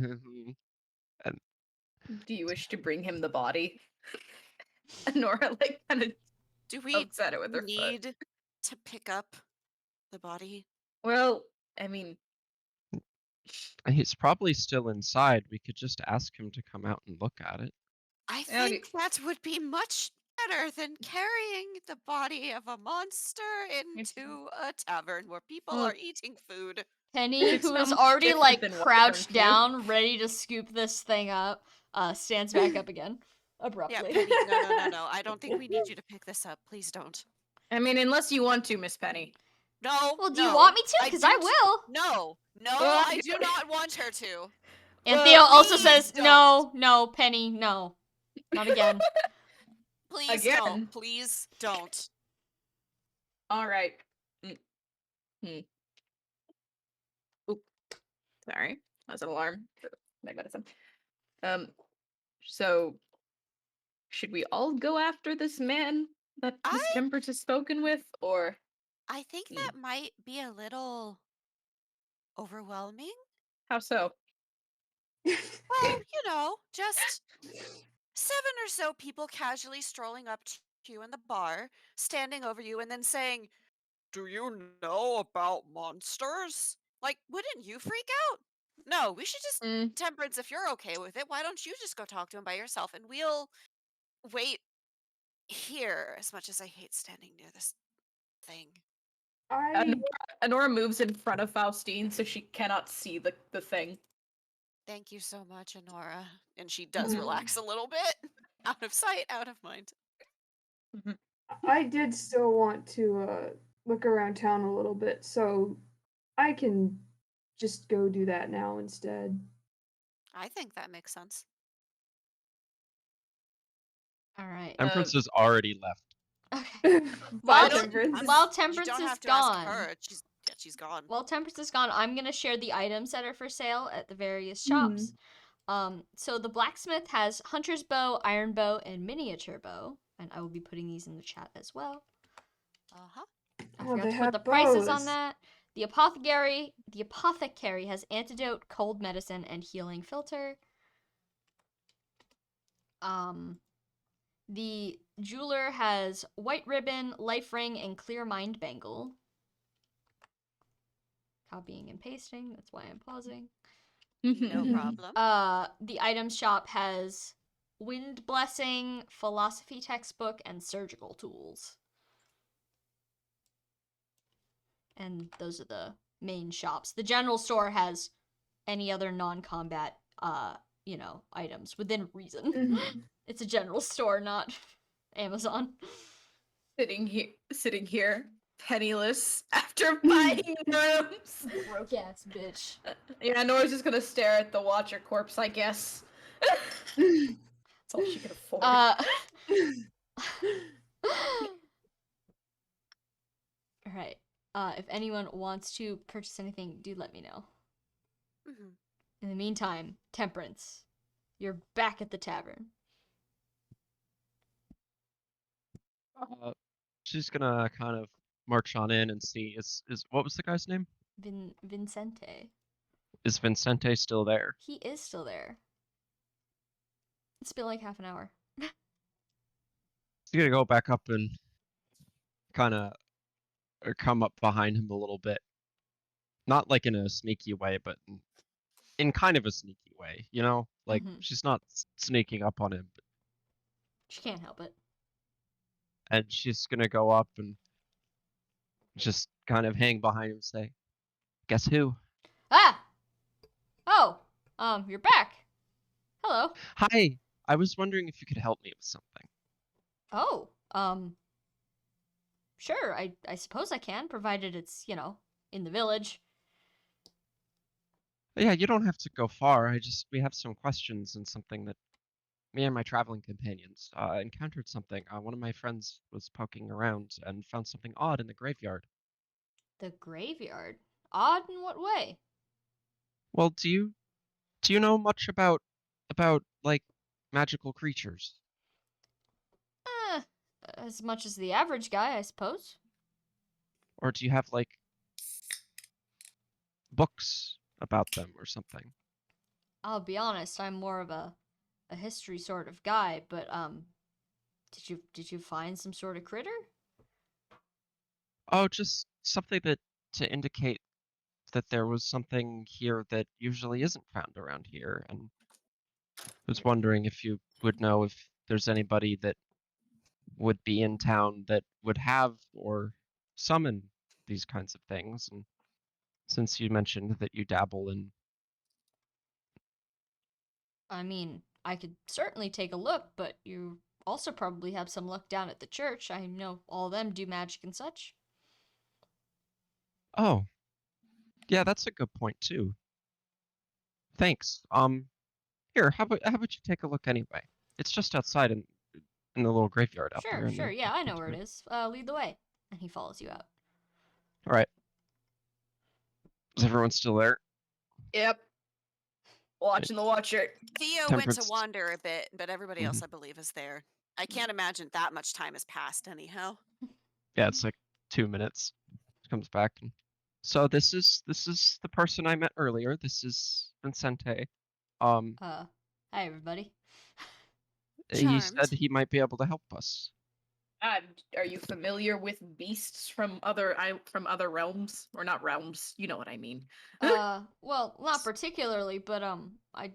Do you wish to bring him the body? Nora, like, kind of Do we upset it with her foot. need to pick up the body? Well, I mean, He's probably still inside. We could just ask him to come out and look at it. I How do think that would be much better than carrying the body of a monster into a tavern where people Well, are eating food. Penny, It's who not is much already different like than what crouched Vern do. down, ready to scoop this thing up, stands back up again Yeah, abruptly. Penny, no. I don't think we need you to pick this up. Please don't. I mean, unless you want to, Miss Penny. No. Well, do you no, want me to? Because I do- will. No, Well, I do not want her to. And Well, Theo also please says, don't. no, Penny, no. Not again. Please Again. don't. Please don't. All right. Oop. Sorry, that was an alarm. For my medicine. So should we all go after this man that Miss I- Temperance has spoken with, or I think that might be a little overwhelming. how so? Well, just 7 or so people casually strolling up to you in the bar, standing over you, and then saying, "Do you know about monsters?" Like, wouldn't you freak out? No, we should just, Mm, Temperance, if you're okay with it, why don't you just go talk to him by yourself and we'll wait here, as much as I hate standing near this thing. Honora moves in front of Faustine so she cannot see the thing. Thank you so much, Honora. And she does relax a little bit. Out of sight, out of mind. I did still want to look around town a little bit, so I can just go do that now instead. I think that makes sense. All right. Temperance has already left. Okay. While, Bye, Temperance. while You Temperance don't is have to ask gone. her. She's gone. While Temperance is gone, I'm gonna share the items that are for sale at the various Mm-hmm. shops. So the blacksmith has hunter's bow, iron bow, and miniature bow, and I will be putting these in the chat as well. Uh-huh. I Oh, forgot they to put have the prices on bows. that. The apothecary has antidote, cold medicine, and healing filter. The jeweler has white ribbon, life ring, and clear mind bangle. Copying and pasting, that's why I'm pausing. No problem. The item shop has wind blessing, philosophy textbook, and surgical tools. And those are the main shops. The general store has any other non-combat, items within reason. It's a general store, not Amazon. Sitting here, penniless after buying rooms. Broke ass bitch. Yeah, Nora's just gonna stare at the Watcher corpse, I guess. That's all she could afford. Alright. If anyone wants to purchase anything, do let me know. Mhm. In the meantime, Temperance, you're back at the tavern. She's gonna kind of march on in and see is what was the guy's name? Vincente. Is Vincente still there? He is still there. It's been like half an hour. She's gonna go back up and kind of come up behind him a little bit. Not like in a sneaky way, but in kind of a sneaky way, you know? Like Mhm. she's not sneaking up on him, She can't help it. and she's gonna go up and just kind of hang behind him and say, "Guess who?" Ah! Oh! You're back. Hello. Hi, I was wondering if you could help me with something. Oh, sure, I suppose I can, provided it's, in the village. Yeah, you don't have to go far. We have some questions and something that me and my traveling companions encountered something. One of my friends was poking around and found something odd in the graveyard. The graveyard? Odd in what way? Well, do you know much about like magical creatures? Eh, as much as the average guy, I suppose. Or do you have like books about them or something? I'll be honest, I'm more of a history sort of guy, but did you find some sort of critter? Oh, just something that to indicate that there was something here that usually isn't found around here, and was wondering if you would know if there's anybody that would be in town that would have or summon these kinds of things. And since you mentioned that you dabble in, I mean, I could certainly take a look, but you also probably have some luck down at the church. I know all of them do magic and such. oh, yeah, that's a good point too. Thanks. Here, how about you take a look anyway? It's just outside in the little graveyard out Sure, there in sure, the yeah, I know where it basement. is. Lead the way. And he follows you out. All right. Is everyone still there? Yep. Watching the Watcher. Theo went to Temperance. wander a bit, but everybody Mhm. else, I believe, is there. I can't imagine that much time has passed, anyhow. Yeah, it's like 2 minutes. Comes back and so this is the person I met earlier. This is Vincente. Um, Hi everybody. he said Charmed. he might be able to help us. Are you familiar with beasts from other realms, or not realms? You know what I mean. Well, not particularly, but I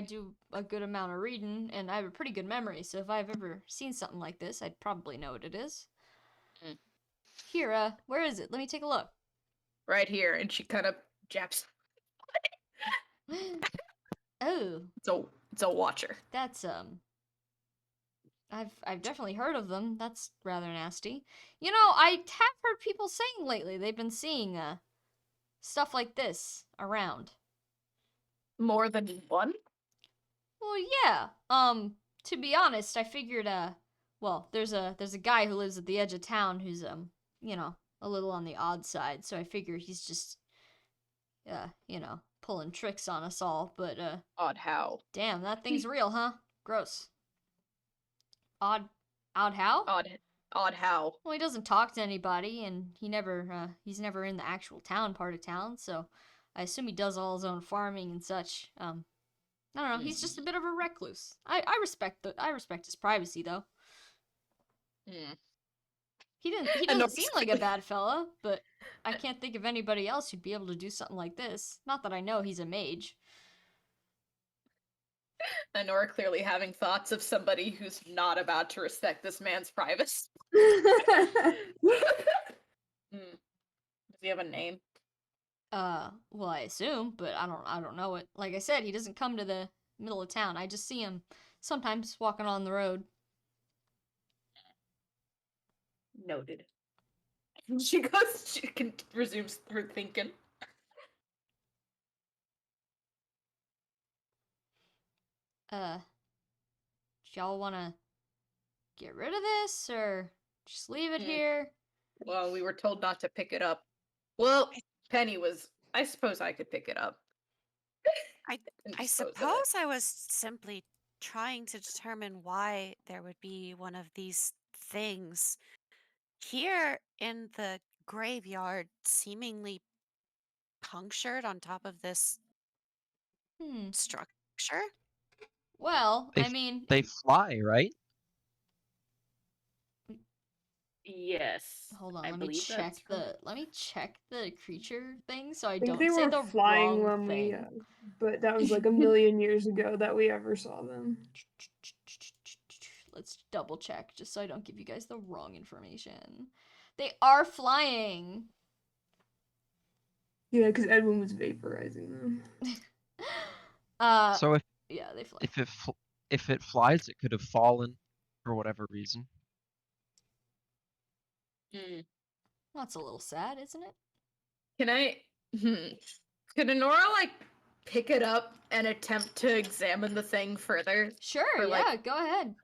do a good amount of reading, and I have a pretty good memory. So if I've ever seen something like this, I'd probably know what it is. Mm. Here, where is it? Let me take a look. Right here, and she kind of japs. Oh, It's a Watcher. that's I've definitely heard of them. That's rather nasty. I have heard people saying lately they've been seeing stuff like this around. More than one. Well, yeah. To be honest, I figured well, there's a guy who lives at the edge of town who's a little on the odd side, so I figure he's just pulling tricks on us all, but Odd how. damn, that thing's real, huh? Gross. Odd how? Odd how. Well, he doesn't talk to anybody, and he's never in the actual part of town, so I assume he does all his own farming and such. I don't know. He's just a bit of a recluse. I respect his privacy though. Mm. He I doesn't know seem like a bad fella, but I can't think of anybody else who'd be able to do something like this. Not that I know he's a mage. And Nora clearly having thoughts of somebody who's not about to respect this man's privacy. Does he have a name? Well, I assume, but I don't know it. Like I said, he doesn't come to the middle of town. I just see him sometimes walking on the road. Noted. She resumes her thinking. Do y'all want to get rid of this or just leave it here? Well, we were told not to pick it up. Well, Penny was. I suppose I could pick it up. I and I dispose of it. suppose I was simply trying to determine why there would be one of these things here in the graveyard, seemingly punctured on top of this Hmm. structure. Well, They I mean, They fly, right? Yes. hold on, I let me believe check that's right. let me check the creature thing so I I think don't they say were the flying wrong when we, thing. but that was like a million years ago that we ever saw them. Let's double check just so I don't give you guys the wrong information. They are flying. Yeah, because Edwin was vaporizing them. So Yeah, they fly. if it flies, it could have fallen for whatever reason. That's a little sad, isn't it? Can I? Could Honora like pick it up and attempt to examine the thing further? Sure, Or, yeah, like- go ahead.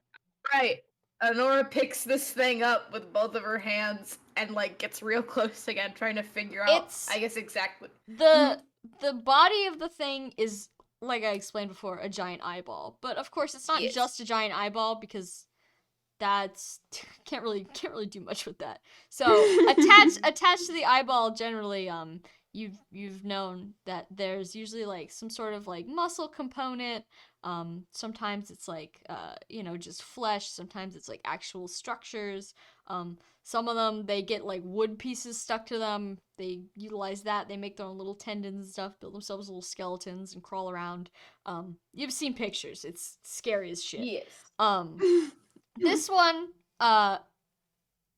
Right. Honora picks this thing up with both of her hands and like gets real close again, trying to figure out. It's- I guess exactly. The body of the thing is, like I explained before, a giant eyeball. But of course, it's not Yes. just a giant eyeball because that's can't really do much with that. So attached to the eyeball, generally, you've known that there's usually like some sort of like muscle component. Sometimes it's like just flesh. Sometimes it's like actual structures. Some of them they get like wood pieces stuck to them. They utilize that. They make their own little tendons and stuff. Build themselves little skeletons and crawl around. You've seen pictures. It's scary as shit. Yes. This one,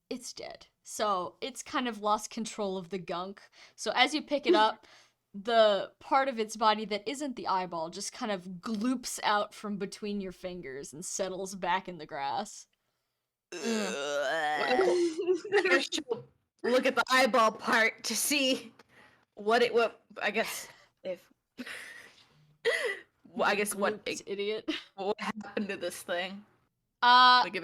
it's dead. So it's kind of lost control of the gunk. So as you pick it up, the part of its body that isn't the eyeball just kind of gloops out from between your fingers and settles back in the grass. I guess she'll look at the eyeball part to see what I guess if. Well, I guess what idiot. what happened to this thing? It Like if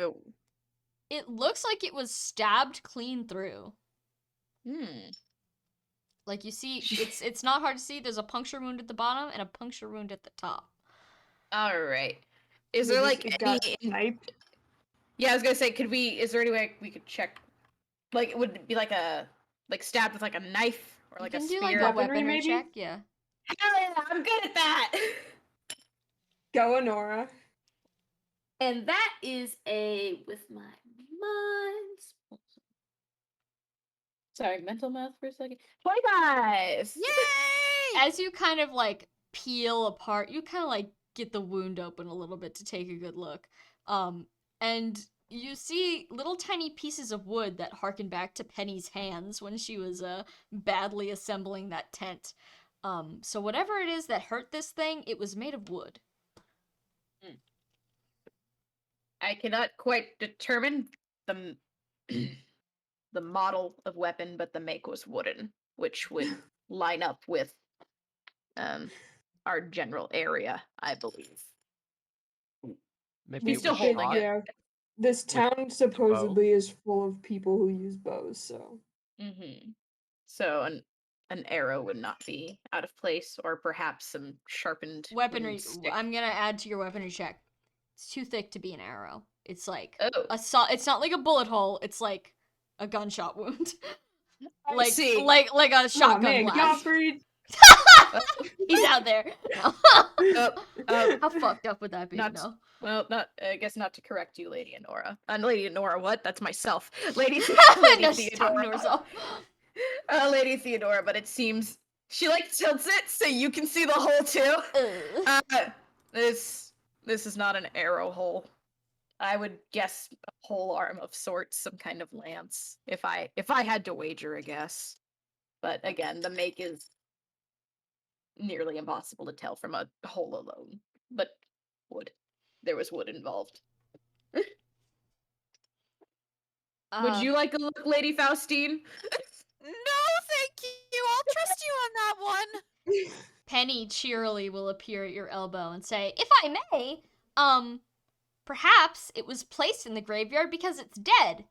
it. looks like it was stabbed clean through. Hmm. Like you see, it's not hard to see. There's a puncture wound at the bottom and a puncture wound at the top. All right. Is there like it any? got sniped? Yeah, I was gonna say, is there any way we could check? Like, would it be like stabbed with like a knife or You like can a do spear? like a Weaponry, weaponry maybe? check, yeah. Hell yeah, I'm good at that. Go, Honora. And that is a with my mind. Sorry, mental math for a second. 25. Yay! As you kind of like peel apart, you kind of like get the wound open a little bit to take a good look. And you see little tiny pieces of wood that harken back to Penny's hands when she was badly assembling that tent. So whatever it is that hurt this thing, it was made of wood. I cannot quite determine the the model of weapon, but the make was wooden, which would line up with our general area, I believe. Maybe He's it still was holding shot. it. Yeah. This town supposedly is full of people who use bows, so. Mm-hmm. So an arrow would not be out of place, or perhaps some sharpened wooden Weaponry. stick. I'm gonna add to your weaponry check. It's too thick to be an arrow. It's like Oh, it's not like a bullet hole. It's like a gunshot wound. I see. like a Aw, shotgun man, blast. Gottfried! He's out there. No. How fucked up would that be? Not No. well, not. I guess not to correct you, Lady Honora. Lady Honora, what? That's myself, Lady No, she's talking to Theodora. herself. Lady Theodora, but it seems she like tilts it so you can see the hole too. This is not an arrow hole. I would guess a pole arm of sorts, some kind of lance, if I had to wager a guess. But again, the make is nearly impossible to tell from a hole alone. But wood. There was wood involved. Would you like a look, Lady Faustine? No, thank you. I'll trust you on that one. Penny cheerily will appear at your elbow and say, "If I may, perhaps it was placed in the graveyard because it's dead."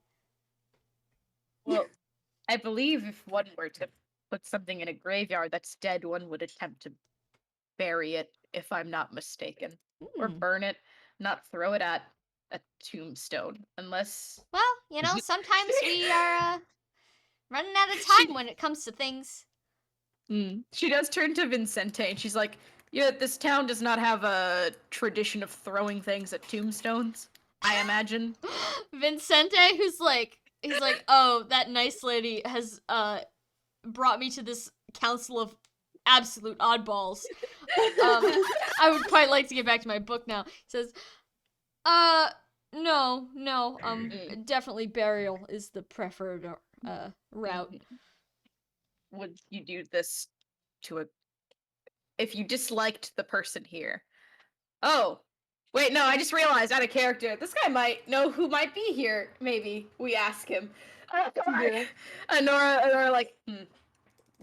Well, I believe if one were to put something in a graveyard that's dead, one would attempt to bury it, if I'm not mistaken. Or Hmm. burn it, not throw it at a tombstone. Unless Well, you know, Is it- sometimes we are running out of She- time when it comes to things. She does turn to Vincente and she's like, yeah, this town does not have a tradition of throwing things at tombstones, I imagine. Vincente, he's like, "Oh, that nice lady has brought me to this council of absolute oddballs. I would quite like to get back to my book now." He says, no, definitely burial is the preferred route." Would you do this to a... If you disliked the person here? Oh, wait, no, I just realized out of character. This guy might know who might be here, maybe. We ask him. Yeah. Honora, like,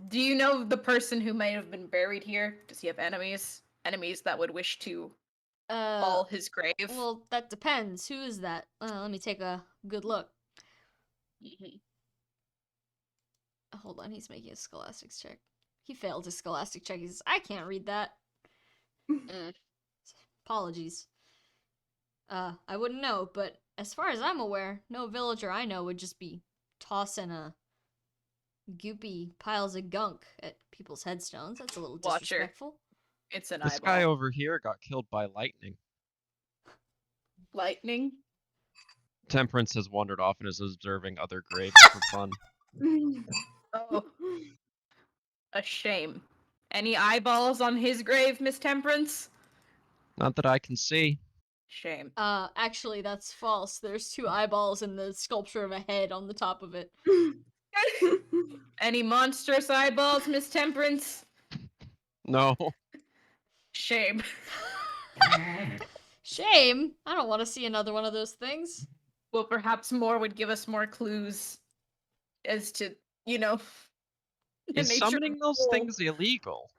do you know the person who may have been buried here? Does he have enemies? Enemies that would wish to fall his grave? Well, that depends. Who is that? Let me take a good look. Mhm. Hold on, he's making a scholastics check. He failed his scholastic check. He says, "I can't read that." Mm. Apologies. I wouldn't know, but as far as I'm aware, no villager I know would just be tossing goopy piles of gunk at people's headstones. That's a little Watcher. disrespectful. It's an This eyeball. guy over here got killed by lightning. Lightning? Temperance has wandered off and is observing other graves for fun. Oh, a shame. Any eyeballs on his grave, Miss Temperance? Not that I can see. Shame. Actually, that's false. There's 2 eyeballs and the sculpture of a head on the top of it. Any monstrous eyeballs, Miss Temperance? No. Shame. Shame. I don't want to see another one of those things. Well, perhaps more would give us more clues as to, you know, the Is nature summoning of those the things illegal?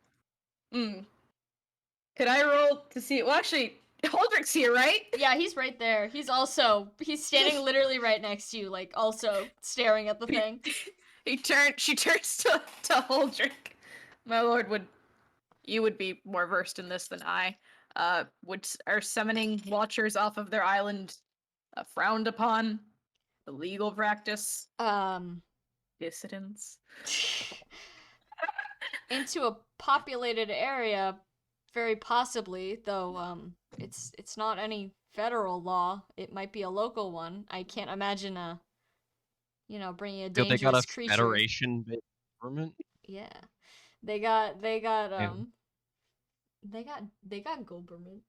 Could I roll to see? Well, actually, Holdrick's here, right? Yeah, he's right there. He's standing literally right next to you, like also staring at the thing. She turns to Holdrick. My lord, you would be more versed in this than I. Are summoning watchers off of their island frowned upon? Illegal practice? Dissidents? Into a populated area, very possibly, though it's not any federal law. It might be a local one. I can't imagine bringing a Do they got a dangerous creature. federation-based government? Yeah. They got Yeah. they got Goberman.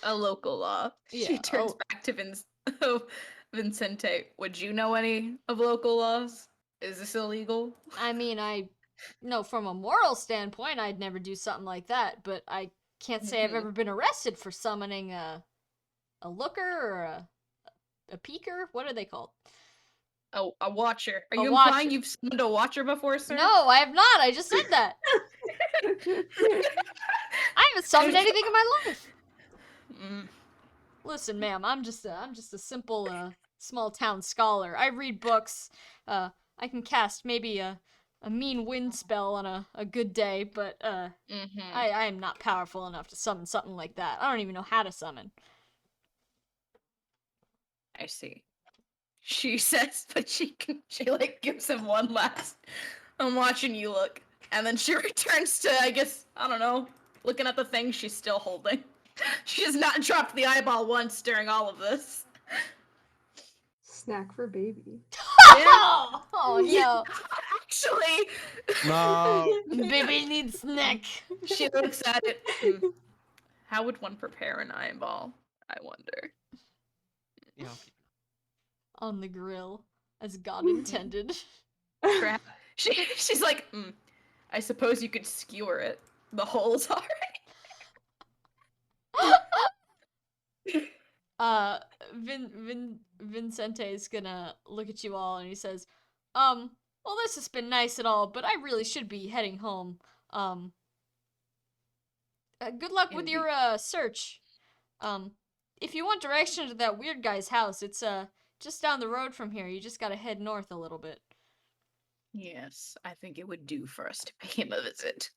A local law. She Yeah, turns back to Vincente. Would you know any of local laws? Is this illegal? I mean, no, from a moral standpoint, I'd never do something like that, but I can't say I've ever been arrested for summoning a looker or a peeker. What are they called? Oh, a watcher. Are A you watcher. implying you've summoned a watcher before, sir? No, I have not. I just said that. I haven't summoned anything in my life. Listen, ma'am, I'm just a simple small town scholar. I read books. I can cast maybe a mean wind spell on a good day, but I am not powerful enough to summon something like that. I don't even know how to summon. I see. She says, but she like gives him one last. I'm watching you look, and then she returns to, I guess, I don't know, looking at the thing she's still holding. She has not dropped the eyeball once during all of this. Snack for baby. Yeah. Oh no. Actually, No. Baby needs snack. she looks at it. How would one prepare an eyeball? I wonder. Yeah. On the grill, as God intended. She's like, I suppose you could skewer it. The hole's alright. Vincente is gonna look at you all and he says, well, this has been nice and all, but I really should be heading home. Good luck with your search. If you want direction to that weird guy's house, it's just down the road from here. You just gotta head north a little bit. Yes, I think it would do for us to pay him a visit.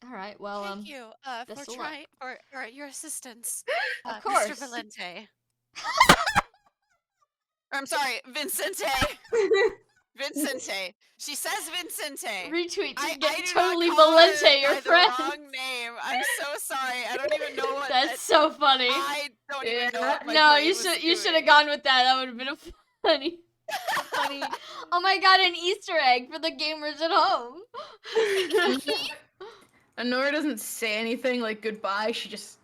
All right. Well, Thank you for best of luck. trying for your assistance, Of Mr. course. Valente. I'm sorry, Vincente. Vincente. She says Vincente. Retweet to I get do totally not call Valente, her your by friend. the wrong name. I'm so sorry. I don't even know what. That's so funny. I don't even know what my No, brain you was should have doing. gone with that. That would have been a funny. Funny. Oh my god, an Easter egg for the gamers at home. Honora doesn't say anything like goodbye. She just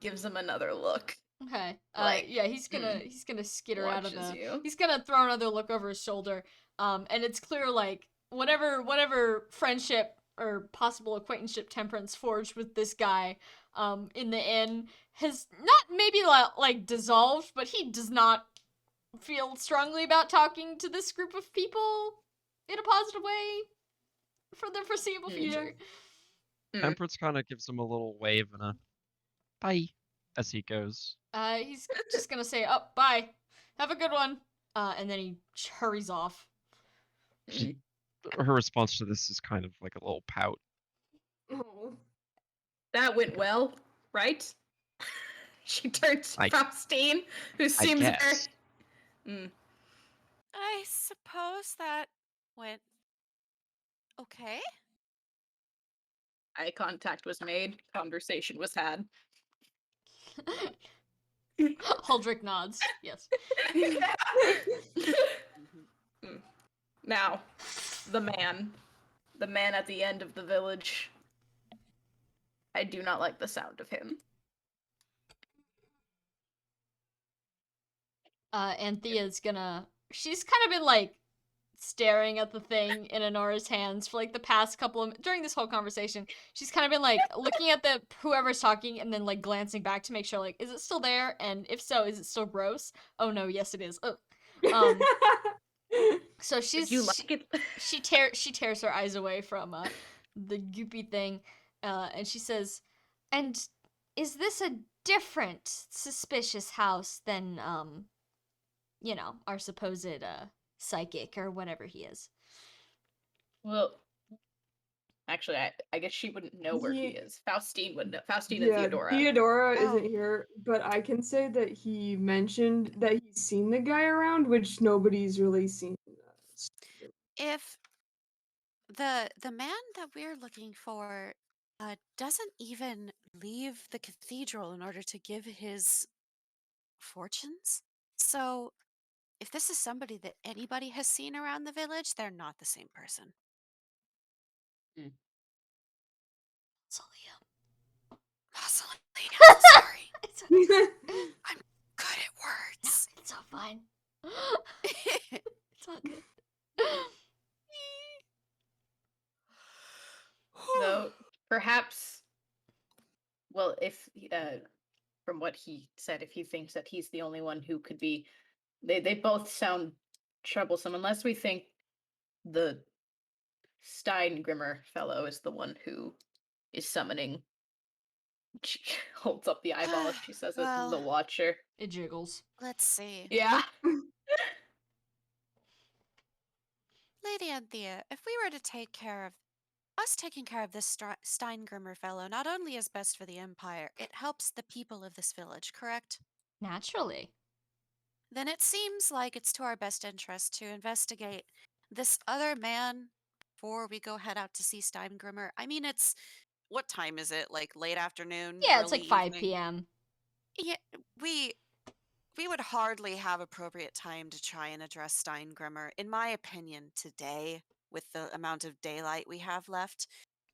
gives him another look. Okay. Like, Yeah, he's gonna skitter out of watches the. you. He's gonna throw another look over his shoulder. And it's clear like whatever friendship or possible acquaintanceship Temperance forged with this guy, in the inn has not maybe like dissolved, but he does not feel strongly about talking to this group of people in a positive way for the foreseeable future. Temperance kind of gives him a little wave and a bye as he goes. He's just gonna say, "Oh, bye, have a good one," and then he hurries off. Her response to this is kind of like a little pout. Oh. That went well, right? She turns to Faustine, who seems very. guess. I suppose that went okay. Eye contact was made. Conversation was had. Huldrick nods. Yes. Now, the man at the end of the village. I do not like the sound of him. Anthea's gonna. She's kind of been like staring at the thing in Honora's hands for like the past couple of during this whole conversation. She's kind of been like looking at the whoever's talking and then like glancing back to make sure like is it still there, and if so, is it still gross? Oh no, yes it is. So she's Did you like it? she tears her eyes away from the goopy thing, and she says, "And is this a different suspicious house than you know, our supposed psychic or whatever he is?" Well, actually, I guess she wouldn't know where he is. Faustine would know. Faustine and Yeah, Theodora. Theodora Oh. isn't here, but I can say that he mentioned that he's seen the guy around, which nobody's really seen. If the man that we're looking for doesn't even leave the cathedral in order to give his fortunes, so if this is somebody that anybody has seen around the village, they're not the same person. Mausoleum, sorry. It's okay. I'm good at No, words. it's all fine. It's all good. Though perhaps, well, if from what he said, if he thinks that he's the only one who could be, they both sound troublesome. Unless we think the Steingrimmer fellow is the one who is summoning. She holds up the eyeball. She says it's the Well- Watcher. It jiggles. Let's see. Yeah. Lady Anthea, if we were to take care of us taking care of this Steingrimmer fellow, not only is best for the Empire, it helps the people of this village, correct? Naturally. Then it seems like it's to our best interest to investigate this other man before we go head out to see Steingrimmer. I mean, it's what time is it? Like late afternoon? Yeah, it's like early 5 evening? p.m. Yeah, we would hardly have appropriate time to try and address Steingrimmer. In my opinion, today, with the amount of daylight we have left,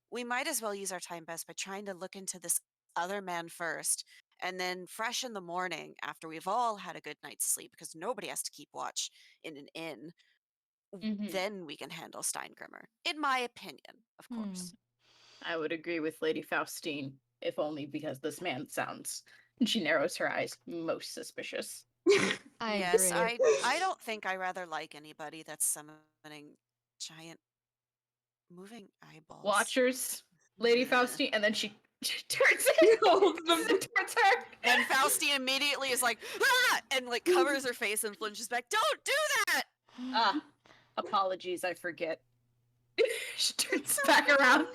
we might as well use our time best by trying to look into this other man first, and then fresh in the morning, after we've all had a good night's sleep, because nobody has to keep watch in an inn, then we can handle Steingrimmer. In my opinion, of course. I would agree with Lady Faustine, if only because this man sounds And she narrows her eyes. Most suspicious. I yes, agree. I don't think I rather like anybody that's summoning giant moving eyeballs. Watchers, Lady Yeah. Faustine, and then she turns it Holds them. towards her. And Faustine immediately is like, ah! And like covers her face and flinches back. Don't do that! Ah, apologies, I forget. She turns back around.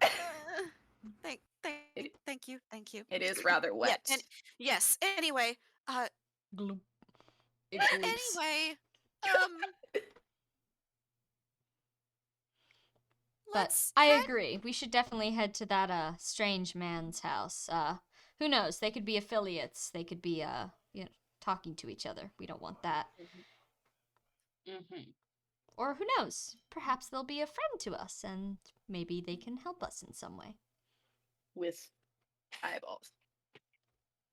Uh, thank you. It is rather wet. Yeah, yes. Anyway, Gloop. It gloops. anyway, But let's I head- agree. We should definitely head to that strange man's house. Who knows? They could be affiliates. They could be talking to each other. We don't want that. Mm-hmm. Or who knows? Perhaps they'll be a friend to us and maybe they can help us in some way. With eyeballs.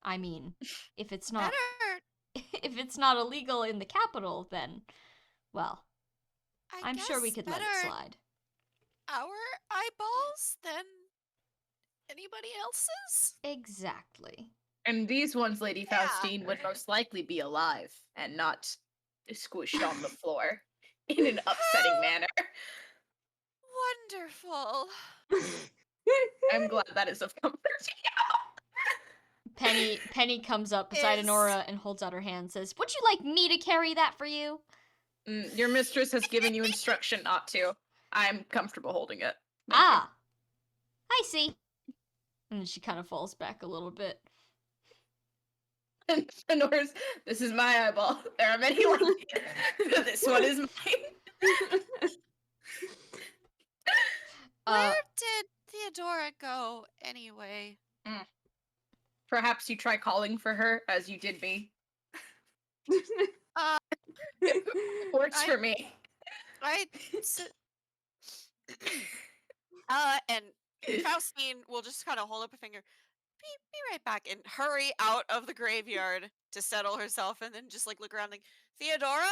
I mean, if it's not better. if it's not illegal in the capital, then well, I'm sure we guess could let it better slide. Our eyeballs than anybody else's. Exactly. And these ones, Lady Yeah. Faustine, would most likely be alive and not squished on the floor in an upsetting manner. Wonderful. I'm glad that is of comfort to Penny comes up beside Is- Honora and holds out her hand and says, "Would you like me to carry that for you?" you. Your mistress has given you instruction not to. I'm comfortable holding it. Thank you. Ah, I see. And then she kind of falls back a little bit. And Honora's, this is my eyeball. There are many like it. This one is mine. Where did Theodora go anyway? Perhaps you try calling for her as you did me. Works I- for me. And Faustine will just kind of hold up a finger. Be right back and hurry out of the graveyard to settle herself and then just like look around like, Theodora?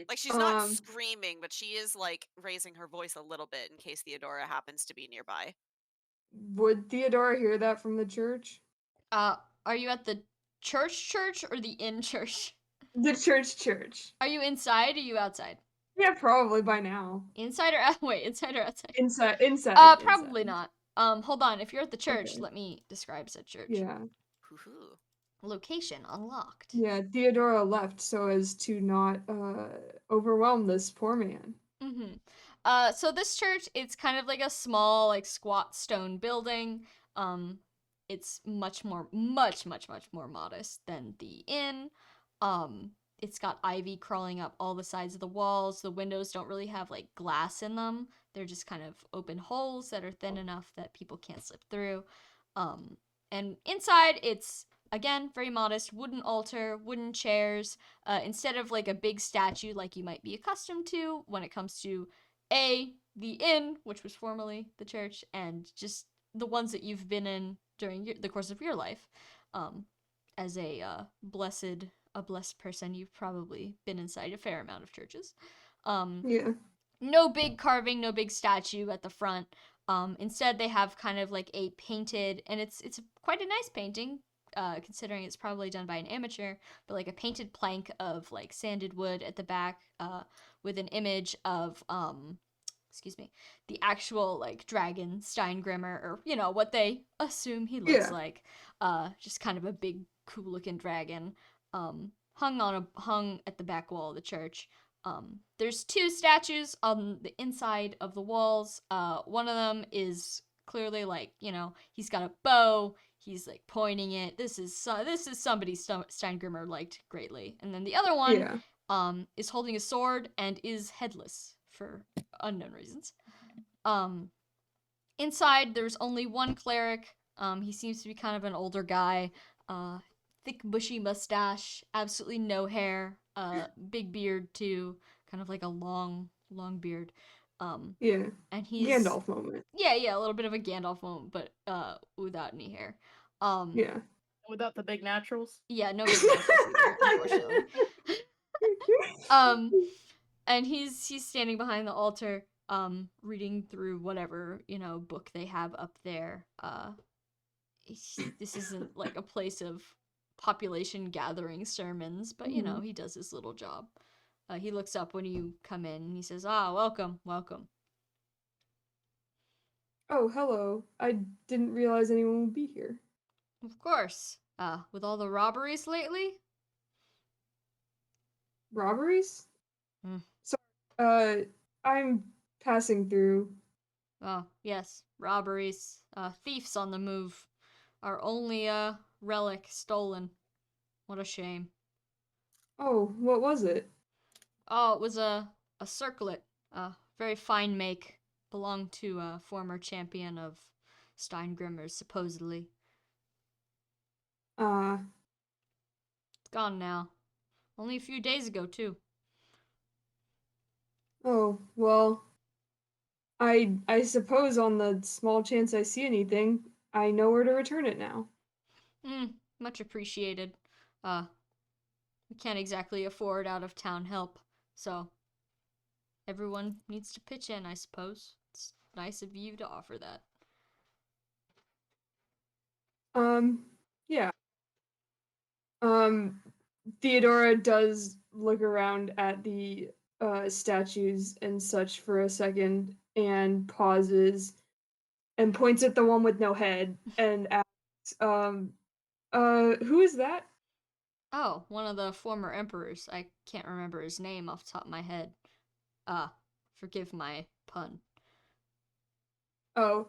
Like she's not screaming, but she is like raising her voice a little bit in case Theodora happens to be nearby. Would Theodora hear that from the church? Are you at the church or the inn church? The church. Are you inside or are you outside? Yeah, probably by now. Inside or out? Wait, inside or outside? Inside. Probably not. Hold on. If you're at the church, Okay. let me describe said church. Yeah. Hoo-hoo. Location unlocked. Yeah, Theodora left so as to not overwhelm this poor man. Mm-hmm. So this church, it's kind of like a small, like squat stone building. It's much more modest than the inn. It's got ivy crawling up all the sides of the walls. The windows don't really have like glass in them. They're just kind of open holes that are thin enough that people can't slip through. And inside, it's again very modest. Wooden altar, wooden chairs. Instead of like a big statue like you might be accustomed to when it comes to the inn, which was formerly the church, and just the ones that you've been in during the course of your life. As a blessed person, you've probably been inside a fair amount of churches. Yeah. No big carving, no big statue at the front. Instead, they have kind of like a painted, and it's quite a nice painting, considering it's probably done by an amateur, but like a painted plank of like sanded wood at the back, with an image of the actual like dragon Steingrimmer, or what they assume he looks like. Just kind of a big, cool looking dragon. Hung at the back wall of the church. There's two statues on the inside of the walls. One of them is clearly like, he's got a bow. He's like pointing it. This is somebody Steingrimmer liked greatly. And then the other one is holding a sword and is headless for unknown reasons. Inside there's only one cleric. He seems to be kind of an older guy. Thick bushy mustache, absolutely no hair, big beard too, kind of like a long beard. Yeah. And he's Gandalf moment. Yeah, a little bit of a Gandalf moment, but without any hair. Yeah. Without the big naturals. Yeah, no big naturals either, unfortunately. And he's standing behind the altar, reading through whatever book they have up there. this isn't like a place of population gathering sermons, but you know, he does his little job. He looks up when you come in and he says, "Ah, welcome, welcome." Oh, hello. I didn't realize anyone would be here. Of course. With all the robberies lately? Robberies? Hmm. Sorry, I'm passing through. Oh, yes, robberies. Thieves on the move. Our only, relic stolen. What a shame. Oh, what was it? Oh, it was a circlet. Very fine make. Belonged to a former champion of Steingrimmer's, supposedly. Ah, It's gone now. Only a few days ago, too. oh, well, I suppose on the small chance I see anything, I know where to return it now. Much appreciated. We can't exactly afford out-of-town help, so everyone needs to pitch in, I suppose. It's nice of you to offer that. Yeah. Theodora does look around at the statues and such for a second and pauses and points at the one with no head and asks, who is that? Oh, one of the former emperors. I can't remember his name off the top of my head. Forgive my pun. Oh,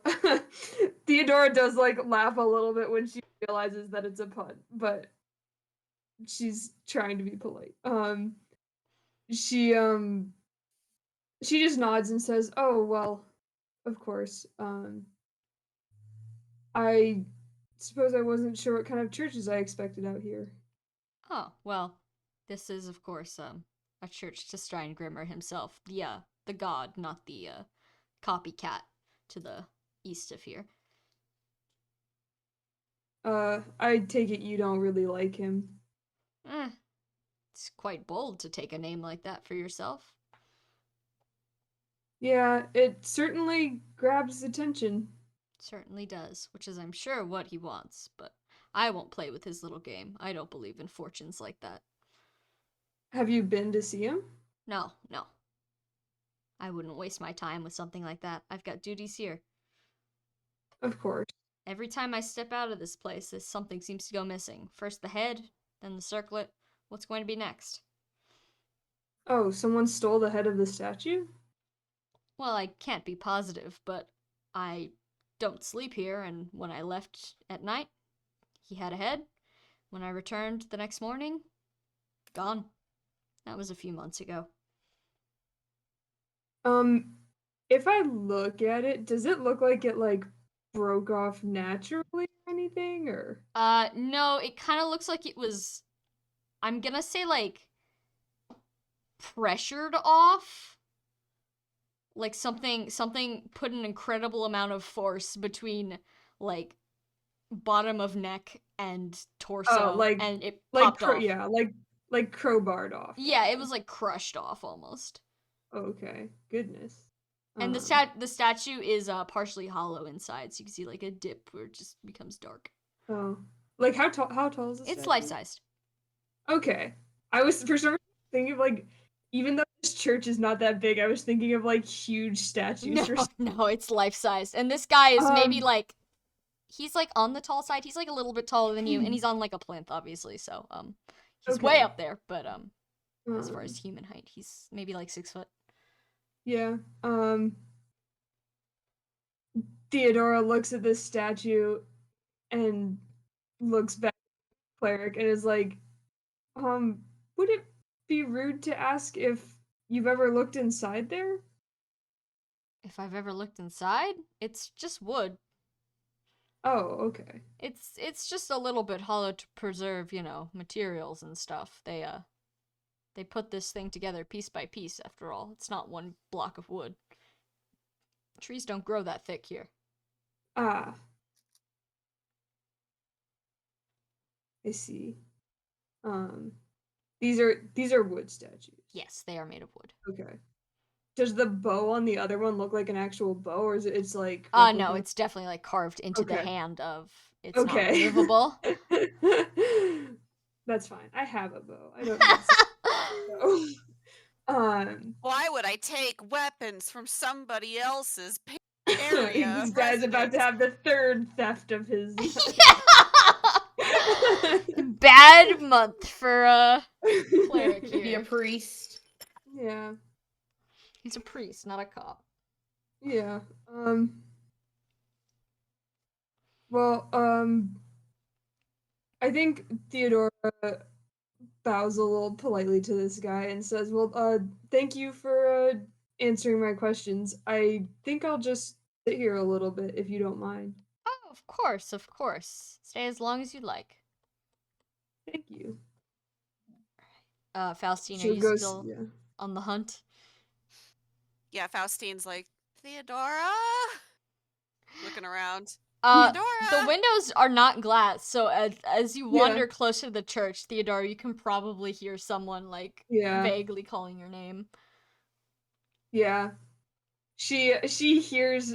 Theodora does like laugh a little bit when she realizes that it's a pun, but she's trying to be polite. She she just nods and says, "Oh, well, of course. I suppose I wasn't sure what kind of churches I expected out here." Oh, well, this is, of course, a church to Steingrimmer himself. The god, not the, copycat to the east of here. I take it you don't really like him. Eh, it's quite bold to take a name like that for yourself. Yeah, it certainly grabs attention. Certainly does, which is, I'm sure, what he wants, but I won't play with his little game. I don't believe in fortunes like that. Have you been to see him? No, no. I wouldn't waste my time with something like that. I've got duties here. Of course. Every time I step out of this place, something seems to go missing. First the head, then the circlet. What's going to be next? Oh, someone stole the head of the statue? Well, I can't be positive, but I don't sleep here, and when I left at night, he had a head. When I returned the next morning, gone. That was a few months ago. If I look at it, does it look like it like broke off naturally or anything or No, it kind of looks like it was, I'm gonna say, like, pressured off. Like something put an incredible amount of force between, like, bottom of neck and torso, like and it popped off. yeah, like crowbarred off. Yeah, it was like crushed off almost. Okay, goodness. And the statue is partially hollow inside, so you can see like a dip where it just becomes dark. Oh, like how tall is this? It's statue? life sized. Okay, I was for some reason thinking of like, even though this church is not that big, I was thinking of like huge statues. No, it's life sized. And this guy is maybe Um, like, he's like on the tall side. He's like a little bit taller than you, and he's on like a plinth, obviously. So he's way Okay. up there. But as far as human height, he's maybe like 6 foot. Yeah. Theodora looks at this statue and looks back at the cleric and is like, would it be rude to ask if you've ever looked inside there? If I've ever looked inside, it's just wood. Oh, okay. It's just a little bit hollow to preserve, materials and stuff. They put this thing together piece by piece, after all. It's not one block of wood. Trees don't grow that thick here. Ah, I see. These are wood statues. Yes, they are made of wood. Okay. does the bow on the other one look like an actual bow, or is it's like? No, replica? it's definitely like carved into the Okay. hand of. It's not Okay. removable. That's fine. I have a bow. I don't need so. Why would I take weapons from somebody else's area? This of guy's about to residence? have the third theft of his. Bad month for cleric Be a here. priest. Yeah. He's a priest, not a cop. Yeah. Well, I think Theodora bows a little politely to this guy and says, "Well, thank you for answering my questions. I think I'll just sit here a little bit if you don't mind." Oh, of course, of course. Stay as long as you'd like. Thank you. Faustine, are She'll you go. still Yeah. on the hunt? Yeah, Faustine's like, Theodora? Looking around. The Theodora! windows are not glass, so as you Yeah. wander close to the church, Theodora, you can probably hear someone like Yeah. vaguely calling your name. Yeah. She hears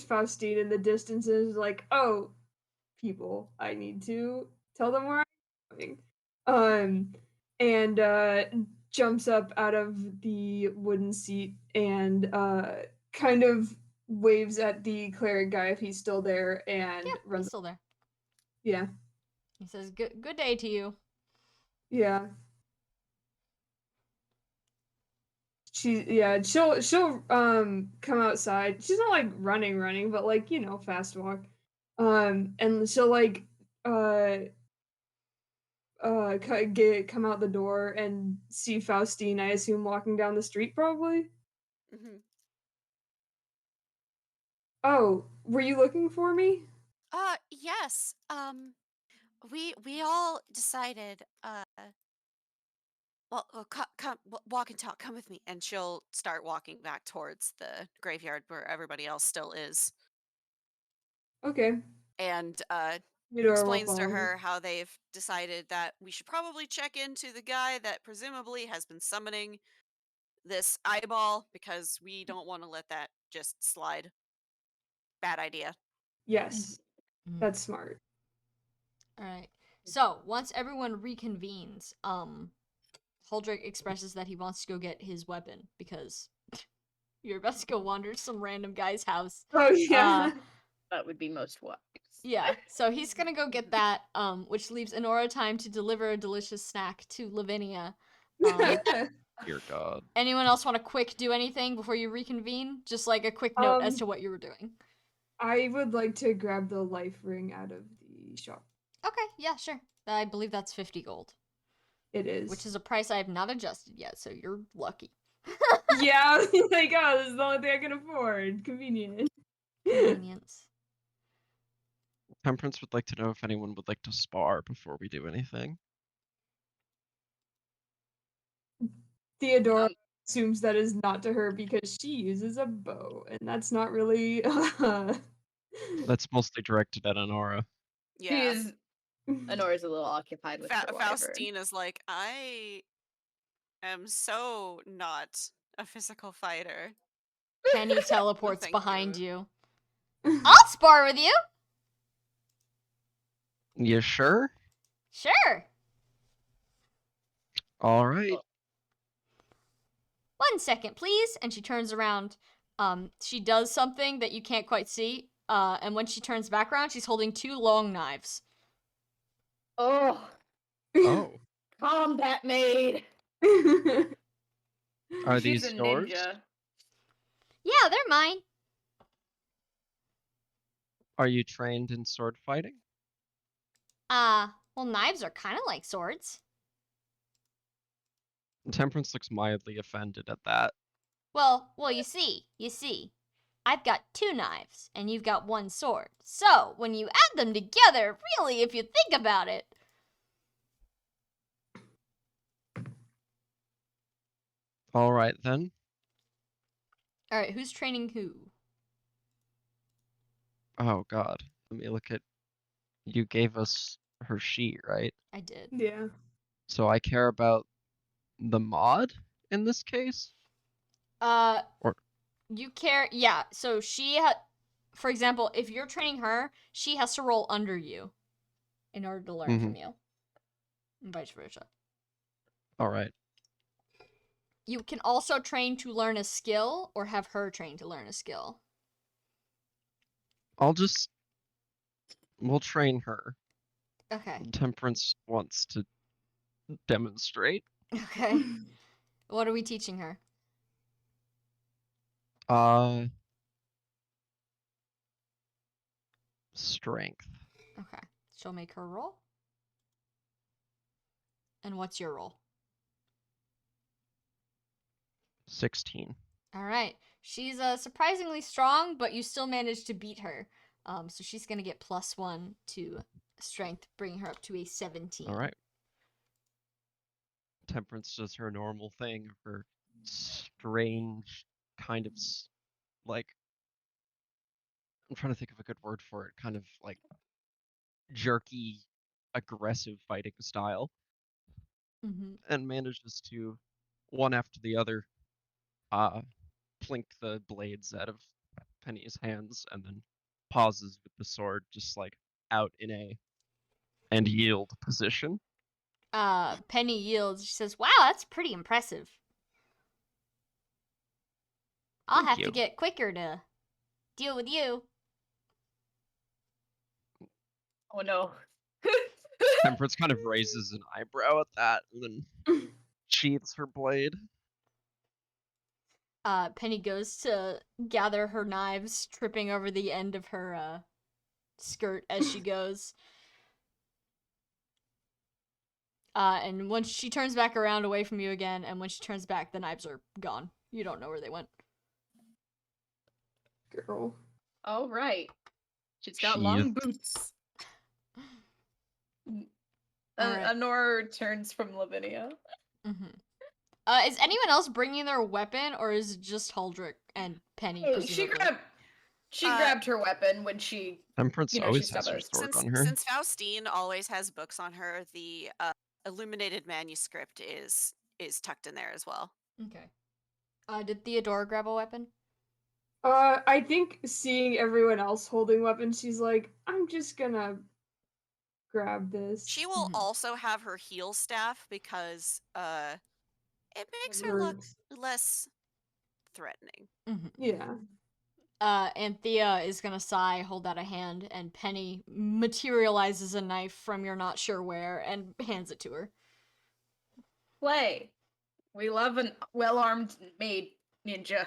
Faustine in the distance and is like, "Oh, people, I need to tell them where I'm going." And jumps up out of the wooden seat and kind of waves at the cleric guy if he's still there and Yeah, runs. he's still there. Yeah. He says, "Good day to you." Yeah. She'll come outside. She's not like running, but like, fast walk. And she'll like come out the door and see Faustine, I assume, walking down the street probably. Mm-hmm. Oh, were you looking for me? Yes. We all decided, well, come, walk and talk. Come with me. And she'll start walking back towards the graveyard where everybody else still is. Okay. And Theodora will explains to follow you. her how they've decided that we should probably check into the guy that presumably has been summoning this eyeball because we don't want to let that just slide. Bad idea. Yes, Mhm. that's smart. All right. So once everyone reconvenes, Holdrick expresses that he wants to go get his weapon because you're about to go wander to some random guy's house. Oh yeah. That would be most wise. Yeah, so he's gonna go get that, which leaves Enora time to deliver a delicious snack to Lavinia. Dear God. Anyone else want to quick do anything before you reconvene? Just like a quick note as to what you were doing. I would like to grab the life ring out of the shop. Okay, yeah, sure. I believe that's 50 gold, It is. which is a price I have not adjusted yet, so you're lucky. Yeah, like, oh, this is the only thing I can afford. Convenient. Convenience. Temperance would like to know if anyone would like to spar before we do anything. Theodora assumes that is not to her because she uses a bow, and that's not really. That's mostly directed at Honora. Yeah. Honora's a little occupied with her wyvern. Faustine is like, I am so not a physical fighter. Penny teleports thank behind you. you. I'll spar with you. You sure? Sure. All right. 1 second, please. And she turns around. She does something that you can't quite see. And when she turns back around, she's holding 2 long knives. Oh, Oh. combat maid. Are She's these a yours? ninja. Yeah, they're mine. Are you trained in sword fighting? Well, knives are kind of like swords. Temperance looks mildly offended at that. Well, you see. I've got 2 knives, and you've got 1 sword. So, when you add them together, really, if you think about it. All right then. Alright, who's training who? Oh God. Let me look at. You gave us her sheet, right? I did. Yeah. So I care about the mod in this case. Or You care. Yeah. So for example, if you're training her, she has to roll under you in order to learn from you, and vice versa. all right. You can also train to learn a skill, or have her train to learn a skill. We'll train her. Okay. Temperance wants to demonstrate. Okay. What are we teaching her? Strength. Okay. She'll make her roll. And what's your roll? 16. All right. She's surprisingly strong, but you still managed to beat her. So she's gonna get +1 to strength, bringing her up to a 17. All right. Temperance does her normal thing, her strange kind of like, I'm trying to think of a good word for it, kind of like jerky, aggressive fighting style, Mm-hmm. and manages to, one after the other, plink the blades out of Penny's hands, and then pauses with the sword just like out in a and yield position. Penny yields. She says, "Wow, that's pretty impressive. I'll Thank have you. to get quicker to deal with you." Oh no. Temperance kind of raises an eyebrow at that, and then sheathes her blade. Penny goes to gather her knives, tripping over the end of her skirt as she goes. And when she turns back around away from you again, and when she turns back, the knives are gone. You don't know where they went. Girl. All right. She's got Sheath. long boots. All right. Honora turns from Lavinia. Mm-hmm. Is anyone else bringing their weapon, or is it just Huldrick and Penny? Oh, Presumably. she grabbed her weapon when she, Temperance she always stepped has her out. sword on her. Since Faustine always has books on her, the illuminated manuscript is tucked in there as well. Okay. Did Theodora grab a weapon? I think seeing everyone else holding weapons, she's like, I'm just gonna grab this. She will Mhm. also have her heal staff because it makes her look less threatening. Mm-hmm. Yeah. Anthea is gonna sigh, hold out a hand, and Penny materializes a knife from you're not sure where and hands it to her. Play. We love a well-armed maid ninja.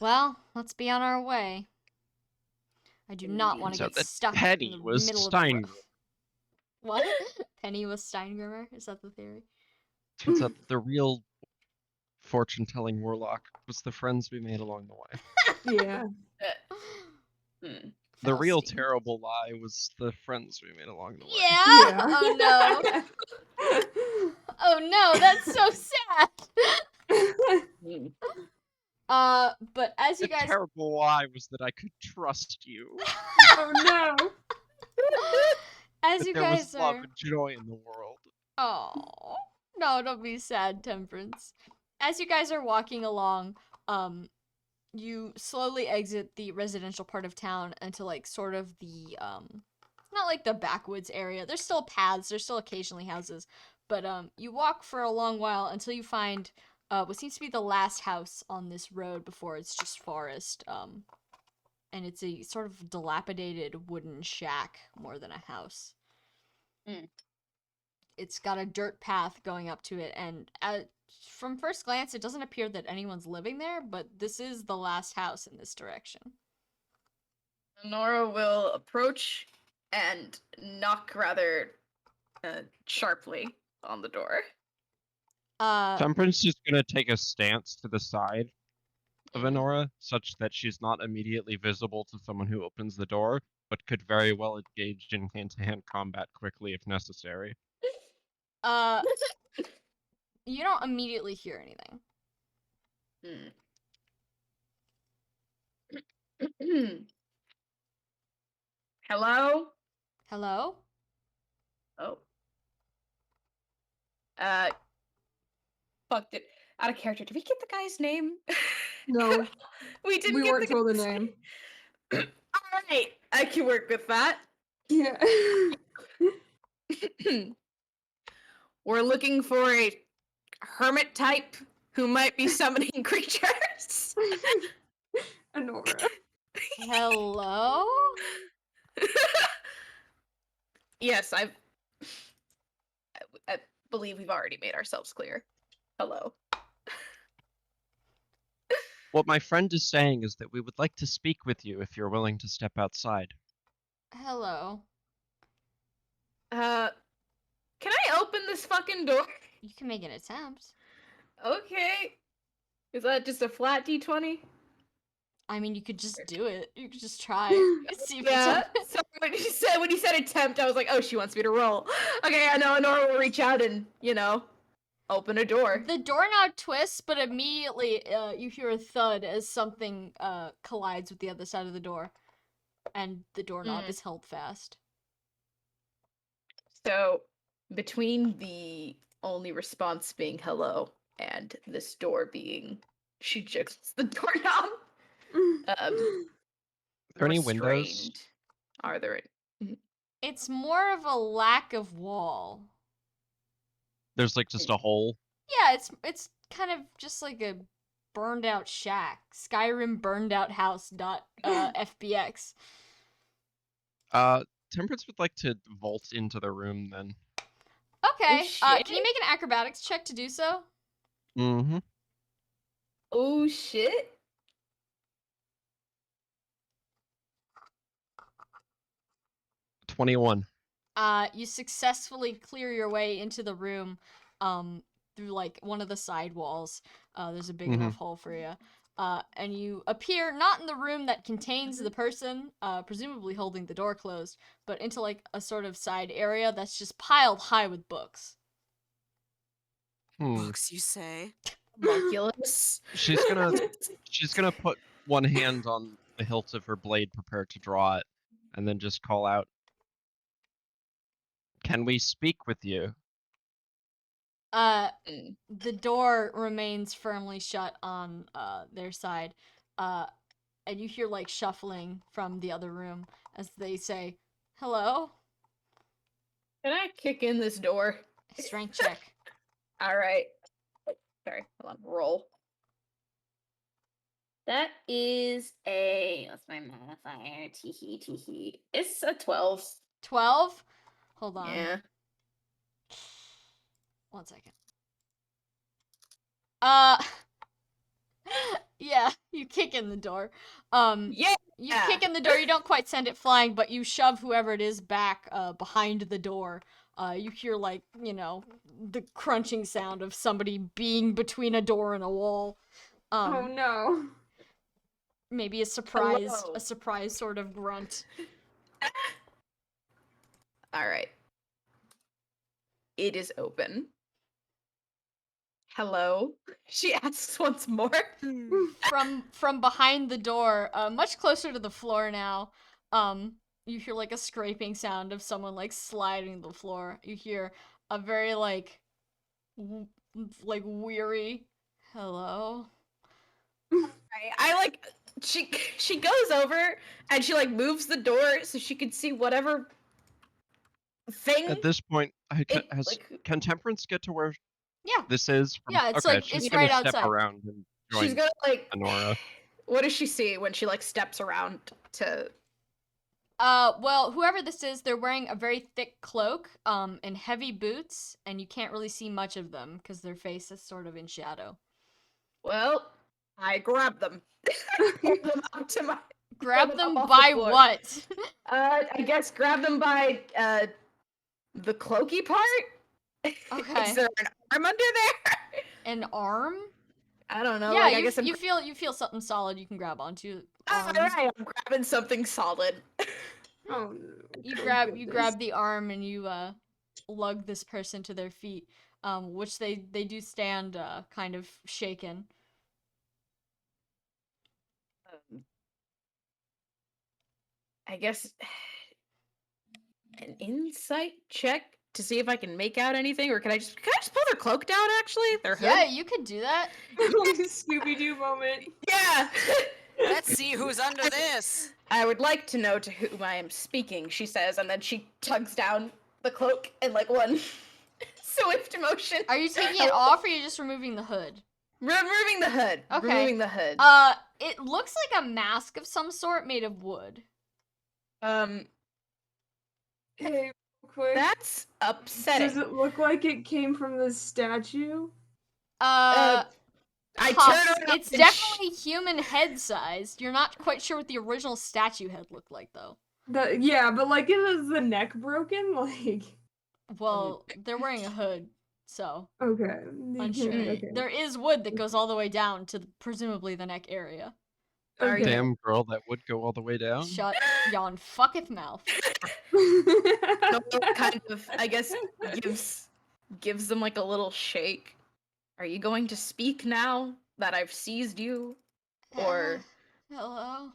Well, let's be on our way. I do not want to So get that stuck in Penny the was middle of the road. Steingrim. What? Penny was Steingrimmer? Is that the theory? Turns out that the real fortune-telling warlock was the friends we made along the way. Yeah. The real Faustine. terrible lie was the friends we made along the way. Yeah? Yeah. Oh no. Oh no, that's so sad. But as you The guys terrible lie was that I could trust you. Oh no. as That you there was guys love are and joy in the world. Oh. No, don't be sad, Temperance. As you guys are walking along, you slowly exit the residential part of town into like sort of the not like the backwoods area. There's still paths, there's still occasionally houses, but you walk for a long while until you find what seems to be the last house on this road before it's just forest. And it's a sort of dilapidated wooden shack more than a house. It's got a dirt path going up to it, and from first glance, it doesn't appear that anyone's living there, but this is the last house in this direction. Nora will approach and knock rather sharply on the door. Temperance is gonna take a stance to the side of Honora, such that she's not immediately visible to someone who opens the door, but could very well engage in hand-to-hand combat quickly if necessary. You don't immediately hear anything. Hello? Hello? Oh. Fucked it. Out of character, did we get the guy's name? No, We didn't we get weren't the told the guy's name. All right, I can work with that. Yeah. We're looking for a hermit type who might be summoning creatures. Honora. Hello? Yes, I believe we've already made ourselves clear. Hello. What my friend is saying is that we would like to speak with you if you're willing to step outside. Hello. Can I open this fucking door? You can make an attempt. Okay. Is that just a flat D20? I mean, you could just do it. You could just try. See if Yeah. it's So when you said attempt, I was like, oh, she wants me to roll. Okay, I know Nora will reach out and, open a door. The doorknob twists, but immediately you hear a thud as something collides with the other side of the door, and the doorknob is held fast. So between the only response being hello and this door being she jiggles the doorknob. Are there any windows? Restrained. Are there? It's more of a lack of wall. There's like just a hole. Yeah, it's kind of just like a burned out shack. Skyrim burned out house dot FBX. Temperance would like to vault into the room then. Okay. shit. Can you make an acrobatics check to do so? Mm-hmm. Oh shit. $21. You successfully clear your way into the room through like one of the side walls. There's a big enough hole for you. And you appear not in the room that contains the person, presumably holding the door closed, but into like a sort of side area that's just piled high with books. Books, you say? Homunculus. She's gonna put one hand on the hilt of her blade, prepared to draw it, and then just call out, "Can we speak with you?" The door remains firmly shut on their side, and you hear like shuffling from the other room as they say, "Hello." Can I kick in this door? Strength check. All right. Sorry, hold on. Roll. That is what's my modifier? Teehee. It's a 12. 12. Hold on. Yeah. 1 second. Yeah, you kick in the door. Yeah. You kick in the door. You don't quite send it flying, but you shove whoever it is back behind the door. You hear like, the crunching sound of somebody being between a door and a wall. Oh no. Maybe a Hello. surprise sort of grunt. All right. It is open. Hello? She asks once more. From behind the door, much closer to the floor now, you hear like a scraping sound of someone like sliding the floor. You hear a very like weary hello. I like she goes over and she like moves the door so she can see whatever thing. At this point, It, can Temperance get to where Yeah. this is? Yeah, it's okay, like she's it's gonna right step outside. around and she's join gonna like Honora. What does she see when she like steps around to Well, whoever this is, they're wearing a very thick cloak, and heavy boots, and you can't really see much of them because their face is sort of in shadow. Well, I grab them. Hold them up to my Grab hold them off by the floor. what? I guess grab them by the cloaky part. Okay. Is there an arm under there? An arm? I don't know. Yeah, like, I guess you feel something solid you can grab onto. All right, I'm grabbing something solid. Oh no. You Oh, grab goodness. the arm and you lug this person to their feet, which they do stand kind of shaken. I guess an insight check to see if I can make out anything, or can I just pull their cloak down? Actually, their hood. Yeah, you could do that. Like a Scooby-Doo moment. Yeah. Let's see who's under this. I would like to know to whom I am speaking, she says, and then she tugs down the cloak in like one swift motion. Are you taking it off, or are you just removing the hood? Removing the hood. Okay. Removing the hood. It looks like a mask of some sort made of wood. Hey, real quick. That's upsetting. Does it look like it came from the statue? I turn Puffs. around It's and definitely human head sized. You're not quite sure what the original statue head looked like, though. Yeah, but like, is the neck broken? Like, Well, they're wearing a hood, so okay. unsure. Okay. There is wood that goes all the way down to presumably the neck area. Are Okay. you- Damn girl, that would go all the way down. Shut yon fucketh mouth. No, kind of, I guess, gives them like a little shake. Are you going to speak now that I've seized you? Or Hello.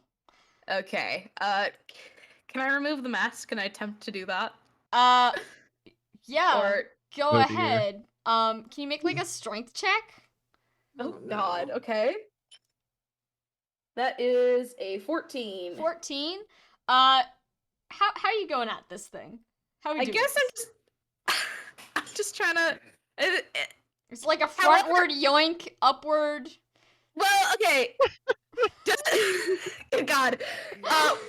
okay. Can I remove the mask? Can I attempt to do that? Yeah. Or Go Oh, dear. ahead. Can you make like a strength check? oh no. god, okay. That is a 14. 14. How are you going at this thing? How are we I doing guess this? I'm just trying to. It's like a However- frontward yoink, upward. Well, okay. Good God.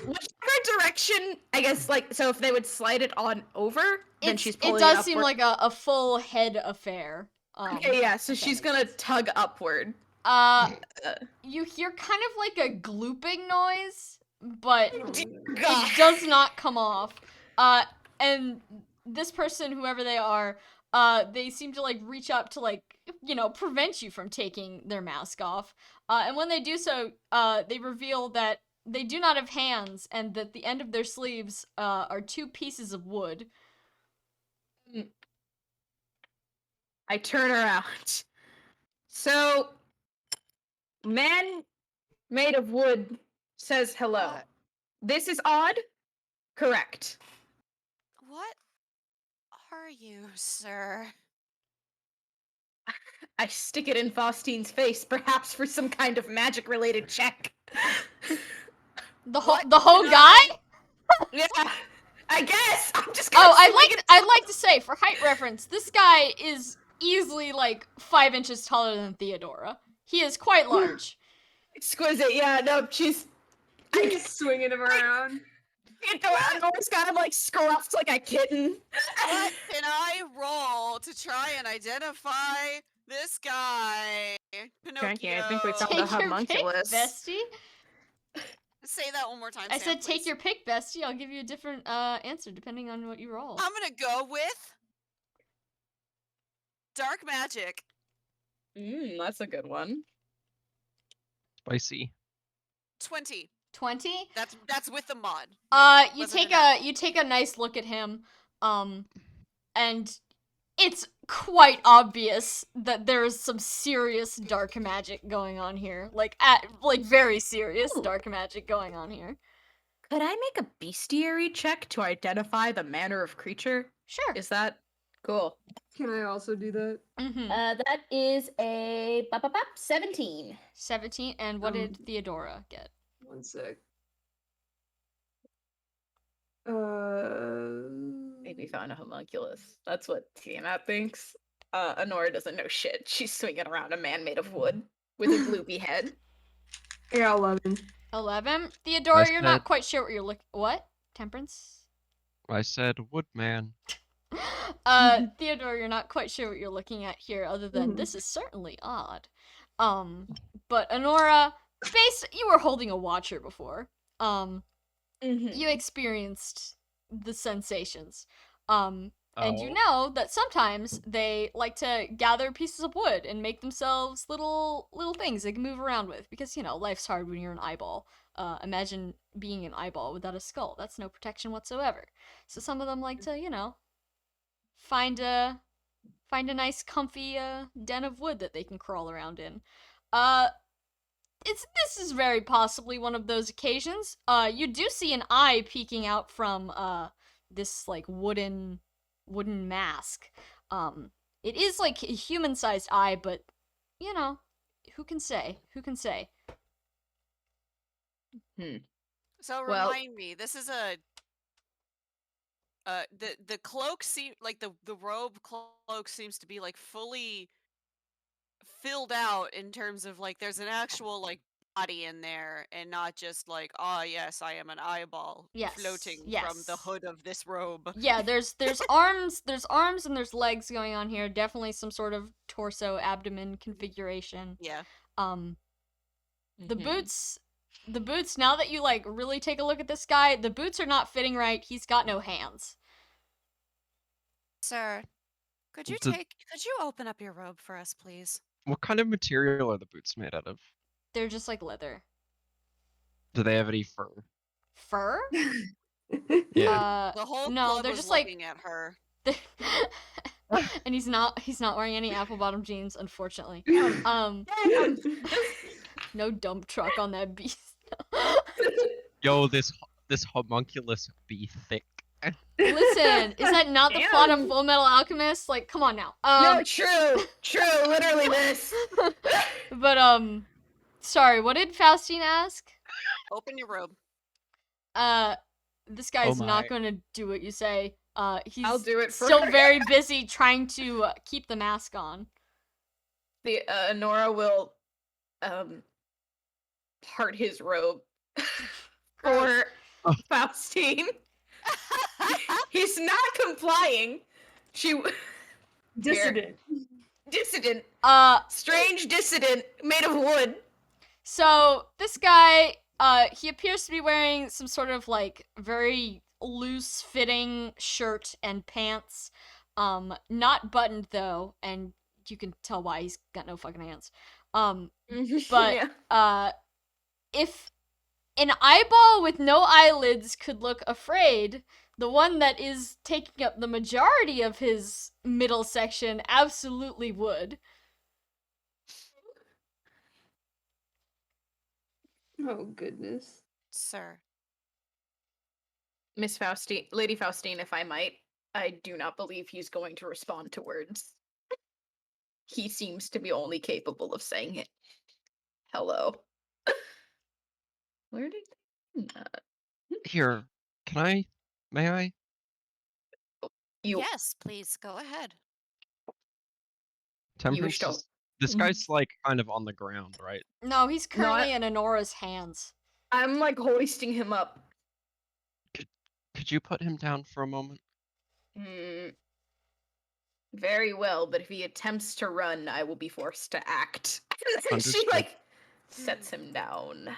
Whichever direction, I guess, like, so if they would slide it on over, then she's pulling It does seem upward. like a full head affair. Okay, yeah, so if that she's makes gonna sense. tug upward. You hear kind of like a glooping noise, but God. it does not come off. And this person, whoever they are, they seem to like reach up to like, prevent you from taking their mask off. And when they do so, they reveal that they do not have hands and that the end of their sleeves are 2 pieces of wood. I turn around. So, man made of wood says hello. This is odd? Correct. What are you, sir? I stick it in Faustine's face, perhaps for some kind of magic-related check. The whole What the whole did guy? Yeah, I guess. I'm just gonna Oh, swing it. I'd like to say, for height reference, this guy is easily like 5 inches taller than Theodora. He is quite large. Exquisite, yeah, no, she's... Just swinging him around. Theodora's got him, like, scruffed like a kitten. What can I roll to try and identify this guy? Pinocchio. Frankie, I think we found Take a your pick, homunculus. bestie. Say that one more time. I Sam, said take please. your pick, bestie. I'll give you a different answer depending on what you roll. I'm gonna go with dark magic. That's a good one. Spicy. 20. 20. That's with the mod. You Wasn't take enough. you take a nice look at him, and it's quite obvious that there is some serious dark magic going on here. Like very serious Ooh. dark magic going on here. Could I make a bestiary check to identify the manner of creature? Sure. Is that cool? Can I also do that? Mm-hmm. That is a 17. 17. And what did Um, Theodora get? 1 sec. Maybe found a homunculus. That's what Tiamat thinks. Honora doesn't know shit. She's swinging around a man made of wood with a gloopy head. Yeah, 11. 11. Theodora, you're not said- quite sure what you're looking. What? Temperance? I said woodman. Theodore, you're not quite sure what you're looking at here, other than Mhm. this is certainly odd. But Honora, you were holding a watcher before. You experienced the sensations. And you know that sometimes they like to gather pieces of wood and make themselves little things they can move around with, because life's hard when you're an eyeball. Imagine being an eyeball without a skull. That's no protection whatsoever. So some of them like to, find a nice comfy den of wood that they can crawl around in. This is very possibly one of those occasions. You do see an eye peeking out from this like wooden wooden mask. It is like a human-sized eye, but you know, who can say? Who can say? So Well- remind me, this is a the cloak like the robe cloak seems to be like fully filled out in terms of like there's an actual like body in there and not just like, oh yes, I am an eyeball floating from the yes. hood of this robe. Yeah, there's arms and there's legs going on here. Definitely some sort of torso abdomen configuration. Yeah. The Mhm. boots, now that you like really take a look at this guy, the boots are not fitting right. He's got no hands. Sir, could you The- open up your robe for us, please? What kind of material are the boots made out of? They're just like leather. Do they have any fur? Fur? Yeah. The whole no, club they're was just like looking at her. and he's not wearing any apple bottom jeans, unfortunately. No dump truck on that beast. Yo, this homunculus be thick. Listen, is that not the plot of Damn. Full Metal Alchemist? Like, come on now. No, true, literally this. But sorry, what did Faustine ask? Open your robe. This guy's Oh not my. gonna do what you say. He's I'll do it for still her. very busy trying to keep the mask on. The Nora will part his robe for Faustine. He's not complying. Dissident. Dissident, strange dissident made of wood. So this guy, he appears to be wearing some sort of like very loose fitting shirt and pants. Not buttoned though, and you can tell why he's got no fucking hands. But Yeah. if an eyeball with no eyelids could look afraid, the one that is taking up the majority of his middle section absolutely would. Oh goodness. Sir. Miss Faustine, Lady Faustine, if I might, I do not believe he's going to respond to words. He seems to be only capable of saying it. Hello. Where did Here, may I? you? Yes, please go ahead. Temperance don't- is, this guy's like kind of on the ground, right? No, he's No, currently in Honora's hands. I'm like hoisting him up. Could you put him down for a moment? Very well, but if he attempts to run, I will be forced to act. And she Understood. like sets him down.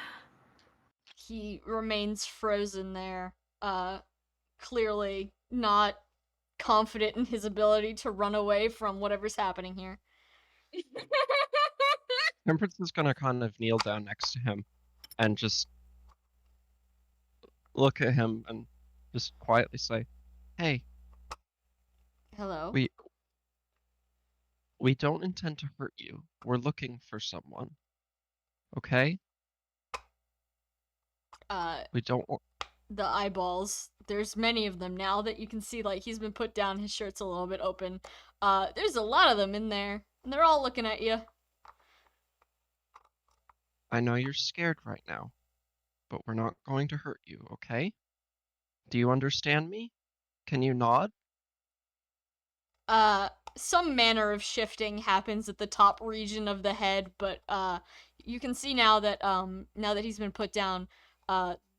He remains frozen there, clearly not confident in his ability to run away from whatever's happening here. Temperance is gonna kind of kneel down next to him and just look at him and just quietly say, "Hey, Hello? we don't intend to hurt you. We're looking for someone. Okay? We don't wa- The eyeballs. There's many of them now that you can see, like, he's been put down, his shirt's a little bit open. There's a lot of them in there, and they're all looking at you. I know you're scared right now, but we're not going to hurt you, okay? Do you understand me? Can you nod?" Some manner of shifting happens at the top region of the head, but, you can see now that he's been put down,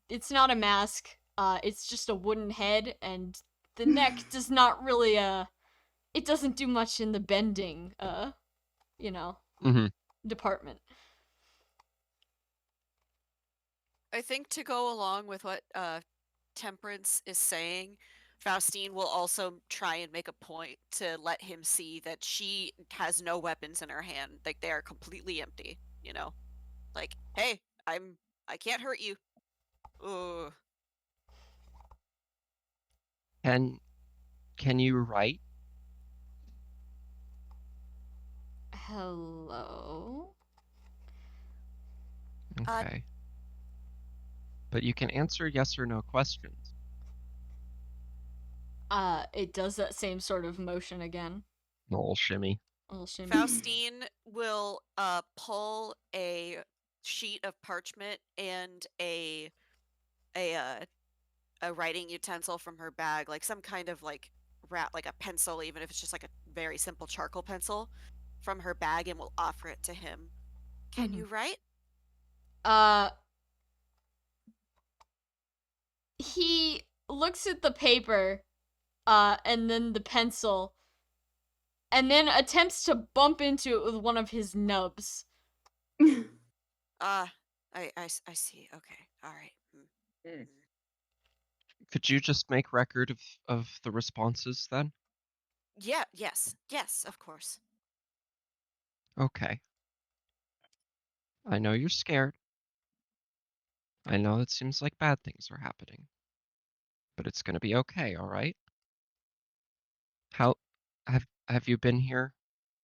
it's not a mask, it's just a wooden head, and the neck does not really, it doesn't do much in the bending, Mm-hmm. department. I think to go along with what Temperance is saying, Faustine will also try and make a point to let him see that she has no weapons in her hand. Like they are completely empty, you know? Like, hey, I can't hurt you. Ooh. Can you write? Hello? Okay. But you can answer yes or no questions. It does that same sort of motion again. A little shimmy. A little shimmy. Faustine will pull a sheet of parchment and a writing utensil from her bag, like some kind of like like a pencil, even if it's just like a very simple charcoal pencil from her bag, and will offer it to him. Can you write? He looks at the paper, and then the pencil, and then attempts to bump into it with one of his nubs. I see. Okay. All right. Could you just make record of the responses then? Yeah, yes, of course. Okay. I know you're scared. I know it seems like bad things are happening. But it's gonna be okay, alright? How have you been here?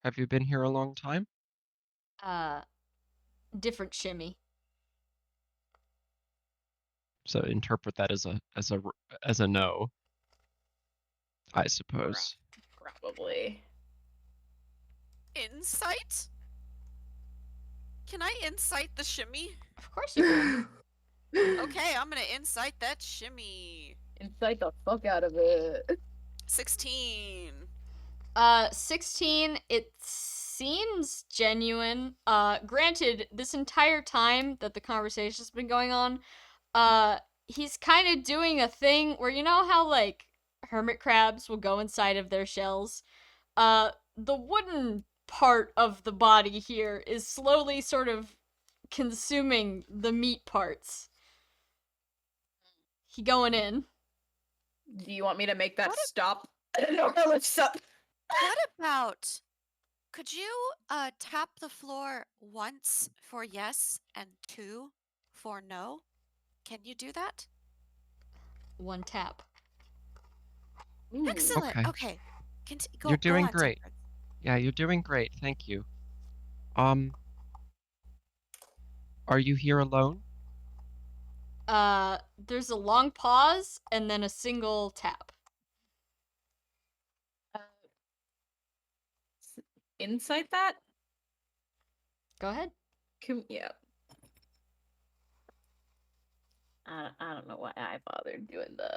Have you been here a long time? Different shimmy. So interpret that as a no, I suppose. Probably. Insight? Can I insight the shimmy? Of course you can. Okay, I'm gonna insight that shimmy. Incite the fuck out of it. 16. 16, it seems genuine. Granted, this entire time that the conversation's been going on, he's kind of doing a thing where, you know how, like, hermit crabs will go inside of their shells? The wooden part of the body here is slowly sort of consuming the meat parts. He going in. Do you want me to make that What stop? No, let's stop. What about... Could you tap the floor once for yes and 2 for no? Can you do that? 1 tap. Ooh. Excellent. Okay. Okay. Go, You're go doing on, great. Temperance. Yeah, you're doing great, thank you. Are you here alone? There's a long pause and then a single tap. Incite that? Go ahead. Yeah. I don't know why I bothered doing the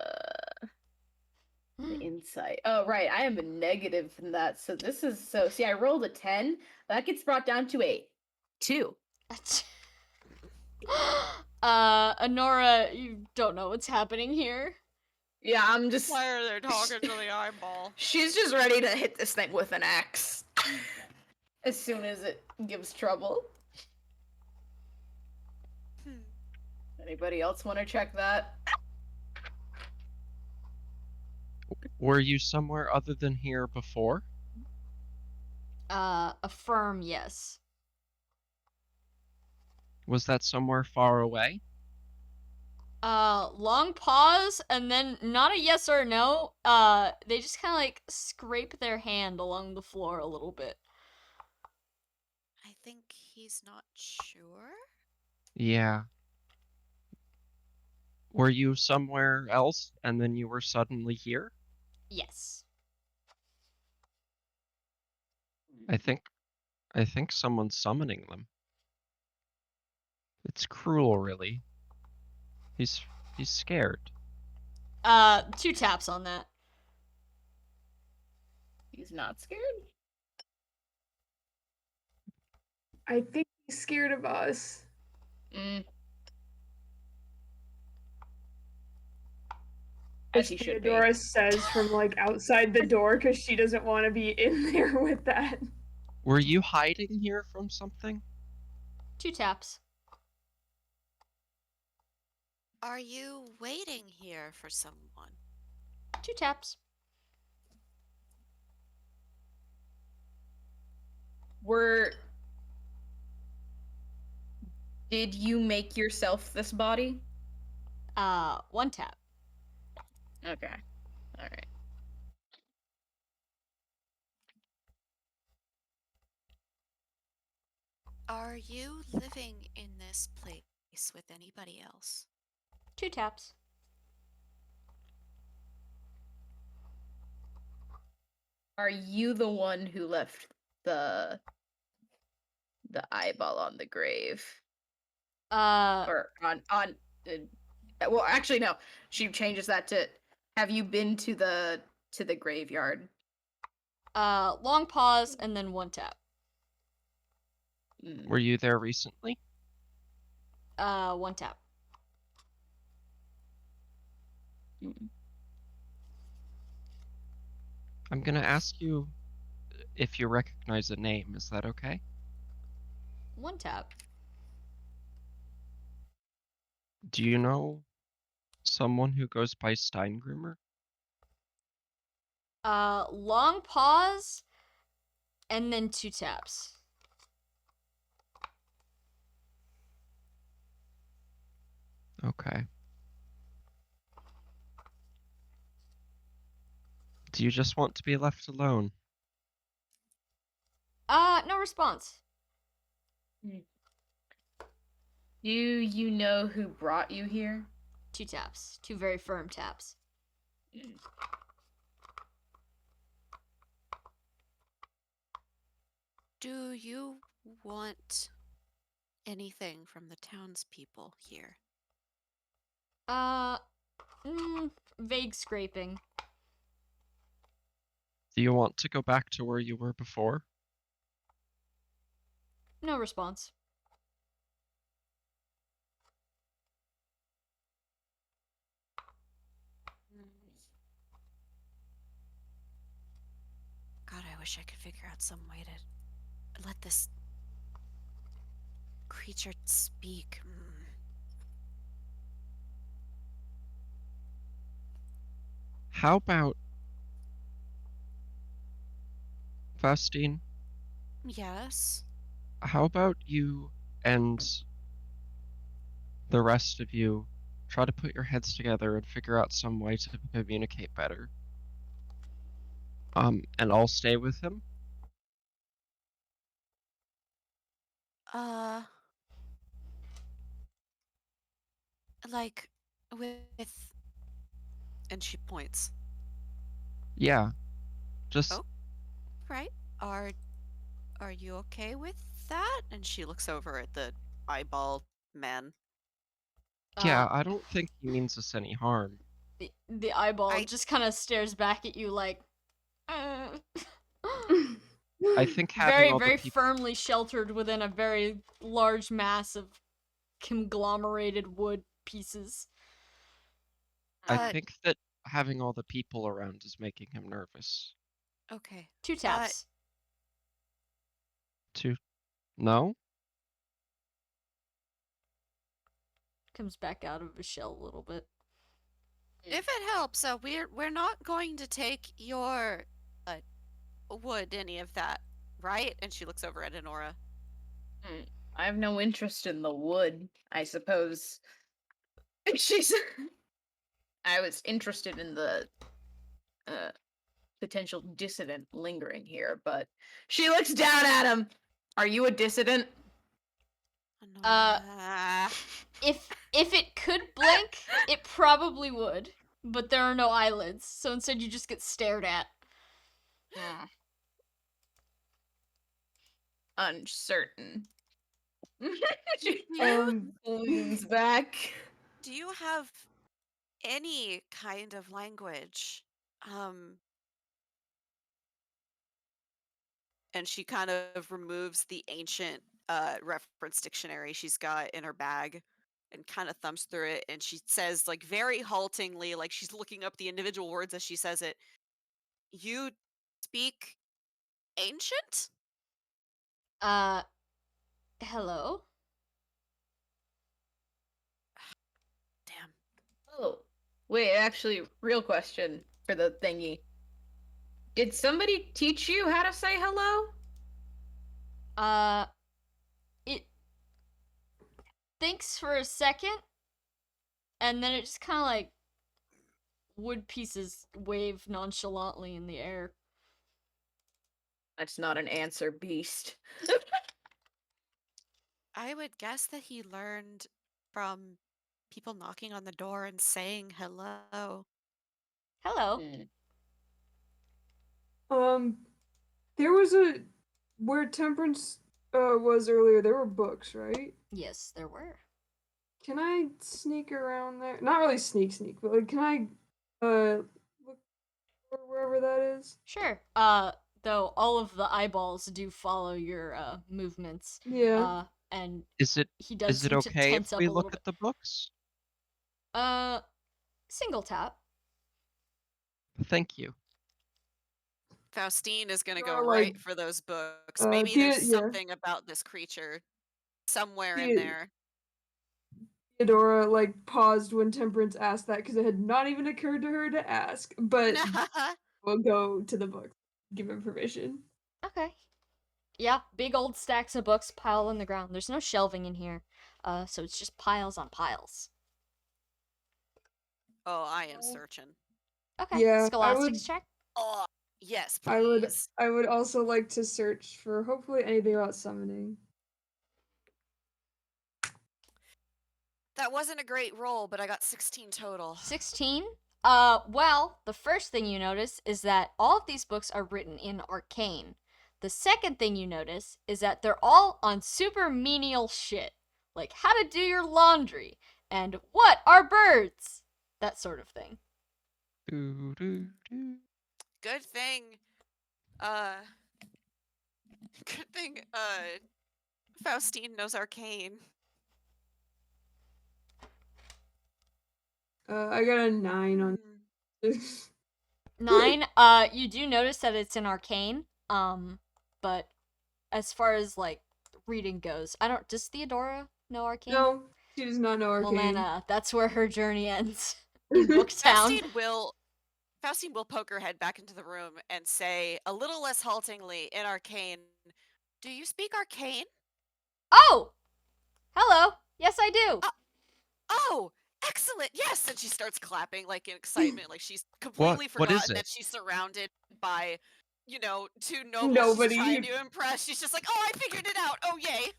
insight. Oh, right. I am a negative in that. So this is see, I rolled a 10. That gets brought down to a 2. Honora, you don't know what's happening here. Yeah, I'm just. Why are they talking to the eyeball? She's just ready to hit this thing with an axe as soon as it gives trouble. Anybody else want to check that? Were you somewhere other than here before? Affirm yes. Was that somewhere far away? Long pause and then not a yes or a no. They just kind of like scrape their hand along the floor a little bit. I think he's not sure. Yeah. Were you somewhere else and then you were suddenly here? Yes. I think someone's summoning them. It's cruel, really. He's scared. 2 taps on that. He's not scared? I think he's scared of us. As he should be. Theodora says from like outside the door because she doesn't want to be in there with that. Were you hiding here from something? 2 taps. Are you waiting here for someone? 2 taps. Did you make yourself this body? 1 tap. Okay. Alright. Are you living in this place with anybody else? 2 taps. Are you the one who left the eyeball on the grave? Or on well, actually no. She changes that to, have you been to the graveyard? Long pause and then one tap. Mm. Were you there recently? One tap. Mm. I'm gonna ask you if you recognize a name. Is that okay? One tap. Do you know someone who goes by Steingroomer? Long pause and then two taps. Okay. Do you just want to be left alone? No response. Do you know who brought you here? Two taps. Two very firm taps. Do you want anything from the townspeople here? Vague scraping. Do you want to go back to where you were before? No response. God, I wish I could figure out some way to let this creature speak. How about Faustine? Yes. How about you and the rest of you try to put your heads together and figure out some way to communicate better? And I'll stay with him. Like with, and she points. Yeah, just Oh. Right. Are you okay with that? And she looks over at the eyeball man. yeah. I don't think he means us any harm. The eyeball I- just kind of stares back at you like, I think having very, all the very people. firmly sheltered within a very large mass of conglomerated wood pieces. I think that having all the people around is making him nervous. Okay. Two taps. No? Comes back out of his shell a little bit. If it helps, we're not going to take your wood, any of that, right? And she looks over at Honora. I have no interest in the wood, I suppose. She's. I was interested in the potential dissident lingering here, but she looks down at him. Are you a dissident? Honora. If it could blink, it probably would, but there are no eyelids, so instead you just get stared at. Uncertain. She You- leans back. Do you have any kind of language? And she kind of removes the ancient reference dictionary she's got in her bag and kind of thumbs through it, and she says, like, very haltingly, like she's looking up the individual words as she says it, "You speak ancient?" Hello? Damn. Oh, wait, actually, real question for the thingy. Did somebody teach you how to say hello? It thinks for a second, and then it just kind of like wood pieces wave nonchalantly in the air. That's not an answer, beast. I would guess that he learned from people knocking on the door and saying hello. Hello. There was where Temperance was earlier. There were books, right? Yes, there were. Can I sneak around there? Not really sneak, but like, can I look for wherever that is? Sure. Though all of the eyeballs do follow your movements. Yeah. And Is it he does seem to okay if tense up we a little look bit. at the books? Single tap. Thank you. Faustine is gonna There go are, right like, for those books. Maybe there's yeah. something about this creature somewhere in The- there. Theodora like paused when Temperance asked that because it had not even occurred to her to ask. But we'll go to the book, give him permission. Okay. Yeah, big old stacks of books piled on the ground. There's no shelving in here. So it's just piles on piles. Oh, I am searching. Okay. Yeah, Scholastics check. Oh, yes, I would. please. I would also like to search for hopefully anything about summoning. That wasn't a great roll, but I got 16 total. 16? Well, the first thing you notice is that all of these books are written in arcane. The second thing you notice is that they're all on super menial shit. Like how to do your laundry, and what are birds? That sort of thing. Doo, doo, doo. Good thing, good thing, Faustine knows arcane. I got a 9 on this. 9. You do notice that it's an arcane. But as far as like reading goes, does Theodora know arcane? No, she does not know arcane. Well, then, that's where her journey ends. In Booktown. Faustine will poke her head back into the room and say, a little less haltingly in arcane, "Do you speak arcane?" Oh! Hello! Yes, I do! Oh, excellent! Yes! And she starts clapping, like, in excitement, like she's completely What is forgotten that it? she's surrounded by, two nobles Nobody. she's trying to impress. She's just like, oh, I figured it out! Oh, yay!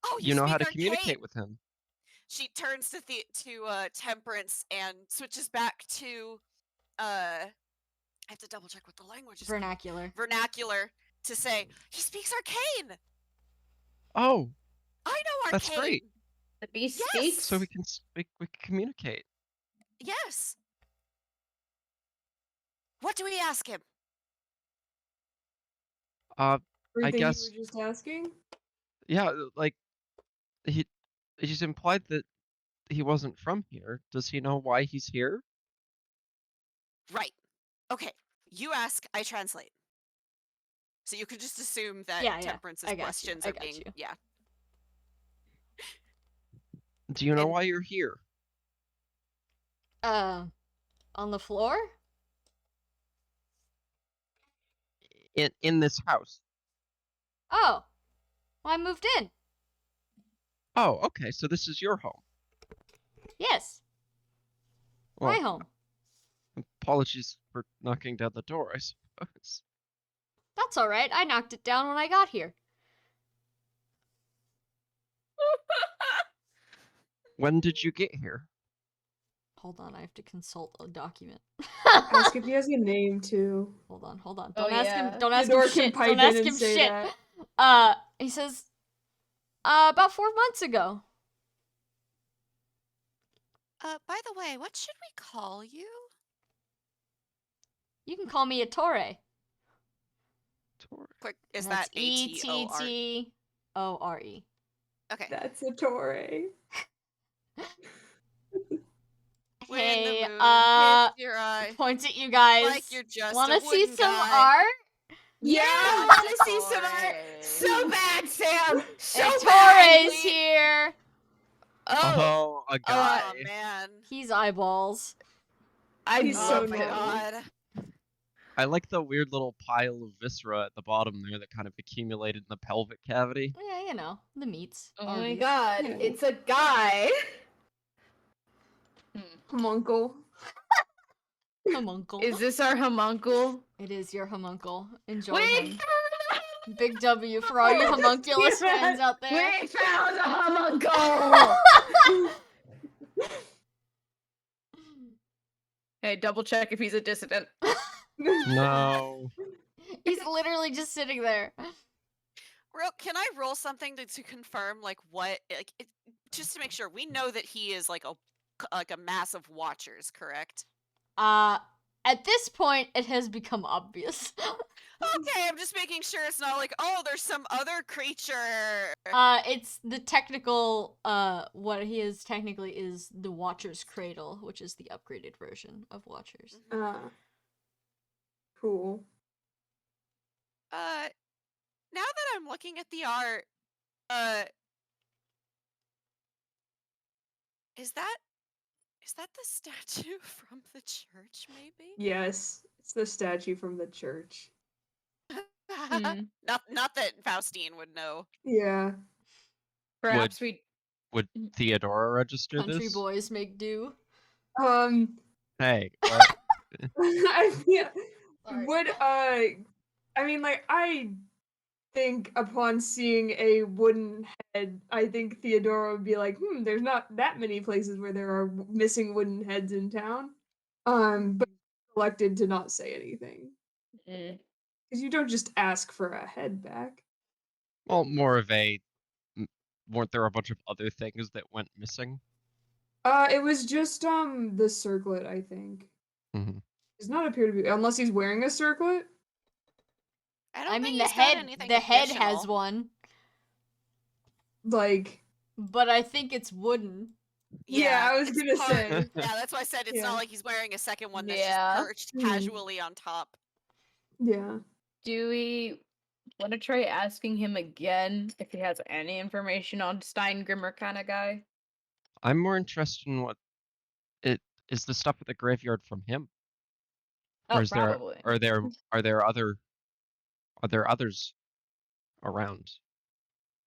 Oh, You know how speak to communicate arcane! with him. She turns to Temperance and switches back to, I have to double check what the language is called. Vernacular to say, he speaks arcane! Oh, I know arcane! that's great. The beast Yes! speaks. So we can communicate. Yes! What do we ask him? I Everything guess, you were just asking. yeah, like he's implied that he wasn't from here. Does he know why he's here? Right. Okay. You ask, I translate. So you could just assume that Yeah, Temperance's I got you, questions I are got being... you. Yeah. Do you know And- why you're here? On the floor? In this house. Oh. Well, I moved in. Oh, okay. So this is your home. Yes. Well, My home. apologies for knocking down the door, I suppose. That's alright. I knocked it down when I got here. When did you get here? Hold on, I have to consult a document. Ask if he has a name too. Hold on. Oh, Don't ask him. yeah. Don't ask Theodora him can shit. pipe Don't in ask and him say shit. that. He says, about 4 months ago. by the way, what should we call you? You can call me a Torre. Quick, is And that's that A-T-O-R? E-T-T-O-R-E. Okay. That's a Torre. When Hey, the moon hits your eye, points at you guys. like you're just Wanna a see wooden some guy. art? Yeah, I want to see some art so bad, Sam. So And bad. Torre's here. Oh, a guy. Oh, man. He's eyeballs. I He's Oh, so my naughty. God. I like the weird little pile of viscera at the bottom there that kind of accumulated in the pelvic cavity. Yeah, you know, the meats. Oh my Arby's. god, Yeah. it's a guy. Homuncle. Homuncle. Is this our homuncle? It is your homuncle. Enjoy We him. Big W for all you homunculus fans out there. We found a homuncle! Hey, double check if he's a dissident. No. He's literally just sitting there. Can I roll something to confirm like what just to make sure we know that he is like a mass of watchers, correct? At this point, it has become obvious. Okay, I'm just making sure it's not like, oh, there's some other creature. It's the technical, what he is technically is the Watcher's Cradle, which is the upgraded version of Watchers. Cool. Now that I'm looking at the art, is that the statue from the church, maybe? Yes, it's the statue from the church. Not that Faustine would know. Yeah. Perhaps we. Would Theodora register Country this? boys make do. Hey, what? I feel Sorry. would I mean, like, I think upon seeing a wooden head, I think Theodora would be like, there's not that many places where there are missing wooden heads in town. But elected to not say anything. Because you don't just ask for a head back. Well, more of a. Weren't there a bunch of other things that went missing? It was just the circlet, I think. Mm-hmm. Does not appear to be, unless he's wearing a circlet. I don't I think mean, the he's got head, anything the head has additional. one, Like, but I think it's wooden. yeah, I was it's gonna part- say. Yeah, that's why I said it's Yeah. not like he's wearing a second one that's Yeah. just perched casually on top. Yeah. Do we want to try asking him again if he has any information on Steingrimmer kind of guy? I'm more interested in what it is. The stuff at the graveyard from him, or Oh, is there? probably. Are there others around?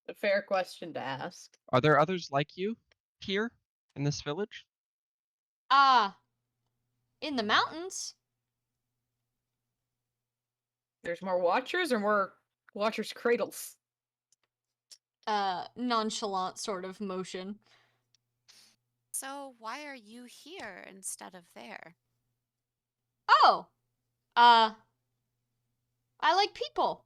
A fair question to ask. Are there others like you here in this village? In the mountains. There's more watchers or more watchers' cradles? Nonchalant sort of motion. So why are you here instead of there? Oh, I like people.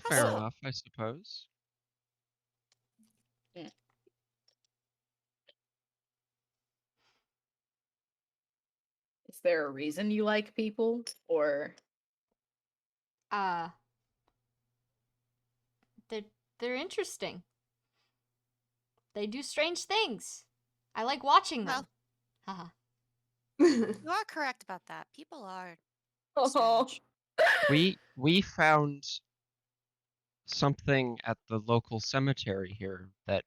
Fair so? enough, I suppose. Is there a reason you like people, or They're interesting. They do strange things. I like watching them. Haha. You are correct about that. People are oh, strange. We found something at the local cemetery here that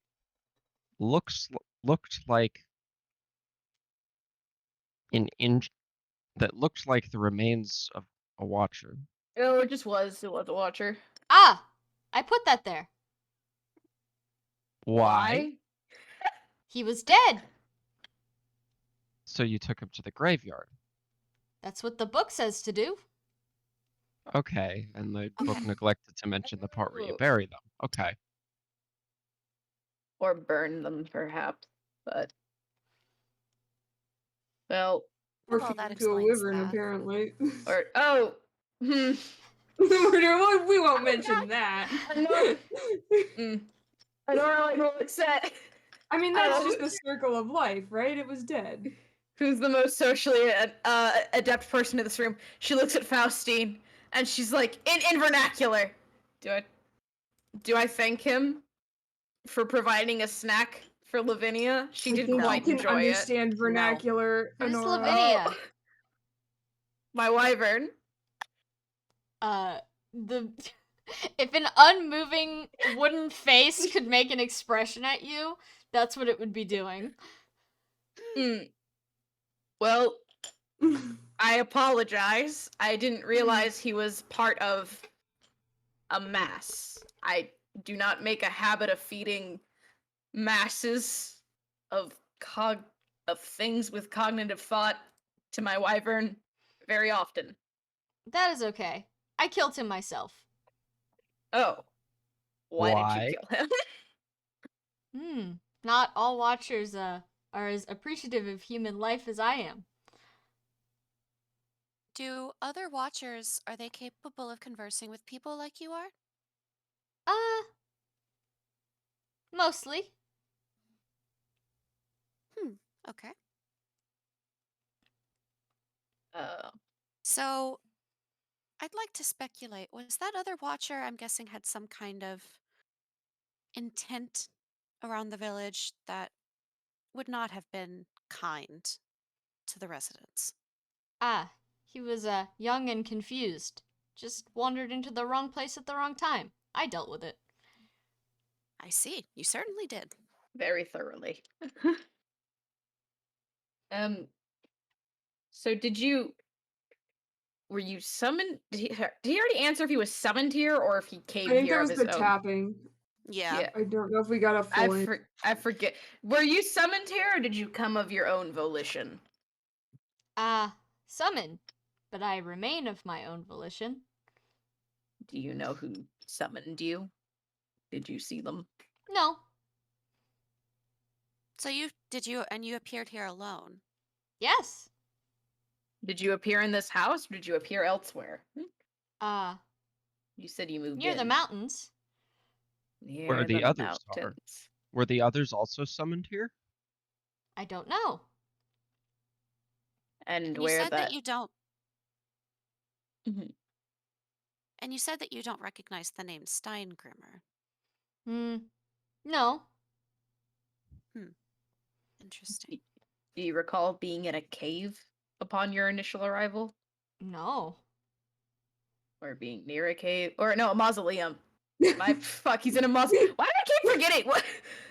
looked like that looked like the remains of a watcher. oh, it was a watcher. I put that there. Why? He was dead. So you took him to the graveyard. That's what the book says to do. Okay, and the book neglected to mention the part where you Oh. bury them. Okay. Or burn them, perhaps. But well, Or Well, feed that him to a explains wyvern, that. apparently. or We won't mention that. I don't really know what's that. I mean, that's just the circle of life, right? It was dead. Who's the most socially adept person in this room? She looks at Faustine and she's like, in vernacular. Do I thank him for providing a snack for Lavinia? She I did think quite you can enjoy it. understand vernacular, Who's Honora. Lavinia? My wyvern. If an unmoving wooden face could make an expression at you, that's what it would be doing. Well, I apologize. I didn't realize he was part of a mass. I do not make a habit of feeding masses of things with cognitive thought to my wyvern very often. That is okay. I killed him myself. Oh. Why Why? did you kill him? Not all watchers are as appreciative of human life as I am. Do other watchers, are they capable of conversing with people like you are? Mostly. Okay. Uh, So, I'd like to speculate. Was that other watcher, I'm guessing, had some kind of intent around the village that would not have been kind to the residents? He was young and confused. Just wandered into the wrong place at the wrong time. I dealt with it. I see. You certainly did. very thoroughly. um. So were you summoned? Did he already answer if he was summoned here or if he came I think here that of was his the own? tapping. Yeah. Yeah. I don't know if we got a full I forget. Were you summoned here or did you come of your own volition? Summoned. But I remain of my own volition. Do you know who summoned you? Did you see them? No. So you appeared here alone? Yes. Did you appear in this house or did you appear elsewhere? You said you moved Near in. the mountains. Near Where the others are. mountains. Were the others also summoned here? I don't know. And You where said that you don't Mhm. and you said that you don't recognize the name Steingrimmer. No. Interesting. Do you recall being in a cave upon your initial arrival? No. Or being near a cave? Or no, a mausoleum. Fuck, he's in a mausoleum. Why do I keep forgetting? What?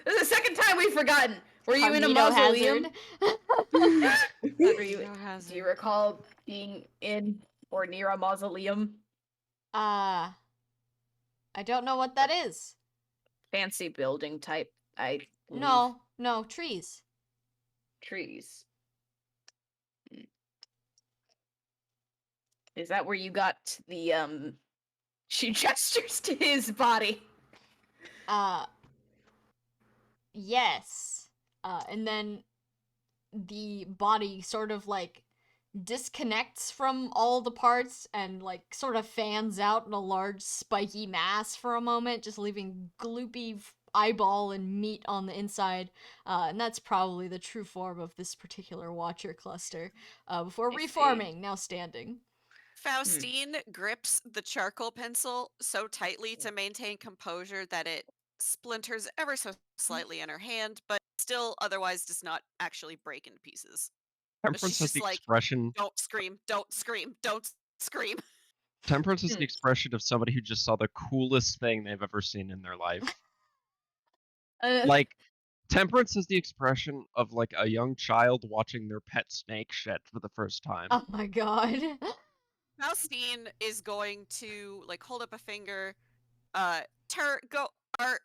This is the second time we've forgotten. Were you in a Cognito mausoleum? hazard. Were you, do you recall being in or near a mausoleum? I don't know what that is. Fancy building type, I believe. No, trees. Trees. Is that where you got the she gestures to his body? Yes. And then the body sort of like disconnects from all the parts and like sort of fans out in a large spiky mass for a moment, just leaving gloopy eyeball and meat on the inside. And that's probably the true form of this particular watcher cluster. Before I see. reforming, now standing. Faustine grips the charcoal pencil so tightly to maintain composure that it splinters ever so slightly in her hand, but still otherwise does not actually break into pieces. But Temperance she's has just the like, expression. don't scream, don't scream, don't scream. Temperance is the expression of somebody who just saw the coolest thing they've ever seen in their life. Like, Temperance is the expression of like a young child watching their pet snake shed for the first time. Oh my god. Faustine is going to like hold up a finger. Go. Are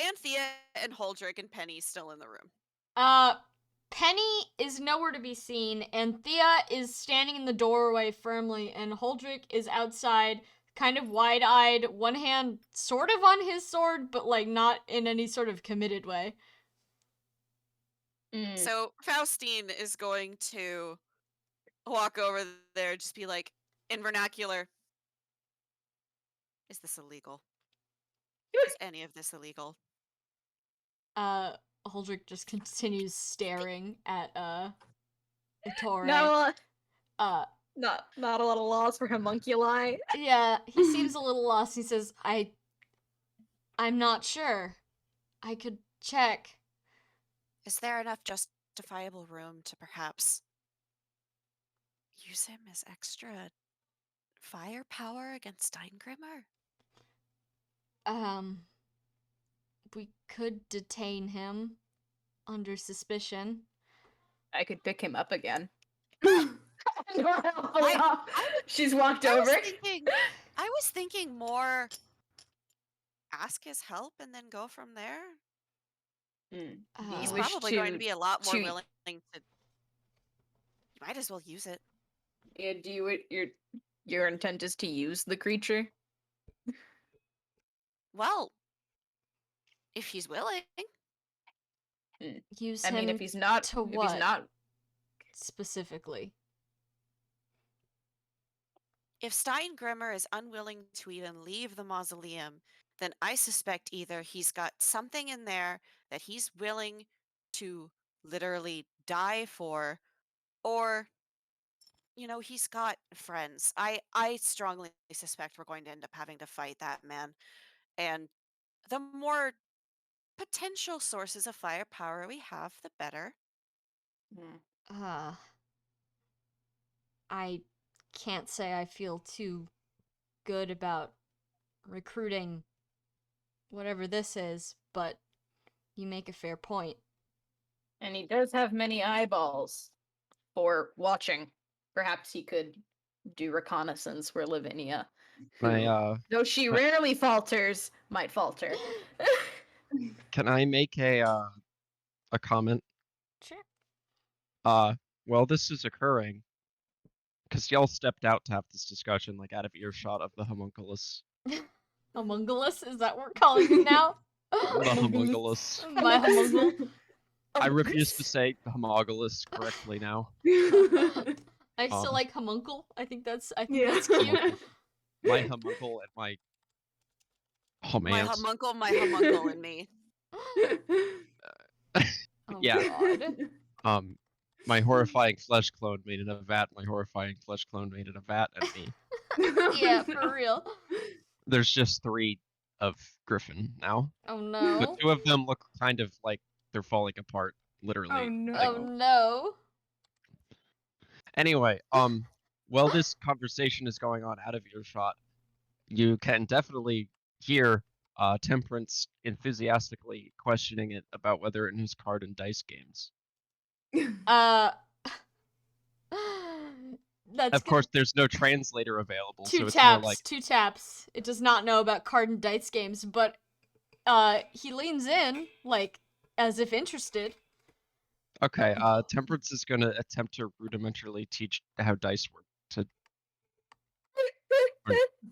Anthea and Holdrick and Penny still in the room? Penny is nowhere to be seen, and Thea is standing in the doorway firmly, and Holdrick is outside, kind of wide-eyed, one hand sort of on his sword, but like not in any sort of committed way. So Faustine is going to walk over there, just be like, in vernacular, is this illegal? Is any of this illegal? Holdrick just continues staring at Ettore. No, Uh not a lot of laws for homunculi. yeah, he seems a little lost. He says, I'm not sure. I could check. Is there enough justifiable room to perhaps use him as extra firepower against Steingrimmer? We could detain him under suspicion. I could pick him up again. She's walked I over. was thinking more ask his help and then go from there. He's wish probably going to be a lot more to- willing to. You might as well use it. Yeah, your intent is to use the creature? Well, if he's willing. Use I him mean, if to he's not, what? Specifically. if Steingrimmer is unwilling to even leave the mausoleum, then I suspect either he's got something in there that he's willing to literally die for, or he's got friends. I strongly suspect we're going to end up having to fight that man. And the more potential sources of firepower we have, the better. Hmm. I can't say I feel too good about recruiting whatever this is, but you make a fair point. And he does have many eyeballs for watching. Perhaps he could do reconnaissance where Lavinia, who, though she rarely falters, might falter. Can I make a comment? Sure. While this is occurring, because y'all stepped out to have this discussion, like out of earshot of the homunculus. Homunculus? Is that what we're calling him now? The homunculus. My homuncle. I refuse to say homunculus correctly now. I still like homuncle. I think that's cute. Homuncle. My homuncle and my My homuncle, and me. Oh, yeah. God. My horrifying flesh clone made in a vat, my horrifying flesh clone made in a vat, and me. Yeah, for real. There's just 3 of Griffin now. Oh The no. 2 of them look kind of like they're falling apart, literally. Oh no. Oh no. Anyway, while this conversation is going on out of earshot, you can definitely hear Temperance enthusiastically questioning it about whether it knows card and dice games. That's Of course, there's no translator available, so two it's taps. more like 2 taps. It does not know about card and dice games, but he leans in like as if interested. okay. Temperance is gonna attempt to rudimentarily teach how dice work to.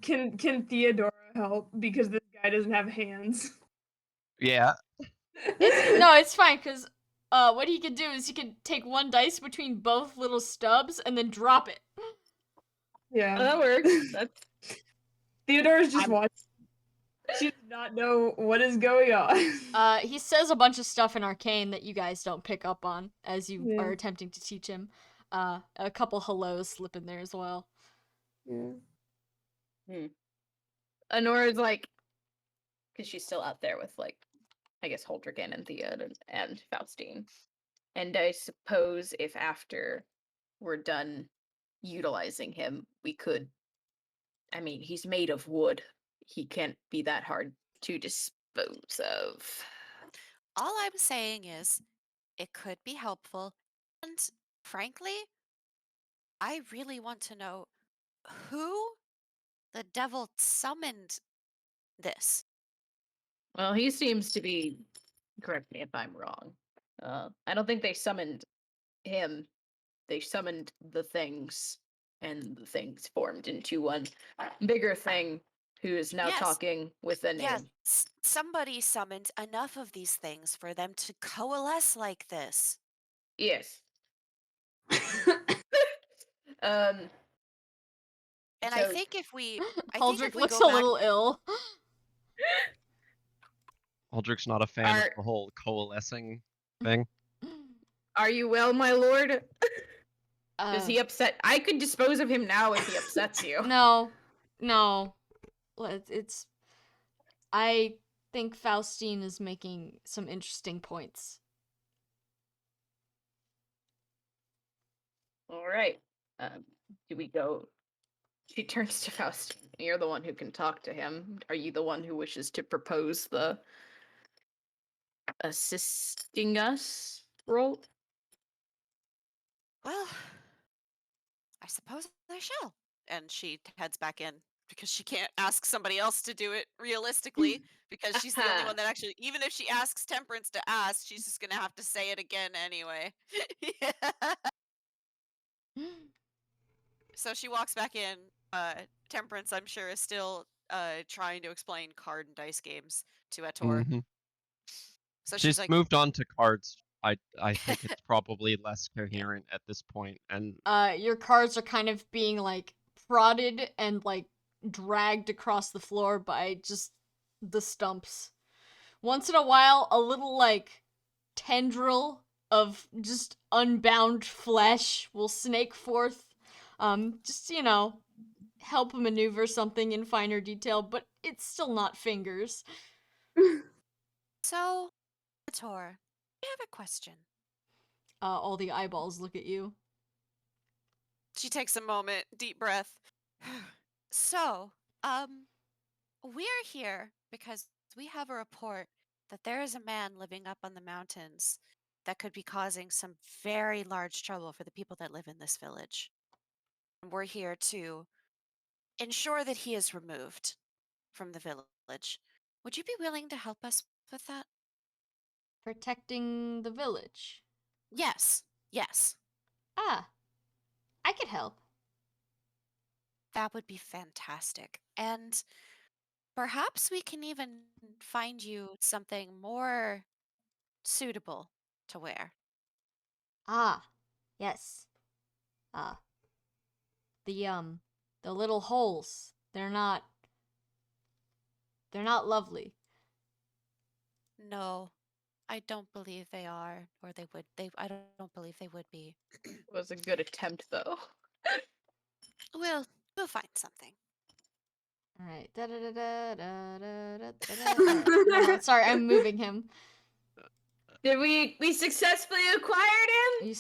Can Theodora help because this guy doesn't have hands? Yeah. It's fine because what he could do is he could take 1 dice between both little stubs and then drop it. Yeah. That works. That's Theodora's just watching. She does not know what is going on. He says a bunch of stuff in Arcane that you guys don't pick up on as you Yeah. are attempting to teach him. A couple hellos slip in there as well. Yeah. Honora's like, because she's still out there with, like, I guess Holdrick and Thea and Faustine. And I suppose if after we're done utilizing him, we could. I mean, he's made of wood. He can't be that hard to dispose of. All I'm saying is, it could be helpful, and frankly, I really want to know who the devil summoned this. Well, he seems to be. Correct me if I'm wrong. I don't think they summoned him. They summoned the things, and the things formed into one bigger thing who is now Yes. talking with a name. Yes, somebody summoned enough of these things for them to coalesce like this. Yes. And So- I think if we Holdrick looks go a back, little ill. Aldrich's not a fan of the whole coalescing thing. Are you well, my lord? Is Uh, he upset? I could dispose of him now if he upsets you. No. It's. I think Faustine is making some interesting points. All right. Do we go? She turns to Faustine. You're the one who can talk to him. Are you the one who wishes to propose the assisting us role? well, I suppose I shall. And she heads back in because she can't ask somebody else to do it realistically because she's the only one that actually, even if she asks Temperance to ask, she's just gonna have to say it again anyway. So she walks back in. Temperance, I'm sure, is still trying to explain card and dice games to Etor. Mhm. So She's she's like, moved on to cards. I think it's probably less coherent at this point, and Your cards are kind of being like prodded and like dragged across the floor by just the stumps. Once in a while, a little like tendril of just unbound flesh will snake forth. Just, help maneuver something in finer detail, but it's still not fingers. So, Tor, I have a question. All the eyeballs look at you. She takes a moment, deep breath. So, we're here because we have a report that there is a man living up on the mountains that could be causing some very large trouble for the people that live in this village. And we're here to ensure that he is removed from the village. Would you be willing to help us with that? Protecting the village. Yes. Yes. Ah, I could help. That would be fantastic. And perhaps we can even find you something more suitable to wear. Ah, yes. Ah, the little holes. They're not lovely. No, I don't believe they are, or they would. I don't believe they would be. It was a good attempt, though. We'll find something. All right. No, sorry, I'm moving him. Did we successfully acquired him? He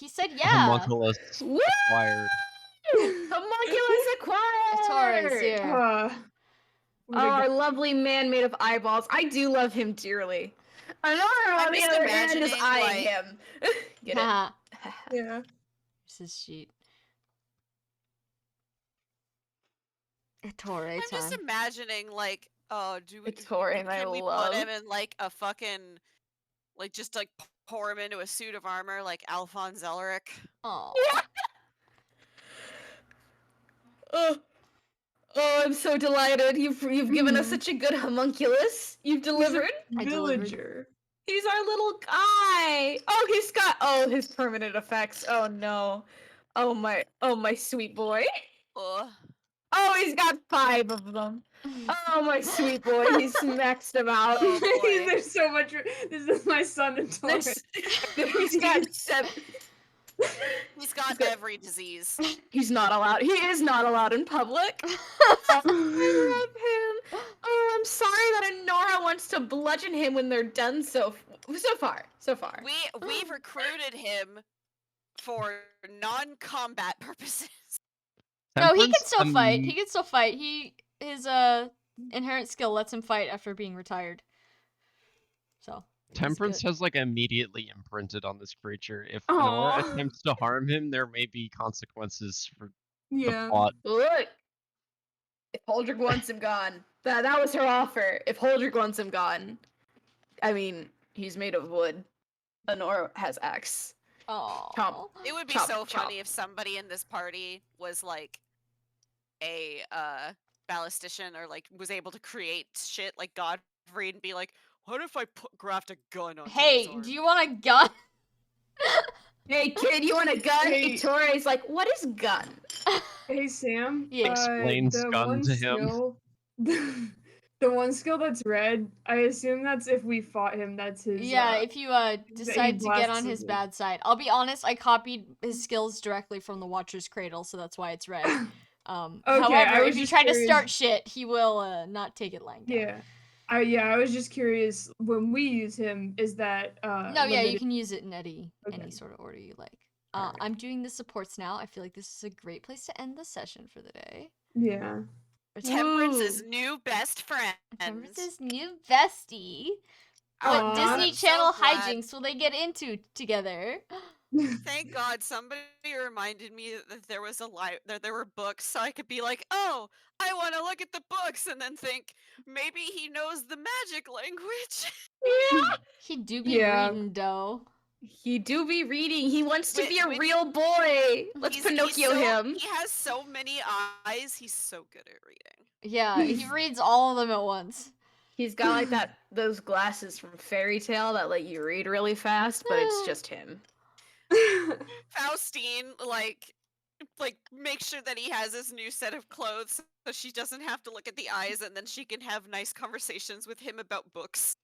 said yeah. Homunculus Woo! acquired. Homunculus acquired! Torres here. What Oh, a our guy. lovely man made of eyeballs. I do love him dearly. Honora, on I'm the just other hand, is imagining, eyeing like- him. Get it? Haha. Yeah. Here's his sheet. Torre I'm just time. imagining, like, oh, Ettore, my can we love. put him in like a fucking, like, just like pour him into a suit of armor, like Alphonse Elric? Oh. Oh, I'm so delighted. You've given us Mhm. such a good homunculus. You've delivered. I delivered. Villager. He's our little guy. Oh, he's got his permanent effects. Oh no. Oh my sweet boy. Ugh. Oh, he's got 5 of them. Oh my sweet boy, he smacks them out. Oh boy. There's so much. This is my son and daughter. He's got 7. He's got got- every disease. He's not allowed. He is not allowed in public. I love him. Oh, I'm sorry that Honora wants to bludgeon him when they're done so far. We've recruited him for non-combat purposes. No, he can Temperance, still fight. He can still fight. His inherent skill lets him fight after being retired. So. he's Temperance good. has like immediately imprinted on this creature. If Nora Aw. attempts to harm him, there may be consequences for the Yeah. plot. Look, if Holdrick wants him gone, that was her offer. If Holdrick wants him gone, I mean, he's made of wood. Honora has axe. Aw. Chomp. It would be Chop, so chop. funny if somebody in this party was like a ballistician or like was able to create shit like Godfrey and be like, what if I graft a gun on Hey, someone's do arm?" you want a gun? Hey kid, you want a gun? Hey. Ettore like, what is gun? Hey Sam. Yeah. Explains the gun one to him. skill, the one skill that's red. I assume that's if we fought him. That's his. Yeah, if you decide to get blasts on his with it. bad side. I'll be honest, I copied his skills directly from the Watcher's Cradle, so that's why it's red. I However, was if you just try to start curious. shit, he will not take it lying down. Yeah. I was just curious. When we use him, is that No, yeah, you limited? can use it in any Okay. sort of order you like. Alright. I'm doing the supports now. I feel like this is a great place to end the session for the day. Yeah. Temperance's Woo. new best friend. Temperance's new bestie. Oh, What Aw. Disney I'm so Channel glad. hijinks will they get into together? Thank God somebody reminded me that there was that there were books, so I could be like, oh, I want to look at the books, and then think maybe he knows the magic language. Yeah. He do be Yeah. reading, though. He do be reading. He wants to Wi- be a wi- real boy. Let's He's Pinocchio him. He has so many eyes. He's so good at reading. Yeah, he reads all of them at once. He's got like those glasses from Fairy Tale that let you read really fast, but it's just him. Faustine, like, like make sure that he has his new set of clothes so she doesn't have to look at the eyes, and then she can have nice conversations with him about books.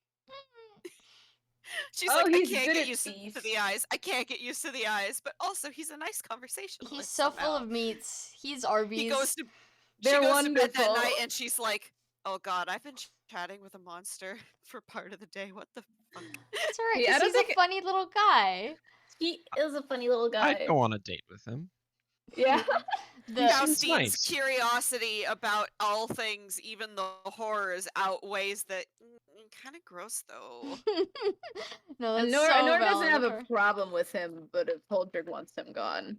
She's Oh, like, I he's can't good get at used to these. the eyes. I can't get used to the eyes, but also he's a nice conversationalist. He's so full somehow. of meats. He's He Arby's. goes to They're she goes to bed that wonderful. night and she's like, "Oh God, I've been chatting with a monster for part of the day. What the fuck?" It's alright, Yeah, I because don't he's a think- funny little guy. He is a funny little guy. I'd go on a date with him. Yeah. The seems Faustine's nice. curiosity about all things, even the horrors, outweighs the kind of gross though. no, that's Nora, so Nora doesn't valid have of a her. problem with him, but if Holdrick wants him gone,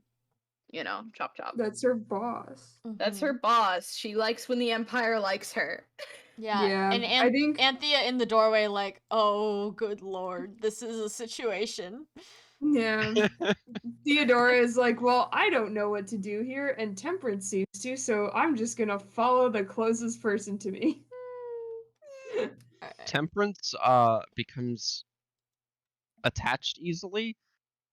you know, chop chop. That's her boss. That's Mhm. her boss. She likes when the Empire likes her. Yeah, Yeah, and I think- Anthea in the doorway, like, oh, good lord, this is a situation. Yeah. Theodora is like, well, I don't know what to do here, and Temperance seems to, so I'm just gonna follow the closest person to me. Alright. Temperance becomes attached easily,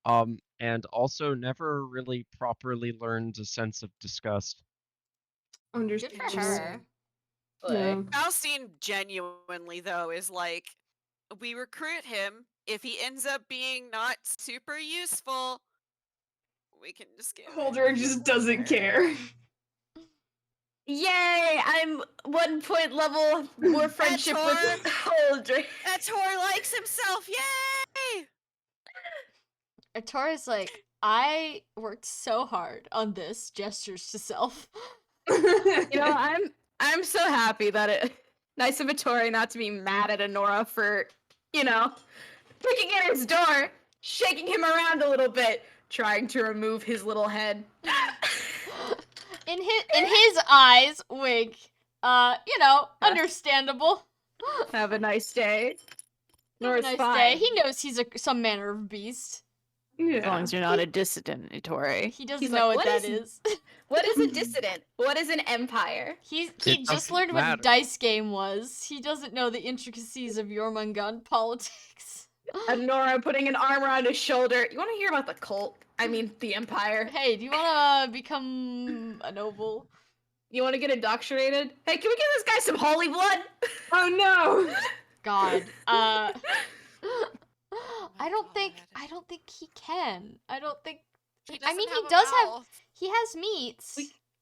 and also never really properly learns a sense of disgust. Good Understand. for her. Yeah. Faustine genuinely though is like, we recruit him. If he ends up being not super useful, we can just get rid Holdrick of just him doesn't later." care. Yay! I'm 1 point level more friendship with Holdrick. That Tor likes himself. Yay! Tori's like, I worked so hard on this, gestures to self. You know, I'm so happy that it nice of Vittori not to be mad at Honora for, you know, kicking in his door, shaking him around a little bit, trying to remove his little head. In his eyes, wink. You know, understandable. Have a nice day. Have a Nora's nice fine. day. He knows he's some manner of beast. As long Yeah. as you're not a dissident, Vittori. He doesn't He's know like, what that is. What is a dissident? What is an empire? He It just doesn't learned what matter. a dice game was. He doesn't know the intricacies of Jormungand politics. And Nora putting an arm around his shoulder. You want to hear about the cult? I mean, the empire. Hey, do you want to become a noble? You want to get indoctrinated? Hey, can we give this guy some holy blood? Oh no! God. I my don't think God. he can. I don't think He I mean, doesn't he does have mouth. he has meats.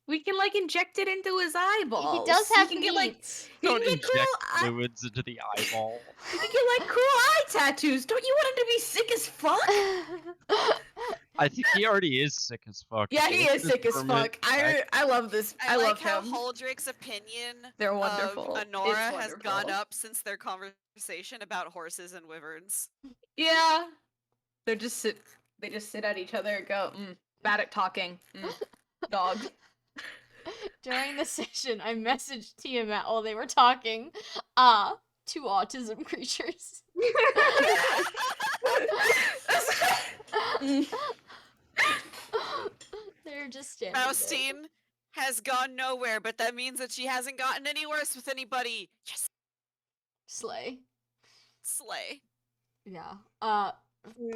We can like inject it into his eyeballs. does have can get like meats. he Don't can get inject cool fluids into the eyeball. he can get like cool eye tattoos. Don't you want him to be sick as fuck? I think he already is sick as fuck. Yeah, he is His sick as permanent fuck. I love this. I like love how him. Holdrick's opinion They're wonderful. of It's Honora has gone wonderful. up since their conversation about horses and wyverns. Yeah. They just sit at each other and go, bad at talking. Dog. During the session, I messaged Tiamat while they were talking. Two autism creatures. They're just standing there. Faustine has gone nowhere, but that means that she hasn't gotten any worse with anybody. Yes, Slay. slay. Yeah. Yeah.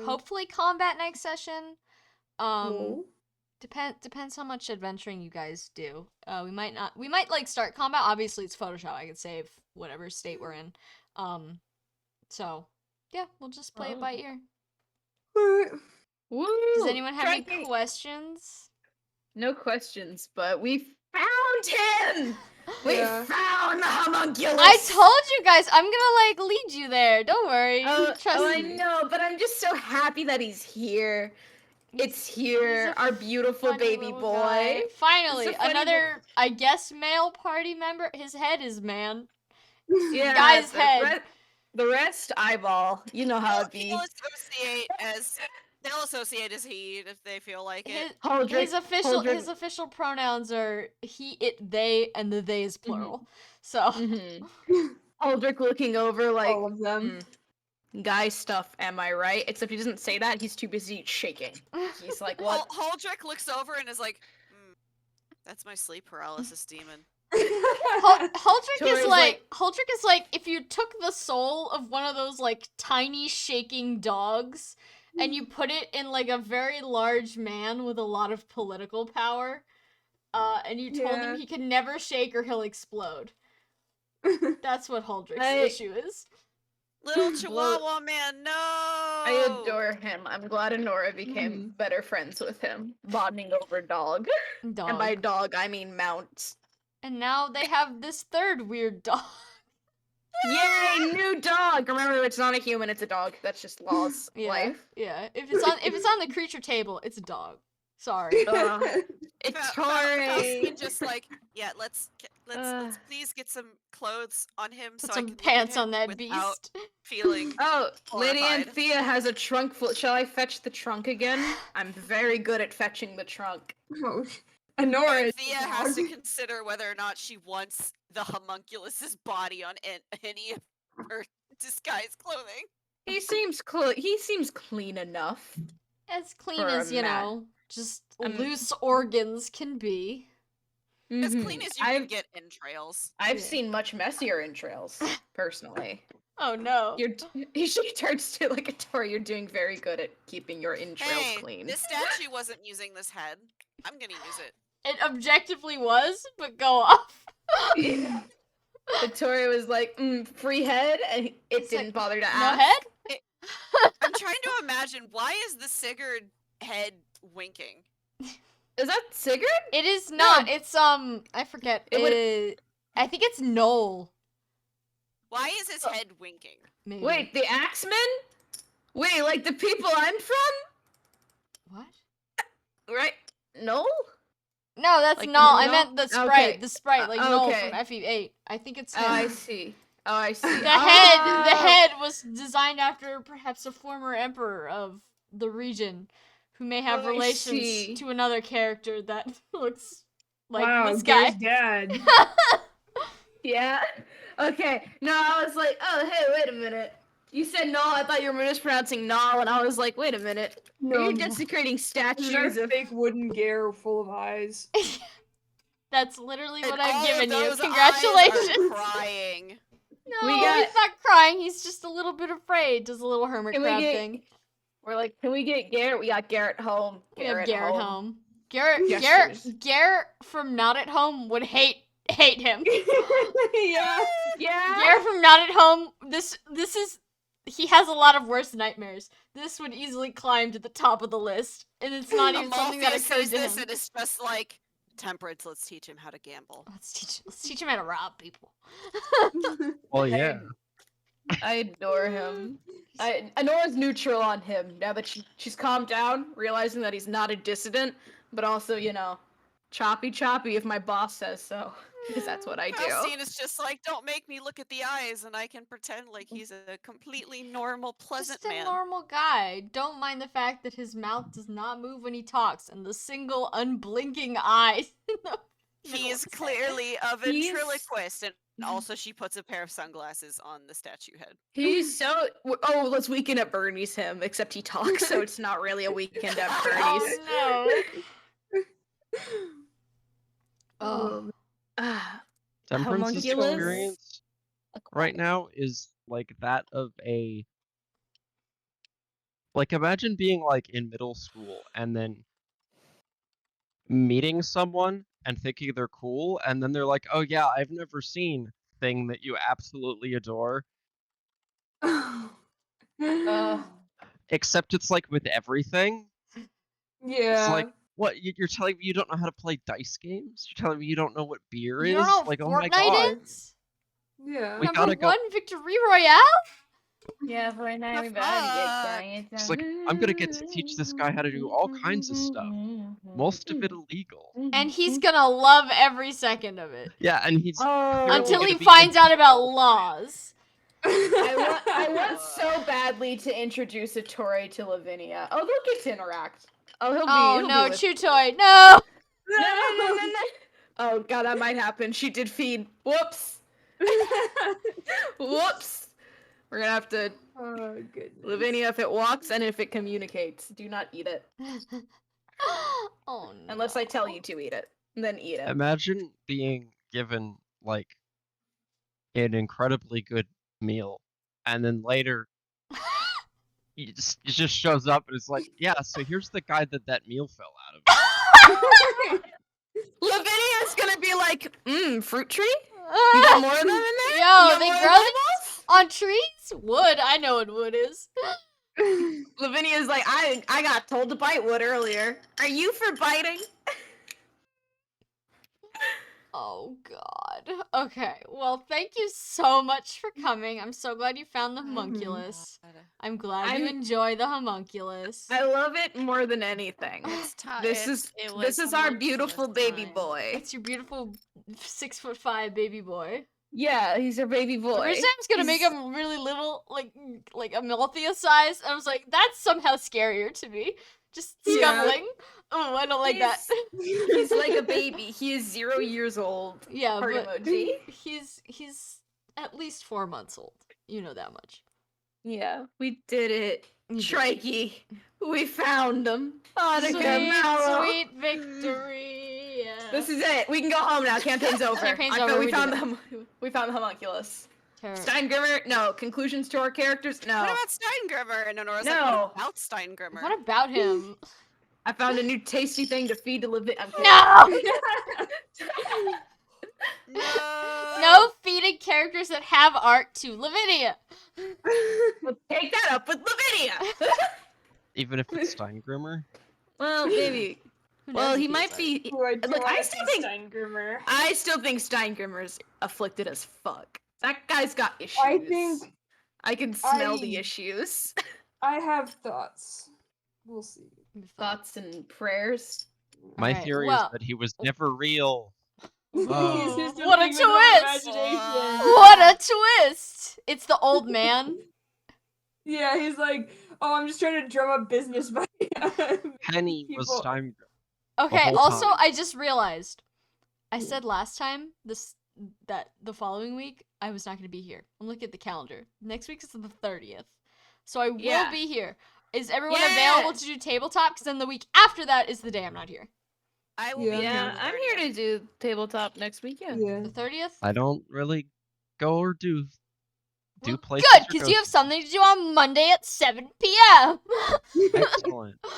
Hopefully combat next session. Cool. Depends how much adventuring you guys do. We might like start combat. Obviously it's Photoshop. I can save whatever state we're in. So yeah, we'll just play it by ear. Alright. Woo! Does anyone have any Crikey. questions? No questions, but we found him! We Yeah. found the homunculus! I told you guys I'm gonna like lead you there. Don't worry. Trust I me. know, but I'm just so happy that he's here. It's here, a our beautiful Funny baby little boy. guy. Finally, He's a funny another I guess male party member. His head is man. Yeah, Guy's the head. The rest eyeball. You know how it be. They'll associate as he if they feel like it. His Holdrick. his official pronouns are he, it, they, and the they is plural. So Mhm. Holdrick looking over like All of them. guy stuff, am I right? Except he doesn't say that, he's too busy shaking. He's like, what? Holdrick looks over and is like, that's my sleep paralysis demon. Holdrick Tori's is like- Holdrick is like if you took the soul of one of those like tiny shaking dogs and you put it in like a very large man with a lot of political power, and you told him Yeah. he can never shake or he'll explode. That's what Huldrick's I- issue is. Little Chihuahua man, no! I adore him. I'm glad Honora became better friends with him, bonding over dog. And by Dog. dog, I mean mounts. And now they have this third weird dog. Yay, new dog! Remember, it's not a human; it's a dog. That's just Law's life. Yeah. If it's on the creature table, it's a dog. Sorry. It's Falcone Tori. just like, yeah, let's please get some clothes on him Put so I some can look at pants him on that without beast. feeling. Oh, Lady Horrified. Anthea has a trunk full. Shall I fetch the trunk again? I'm very good at fetching the trunk. Oh, Honora is Thea the has to dog. consider whether or not she wants the homunculus's body on any of her disguised clothing. He seems clean enough. As clean For a as, you man. know, just Um, loose organs can be. As Mhm. clean as you can get entrails. I've Yeah. seen much messier entrails, personally. Oh no. She turns to like a Tori. You're doing very good at keeping your entrails Hey, clean. this statue wasn't using this head. I'm gonna use it. It objectively was, but go off. Yeah. Victoria was like, free head, and it It's didn't like, bother to No ask. head? I'm trying to imagine, why is the Sigurd head winking? Is that Sigurd? It is not. It's I forget. It would- I think it's Noel. Why is his head winking? Maybe. Wait, the Axemen? Wait, like the people I'm from? What? Right? No? No, that's Like, Noel. I no? meant the sprite. Okay. The sprite, like Noel okay. from FE8. I think it's Oh, him. I see. Oh, I see. The head was designed after perhaps a former emperor of the region who may have Oh, I relations see. to another character that looks like wow, this guy. Gary's dad. Yeah. Okay. No, I was like, oh, hey, wait a minute. You said no. I thought you were mispronouncing null, and I was like, wait a minute. Are No, you desecrating this is statues our of? fake wooden Gare full of eyes. That's literally what And I've all given of you. those eyes Congratulations. are crying. No, We got- he's not crying. He's just a little bit afraid. Does a little hermit Can we crab get- thing. We're like, can we get Garrett? We got Garrett home. We have Garrett home. Garrett Gestures. from Not at Home would hate him. Yeah. Yeah. Garrett from Not at Home. This is. He has a lot of worst nightmares. This would easily climb to the top of the list, and it's not even something that Amalthea occurred sees to this him. and it's just like, Temperance, let's teach him how to gamble. Let's teach him how to rob people. Well, yeah. I adore him. Nora's neutral on him now that she's calmed down, realizing that he's not a dissident, but also, choppy if my boss says so, because that's what I do. Faustine is just like, don't make me look at the eyes and I can pretend like he's a completely normal, pleasant Just a man. normal guy. Don't mind the fact that his mouth does not move when he talks, and the single unblinking eye. He is clearly a ventriloquist, and also she puts a pair of sunglasses on the statue head. He's so. Oh, let's Weekend at Bernie's him, except he talks, so it's not really a Weekend at Bernie's. Oh no. Oh. Temperance's Homunculus? experience right now is like that of a. Like, imagine being like in middle school and then meeting someone and thinking they're cool, and then they're like, "Oh yeah, I've never seen thing that you absolutely adore." Except it's like with everything. yeah. It's like, what? You're telling me you don't know how to play dice games? You're telling me you don't know what beer You is? don't know what Like, oh my Fortnite god. is? Yeah. We Number gotta go. 1 Victory Royale? Yeah, for now The we better get fuck? going. It's like, I'm gonna get to teach this guy how to do all kinds of stuff. Most of it illegal. And he's gonna love every second of it. Yeah, and he's Oh, Until he gonna be finds out about laws. I want so badly to introduce a Tori to Lavinia. Oh, they'll get to interact. Oh, he'll no, be with... Chew Toy, no! No. Oh god, that might happen. She did feed. Whoops. Whoops. We're gonna have to. Oh goodness. Lavinia, if it walks and if it communicates, do not eat it. Oh no. Unless I tell you to eat it. Then eat it. Imagine being given like an incredibly good meal, and then later He just shows up and is like, yeah, so here's the guy that meal fell out of. Lavinia's gonna be like, fruit tree? You got more of them in there? You Yo, got they more of grow them? these on trees? Wood. I know what wood is. Lavinia's like, I got told to bite wood earlier. Are you for biting? Oh god. Okay. Well, thank you so much for coming. I'm so glad you found the homunculus. I'm glad you I'm- enjoy the homunculus. I love it more than anything. It's time. This is our beautiful baby boy. It's your beautiful 6'5" baby boy. Yeah, he's our baby boy. The first time I was gonna make He's- him really little, like a Malthea size. I was like, that's somehow scarier to me. Just Yeah. scuffling. Oh, I don't like that. He's like a baby. He is 0 years old. Yeah, Heart but emoji. he's at least 4 months old. You know that much. Yeah, we did it. You did. Trikey. We found him. Monica Sweet, Mallow. sweet victory. Yeah. This is it. We can go home now. Campaign's over. Campaign's I feel over, we we found did we found the homunculus. Terrible. Steingrimmer, no. Conclusions to our characters, no. What about Steingrimmer? And Honora's like, No. what about Steingrimmer? What about him? I found a new tasty thing to feed to Levin. No! No. No feeding characters that have art to Lavinia. We'll take that up with Lavinia. Even if it's Steingrimmer. Well, maybe. Who Well, knows he if might is be. Ooh, I do Look, I wanna still see think Steingrimmer. I still think Steingrimmer's afflicted as fuck. That guy's got issues. I think I can smell I- the issues. I have thoughts. We'll see. art. Thoughts and prayers. My Alright, theory well- is that he was never real. He's Oh. just What a figment of twist! imagination. What a twist! It's the old man. Yeah, he's like, oh, I'm just trying to drum up business by Penny was people. Steingrimmer. Okay, whole also time. I just realized I said last time that the following week I was not going to be here. I'm looking at the calendar. Next week is the 30th. So I will Yeah. be here. Is everyone Yeah. available to do tabletop? Because then the week after that is the day I'm not here. I will Yeah. be Yeah, on the I'm 30th. here to do tabletop next week. Yeah. Yeah. The 30th? I don't really go or do Well, places. good, or because go you have something to do on Monday at 7 p.m. Excellent. But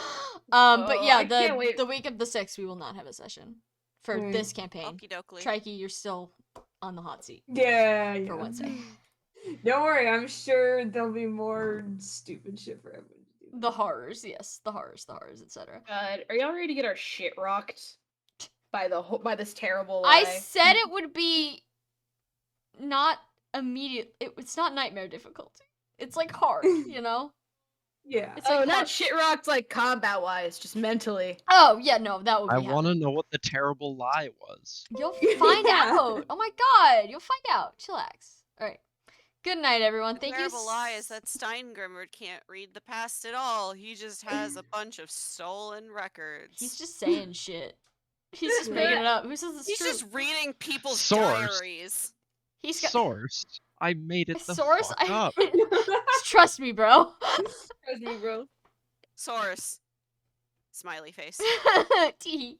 Oh, yeah, I can't wait. the week of the 6th we will not have a session for Mm. this campaign. Okie dokie. Trikey, you're still on the hot seat Yeah, for Wednesday. Don't worry, I'm sure there'll be more stupid shit for everyone to do. The horrors, yes, the horrors, etc. God, are y'all ready to get our shit rocked by by this terrible I lie? said it would be not immediate. It's not nightmare difficulty. It's like hard, you know. Yeah. It's Oh, like not hard. shit rocked like combat wise, just mentally. Oh yeah, no, that would be. I want to happening. know what the terrible lie was. You'll find out. Oh my god, you'll find out. Chillax. All right. Good night, everyone. The Thank you. terrible lie is that Steingrimmer can't read the past at all. He just has a bunch of stolen records. He's just saying shit. He's just Yeah. making it up. Who says it's He's true? just reading people's Source. diaries. He's got Source. I made it the source. fuck up. Trust me, bro. Trust me, bro. Source. Smiley face. Tee.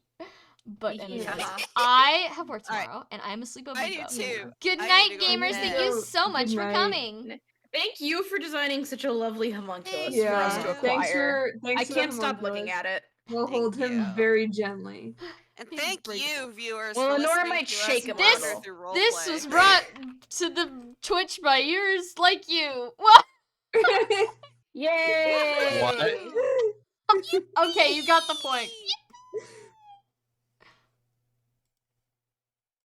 But anyways, Yeah. I have work Alright. tomorrow, and I'm asleep over I do boat. too. Good I night, need to go to gamers. bed. Thank you so much Good for night. coming. Thank you for designing such a lovely homunculus for us to Yeah. acquire. Thanks I for can't the stop looking homunculus. at it. We'll Thank hold him you. very gently. And He's thank breakable. you, viewers, Well, for Nora listening might to shake us him a wander little. through This roleplay. was brought to the Twitch by ears like you. What? Yay! What? Okay, you got the point.